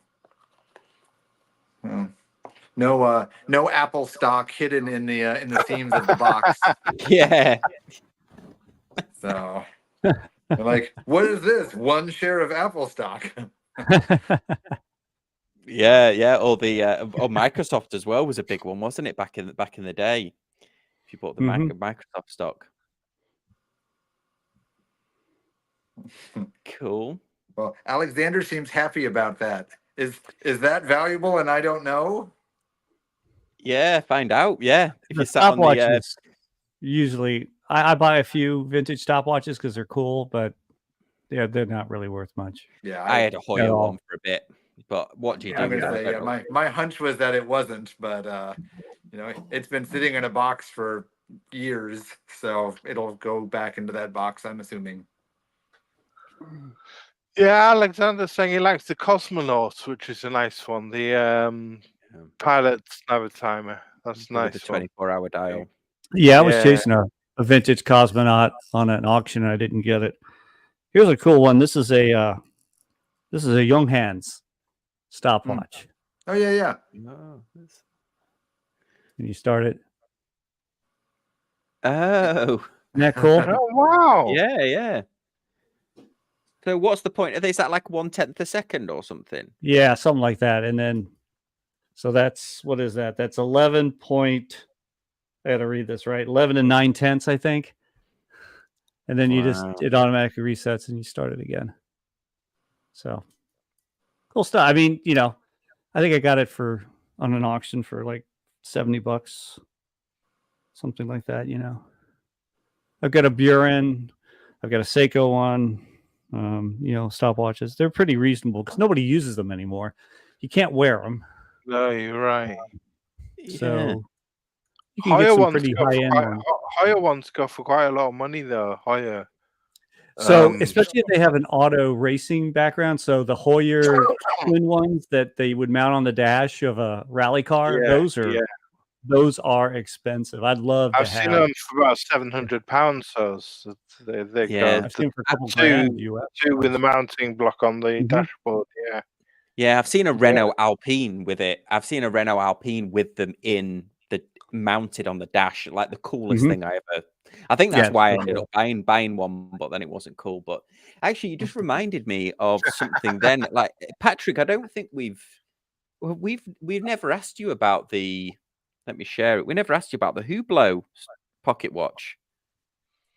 no Apple stock hidden in the seams of the box. Yeah. So I'm like, what is this? 1 share of Apple stock. Yeah. Or the Microsoft as well was a big one, wasn't it? Back in the day, if you bought the Microsoft stock. Cool. Well, Alexander seems happy about that. Is that valuable? And I don't know. Yeah, find out. Yeah, if the you sat on the usually I buy a few vintage stopwatches because they're cool, but yeah, they're not really worth much. Yeah, I had a Heuer one for a bit, but what do you do? I'm gonna say, my hunch was that it wasn't, but it's been sitting in a box for years, so it'll go back into that box, I'm assuming. Yeah, Alexander's saying he likes the Cosmonaut, which is a nice one. The pilot's navi timer. That's nice. The 24-hour dial. Yeah, I was chasing a vintage Cosmonaut on an auction and I didn't get it. Here's a cool one. This is a Young Hands stopwatch. Oh yeah. Oh, and you start it. Oh, isn't that cool? Oh wow. Yeah. So what's the point? Is that like 1/10 a second or something? Yeah, something like that. And then, so that's, what is that? That's 11 point, I got to read this right, 11 and 9/10, I think. And then it automatically resets and you start it again. So cool stuff. I mean, I think I got it on an auction for like $70, something like that, I've got a Buren, I've got a Seiko one, stopwatches. They're pretty reasonable because nobody uses them anymore. You can't wear them. No, you're right. So you can get some pretty high-end ones. Heuer ones go for quite a lot of money, though. Heuer. So especially if they have an auto racing background, so the Heuer twin ones that they would mount on the dash of a rally car, those are expensive. I'd love to have. I've seen them for about £700. So they go. I've seen for a couple two with the mounting block on the dashboard. Yeah, I've seen a Renault Alpine with it. I've seen a Renault Alpine with them mounted on the dash, like the coolest thing I ever. I think that's why I ended up buying one, but then it wasn't cool. But actually, you just reminded me of something. Then, like Patrick, I don't think we've never asked you about the. Let me share it. We never asked you about the Hublot pocket watch.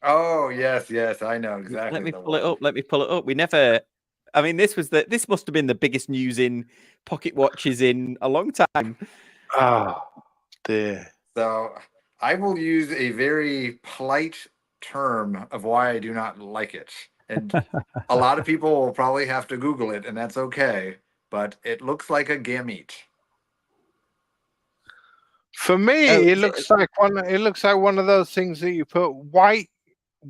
Oh yes, I know exactly. Let me pull it up. We never. I mean, this must have been the biggest news in pocket watches in a long time. Oh, dear. So I will use a very polite term of why I do not like it. And a lot of people will probably have to Google it, and that's okay. But it looks like a gamete. For me, it looks like one. It looks like one of those things that you put white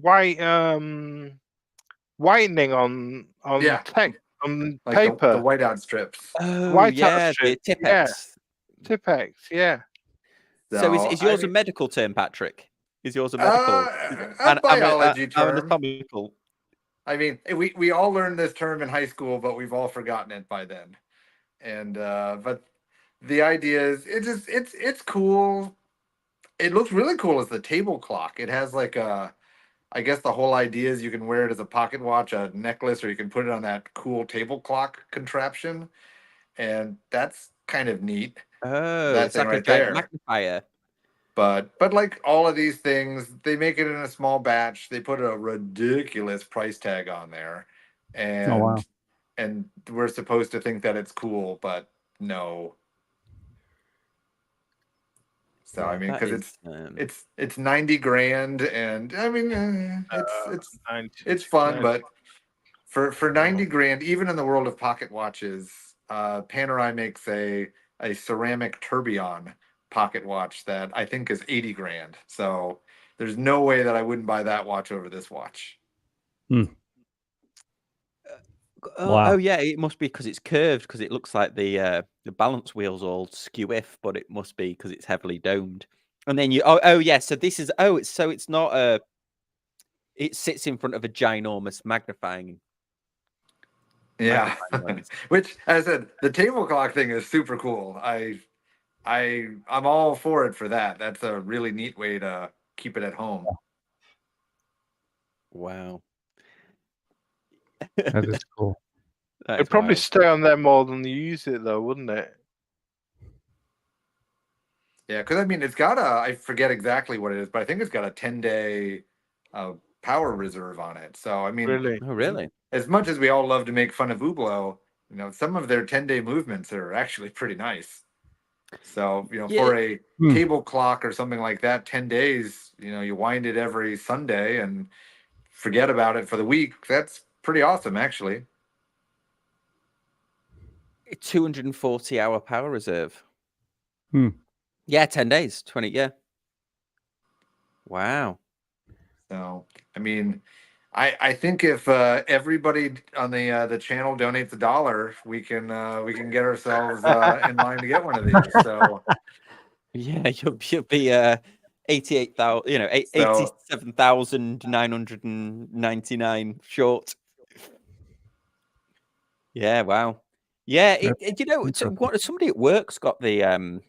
whitening on text on like paper. the whiteout strips. Oh, Whiteout the strip. Yeah. Tipex. Tipex, yeah. So is yours a medical term, Patrick? Is yours a medical? A biology term. Anatomical. I mean, we all learned this term in high school, but we've all forgotten it by then. And but the idea is it's cool. It looks really cool as the table clock. It has like a, I guess the whole idea is you can wear it as a pocket watch, a necklace, or you can put it on that cool table clock contraption, and that's kind of neat. Oh, that it's thing like a right giant there. magnifier. But like all of these things, they make it in a small batch. They put a ridiculous price tag on there, and Oh, wow. and we're supposed to think that it's cool, but no. So Yeah, I mean, that because is, it's 90 grand, and I mean it's fun, but for 90 grand, even in the world of pocket watches, Panerai makes a ceramic tourbillon pocket watch that I think is 80 grand. So there's no way that I wouldn't buy that watch over this watch. Oh yeah, it must be because it's curved, because it looks like the balance wheel's all skew-if, but it must be because it's heavily domed. And then you yeah, so this is it's not a, it sits in front of a ginormous magnifying. Yeah, which, as I said, the table clock thing is super cool. I'm all for it for that. That's a really neat way to keep it at home. Wow. That is cool. It'd probably stay on there more than you use it, though, wouldn't it? Yeah, because I mean, it's got I forget exactly what it is, but I think it's got a 10-day power reserve on it. So I mean, really? As much as we all love to make fun of Hublot, some of their 10-day movements are actually pretty nice. So for a table clock or something like that, 10 days, you wind it every Sunday and forget about it for the week. That's pretty awesome, actually. 240-hour power reserve. Yeah, 10 days, 20. Yeah. Wow. So I mean, I think if everybody on the channel donates $1, we can get ourselves in line to get one of these. So yeah, you'll be 88,000, 87,999 short. Yeah, wow. Yeah, somebody at work's got the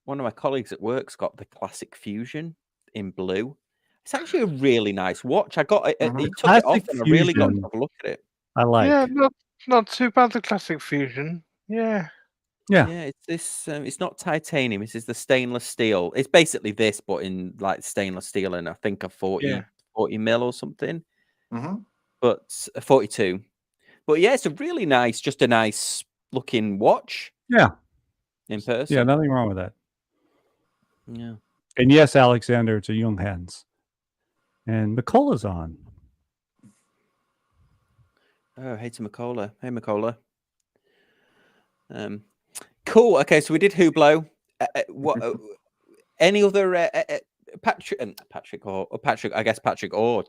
one of my colleagues at work's got the Classic Fusion in blue. It's actually a really nice watch. I got it. He took it off, and I really got to have a look at it. I like. Yeah, not too bad. The Classic Fusion. Yeah. It's this. It's not titanium. This is the stainless steel. It's basically this, but in like stainless steel, and I think a 40 mil or something. But a 42. But yeah, it's a really nice, just a nice looking watch. Yeah. In person. Yeah, nothing wrong with that. Yeah. And yes, Alexander, it's a young hands. And Macola's on. Oh, hey to Macola. Hey, Macola. Cool. Okay, so we did Hublot. What? Any other Patrick? I guess Patrick or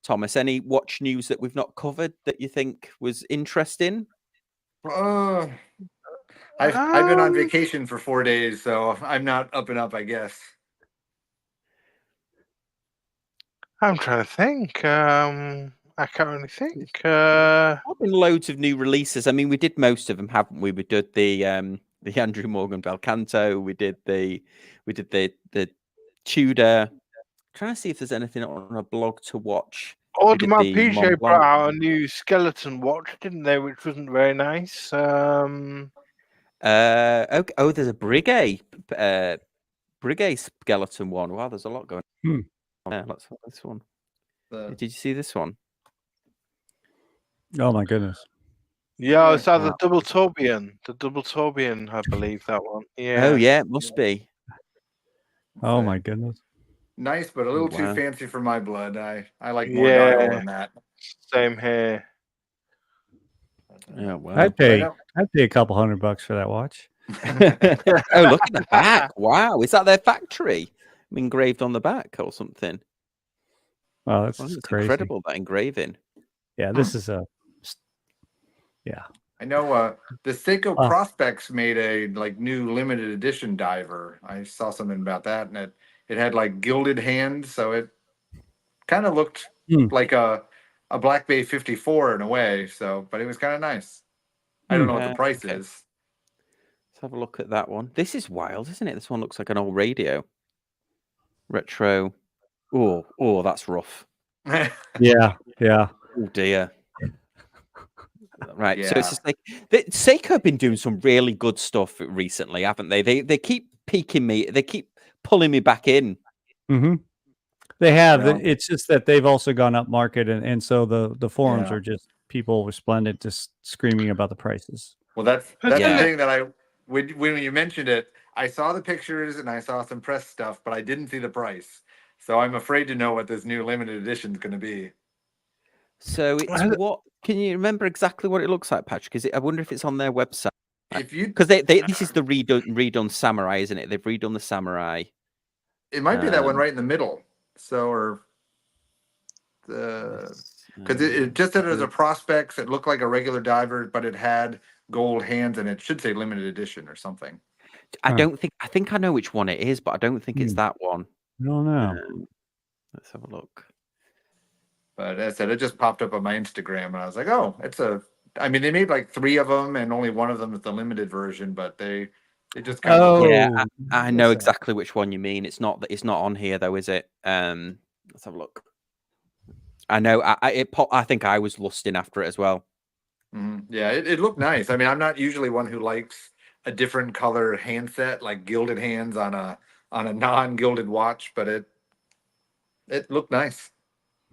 Thomas. Any watch news that we've not covered that you think was interesting? I've been on vacation for 4 days, so I'm not up and up, I guess. I'm trying to think. I can't really think. There's been loads of new releases. I mean, we did most of them, haven't we? We did the Andrew Morgan Bell Canto. We did the Tudor. I'm trying to see if there's anything on a blog to watch. Audemars Piguet brought out a new skeleton watch, didn't they? Which wasn't very nice. Okay. Oh, there's a Breguet skeleton one. Wow, there's a lot going on. Yeah, let's have this one. Did you see this one? Oh my goodness. Yeah, it's the double tourbillon. The double tourbillon, I believe that one. Yeah. Oh yeah, it must be. Oh my goodness. Nice, but a little too Wow. fancy for my blood. I like more dial than that. Same here. Oh wow. I'd pay a couple $100 for that watch. Oh, look at the back. Wow. Is that their factory engraved on the back or something? Wow, that's It's crazy. incredible, that engraving. Yeah, this is I know the Seiko Prospects made a new limited edition diver. I saw something about that, and it had like gilded hands, so it kind of looked like a Black Bay 54 in a way. So, but it was kind of nice. I don't know what the price is. Let's have a look at that one. This is wild, isn't it? This one looks like an old radio. Retro. Oh, that's rough. yeah. Oh dear. Right. So it's just like Seiko have been doing some really good stuff recently, haven't they? They keep piquing me. They keep pulling me back in. Mm-hmm. They have. Yeah. It's just that they've also gone up market, and so the forums are just people resplendent, just screaming about the prices. Well, that's the thing that when you mentioned it, I saw the pictures and I saw some press stuff, but I didn't see the price. So I'm afraid to know what this new limited edition is going to be. So it's what? Can you remember exactly what it looks like, Patrick? I wonder if it's on their website. Because this is the redone Samurai, isn't it? They've redone the Samurai. It might be that one right in the middle. So, or because it just said it was a Prospects. It looked like a regular diver, but it had gold hands, and it should say limited edition or something. I think I know which one it is, but I don't think it's that one. I don't know. Let's have a look. But as I said, it just popped up on my Instagram, and I was like, oh, I mean, they made like 3 of them, and only one of them is the limited version, but they just kind of I know exactly which one you mean. It's not on here though, is it? Let's have a look. I know. I think I was lusting after it as well. Mm-hmm. Yeah, it looked nice. I mean, I'm not usually one who likes a different color handset, like gilded hands on a non-gilded watch, but it looked nice.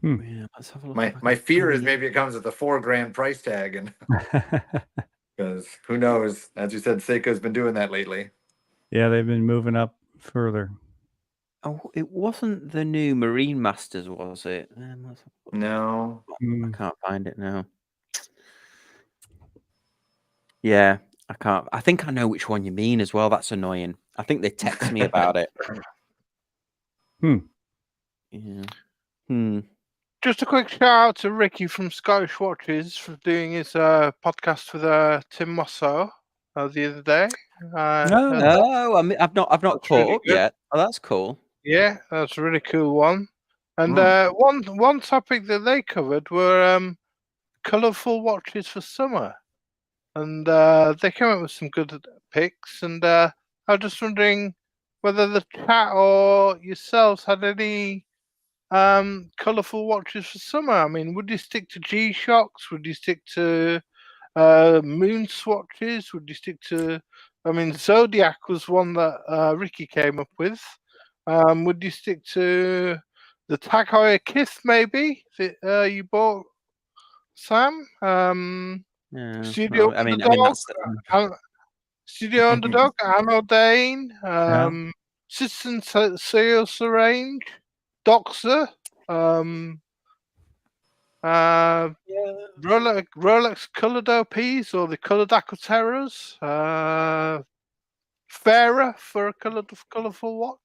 Yeah, let's have a look. My fear is maybe it comes with a $4,000 price tag, and because who knows? As you said, Seiko's been doing that lately. Yeah, they've been moving up further. Oh, it wasn't the new Marine Masters, was it? No, I can't find it now. Yeah, I can't. I think I know which one you mean as well. That's annoying. I think they text me about it. Yeah. Just a quick shout out to Ricky from Scottish Watches for doing his podcast with Tim Mosso the other day. I've not caught really up yet. Oh, that's cool. Yeah, that's a really cool one. And one topic that they covered were colourful watches for summer, and they came up with some good picks. And I was just wondering whether the chat or yourselves had any colourful watches for summer. I mean, would you stick to G-Shocks? Would you stick to moon swatches? Would you stick to? I mean, Zodiac was one that Ricky came up with. Would you stick to the Tag Heuer Kith maybe that you bought, Sam? Studio Underdog, Studio Underdog, Anno Dane, Citizen Sales Range, Doxer, Rolex Colored OPs or the Colored Aquaterras, Fairer for a colourful watch.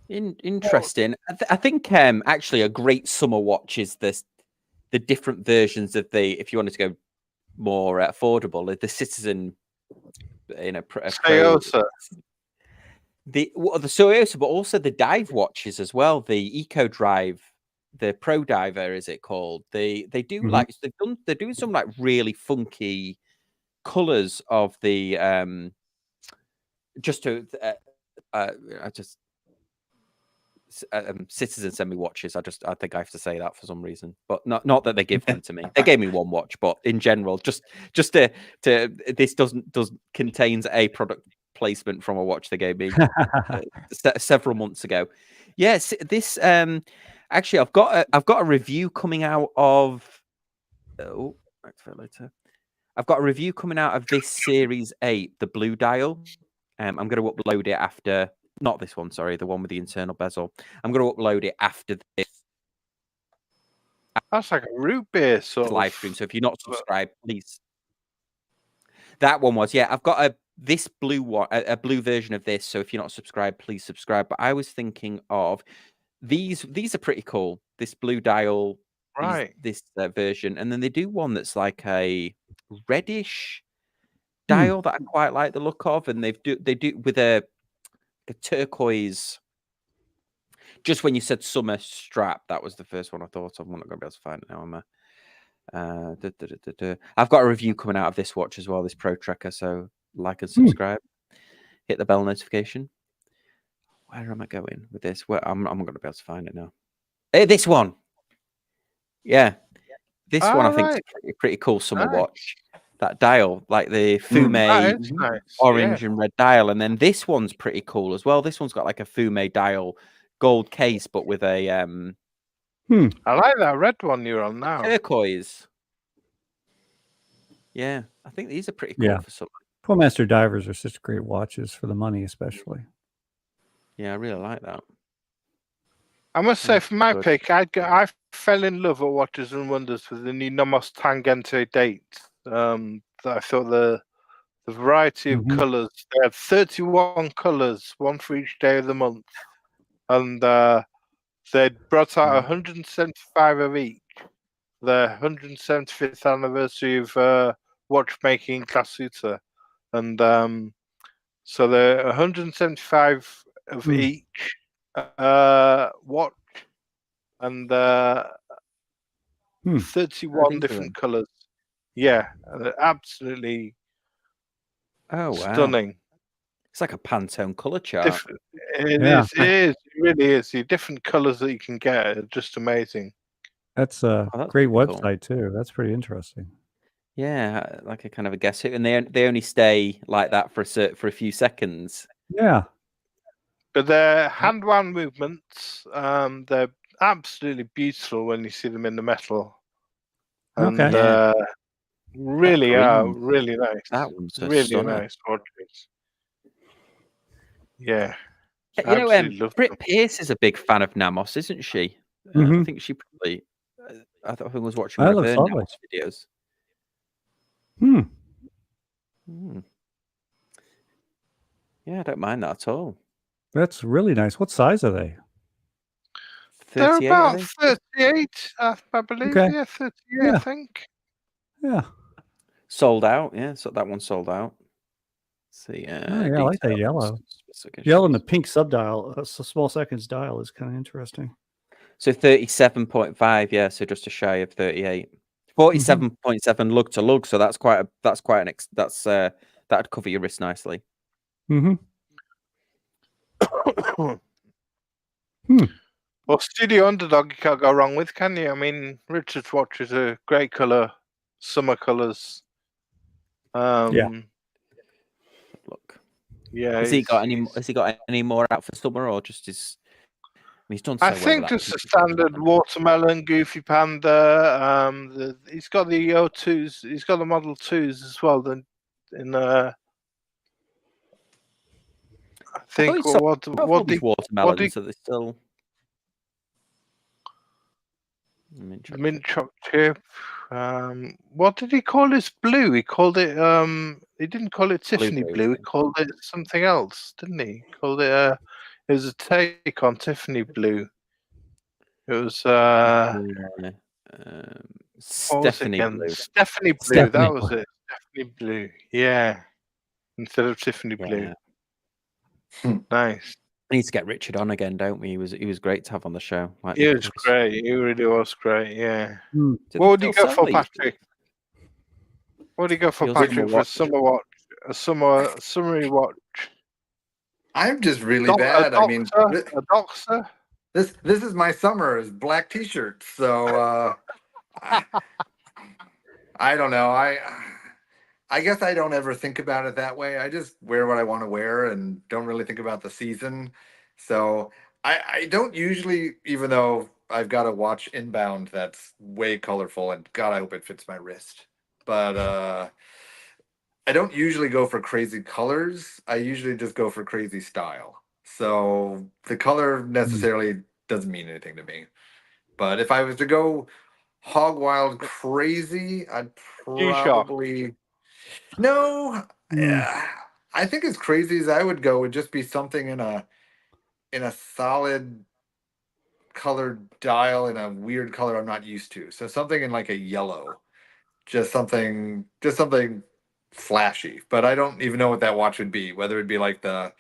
Interesting. I think actually a great summer watch is the different versions of if you wanted to go more affordable, the Citizen, Soyosa. The Soyosa, but also the dive watches as well. The Eco Drive, the Pro Diver, is it called? They do they're doing some like really funky colors of the Citizen send me watches. I think I have to say that for some reason, but not that they give them to me. They gave me one watch, but in general, just to this contains a product placement from a watch they gave me several months ago. Yes, this actually I've got a review coming out of. Oh, later. I've got a review coming out of this Series 8, the blue dial. I'm going to upload it after, not this one, sorry, the one with the internal bezel. I'm going to upload it after this. That's like a root beer sort live stream. So if you're not subscribed, please. That one was, yeah. I've got this blue one, a blue version of this. So if you're not subscribed, please subscribe. But I was thinking of these are pretty cool. This blue dial, right? This version, and then they do one that's like a reddish dial that I quite like the look of, and they do with a turquoise. Just when you said summer strap, that was the first one I thought of. I'm not going to be able to find it now. I've got a review coming out of this watch as well, this Pro Trekker. So like and subscribe, hit the bell notification. Where am I going with this? I'm not going to be able to find it now. Hey, this one, yeah, this one I think is a pretty cool summer watch. That dial, like the Fume nice. orange and red dial, and then this one's pretty cool as well. This one's got like a Fume dial, gold case, but with a I like that red one you're on now. Turquoise. Yeah, I think these are pretty cool for something. Poolmaster divers are such great watches for the money, especially. Yeah, I really like that. I must say, for my pick, I fell in love with Watches and Wonders with the new Nomos Tangente date. That I thought the variety of colours. They had 31 colours, one for each day of the month, and they'd brought out 175 of each. The 175th anniversary of watchmaking Clasuta, and so the 175 of each watch, and 31 different colours. Yeah, absolutely. Oh, wow. Stunning. It's like a Pantone colour chart. It is. It really is. The different colours that you can get are just amazing. That's a great website too. That's pretty interesting. Yeah, like a kind of a guess who, and they only stay like that for a few seconds. Yeah, but their hand-wound movements, they're absolutely beautiful when you see them in the metal. And really are really nice. That one's really nice watches. Yeah. You know, Britt Pierce is a big fan of Namos, isn't she? I think she probably. I thought I was watching one of her Namos videos. Yeah, I don't mind that at all. That's really nice. What size are they? They're about 38, I believe. Okay. Yeah, 38, I think. Yeah. Sold out. Yeah, so that one sold out. Let's see. I like that yellow. Yellow and the pink subdial, a small seconds dial is kind of interesting. So 37.5, yeah. So just a shy of 38. 47.7 lug to lug. So that'd cover your wrist nicely. Well, Studio Underdog you can't go wrong with, can you? I mean, Richard's watch is a great colour, summer colours. Look. Yeah. Has he got any more out for summer, or just his? He's done so I think just a standard watermelon, Goofy Panda. He's got the O2s. He's got the Model 2s as well. I think what the watermelons so they still mint chocolate chip. What did he call his blue? He called it he didn't call it Tiffany blue. He called it something else, didn't he? He called it it was a take on Tiffany blue. It was Stephanie blue. Stephanie blue, that was it. Stephanie blue. Yeah. Instead of Tiffany blue. Nice. We need to get Richard on again, don't we? He was great to have on the show. He was great. He really was great. Yeah. What would you go for, Patrick? What do you go for, Patrick, for a summer watch? A summery watch? I'm just really bad. A Doxer? This is my summer is black t-shirts. So I don't know. I I guess I don't ever think about it that way. I just wear what I want to wear and don't really think about the season. So I don't usually, even though I've got a watch inbound that's way colorful, and God, I hope it fits my wrist. But I don't usually go for crazy colors. I usually just go for crazy style. So the color necessarily doesn't mean anything to me. But if I was to go hog wild crazy, I'd G-Shock. probably no. I think as crazy as I would go would just be something in a solid colored dial in a weird color I'm not used to. So something in like a yellow, just something flashy. But I don't even know what that watch would be. Whether it'd be like the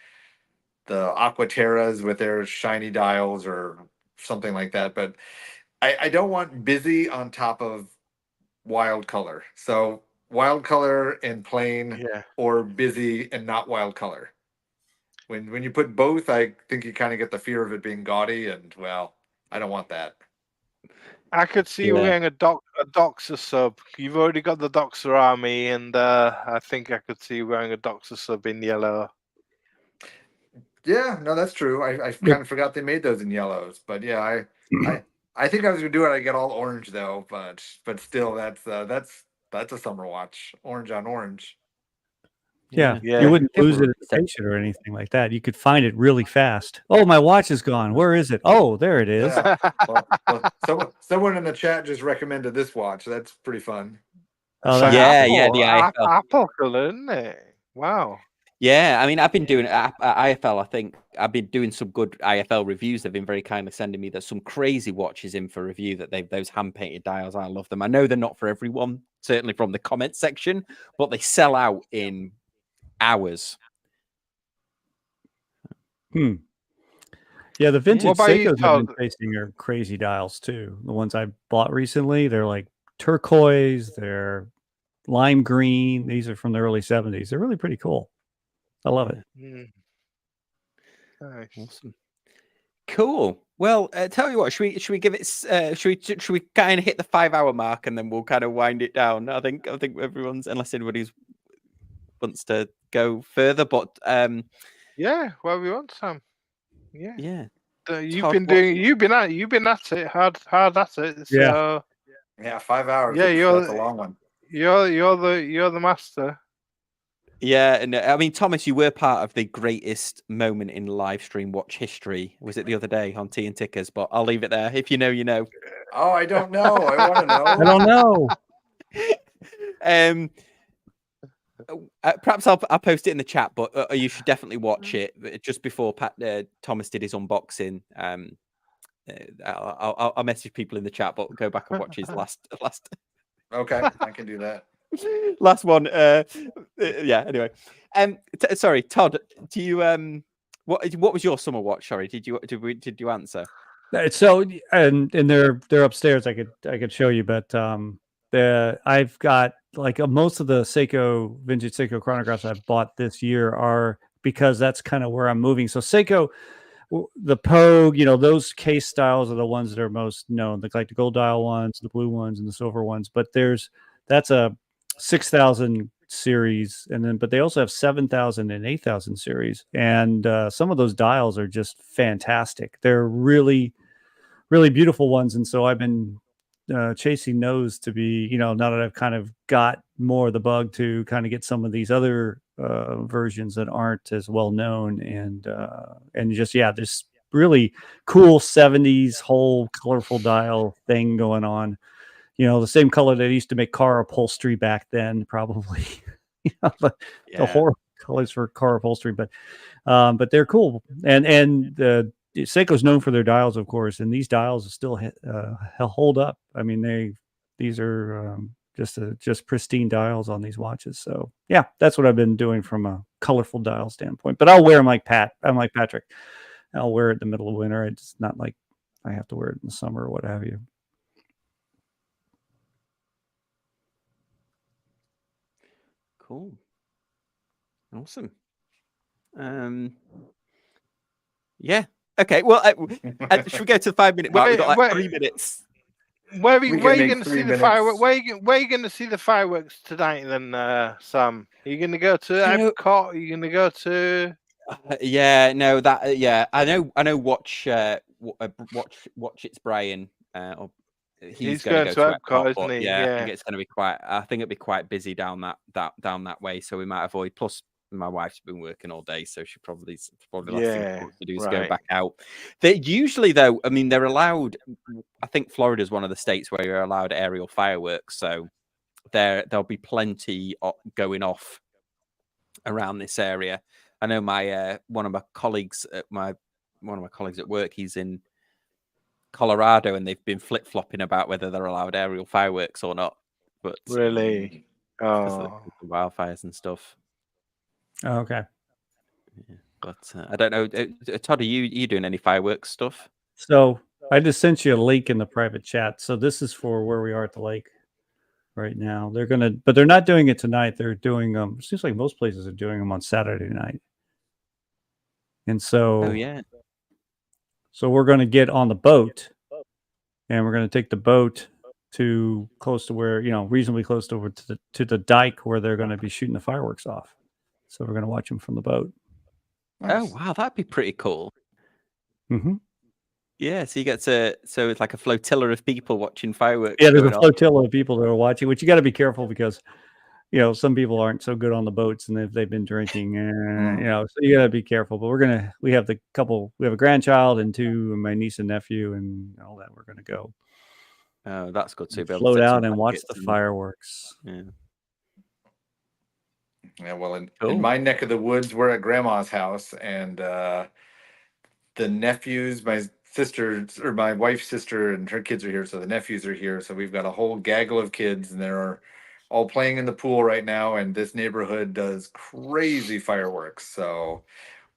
Aqua with their shiny dials or something like that. But I don't want busy on top of wild color. So wild color and plain, or busy and not wild color. When you put both, I think you kind of get the fear of it being gaudy, and well, I don't want that. I could see you wearing a Doxer sub. You've already got the Doxer army, and I think I could see you wearing a Doxer sub in yellow. Yeah, no, that's true. I kind of forgot they made those in yellows, but yeah, I think I was gonna do it. I get all orange though, but still, that's a summer watch, orange on orange. Yeah, you wouldn't lose it at the station or anything like that. You could find it really fast. Oh, my watch is gone. Where is it? Oh, there it is. Yeah. Well, someone in the chat just recommended this watch. That's pretty fun. Oh, the IFL. Apple color, isn't it? Wow. Yeah, I mean, I've been doing IFL. I think I've been doing some good IFL reviews. They've been very kindly sending me some crazy watches in for review. Those hand painted dials. I love them. I know they're not for everyone, certainly from the comment section, but they sell out in hours. Yeah, the vintage Seikos I've been facing are crazy dials too. The ones I bought recently, they're like turquoise, they're lime green. These are from the early 70s. They're really pretty cool. I love it. Nice. Awesome. Cool. Well, tell you what, should we give it? Should we kind of hit the 5-hour mark and then we'll kind of wind it down? I think everyone's, unless anybody's wants to go further, but yeah, well, we want Sam. Yeah. You've been at it hard at it. So yeah, 5 hours. Yeah, that's a long one. You're the master. Yeah, and I mean, Thomas, you were part of the greatest moment in live stream watch history. Was it the other day on Tea and Tickers? But I'll leave it there. If you know, you know. Oh, I don't know. I want to know. I don't know. Perhaps I'll post it in the chat, but you should definitely watch it just before Thomas did his unboxing. I'll message people in the chat, but go back and watch his last. Okay, I can do that. Last one. Yeah. Anyway, sorry, Todd. Do you what was your summer watch? Sorry, did you answer? So and they're upstairs. I could show you, but I've got like most of the Seiko vintage Seiko chronographs I've bought this year are because that's kind of where I'm moving. So Seiko, the Pogue, those case styles are the ones that are most known, like the gold dial ones, the blue ones, and the silver ones. But that's a 6,000 series, but they also have 7,000 and 8,000 series, and some of those dials are just fantastic. They're really, really beautiful ones, and so I've been chasing those to be, now that I've kind of got more of the bug to kind of get some of these other versions that aren't as well known, and just this really cool 70s whole colorful dial thing going on. The same color that used to make car upholstery back then, probably. The horrible colors for car upholstery, but they're cool. And Seiko's known for their dials, of course, and these dials still hold up. I mean, these are just pristine dials on these watches. So yeah, that's what I've been doing from a colorful dial standpoint. But I'll wear them like Patrick. I'll wear it in the middle of winter. It's not like I have to wear it in the summer or what have you. Cool. Awesome. Yeah. Okay. Well, should we go to the 5 minute mark? We've got like 3 minutes. Where are you going to see the fireworks? Where are you going to see the fireworks tonight? Then, Sam, are you going to go to Epcot? Are you going to go to? Yeah, no, that yeah, I know. Watch it's Brian. He's going to go to Epcot, isn't he? Yeah, I think it's going to be quite. I think it'll be quite busy down that way, so we might avoid. Plus, my wife's been working all day, so she probably last thing she wants to do is go back out. They usually, though, I mean, they're allowed. I think Florida is one of the states where you're allowed aerial fireworks, so there'll be plenty going off around this area. I know one of my colleagues at work, he's in Colorado, and they've been flip-flopping about whether they're allowed aerial fireworks or not. But really, because of the wildfires and stuff. Oh, okay. Yeah, but I don't know. Todd, are you doing any fireworks stuff? So I just sent you a link in the private chat. So this is for where we are at the lake right now. But they're not doing it tonight. They're doing seems like most places are doing them on Saturday night. And so, so we're going to get on the boat, and we're going to take the boat to close to where, reasonably close to the dike where they're going to be shooting the fireworks off. So we're going to watch them from the boat. Nice. Oh wow, that'd be pretty cool. Mm-hmm. Yeah, so you get so it's like a flotilla of people watching fireworks. Yeah, there's a flotilla of people that are watching, which you got to be careful because, some people aren't so good on the boats, and they've been drinking, so you got to be careful. But we have a grandchild and my niece and nephew and all that. We're going to go. Oh, that's good to be able float to out and watch the fireworks. Yeah. Yeah, well, in my neck of the woods, we're at Grandma's house, and the nephews, my wife's sister, and her kids are here, so the nephews are here. So we've got a whole gaggle of kids, and they're all playing in the pool right now. And this neighborhood does crazy fireworks, so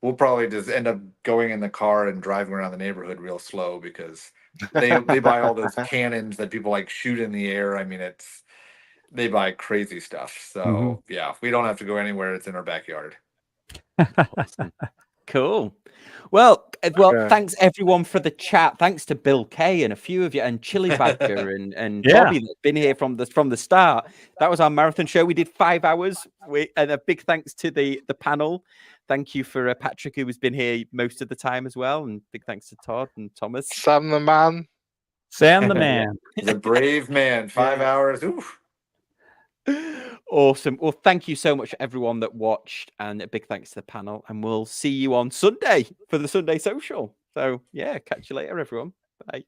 we'll probably just end up going in the car and driving around the neighborhood real slow because they buy all those cannons that people like shoot in the air. I mean, they buy crazy stuff. So yeah, we don't have to go anywhere. It's in our backyard. Awesome. Cool. Well, thanks everyone for the chat. Thanks to Bill K and a few of you, and Chili Badger and Bobby that's been here from the start. That was our marathon show. We did 5 hours. And a big thanks to the panel. Thank you for Patrick, who has been here most of the time as well, and big thanks to Todd and Thomas. Sam the man. The brave man. 5 hours. Oof. Awesome. Well, thank you so much, everyone that watched, and a big thanks to the panel. And we'll see you on Sunday for the Sunday Social. So, yeah, catch you later, everyone. Bye.